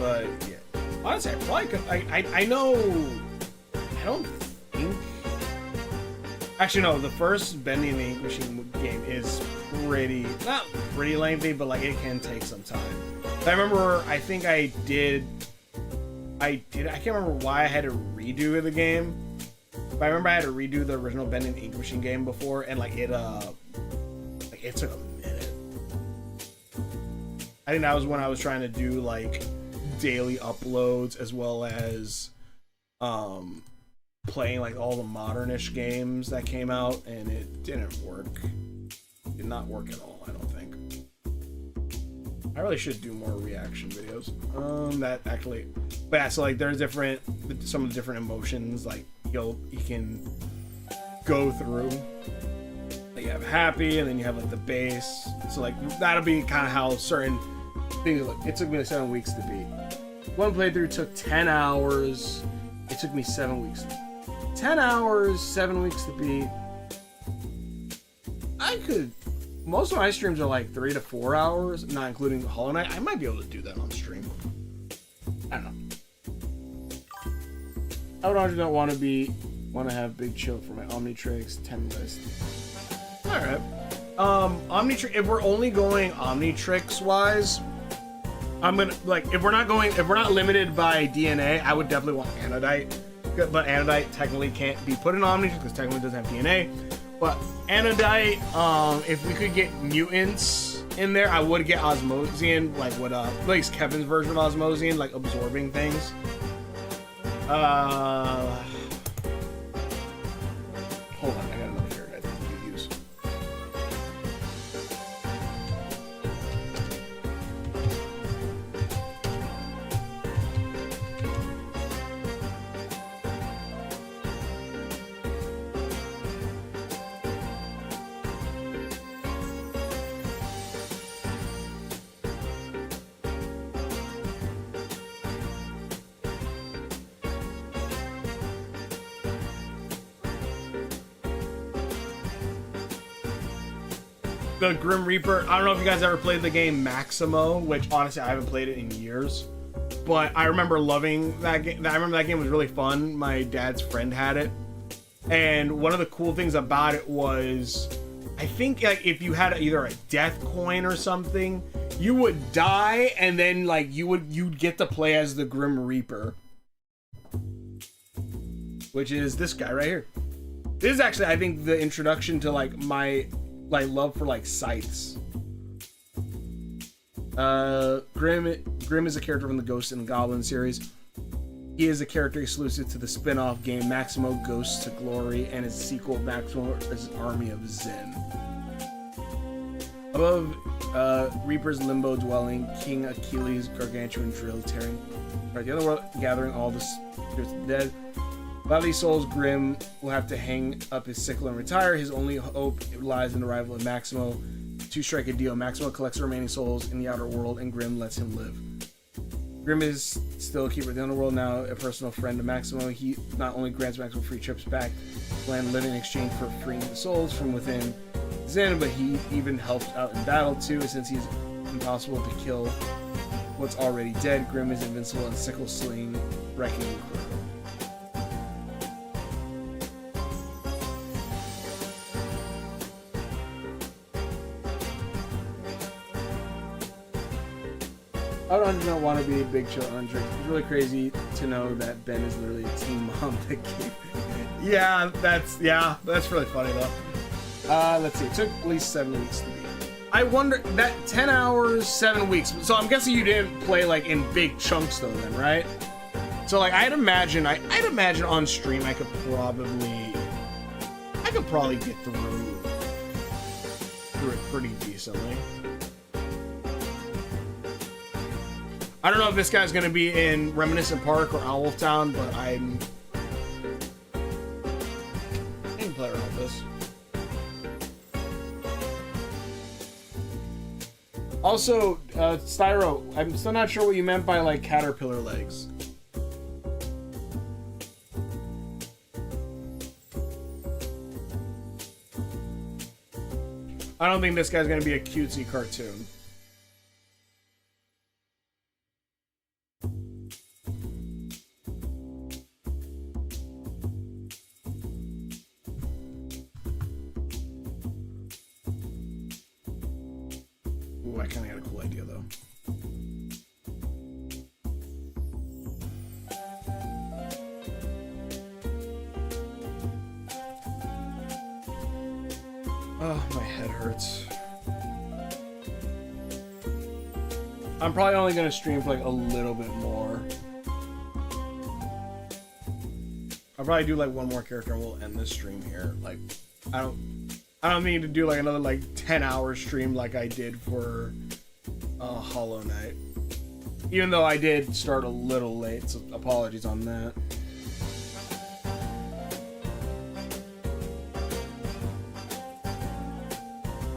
S1: but yeah, honestly, I probably could. I know. I don't think. Actually, no. The first Bendy and the Ink Machine game is not pretty lengthy, but like it can take some time. I remember. I think I did. I can't remember why I had to redo the game. But I remember I had to redo the original Bendy and the Ink Machine game before, and like it took a minute. I think that was when I was trying to do like daily uploads as well as playing like all the modernish games that came out, and it didn't work. It did not work at all, I don't think. I really should do more reaction videos. That actually, but yeah, so like there's some of the different emotions like you can go through. Like you have happy, and then you have like the bass. So like that'll be kind of how certain things look. It took me like 7 weeks to beat. One playthrough took 10 hours. It took me 7 weeks. 10 hours, 7 weeks to beat. Most of my streams are like 3 to 4 hours, not including Hollow Knight. I might be able to do that on stream. I don't know. I would don't want to have big chill for my Omnitrix 10 list. Alright. Omnitrix, if we're only going Omnitrix wise, I'm gonna if we're not limited by DNA, I would definitely want Anodite. But Anodite technically can't be put in Omnitrix because technically it doesn't have DNA. But Anodite, if we could get mutants in there, I would get Osmosian, like what at least Kevin's version of Osmosian, like absorbing things. Hold on, I got another here I think we could use. The Grim Reaper, I don't know if you guys ever played the game Maximo, which honestly I haven't played it in years, but I remember loving that game. I remember that game was really fun. My dad's friend had it, and one of the cool things about it was, I think like if you had either a death coin or something, you would die, and then like you'd get to play as the Grim Reaper, which is this guy right here. This is actually, I think, the introduction to like my love for like scythes. Grim is a character from the Ghosts and Goblins series. He is a character exclusive to the spin-off game Maximo Ghosts to Glory and his sequel Maximo is Army of Zen. Above Reaper's limbo dwelling, King Achilles' gargantuan drill tearing the other world, gathering all the spirits of the dead. Without these souls, Grim will have to hang up his sickle and retire. His only hope lies in the arrival of Maximo to strike a deal. Maximo collects the remaining souls in the outer world, and Grim lets him live. Grim is still a keeper of the underworld, now a personal friend of Maximo. He not only grants Maximo free trips back to land living in exchange for freeing the souls from within Zen, but he even helps out in battle too, since he's impossible to kill what's already dead. Grim is invincible and sickle sling, wrecking the crew. I don't want to be a big chill Andre. It's really crazy to know that Ben is literally a teen mom that game. Yeah, that's really funny though. Let's see. It took at least 7 weeks to beat. I wonder that 10 hours, 7 weeks. So I'm guessing you didn't play like in big chunks though, then, right? So like I'd imagine on stream I could probably get through it pretty decently. I don't know if this guy's gonna be in Reminiscent Park or Owl Town, but I can play around with this. Also, Styro, I'm still not sure what you meant by like caterpillar legs. I don't think this guy's gonna be a cutesy cartoon. Ooh, I kind of got a cool idea though. Oh, my head hurts. I'm probably only gonna stream for like a little bit more. I'll probably do like one more character and we'll end this stream here. Like, I don't mean to do like another like 10-hour stream like I did for Hollow Knight. Even though I did start a little late, so apologies on that.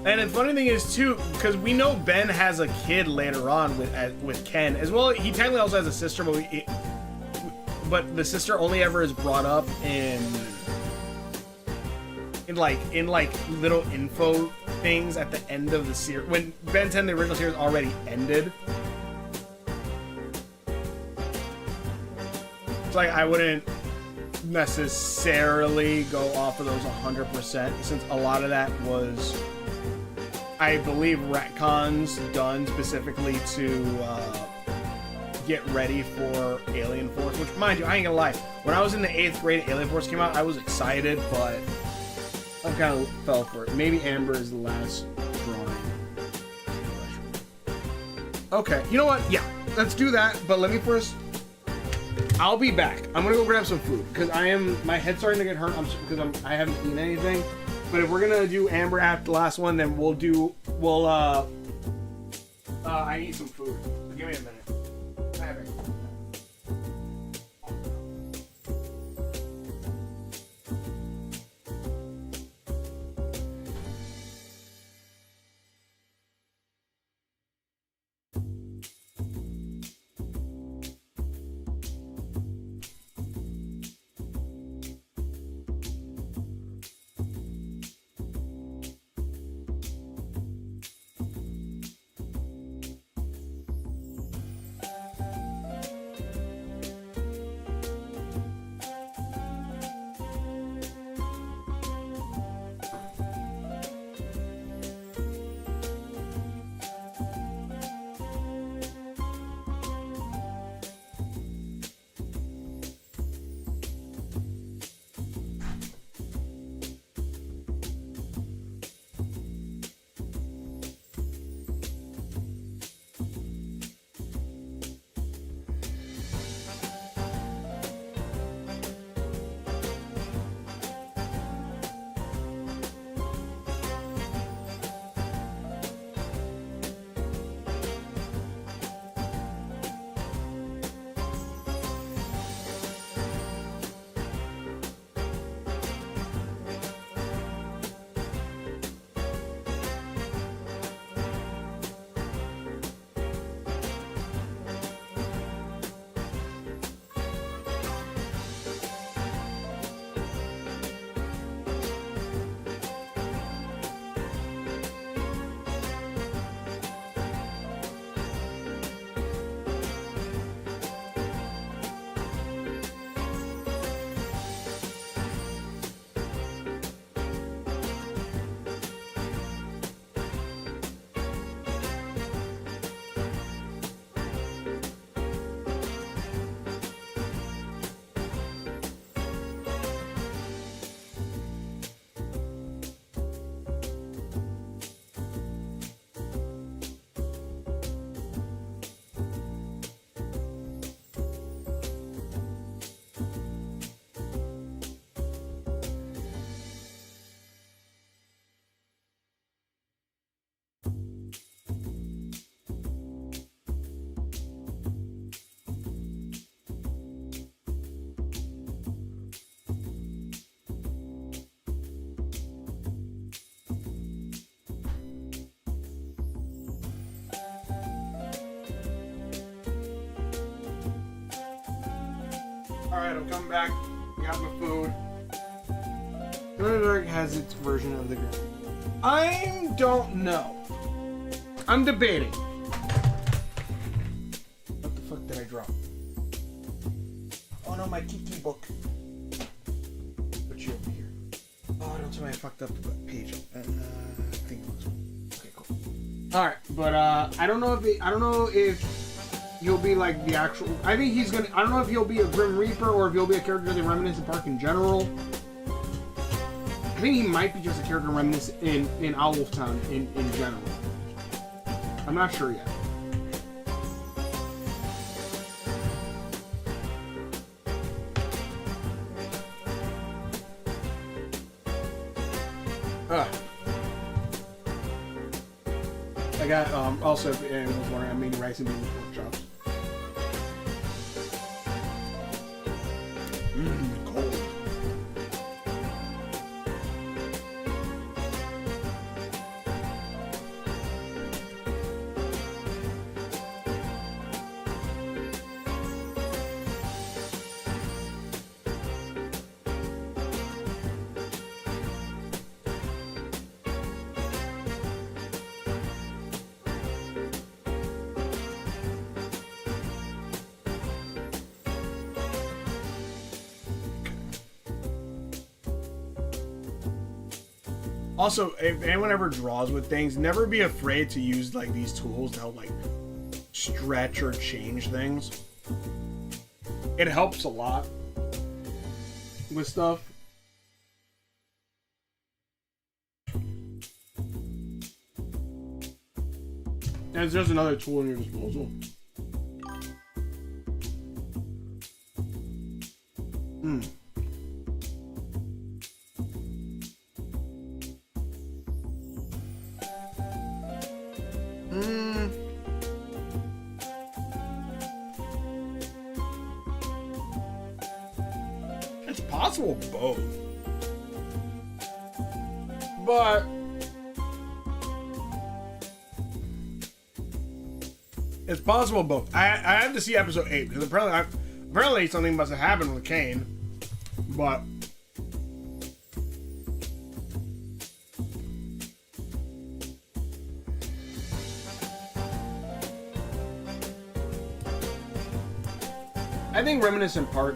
S1: And the funny thing is too, because we know Ben has a kid later on with Ken as well. He technically also has a sister, but the sister only ever is brought up in like little info things at the end of the series. When Ben 10, the original series, already ended. It's like I wouldn't necessarily go off of those 100% since a lot of that was, I believe, retcons done specifically to get ready for Alien Force, which, mind you, I ain't gonna lie, when I was in the 8th grade, Alien Force came out, I was excited, but I kind of fell for it. Maybe Amber is the last drawing. Okay, you know what? Yeah, let's do that, but let me first... I'll be back. I'm gonna go grab some food, because my head's starting to get hurt because I haven't eaten anything. But if we're gonna do Amber after the last one, then I need some food. Give me a minute. I have it. Alright, I'm coming back. Got my food. Dark has its version of the game. I don't know. I'm debating. What the fuck did I drop? Oh no, my Kiki book. Put you over here. Oh, don't tell me I fucked up the page. I think it was. Okay, cool. All right, but I don't know if he'll be like the actual. I think he's gonna. I don't know if he'll be a Grim Reaper or if he'll be a character in Reminiscent Park in general. I think he might be just a character Reminiscent in Owl's Town in general. I'm not sure yet. I got also if anyone was wondering, I'm making rice and beans pork chops. Cold. Also, if anyone ever draws with things, never be afraid to use like these tools to help like stretch or change things. It helps a lot with stuff. And it's just another tool in your disposal. It's possible both. But it's possible both. I have to see episode 8 because apparently something must have happened with Kane. But I think Reminiscent Park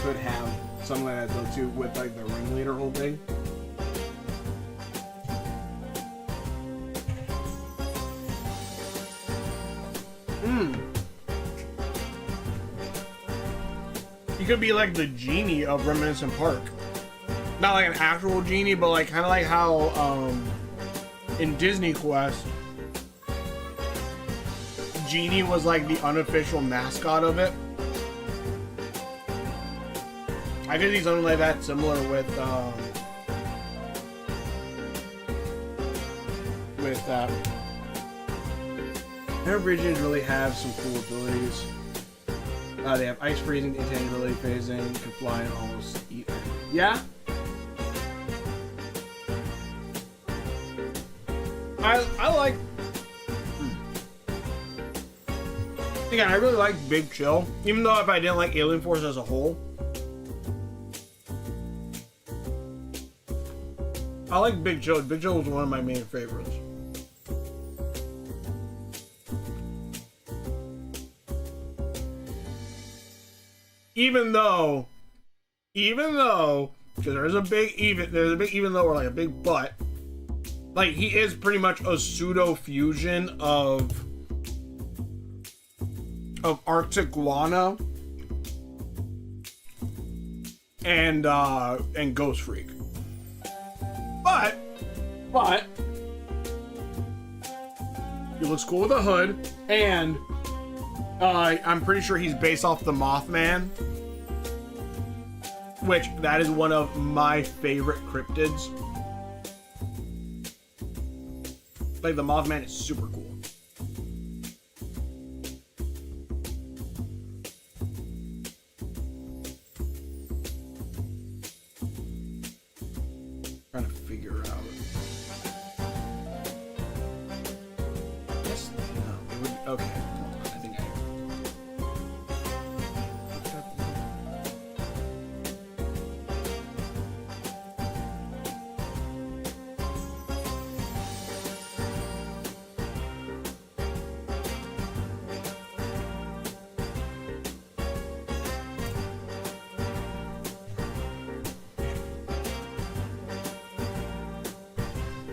S1: could have something like that though too, with like the ringleader whole thing. He could be like the genie of Reminiscent Park. Not like an actual genie, but like kind of like how in Disney Quest, Genie was like the unofficial mascot of it. I could see something like that similar with their regions really have some cool abilities. They have ice freezing, intangibility phasing, can fly and almost eat. Yeah. I like. Again, I really like Big Chill, even though if I didn't like Alien Force as a whole. I like Big Chill. Big Chill was one of my main favorites. Even though, because there's a big even though, or like a big but, like he is pretty much a pseudo fusion of Arctic Guana and Ghost Freak. But he looks cool with a hood, and I'm pretty sure he's based off the Mothman, which that is one of my favorite cryptids. Like the Mothman is super cool. Trying to figure out. Yes. No. It would. Okay. I think I.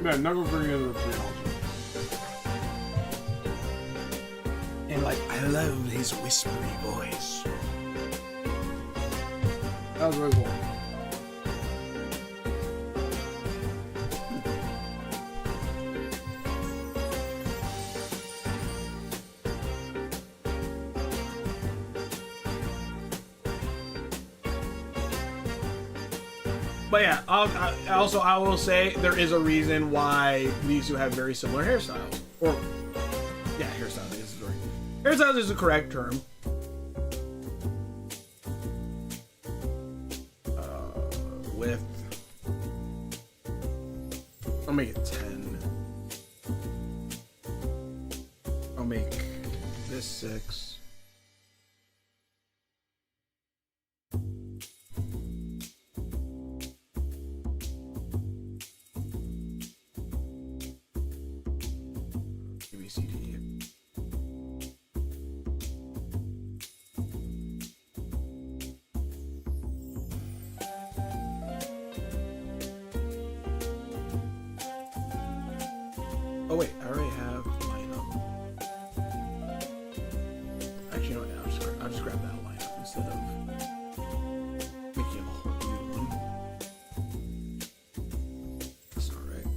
S1: Yeah, never forget the three also. I love his whispery voice. That was really cool. But yeah, I will say there is a reason why these two have very similar hairstyles. Or, yeah, hairstyles is the right. Hairstyles is the correct term. Width. I'll make it 10. I'll make this 6. Oh wait, I already have lineup. Actually, you know what? I'll just grab that lineup instead of making a whole new one. That's not right.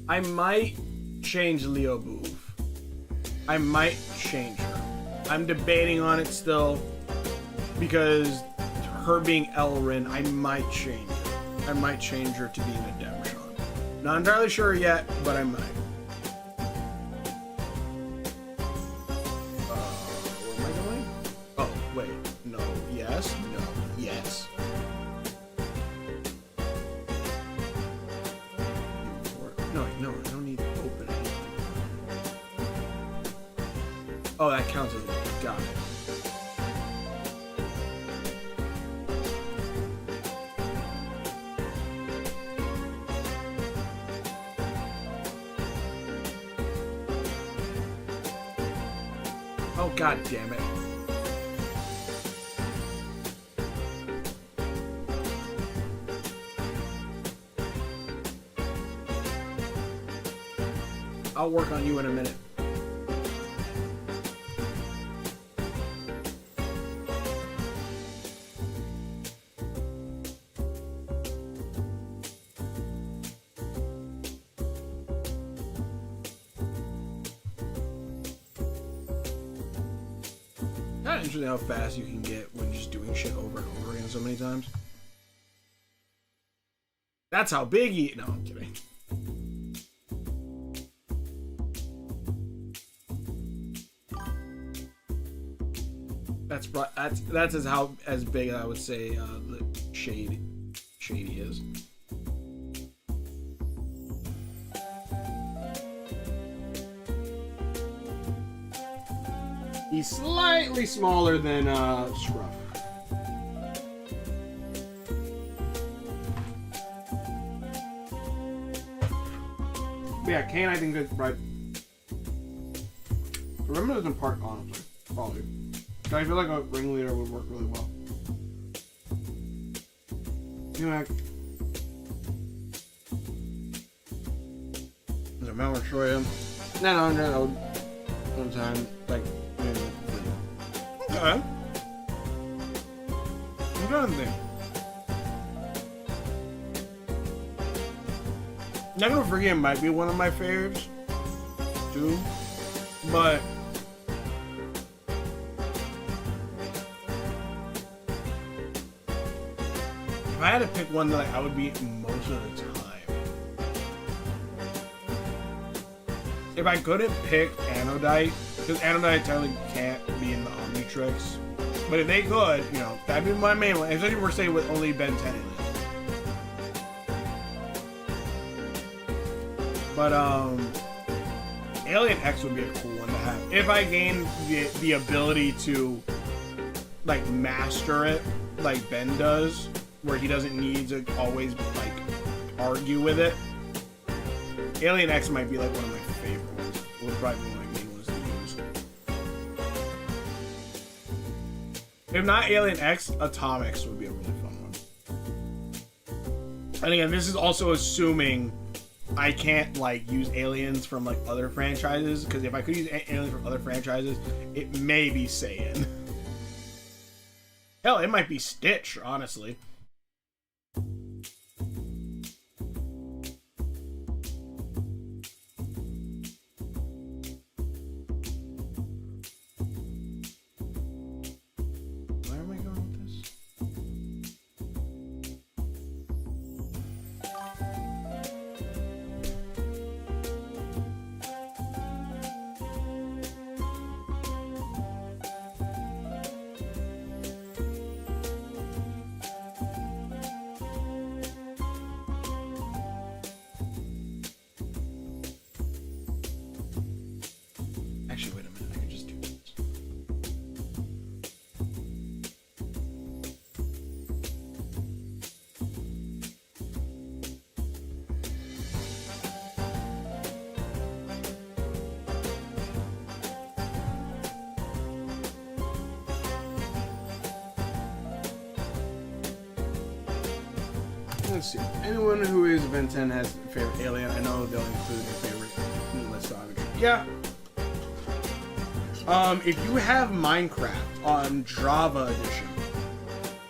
S1: I might change Leo Boov. I might change her. I'm debating on it still. Because her being Elrin, I might change her. I might change her to being a Demshon. Not entirely sure yet, but I might. Where am I going? Oh, wait. No. Yes? No. Yes. No, I don't need to open anything. Oh, that counts as it. Got it. Oh, god damn it. I'll work on you in a minute. Kind of interesting how fast you can get when just doing shit over and over again so many times. That's how big he... No, I'm kidding. That's as big as I would say the shady is. He's slightly smaller than Scruff. But yeah, Kane I think is right. Remember those in part honestly, probably. I feel like a ringleader would work really well. You know, there's a Mount Troya. No, one time, like, okay. I'm trying to think. Not Gonna Forgive might be one of my faves, too, but if I had to pick one that I would beat most of the time, if I couldn't pick Anodite, because Anodite technically can't be in the Omnitrix, but if they could, you know, that'd be my main one, especially if we're saying with only Ben 10 in it. But, Alien X would be a cool one to have. If I gained the ability to, like, master it, like Ben does, where he doesn't need to always, like, argue with it. Alien X might be, like, one of my favorite ones. It would probably be one of my main ones to use. If not Alien X, Atomics would be a really fun one. And again, this is also assuming I can't like use aliens from like other franchises, because if I could use aliens from other franchises, it may be Saiyan. Hell, it might be Stitch, honestly. Where am I going with this? Actually, wait a minute. I can just do this. Let's see. Anyone who is Ben 10 has a favorite alien. I know they'll include their favorite. Let's start again. Yeah. If you have Minecraft on Java Edition,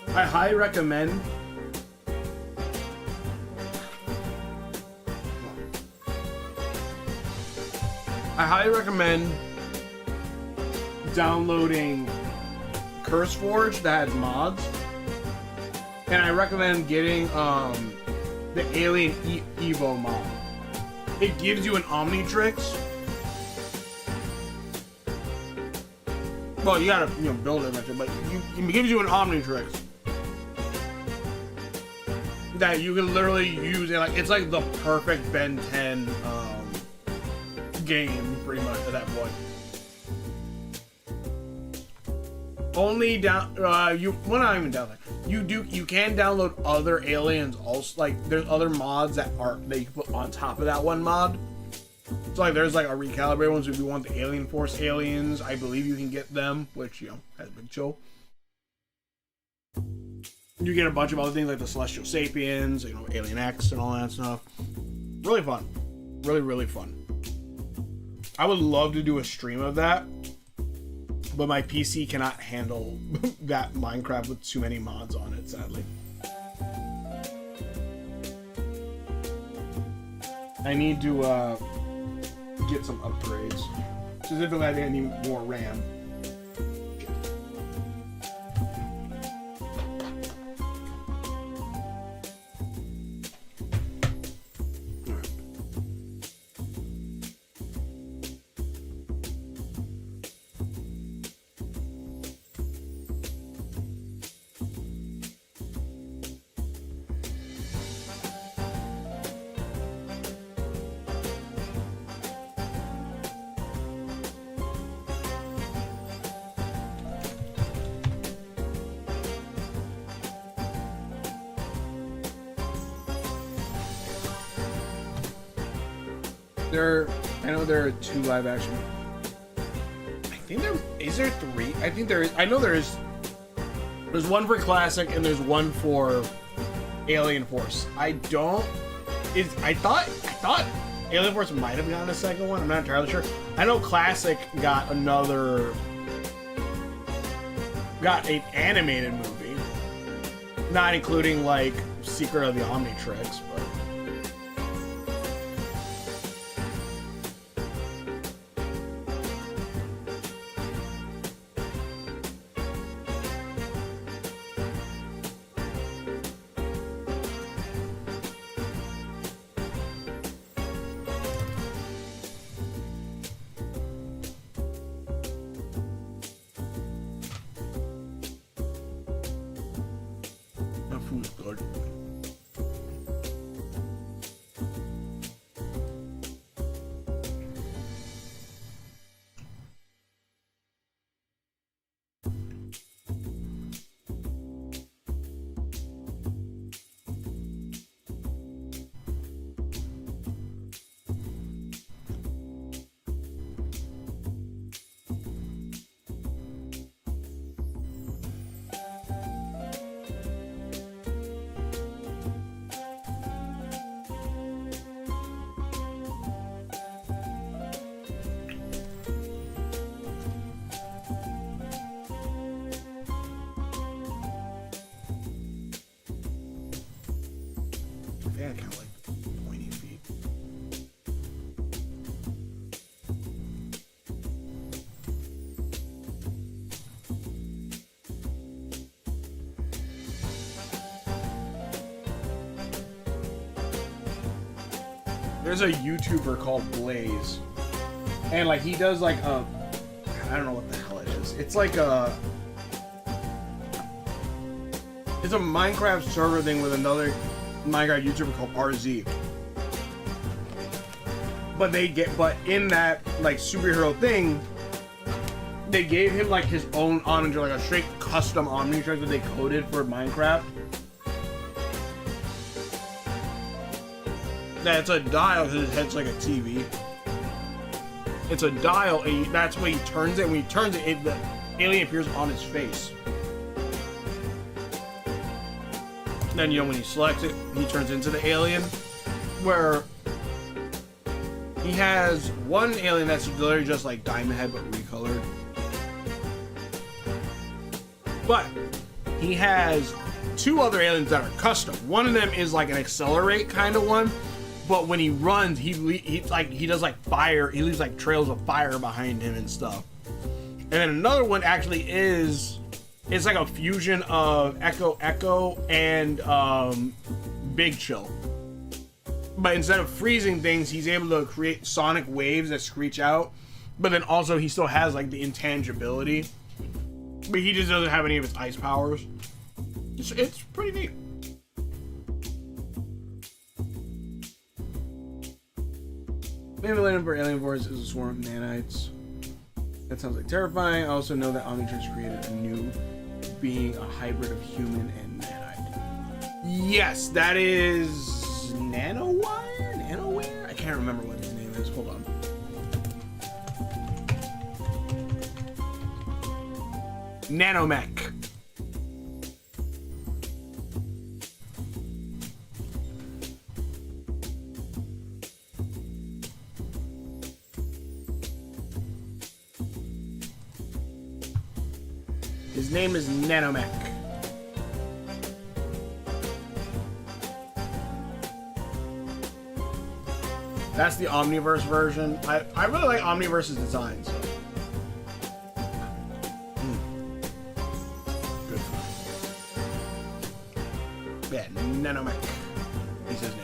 S1: I highly recommend. Downloading CurseForge that has mods. And I recommend getting the Alien Evo mod. It gives you an Omnitrix. Well, you gotta build it eventually, but it gives you an Omnitrix that you can literally use. And like it's like the perfect Ben 10 game, pretty much at that point. Only down not even download. You can download other aliens also. Like there's other mods that you can put on top of that one mod. So like there's like a recalibrated ones if you want the Alien Force aliens. I believe you can get them, which has been chill. You get a bunch of other things like the Celestial Sapiens, Alien X and all that stuff. Really fun. Really, really fun. I would love to do a stream of that. But my PC cannot handle that Minecraft with too many mods on it, sadly. I need to get some upgrades. Specifically, I think I need more RAM. I know there are 2 live action. I think is there 3? I think there is. I know there is. There's one for Classic and there's one for Alien Force. I thought Alien Force might have gotten a second one. I'm not entirely sure. I know Classic got an animated movie, not including like Secret of the Omnitrix, but. Food's good. I kind of like pointy feet. There's a YouTuber called Blaze, and like he does like a, I don't know what the hell it is. It's like a, it's a Minecraft server thing with another Minecraft YouTuber called RZ. But in that like superhero thing, they gave him like his own Omnitrix, like a straight custom Omnitrix that they coded for Minecraft. That's a dial because his head's like a TV. It's a dial, and that's when he turns it. When he turns it, the alien appears on his face. Then, you know, when he selects it, he turns into the alien. Where he has one alien that's literally just like Diamond Head but recolored. But he has two other aliens that are custom. One of them is like an accelerate kind of one. But when he runs, he does like fire. He leaves like trails of fire behind him and stuff. And then another one actually is, it's like a fusion of Echo and Big Chill. But instead of freezing things, he's able to create sonic waves that screech out. But then also he still has like the intangibility. But he just doesn't have any of its ice powers. It's pretty neat. Manipulated for alien force is a swarm of nanites. That sounds like terrifying. I also know that Omnitrix created a new being, a hybrid of human and nanite. Yes, that is Nanowire? I can't remember what his name is. Hold on. Nanomech. His name is Nanomech. That's the Omniverse version. I really like Omniverse's design, so. Good for me. Yeah, Nanomech is his name.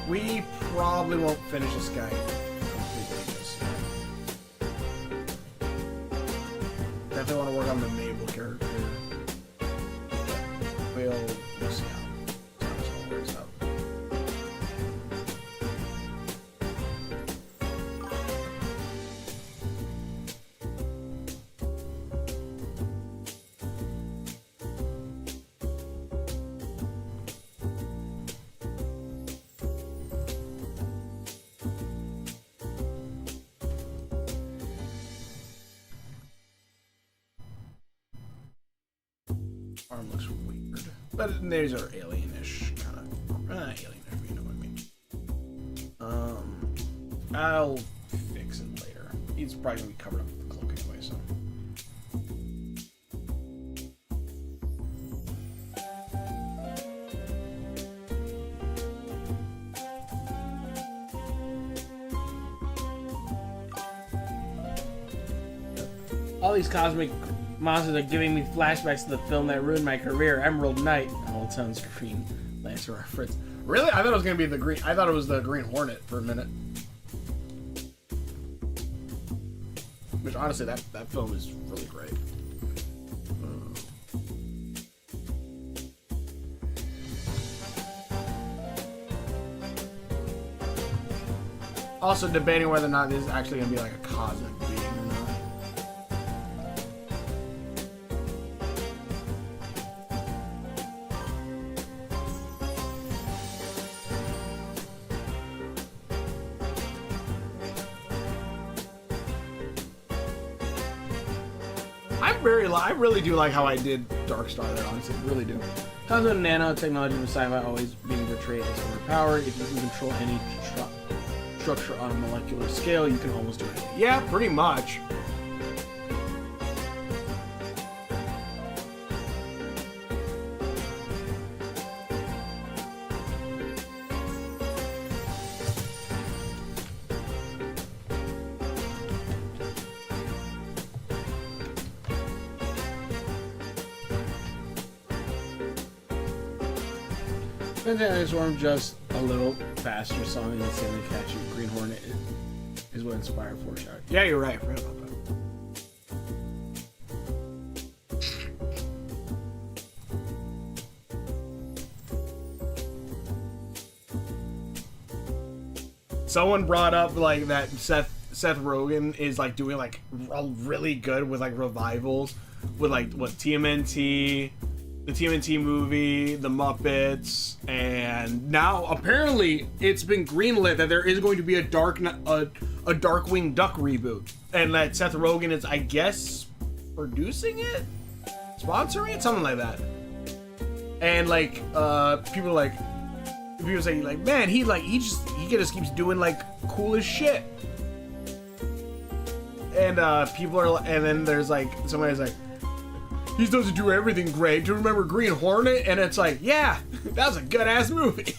S1: We probably won't finish this guy completely just yet. Definitely want to work on the Mabel character. We'll see how this all works out. Arm looks weird, but these are alienish kind of. Not alienish, but you know what I mean. I'll fix it later. He's probably gonna be covered up with the cloak anyway, so.
S13: All these cosmic monsters are giving me flashbacks to the film that ruined my career, Emerald Knight. Oh, it sounds Green Lantern reference.
S1: Really? I thought it was gonna be the Green. I thought it was the Green Hornet for a minute. Which honestly, that film is really great. Also debating whether or not this is actually gonna be like a cosmic being or not. I really do like how I did Dark Star there, honestly. Really do.
S13: Concept of nanotechnology from sci-fi always being portrayed as overpowered. If you can control any structure on a molecular scale, you can almost do anything.
S1: Yeah, pretty much.
S13: Fantastic Storm just a little faster, something that's going to catch you. Green Hornet is what inspired Foreshadow.
S1: Yeah, you're right. I forgot about that. Someone brought up like that Seth Rogen is like doing like really good with like revivals with like what TMNT. The TMNT movie, the Muppets, and now apparently it's been greenlit that there is going to be a Darkwing Duck reboot, and that Seth Rogen is, I guess, producing it, sponsoring it, something like that. And like people say like, man, he just keeps doing like cool as shit. And and then there's like somebody's like, he doesn't do everything great. Do you remember Green Hornet? And it's like, yeah, that was a good-ass movie.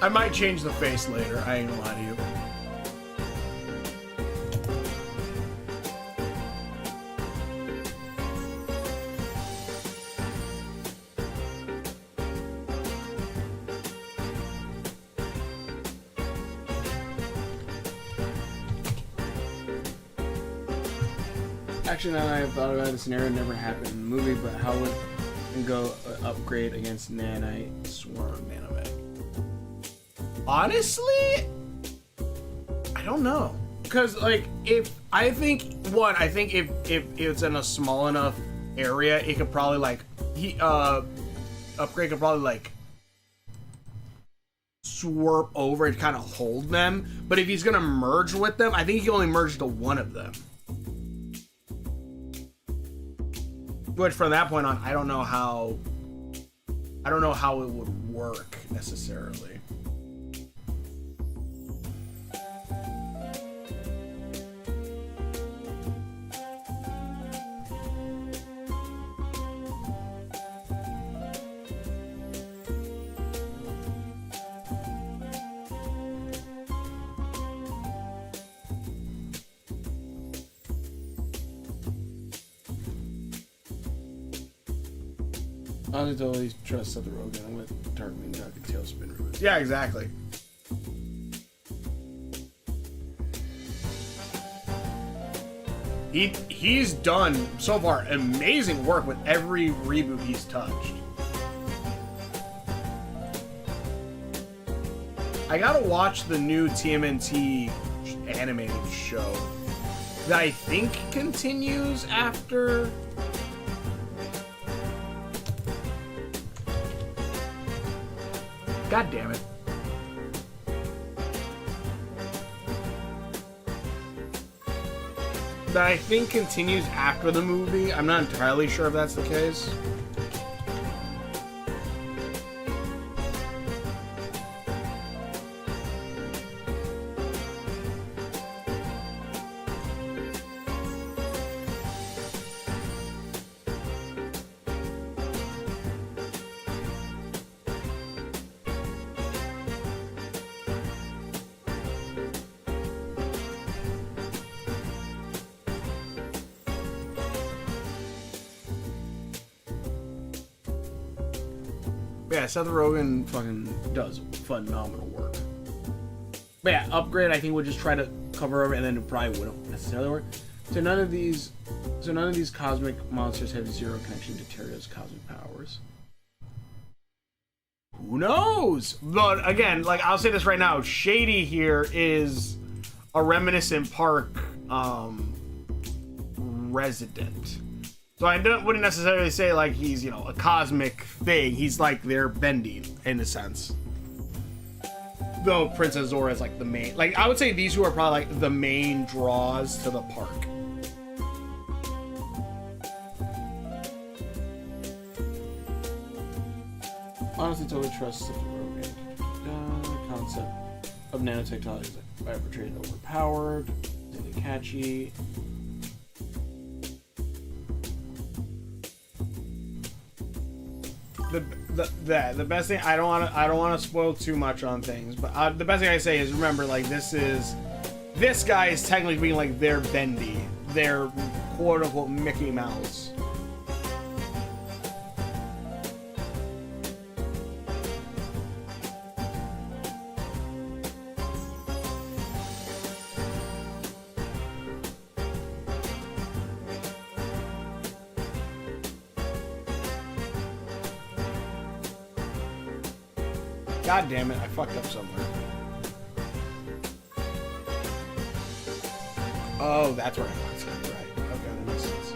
S1: I might change the face later, I ain't gonna lie to you.
S13: Actually, now that I've thought about it, the scenario never happened in the movie, but how would it go upgrade against Nanite Swarm Nanomech?
S1: Honestly, I don't know. Because, like, if it's in a small enough area, it could probably, like, upgrade could probably, like, swarp over and kind of hold them. But if he's gonna merge with them, I think he can only merge to one of them. But from that point on, I don't know how it would work necessarily.
S13: I would totally trust Seth Rogen with Darkwing Duck and Tailspin Reboot.
S1: Yeah, exactly. He's done so far amazing work with every reboot he's touched. I gotta watch the new TMNT animated show that I think continues after. God damn it. That I think continues after the movie. I'm not entirely sure if that's the case. Yeah, Seth Rogen fucking does phenomenal work. But yeah, upgrade I think would just try to cover over, and then it probably wouldn't necessarily work. So none of these cosmic monsters have zero connection to Terrier's cosmic powers. Who knows? But again, like I'll say this right now, Shady here is a reminiscent park resident. So I wouldn't necessarily say like he's, you know, a cosmic thing. He's like their Bendy in a sense. Though Princess Zora is like the main, like I would say these two are probably like the main draws to the park. Honestly, totally trust the concept of nanotechnology is like portrayed overpowered, really catchy. The best thing, I don't want to spoil too much on things, but the best thing I say is remember, like this guy is technically being like their Bendy, their quote unquote Mickey Mouse. God damn it, I fucked up somewhere. Oh, that's where I fucked up. Right. Okay, that makes sense.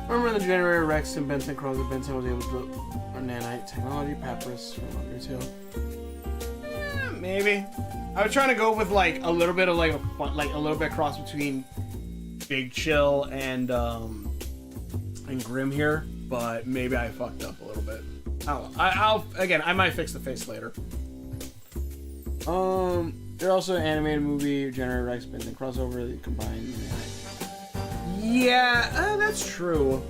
S1: Remember the generator Rex and Benson Cross that Benson was able to build a nanite technology, Papyrus from Undertale? Maybe. I was trying to go with like a little bit of like a little bit cross between Big Chill and Grim here, but maybe I fucked up a little bit. I don't know. I'll again, I might fix the face later. There's also an animated movie, Generator Rex, Benson crossover that combined. Yeah, that's true.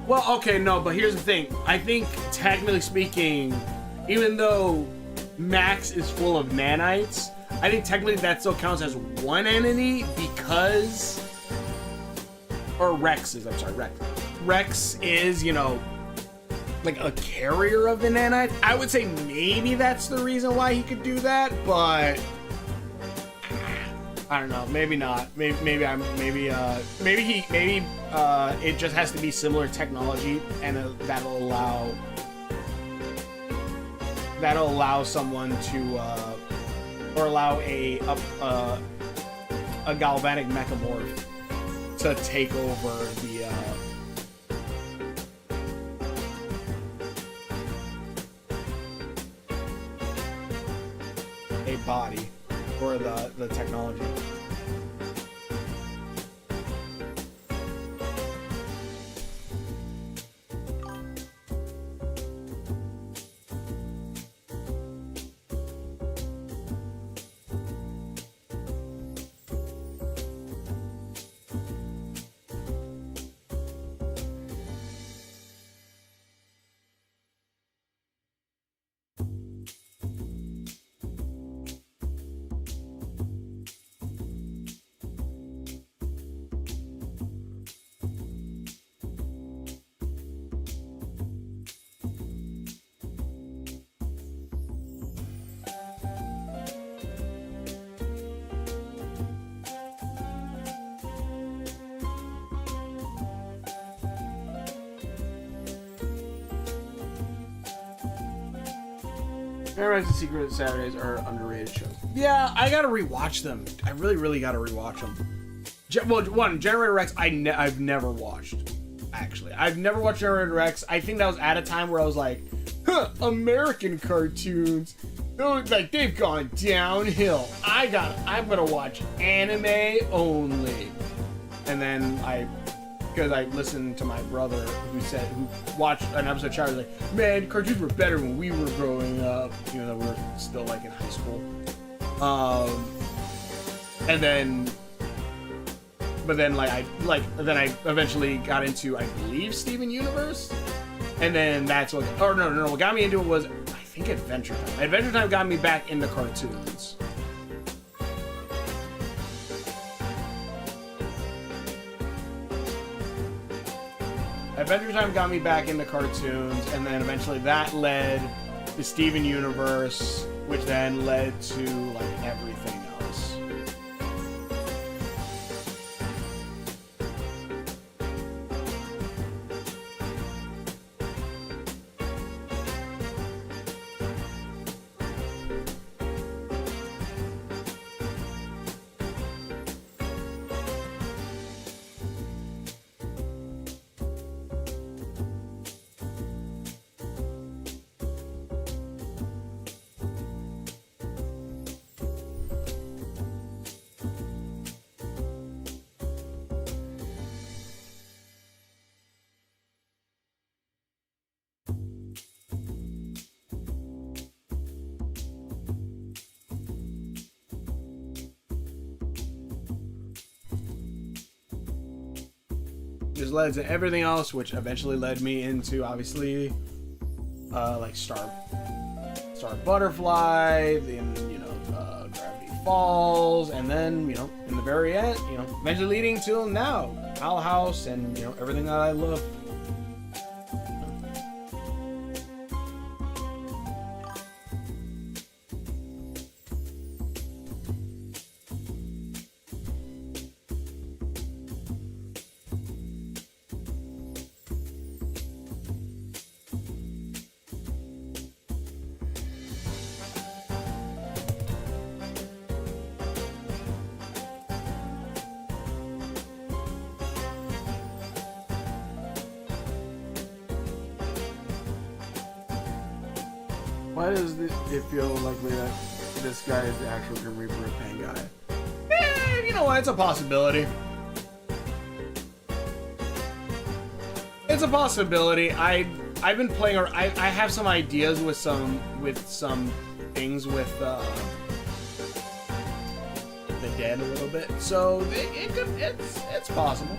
S1: Well, okay, no, but here's the thing. I think, technically speaking, even though Max is full of nanites, I think technically that still counts as one entity because... Or Rex is, I'm sorry, Rex. Rex is, you know, like a carrier of the nanite. I would say maybe that's the reason why he could do that, but... I don't know. Maybe not. Maybe it just has to be similar technology, and that'll allow someone to or allow a galvanic mechamorph to take over a body. Or the technology.
S13: General Rex and Secret Saturdays are underrated shows.
S1: Yeah, I gotta rewatch them. I really, really gotta rewatch them. One, Generator Rex, I've never watched. Actually, I've never watched Generator Rex. I think that was at a time where I was like, huh, American cartoons. Like, they've gone downhill. I'm gonna watch anime only. And then because I listened to my brother who watched an episode of Child, was like, man, cartoons were better when we were growing up, even though we were still like in high school. And then, but then I eventually got into, I believe, Steven Universe, and then that's what, no, what got me into it was, I think, Adventure Time. Adventure Time got me back into cartoons. Adventure Time got me back into cartoons, and then eventually that led to Steven Universe, which then led to like everything else. Just led to everything else, which eventually led me into, obviously, like Star Butterfly, then, Gravity Falls, and then, in the very end, eventually leading to now, Owl House, and, everything that I love. Why does it feel likely that this guy is the actual Grim Reaper of Pain guy? You know what? It's a possibility. It's a possibility. I've been playing. I have some ideas with some things with the dead a little bit. So it's possible.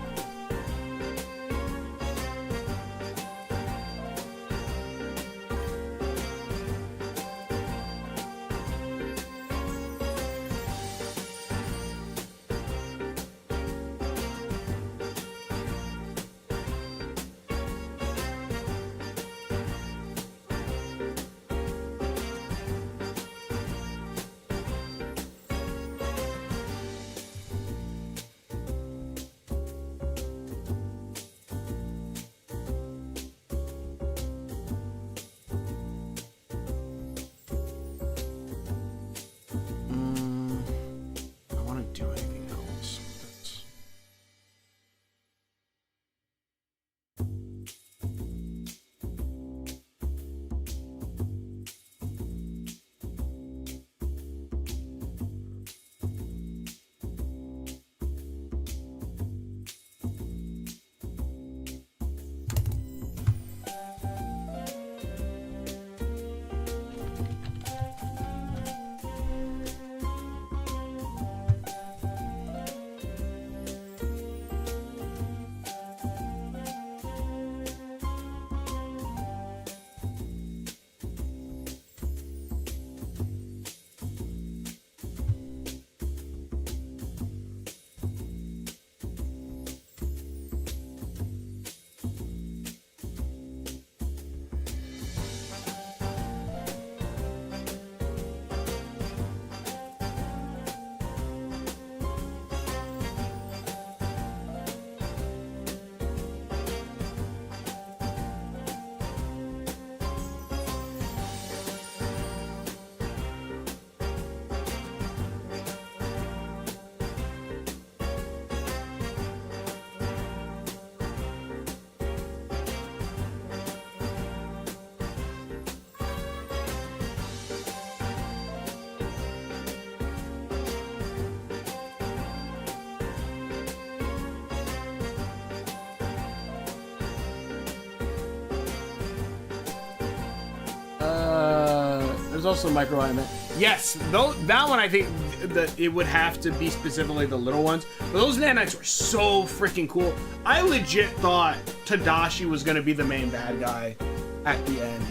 S1: There's also micro anime. Yes, though that one I think that it would have to be specifically the little ones. But those nanites were so freaking cool. I legit thought Tadashi was gonna be the main bad guy at the end.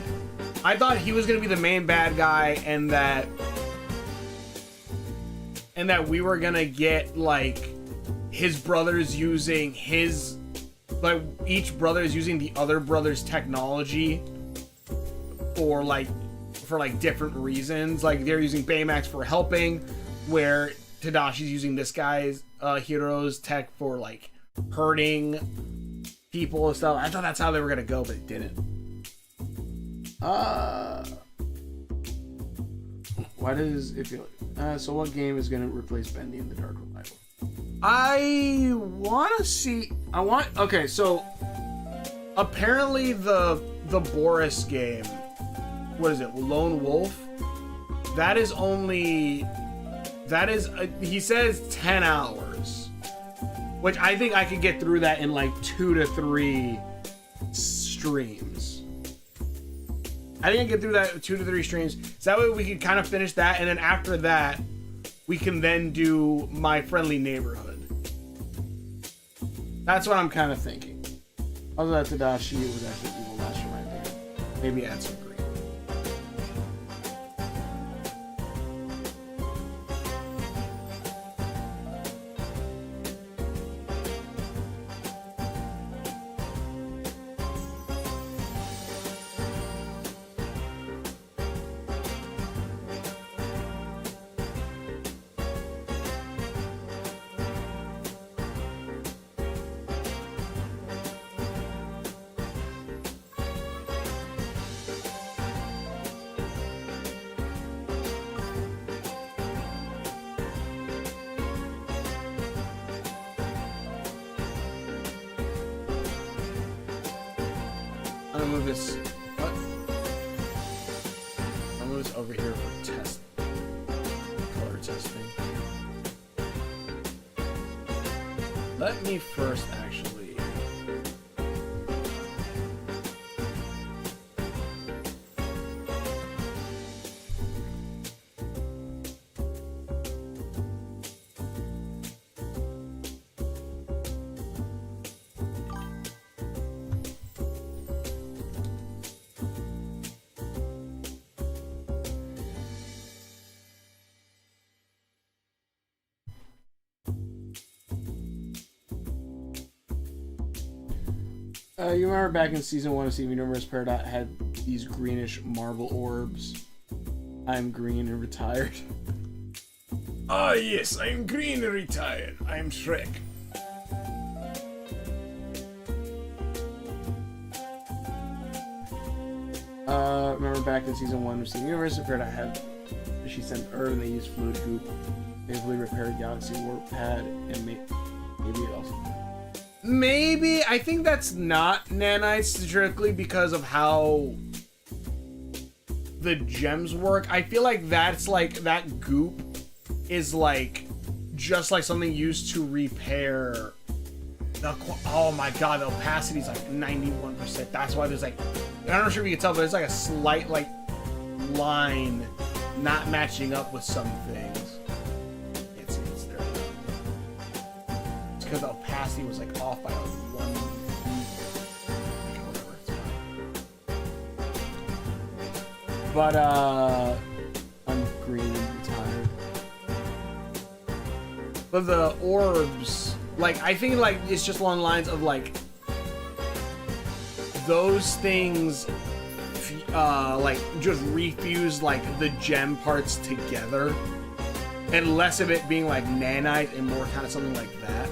S1: I thought he was gonna be the main bad guy, and that we were gonna get like his brothers using his, like each brother is using the other brother's technology for like different reasons. Like they're using Baymax for helping, where Tadashi's using this guy's hero's tech for like hurting people and stuff. I thought that's how they were gonna go, but it didn't. Why does it feel so what game is gonna replace Bendy in the Dark Revival? Okay, so apparently the Boris game, what is it, Lone Wolf? He says 10 hours, which I think I could get through that in like 2 to 3 streams. I think I can get through that 2 to 3 streams, so that way we can kind of finish that, and then after that, we can then do My Friendly Neighborhood. That's what I'm kind of thinking. Other than Tadashi was actually evil mastermind there. Maybe add some green. I'm gonna move this. What? I'll move this over here for test. Color testing. Let me first actually. You remember back in season 1 of Steven Universe, Peridot had these greenish marble orbs. I'm green and retired. Ah, yes, I'm green and retired. I'm Shrek. Remember back in season 1 of Steven Universe, Peridot had. She sent Earth and they used fluid goop. They repaired Galaxy Warp Pad and maybe it also. Maybe. I think that's not nanites strictly because of how the gems work. I feel like that's like that goop is like just like something used to repair the oh my god, the opacity is like 91%. That's why there's like, I'm not sure if you can tell, but there's like a slight like line not matching up with some things. It's there. It's because the opacity was like off by like 1. But I'm green and retired. But the orbs, like I think like it's just along the lines of like those things like just refuse like the gem parts together, and less of it being like nanite and more kind of something like that.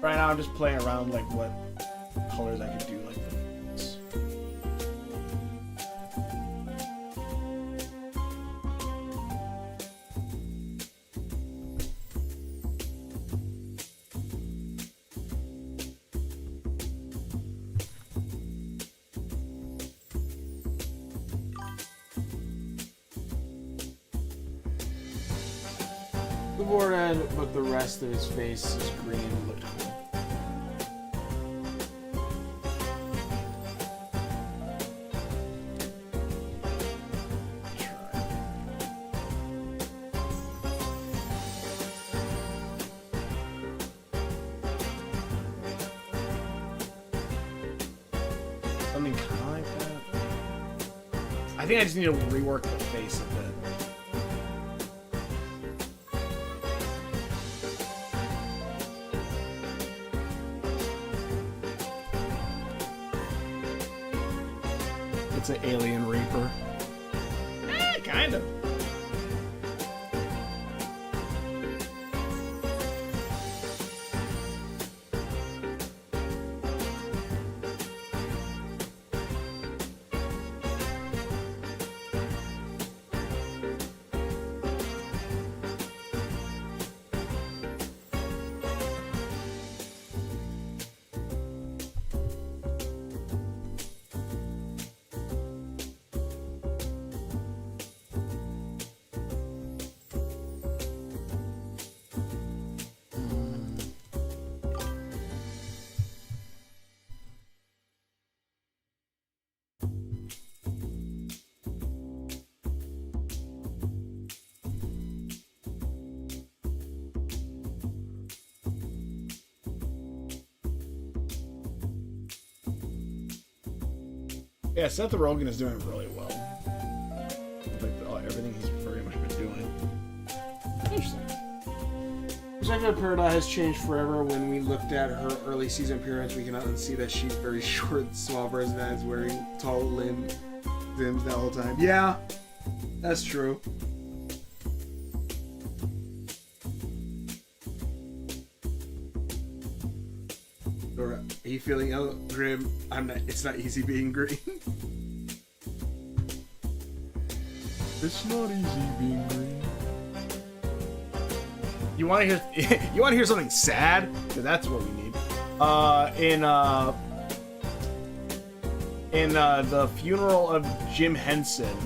S1: Right now I'm just playing around like what colors I could do like this.
S13: The forehead, but the rest of his face is green. Looked cool.
S1: Something kind of like that. I think I just need to rework the face a bit. It's an alien reaper. Kind of. Yeah, Seth Rogen is doing really well. Like everything he's pretty much been doing.
S13: Interesting. Perspective of Peridot has changed forever. When we looked at her early season appearance, we can see that she's very short, small person that is wearing tall limbs the whole time. Yeah, that's true. Or, are you feeling ill, Grim? I'm not. It's not easy being green. It's not easy being green.
S1: You want to hear? You want to hear something sad? Because that's what we need. In the funeral of Jim Henson,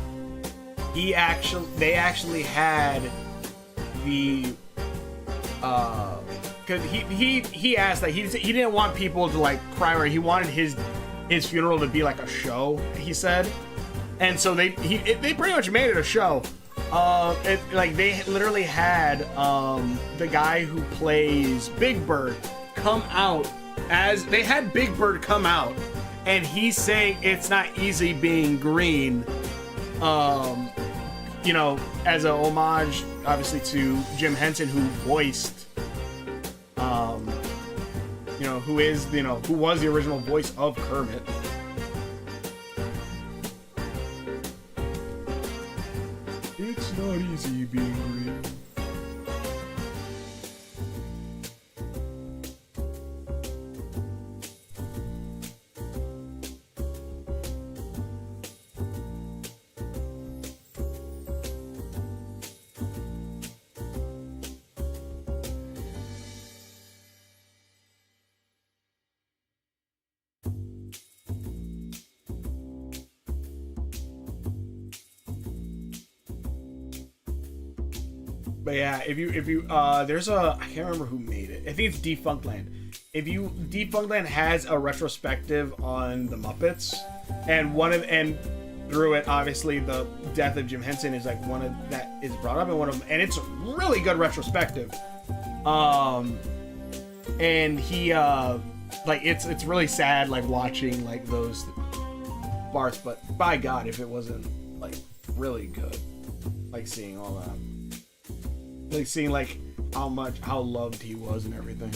S1: they actually had the because he asked that he didn't want people to like cry, or he wanted his funeral to be like a show, he said. And so they pretty much made it a show. They literally had the guy who plays Big Bird come out they had Big Bird come out, and he's saying it's not easy being green, you know, as a homage obviously to Jim Henson, who voiced you know, who was the original voice of Kermit.
S13: It's not easy being green.
S1: But yeah, if you there's I can't remember who made it. I think it's Defunctland. Defunctland has a retrospective on the Muppets, and through it, obviously the death of Jim Henson is like one of that is brought up in one of them, and it's a really good retrospective. And he like it's really sad like watching like those parts, but by God, if it wasn't like really good, like seeing all that. Like seeing like how loved he was and everything.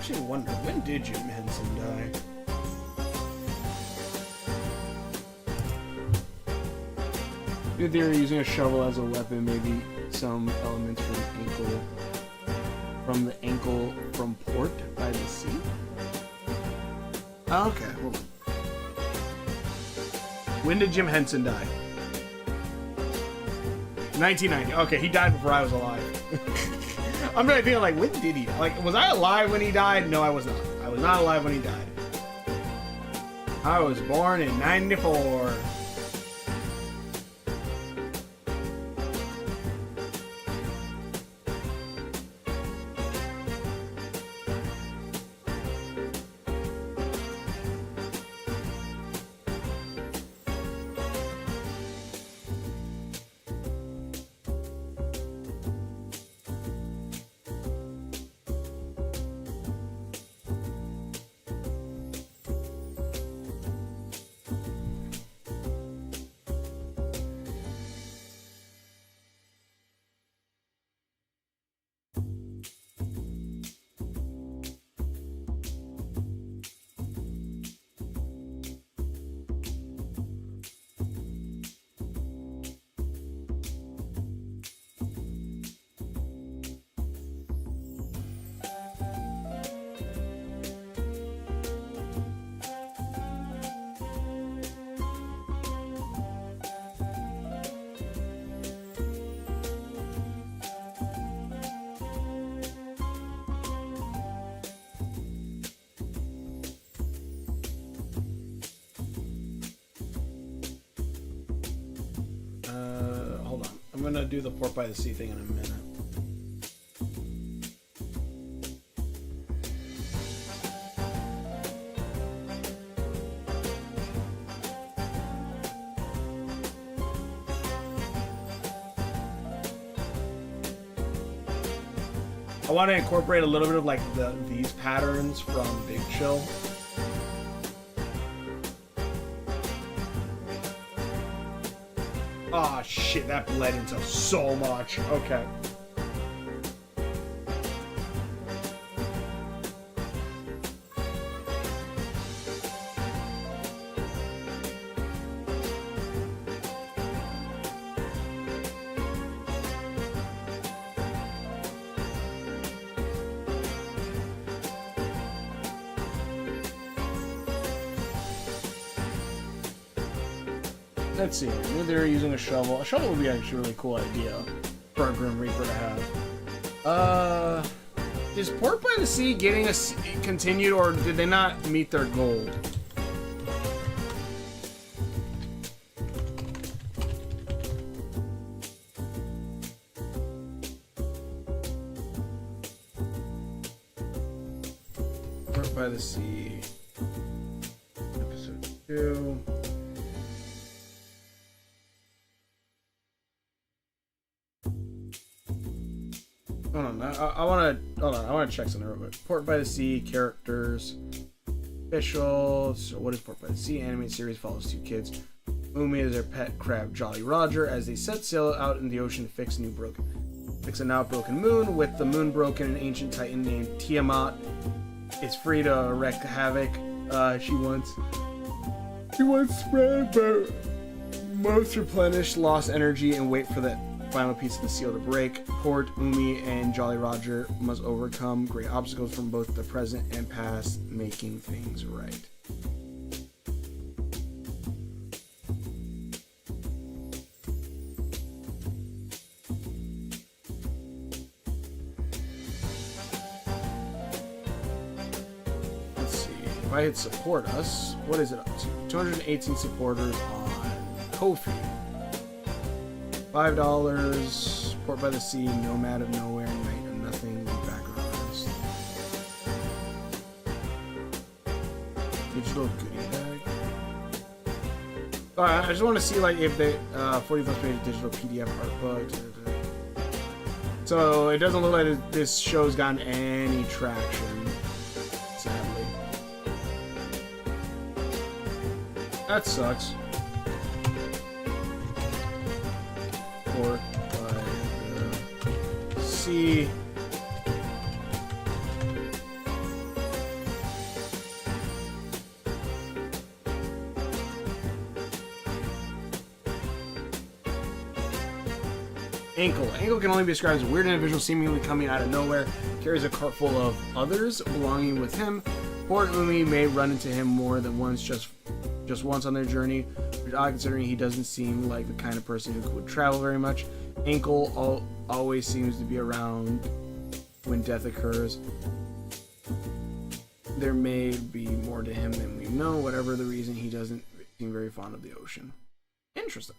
S1: actually wonder, when did Jim Henson die? If they were using a shovel as a weapon, maybe some elements from the ankle from port by the sea. Oh, okay, hold on. When did Jim Henson die? 1990. Okay, he died before I was alive. I'm trying to think, like, when did he die? Like, was I alive when he died? No, I was not. I was not alive when he died. I was born in 94. Hold on. I'm gonna do the port by the sea thing in a minute. I want to incorporate a little bit of like these patterns from Big Chill. Oh shit, that bled into so much. Okay. Let's see. Maybe they're using a shovel. A shovel would be actually a really cool idea for a Grim Reaper to have. Is Port by the Sea getting continued, or did they not meet their goal? Port by the Sea, episode 2. Hold on, I want to check something real quick. Port by the Sea characters, official. So what is Port by the Sea? Animated series follows two kids. Umi is their pet crab, Jolly Roger, as they set sail out in the ocean to fix a now broken moon. With the moon broken, an ancient titan named Tiamat is free to wreak havoc. She wants spread, but most replenish lost energy and wait for that final piece of the seal to break. Port, Umi, and Jolly Roger must overcome great obstacles from both the present and past, making things right. Let's see. If I hit support us, what is it up to? 218 supporters on Ko-fi. $5, Port by the Sea, Nomad of Nowhere, Night of Nothing, backgrounds. Digital goodie bag. Alright, I just want to see like if they 40 plus page digital PDF art book. So it doesn't look like this show's gotten any traction, sadly. That sucks. Port by the Sea. Ankle. Ankle can only be described as a weird individual seemingly coming out of nowhere, carries a cart full of others belonging with him, or we may run into him more than once, just once on their journey, which odd considering he doesn't seem like the kind of person who would travel very much. Ankle always seems to be around when death occurs. There may be more to him than we know. Whatever the reason, he doesn't seem very fond of the ocean. Interesting.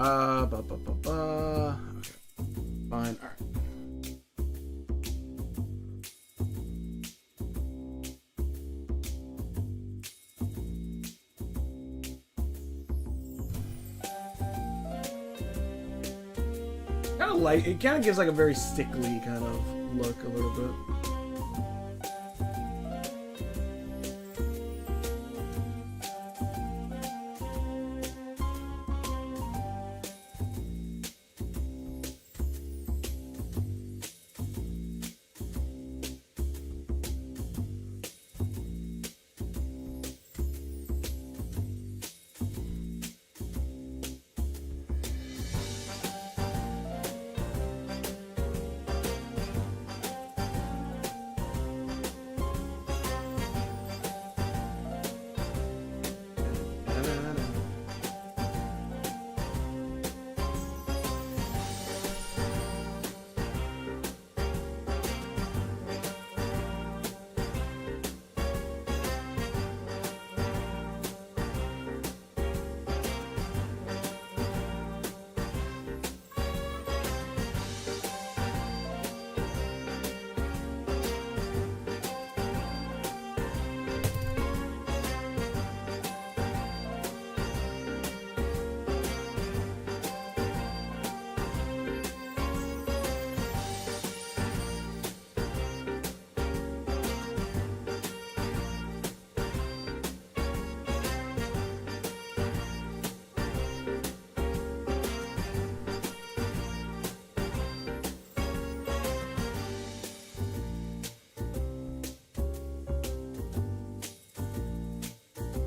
S1: Okay. Fine. Alright. Kind of like, it kind of gives like a very sickly kind of look a little bit.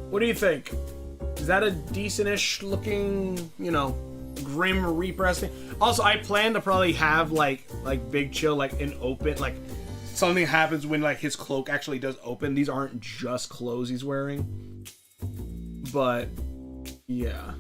S1: What do you think? Is that a decent-ish looking, you know, Grim Reaper thing? Also, I plan to probably have like Big Chill like an open, like something happens when like his cloak actually does open. These aren't just clothes he's wearing, but yeah.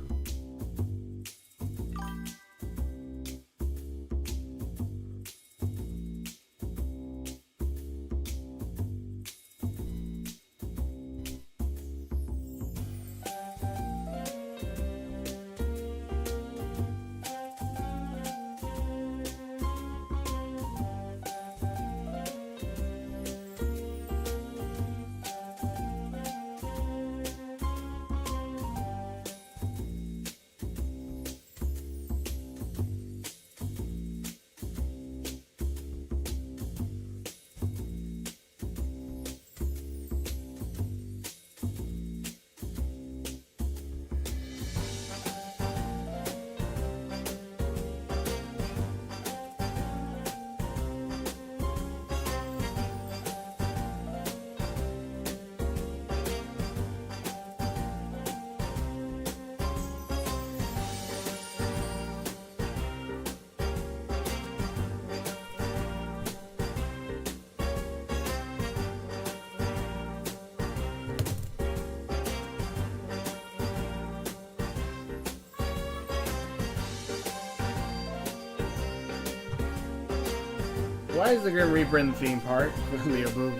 S1: Why is the Grim Reaper in the theme park? Leo Boo.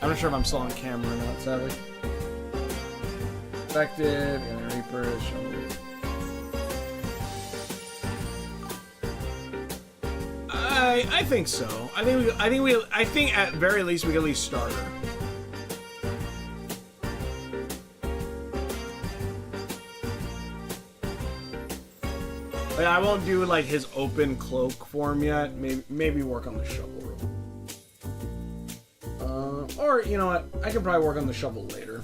S1: I'm not sure if I'm still on camera or not, sadly. Effective, and the Reaper is showing. I think so. I think at very least we can at least start her. Like, I won't do like his open cloak form yet. Maybe work on the shovel room. Or you know what? I can probably work on the shovel later.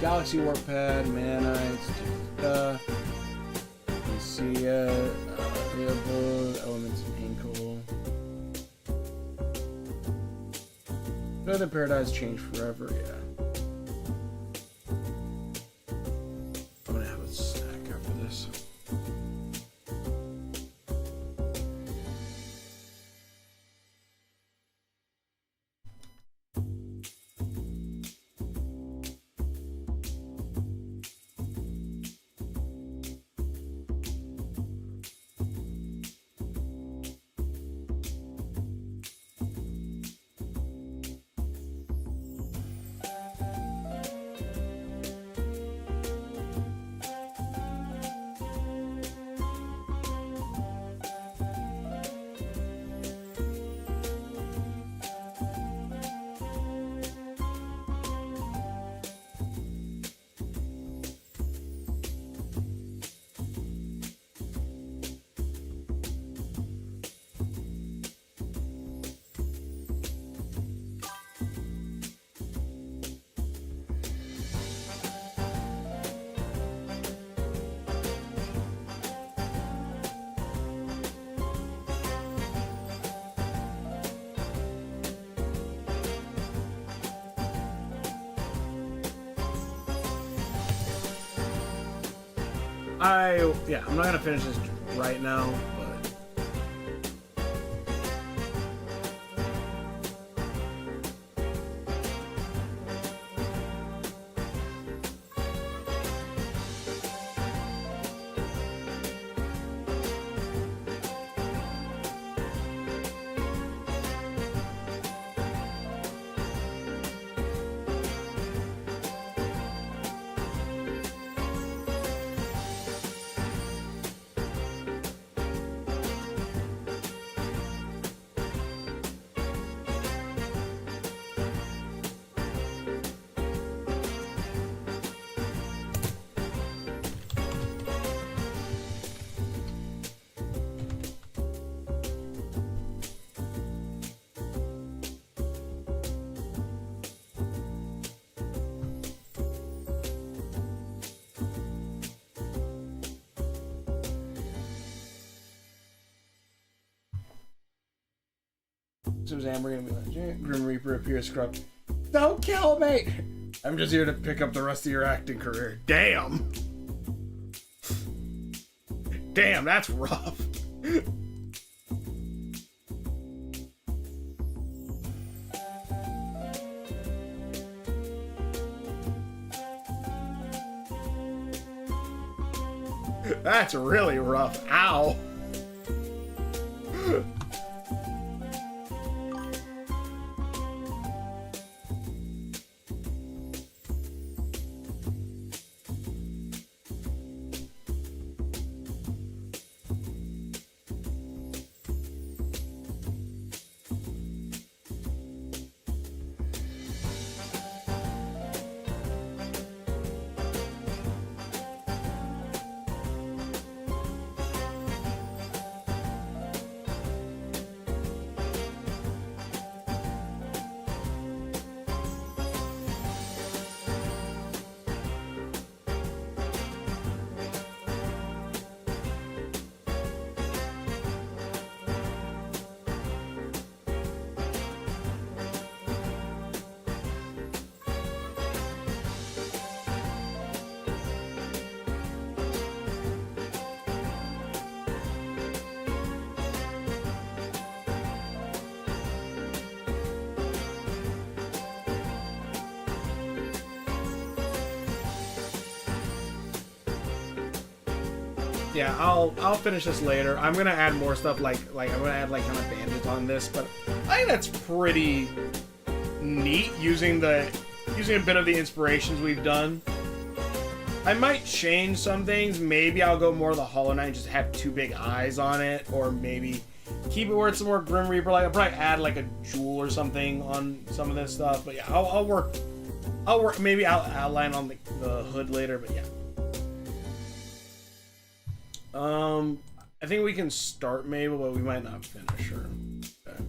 S1: Galaxy Warp Pad, Mana, see available elements of ankle. No, the Paradise changed forever, yeah. I'm gonna have a snack after this. I'm not gonna finish this right now, but Sometimes Amber gonna be like, Grim Reaper appears corrupt. Don't kill me! I'm just here to pick up the rest of your acting career. Damn! Damn, that's rough. That's really rough. Ow! Yeah, I'll finish this later. I'm gonna add more stuff like I'm gonna add like kind of bandits on this, but I think that's pretty neat using a bit of the inspirations we've done. I might change some things. Maybe I'll go more of the Hollow Knight and just have two big eyes on it, or maybe keep it where it's more Grim Reaper. Like I'll probably add like a jewel or something on some of this stuff. But yeah, I'll work. Maybe I'll outline on the hood later. But yeah. I think we can start Mabel, but we might not finish her. Okay.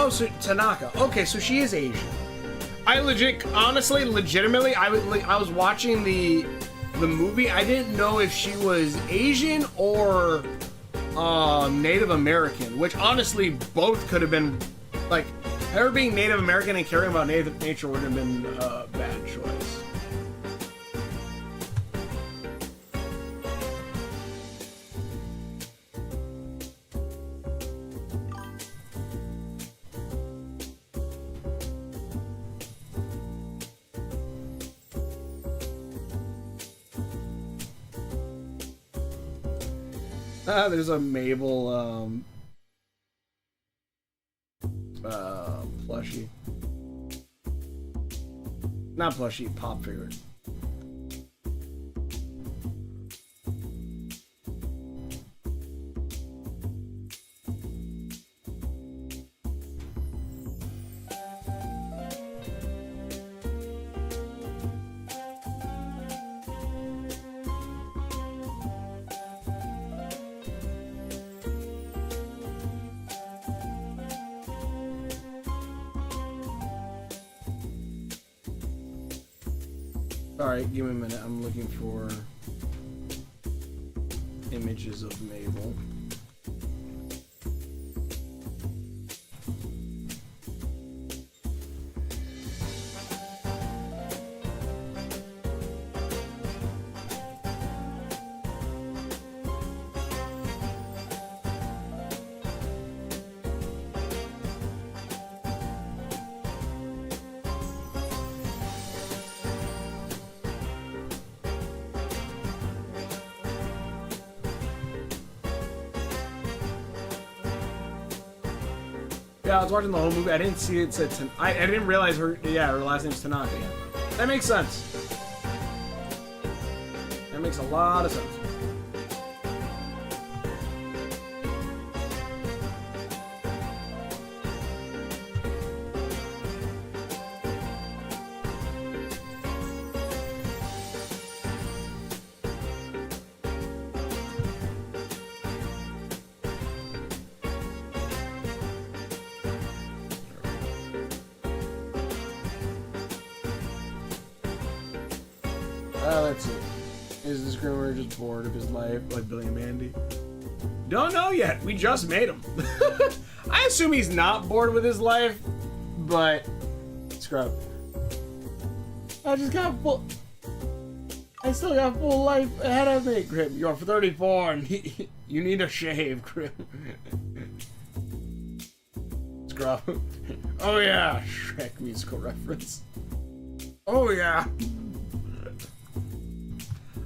S1: Oh, so Tanaka. Okay, so she is Asian. I legitimately, I was watching the movie. I didn't know if she was Asian or Native American, which honestly both could have been, like, her being Native American and caring about nature would have been a bad choice. There's a Mabel plushie. Not plushie, pop figure. Alright, give me a minute. I'm looking for images of Mabel. Yeah, I was watching the whole movie. I didn't see it said I didn't realize her last name's Tanaka. Yeah. That makes sense. That makes a lot of sense. Let's see. Is this Grimmer just bored of his life like Billy and Mandy? Don't know yet. We just made him. I assume he's not bored with his life, but scrub. I still got full life ahead of me, Grim. You're 34 and you need a shave, Grim. Scrub. Oh yeah, Shrek musical reference. Oh yeah.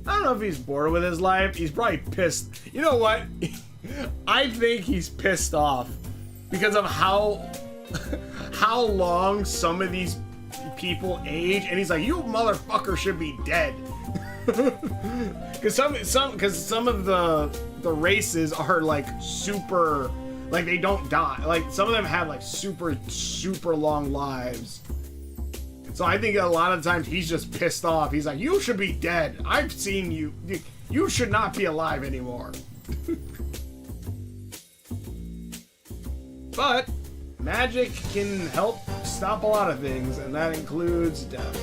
S1: I don't know if he's bored with his life. He's probably pissed. You know what? I think he's pissed off because of how long some of these people age, and he's like, "You motherfucker should be dead." Because some of the races are like super, like they don't die. Like some of them have like super long lives. So I think a lot of times he's just pissed off. He's like, you should be dead. I've seen you. You should not be alive anymore. But magic can help stop a lot of things, and that includes death.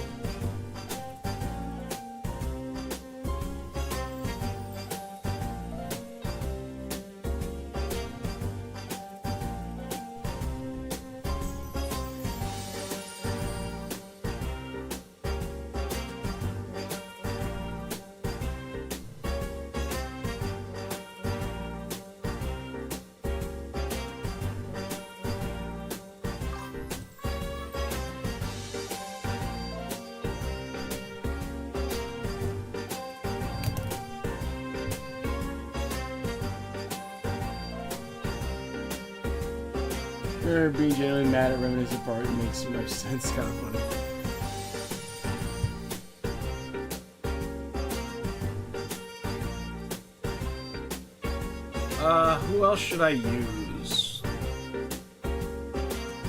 S1: Being genuinely mad at Reminiscent Party makes much sense. Kind of funny. Who else should I use?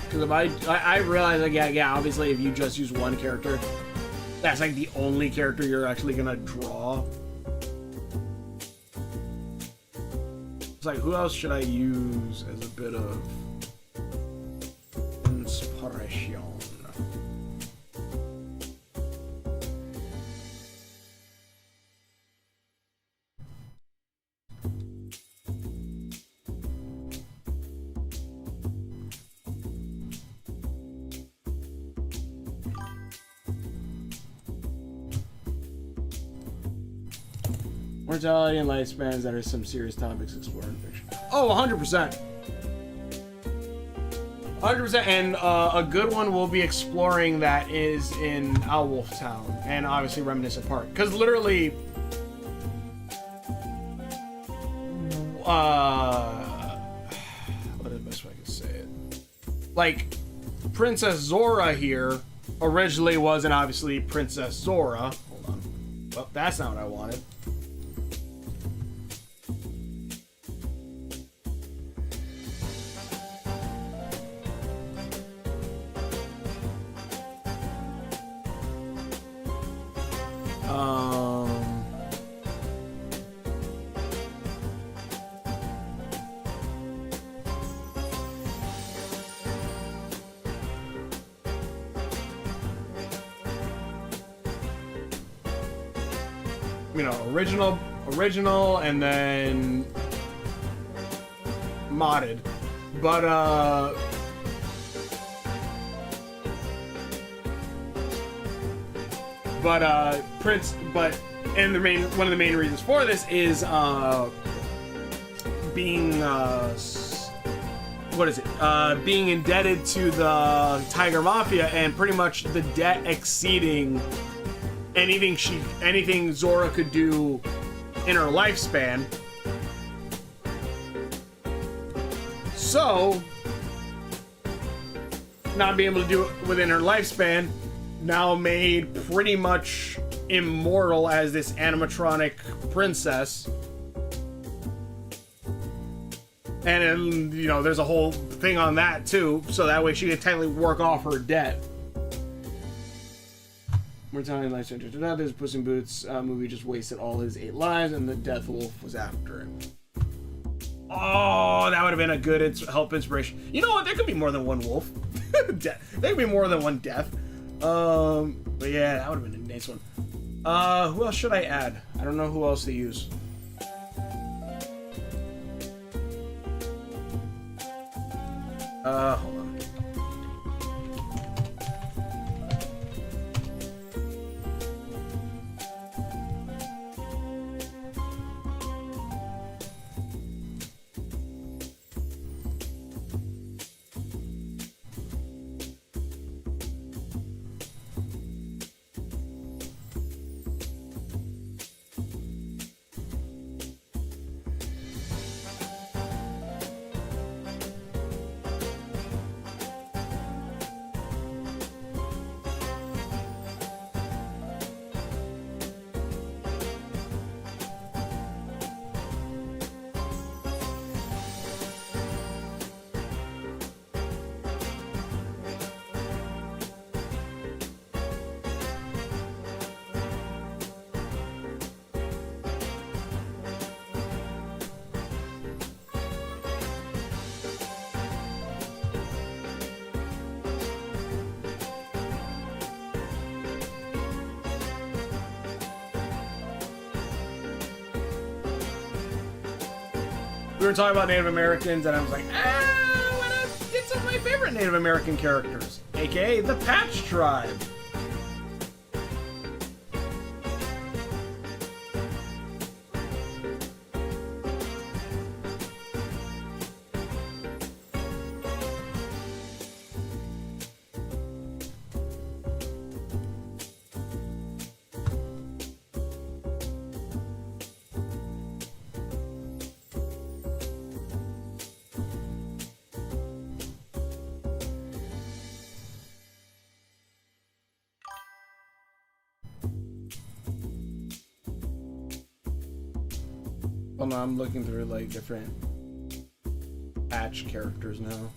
S1: Because if I realize, like, yeah, obviously if you just use one character, that's like the only character you're actually gonna draw. It's like, who else should I use as a bit of
S13: Mortality and lifespans, that are some serious topics explored in fiction. Oh, 100%. 100%, and a good one we'll be exploring that is in Owlwolf Town, and obviously Reminiscent Park. Because literally, what is the best way I can say it? Like, Princess Zora here originally wasn't obviously Princess Zora. Hold on. Well, that's not what I wanted. You know, original, and then modded, but and one of the main reasons for this is being being indebted to the Tiger Mafia, and pretty much the debt exceeding anything Zora could do in her lifespan. So, not being able to do it within her lifespan, now made pretty much immortal as this animatronic princess. And, you know, there's a whole thing on that too, so that way she can technically work off her debt. Mortality and life centers to others. Puss in Boots movie just wasted all his 8 lives, and the Death Wolf was after him. Oh, that would have been a good help inspiration. You know what? There could be more than one wolf. There could be more than one death. But yeah, that would have been a nice one. Who else should I add? I don't know who else to use. Hold on. We were talking about Native Americans, and I was like, I want to get some of my favorite Native American characters, aka the Patch Tribe. Hold on, I'm looking through like different patch characters now.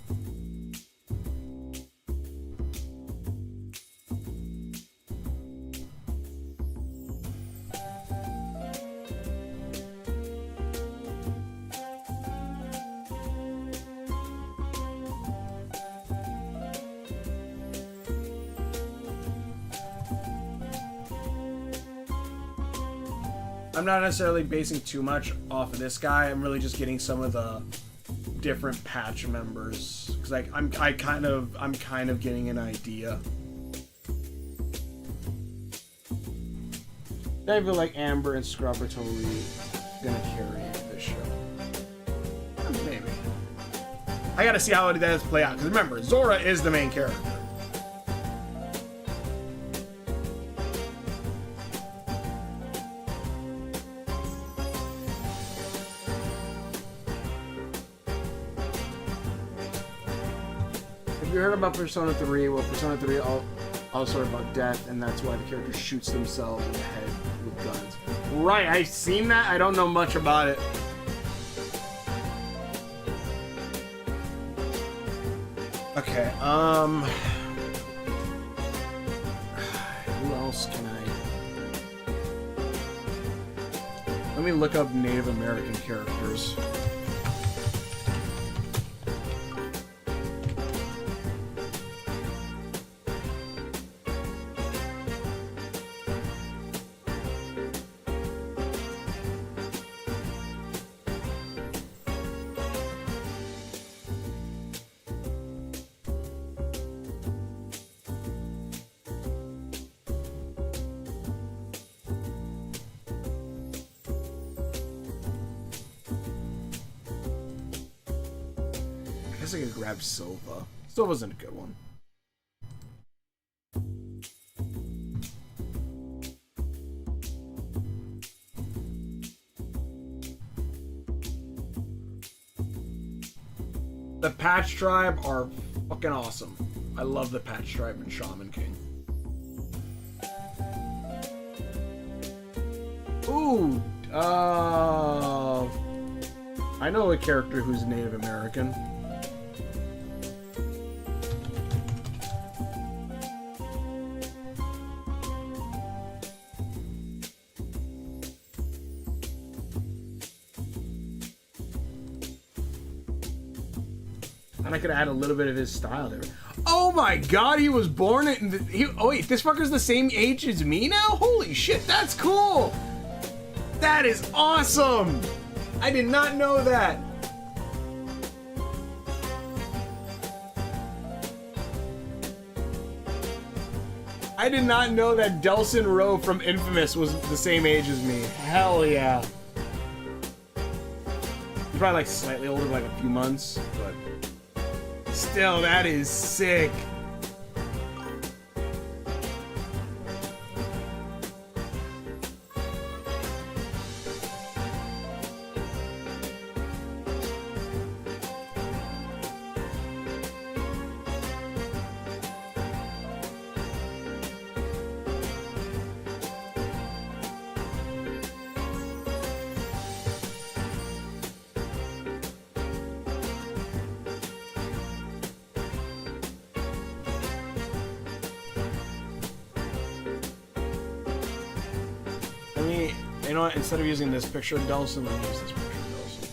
S13: I'm not necessarily basing too much off of this guy. I'm really just getting some of the different patch members, because like I'm kind of getting an idea. I feel like Amber and Scrub are totally gonna carry this show. Maybe.
S1: I gotta see how it does play out. Because remember, Zora is the main character.
S13: Have you heard about Persona 3? Well, Persona 3 also about death, and that's why the character shoots themselves in the head with guns.
S1: Right, I've seen that. I don't know much about it. Okay, who else can I... Let me look up Native American characters. I guess I could grab Silva. Silva's a good one. The Patch Tribe are fucking awesome. I love the Patch Tribe and Shaman King. Ooh, I know a character who's Native American. And I could add a little bit of his style there. Oh my god, he was born in... oh wait, this fucker's the same age as me now? Holy shit, that's cool! That is awesome! I did not know that! I did not know that Delson Rowe from Infamous was the same age as me. Hell yeah. He's probably like slightly older by like a few months, but... Still, that is sick. You know what? Instead of using this picture of Delson, let me use this picture of Delson.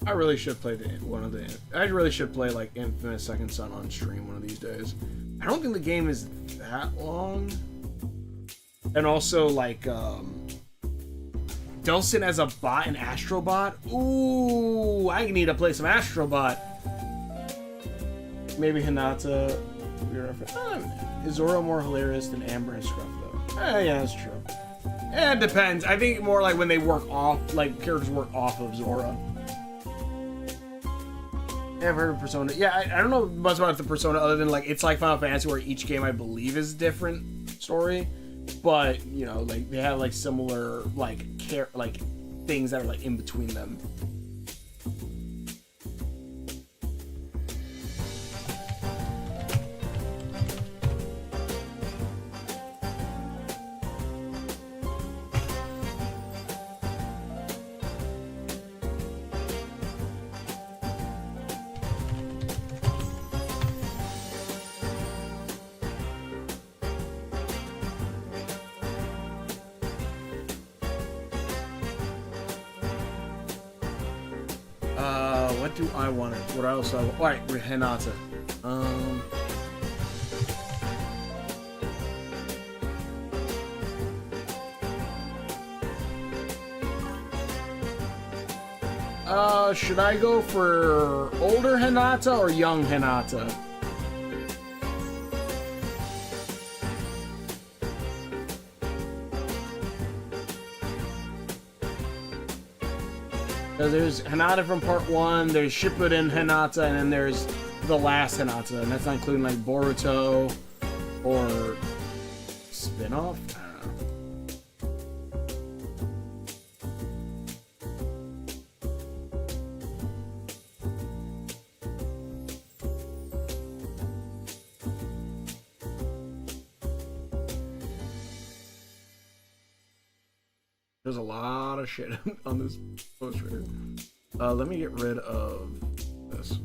S1: I really should play I really should play like Infamous Second Son on stream one of these days. I don't think the game is that long. And also like Delson as a bot and Astrobot. Ooh, I need to play some Astrobot. Maybe Hinata. Is Zora more hilarious than Amber and Scruff though? Yeah, that's true. It depends. I think more like when they work off, like characters work off of Zora. Yeah, I've heard of Persona. Yeah, I don't know much about the Persona other than like it's like Final Fantasy where each game I believe is a different story, but you know like they have like similar like things that are like in between them. What do I want? What else? Alright, Hinata. Should I go for older Hinata or young Hinata? Because there's Hinata from part 1, there's Shippuden Hinata, and then there's the last Hinata, and that's not including like Boruto or spin-off? I don't know. There's a lot of shit on this poster. Let me get rid of this.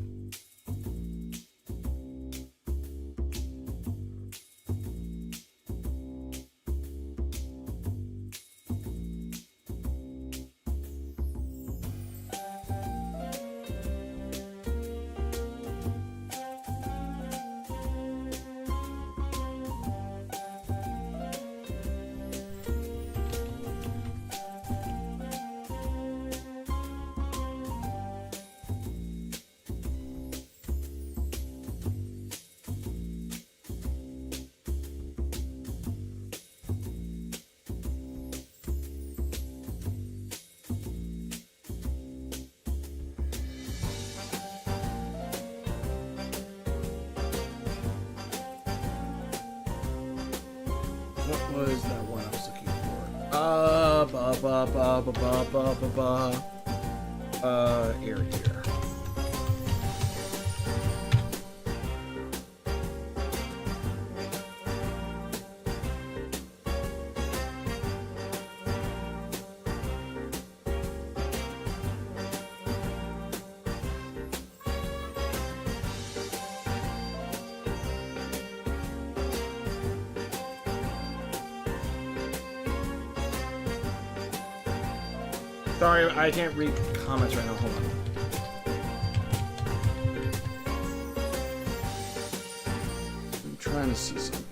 S1: What was that one I was looking for? Here. Sorry, I can't read comments right now. Hold on. I'm trying to see something.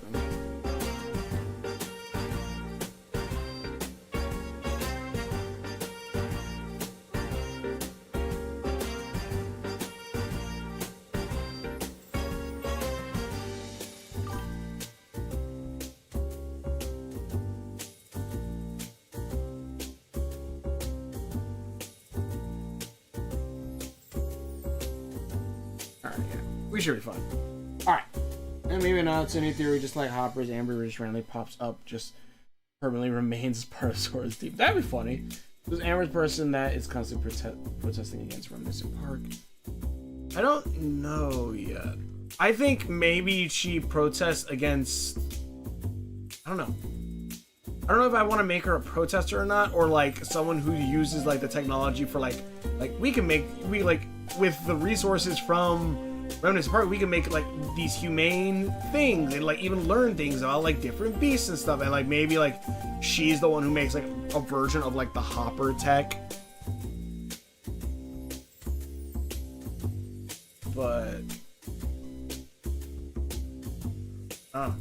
S1: We should be fine. Alright. And maybe not. It's a new theory, just like Hopper's Amber just randomly pops up, just permanently remains as part of Sora's team. That'd be funny. Because Amber's person that is constantly protesting against Reminiscent Park. I don't know yet. I think maybe she protests against... I don't know. I don't know if I want to make her a protester or not, or like someone who uses like the technology for like with the resources from Remnant's Park, we can make like these humane things and like even learn things about like different beasts and stuff, and like maybe like she's the one who makes like a version of like the Hopper tech. But oh,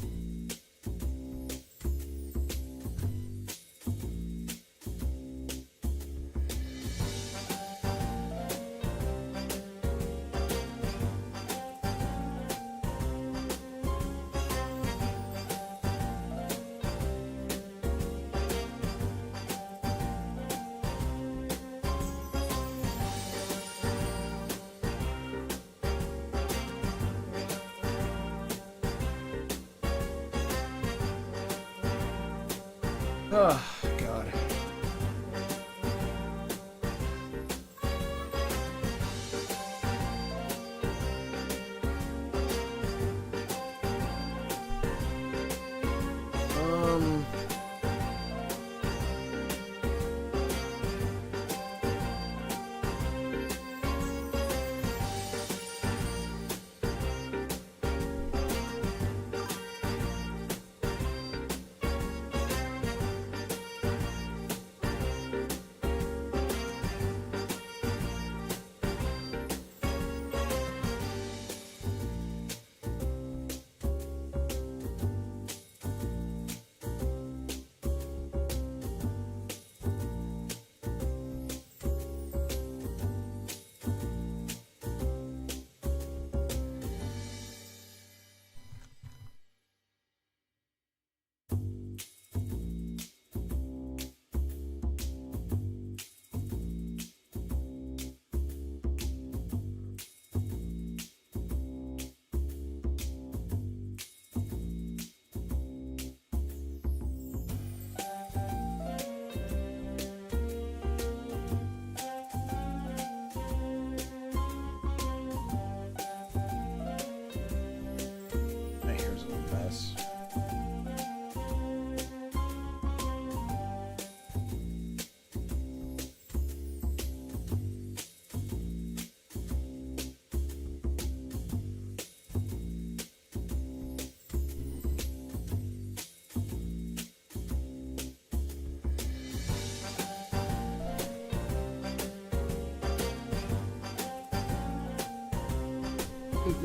S1: God.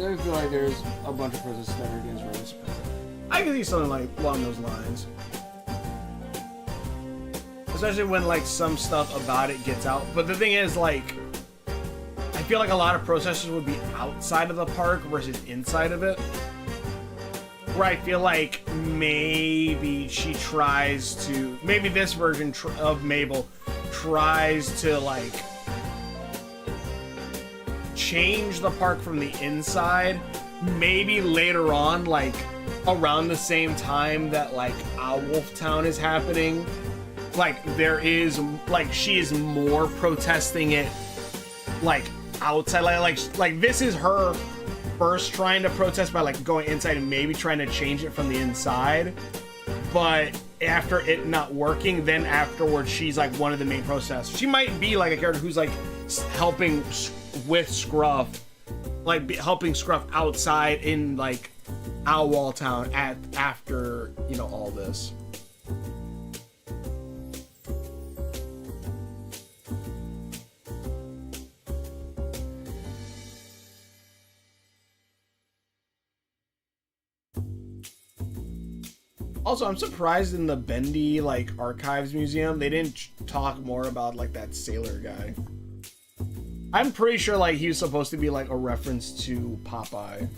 S13: I feel like there's a bunch of processes that are against Rose.
S1: I can see something like along those lines. Especially when like some stuff about it gets out. But the thing is, like, I feel like a lot of processors would be outside of the park versus inside of it. Where I feel like maybe she tries to, maybe this version of Mabel tries to like change the park from the inside. Maybe later on, like around the same time that like Owlwolf Town is happening, like there is like she is more protesting it like outside, like this is her first trying to protest by like going inside and maybe trying to change it from the inside, but after it not working, then afterwards she's like one of the main protesters. She might be like a character who's like helping with Scruff, like helping Scruff outside in like Owlwall Town after, you know, all this. Also, I'm surprised in the Bendy like Archives Museum they didn't talk more about like that sailor guy. I'm pretty sure like he was supposed to be like a reference to Popeye.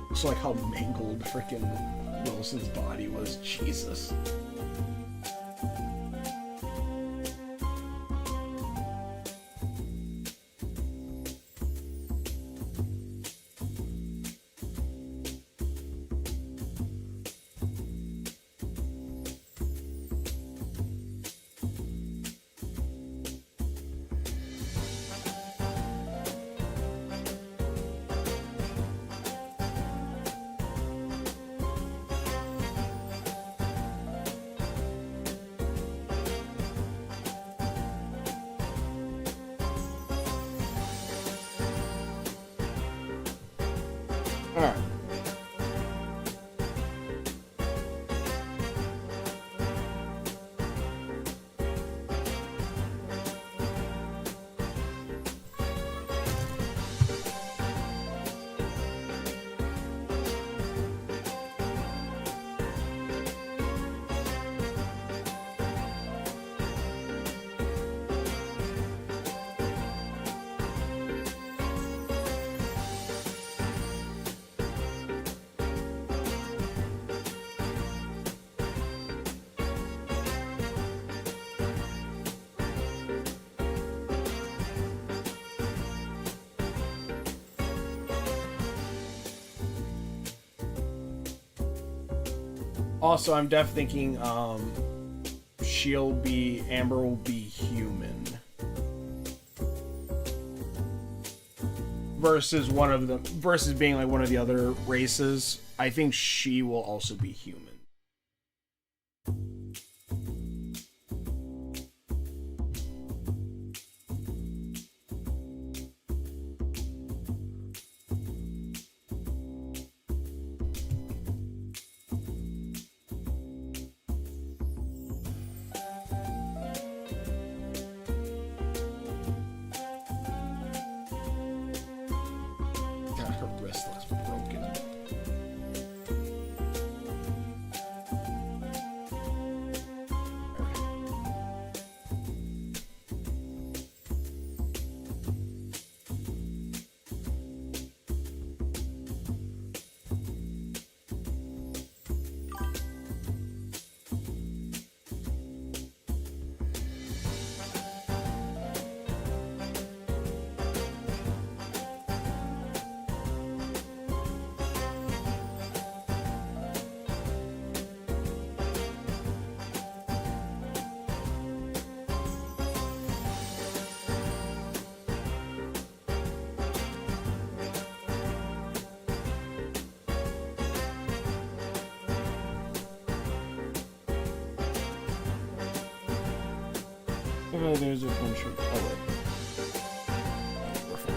S1: Just like how mangled freaking Wilson's body was. Jesus. Also, I'm definitely thinking Amber will be human. Versus versus being like one of the other races. I think she will also be human. Oh, there's a bunch of... Oh, wait. We're fine.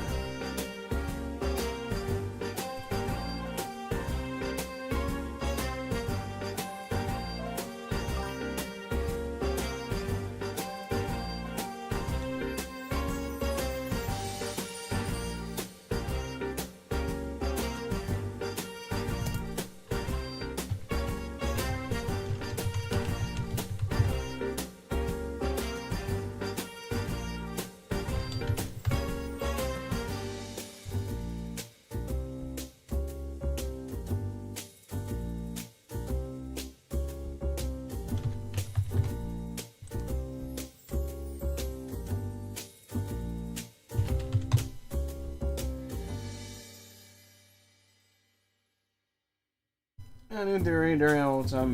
S13: And in theory, during all the time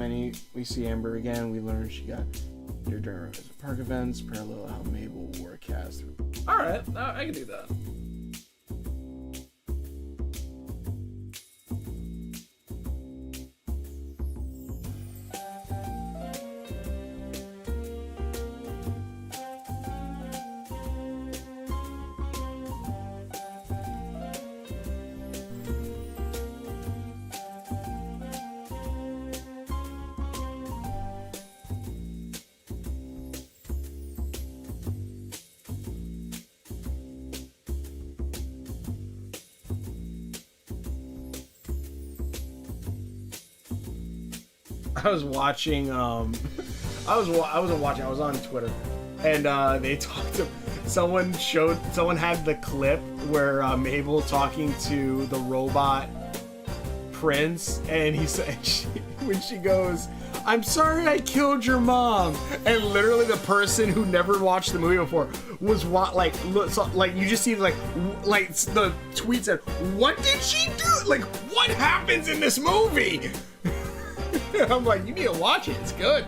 S13: we see Amber again, we learn she got there during park events, parallel how Mabel wore a cast.
S1: Alright, I can do that. I was watching, I wasn't watching, I was on Twitter, and they talked to, someone had the clip where Mabel talking to the robot Prince, and he said, when she goes, "I'm sorry I killed your mom," and literally the person who never watched the movie before was like you just see like the tweet said, "What did she do? Like, what happens in this movie?" I'm like, you need to watch it. It's good.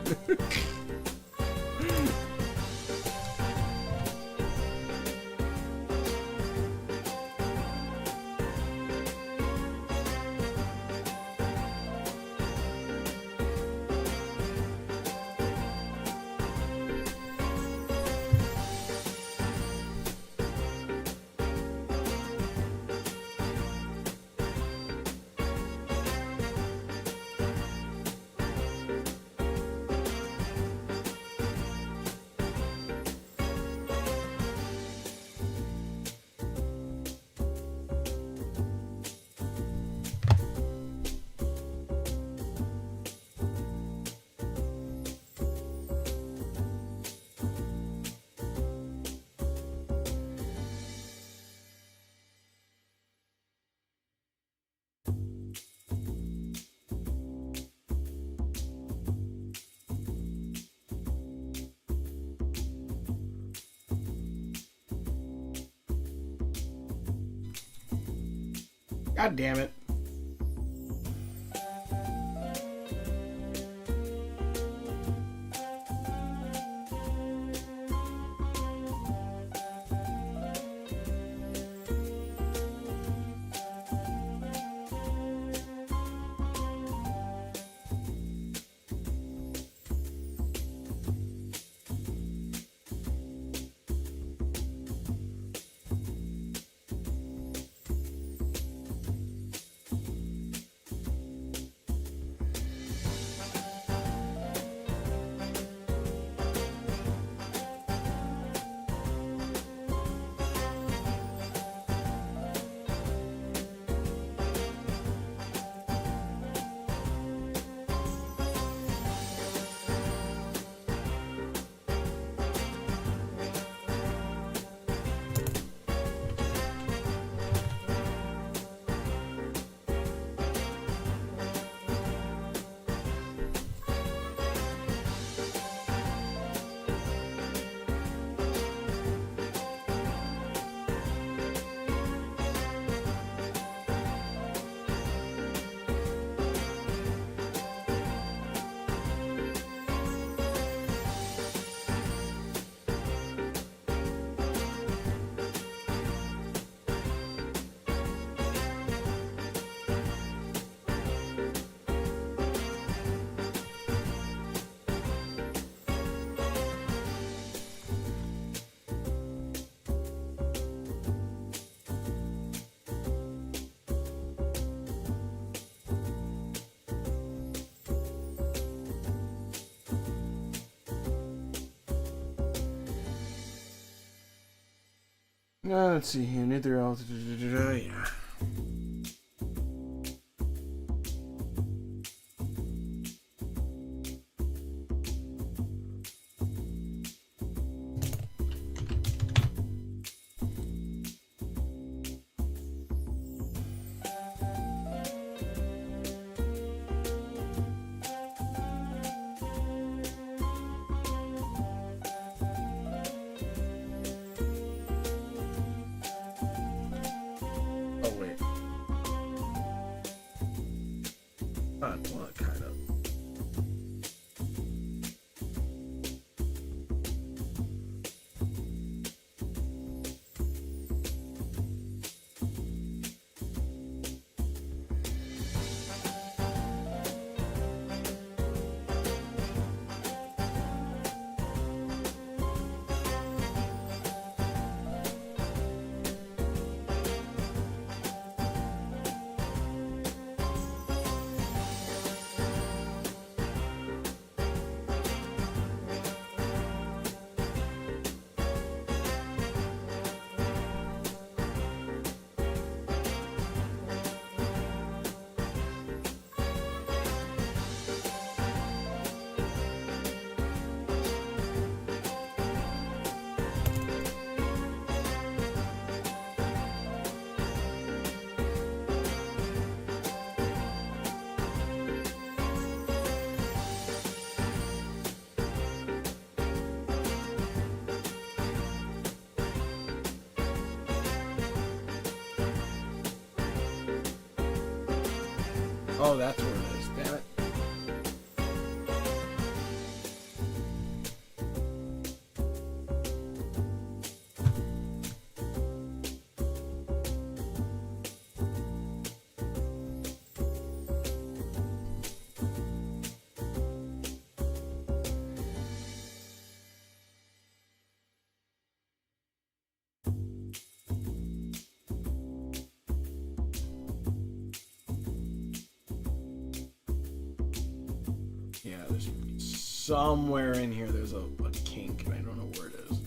S1: God damn it.
S13: Let's see here. Neither else. Yeah.
S1: Oh, wait. Oh, that's where it is. Damn it. Yeah, there's somewhere in here there's a kink, and I don't know where it is.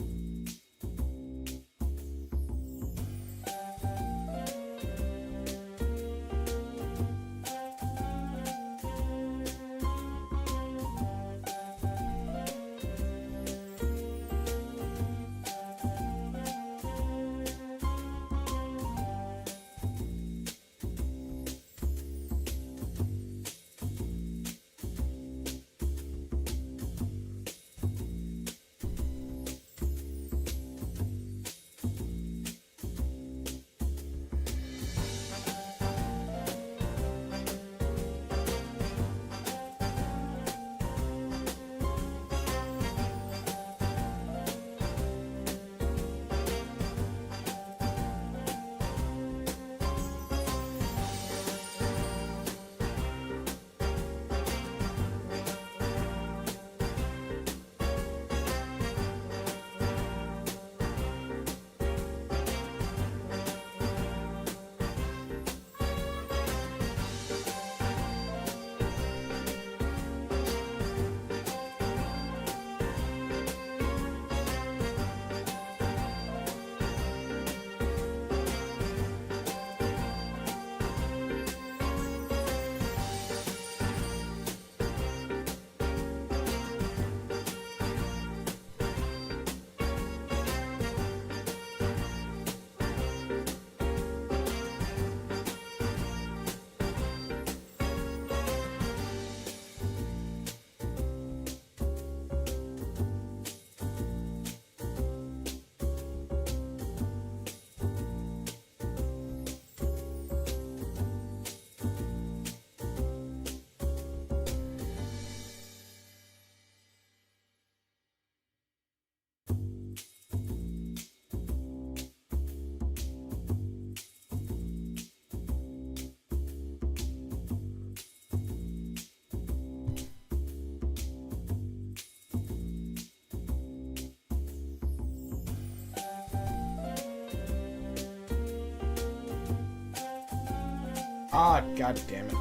S1: Ah, god damn it.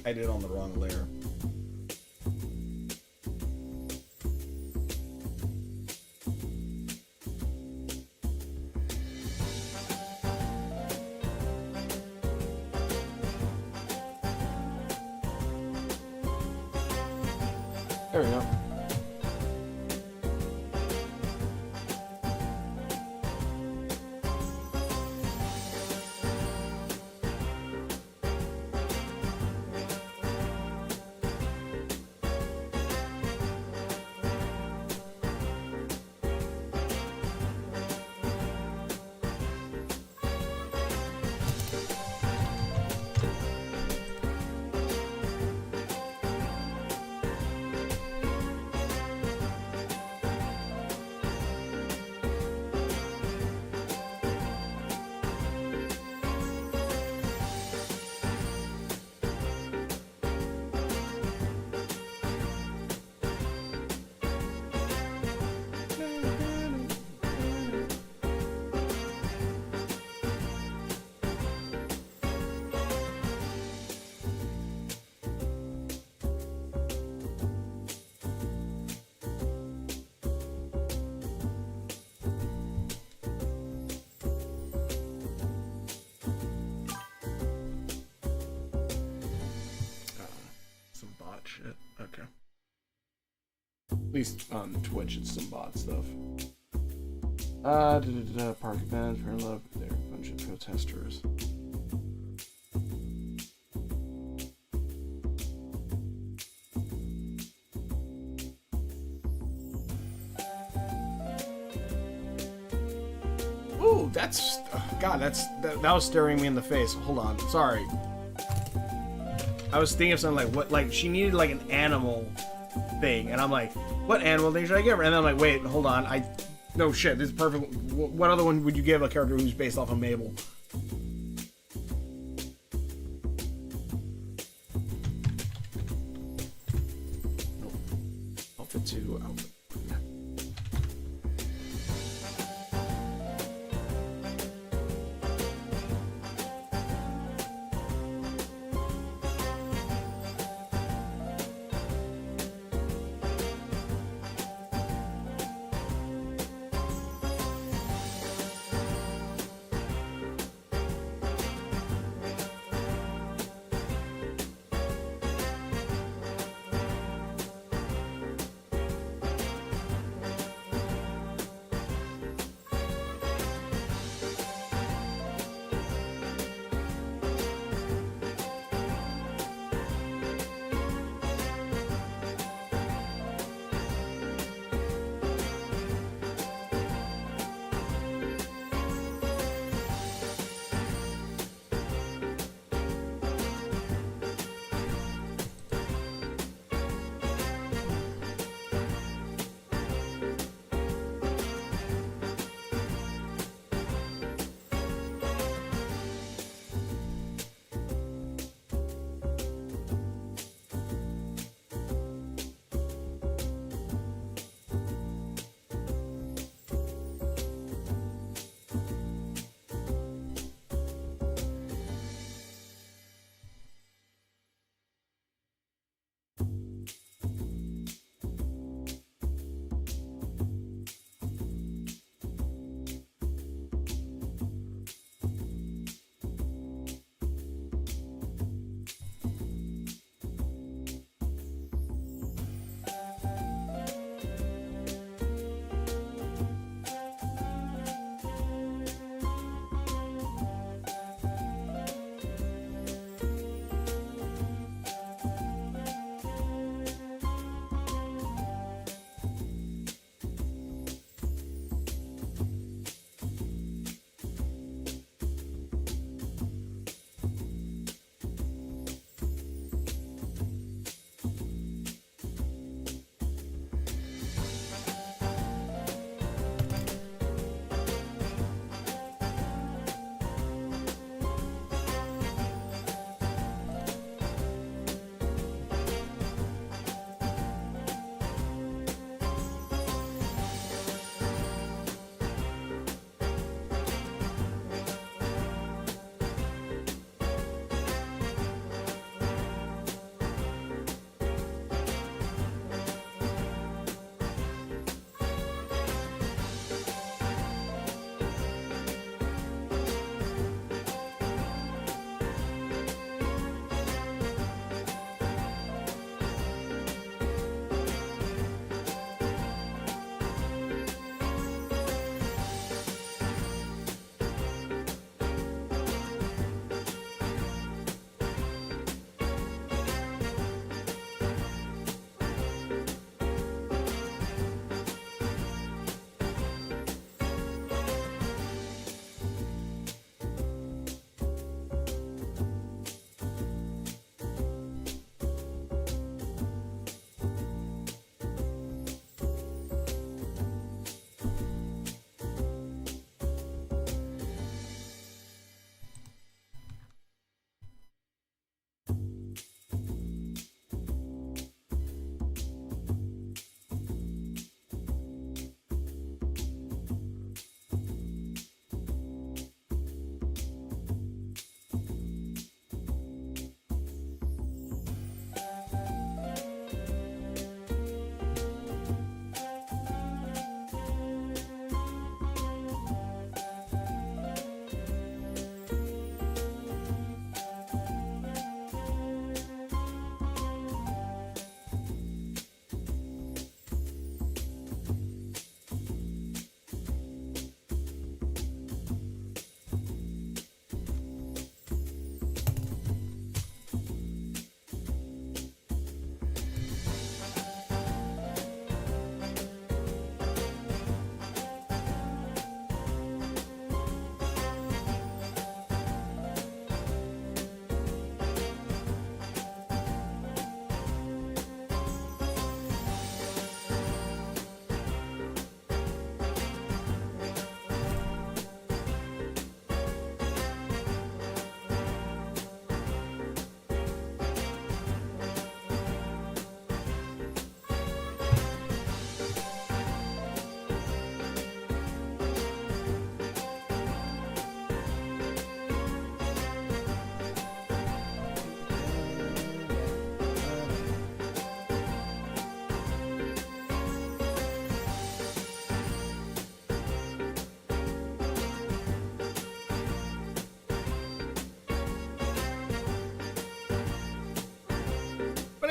S1: I did it on the wrong layer. There we go. Shit. Okay. At least on Twitch, it's some bot stuff. Park events, fair love. There are a bunch of protesters. Ooh, that's... God, that was staring me in the face. Hold on. Sorry. I was thinking of something like, what, like, she needed, like, an animal thing. And I'm like, what animal thing should I give her? And then I'm like, wait, hold on. No, shit, this is perfect. What other one would you give a character who's based off of Mabel? Outfit 2, outfit 3.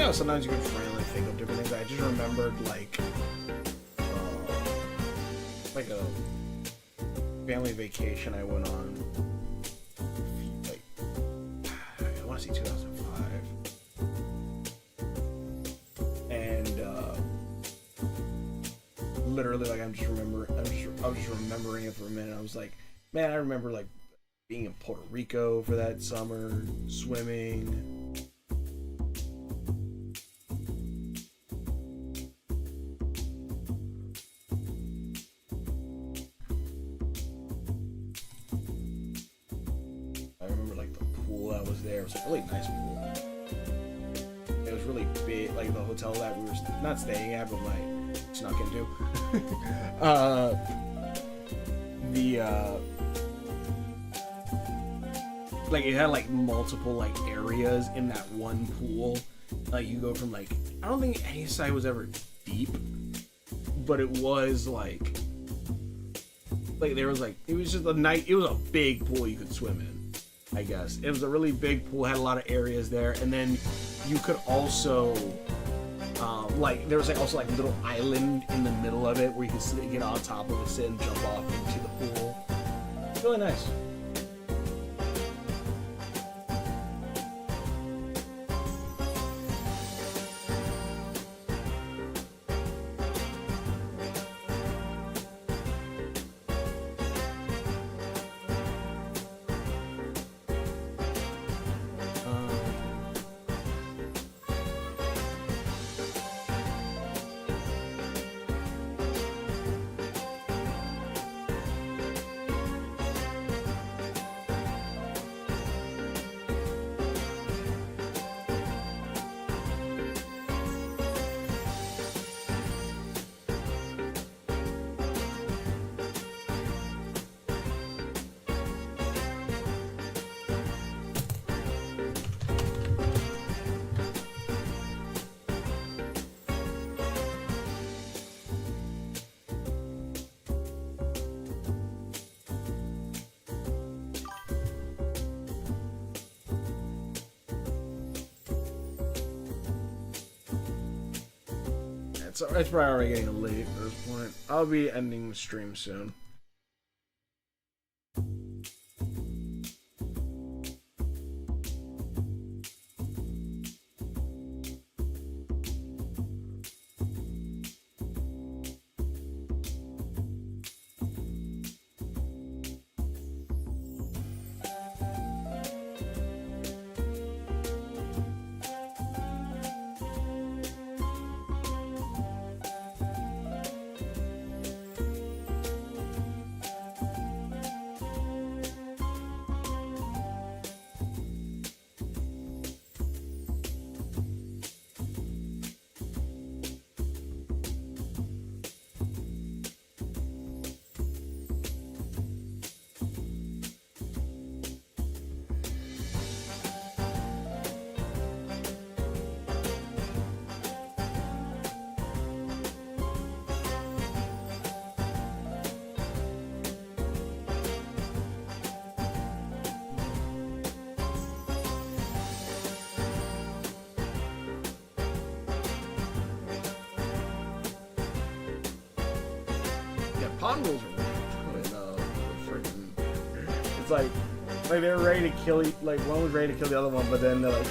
S1: know, sometimes you can randomly think of different things. I just remembered like a family vacation I went on. Like, I want to say 2005, and literally, like, I was just remembering it for a minute. I was like, man, I remember like being in Puerto Rico for that summer, swimming. It was a really nice pool. It was really big, like the hotel that we were not staying at, but like snuck into. Like it had like multiple like areas in that one pool. Like you go from like, I don't think any side was ever deep, but it was like there was like, it was just it was a big pool you could swim in. I guess it was a really big pool, had a lot of areas there, and then you could also like there was like also like a little island in the middle of it where you could sit, get on top of it, sit and jump off into the pool. It's really nice. It's probably already getting late at this point. I'll be ending the stream soon. Pond rules are freaking. It's like they're ready to kill like one was ready to kill the other one, but then they're like,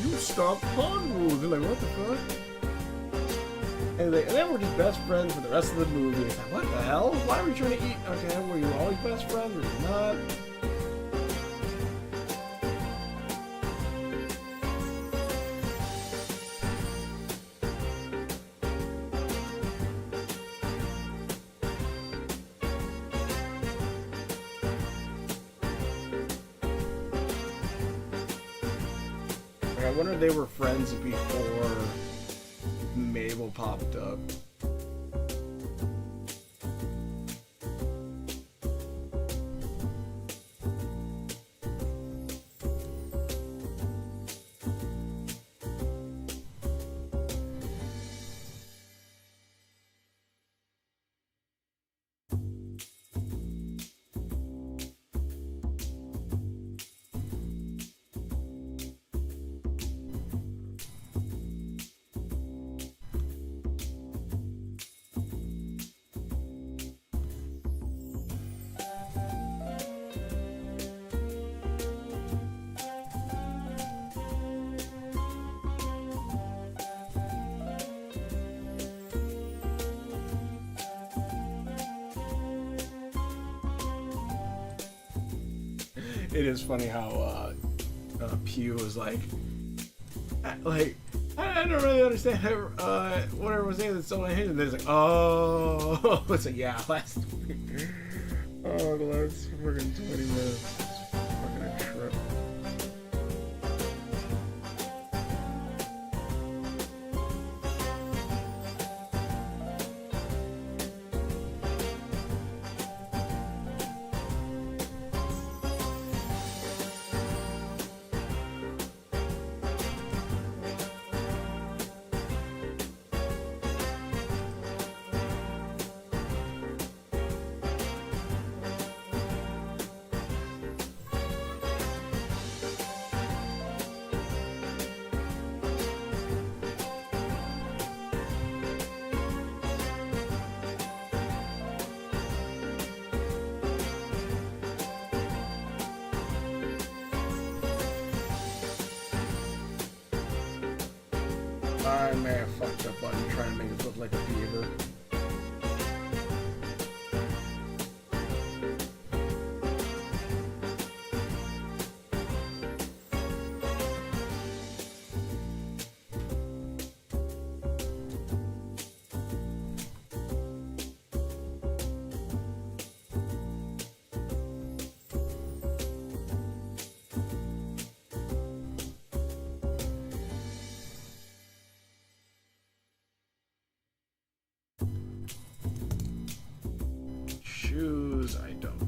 S1: "You stop pond rules." They're like, "What the fuck?" And then we're just best friends for the rest of the movie. It's like, what the hell? Why are we trying to eat? Okay, were you always best friends or not? I wonder if they were friends before Mabel popped up. It is funny how Pew was like I don't really understand what everyone's saying that's so unhinged. And then it's like, oh, it's like, yeah, last week. Oh, the last freaking 20 minutes. Fucking a trip. I may have fucked up on trying to make it look like a beaver. Shoes, I don't know.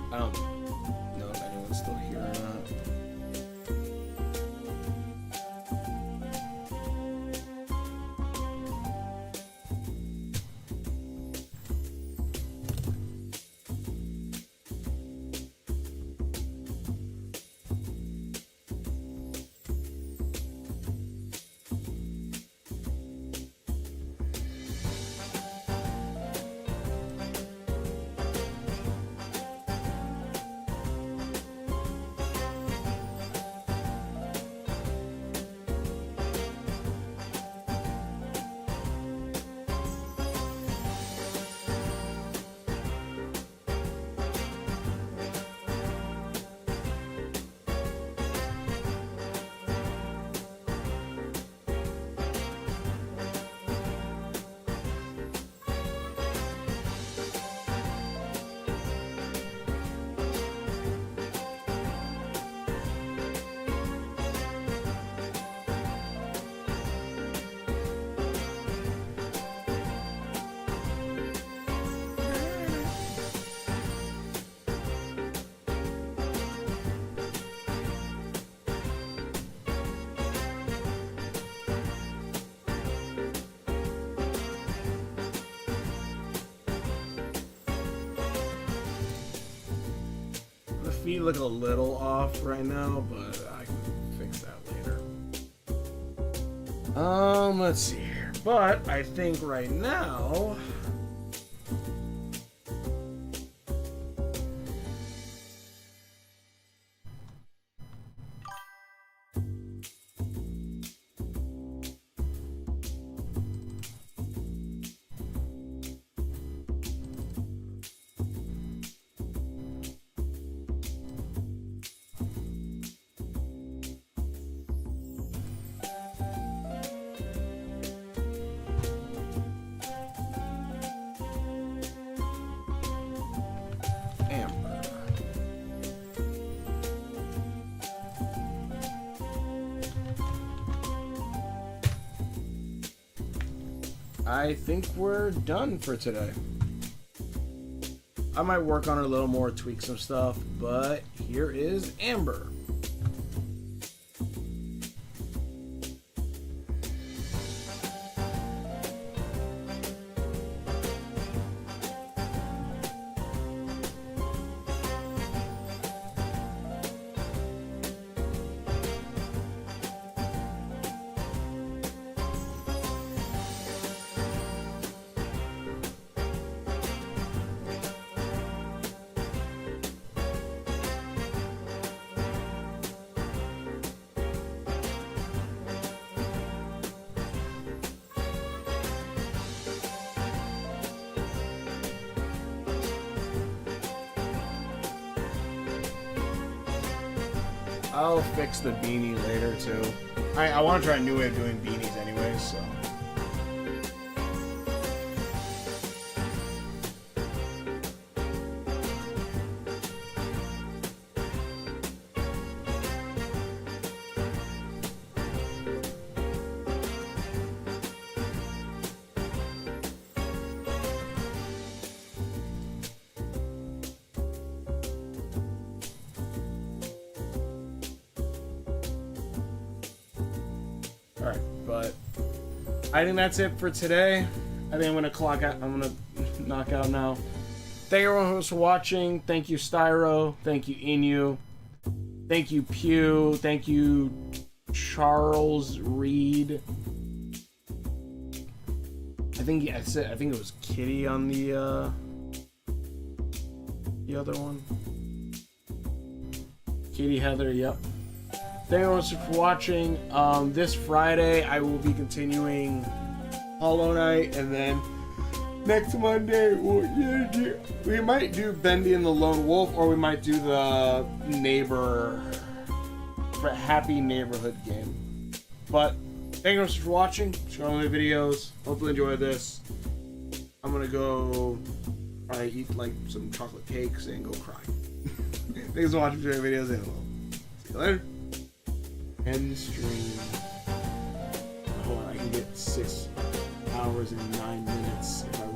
S1: I don't know if anyone's still here or not. feet look a little off right now, but I can fix that later. Let's see here. But I think right now... I think we're done for today. I might work on it a little more, tweak some stuff, but here is Amber. I'll fix the beanie later too. I want to try a new way of doing beanies anyway, so. Alright, but I think that's it for today. I think I'm gonna clock out. I'm gonna knock out now. Thank you everyone for watching. Thank you Styro. Thank you Inu. Thank you Pew. Thank you Charles Reed. I think I said. I think it was Kitty on the other one. Kitty Heather. Yep. Thank you so much for watching. This Friday, I will be continuing Hollow Knight, and then next Monday, we might do Bendy and the Lone Wolf, or we might do the Happy Neighborhood game. But thank you so much for watching. Share all my videos. Hopefully enjoy this. I'm gonna go probably eat like some chocolate cakes and go cry. Thanks for watching my videos, and we'll see you later. End stream. Hold on, I can get 6 hours and 9 minutes if I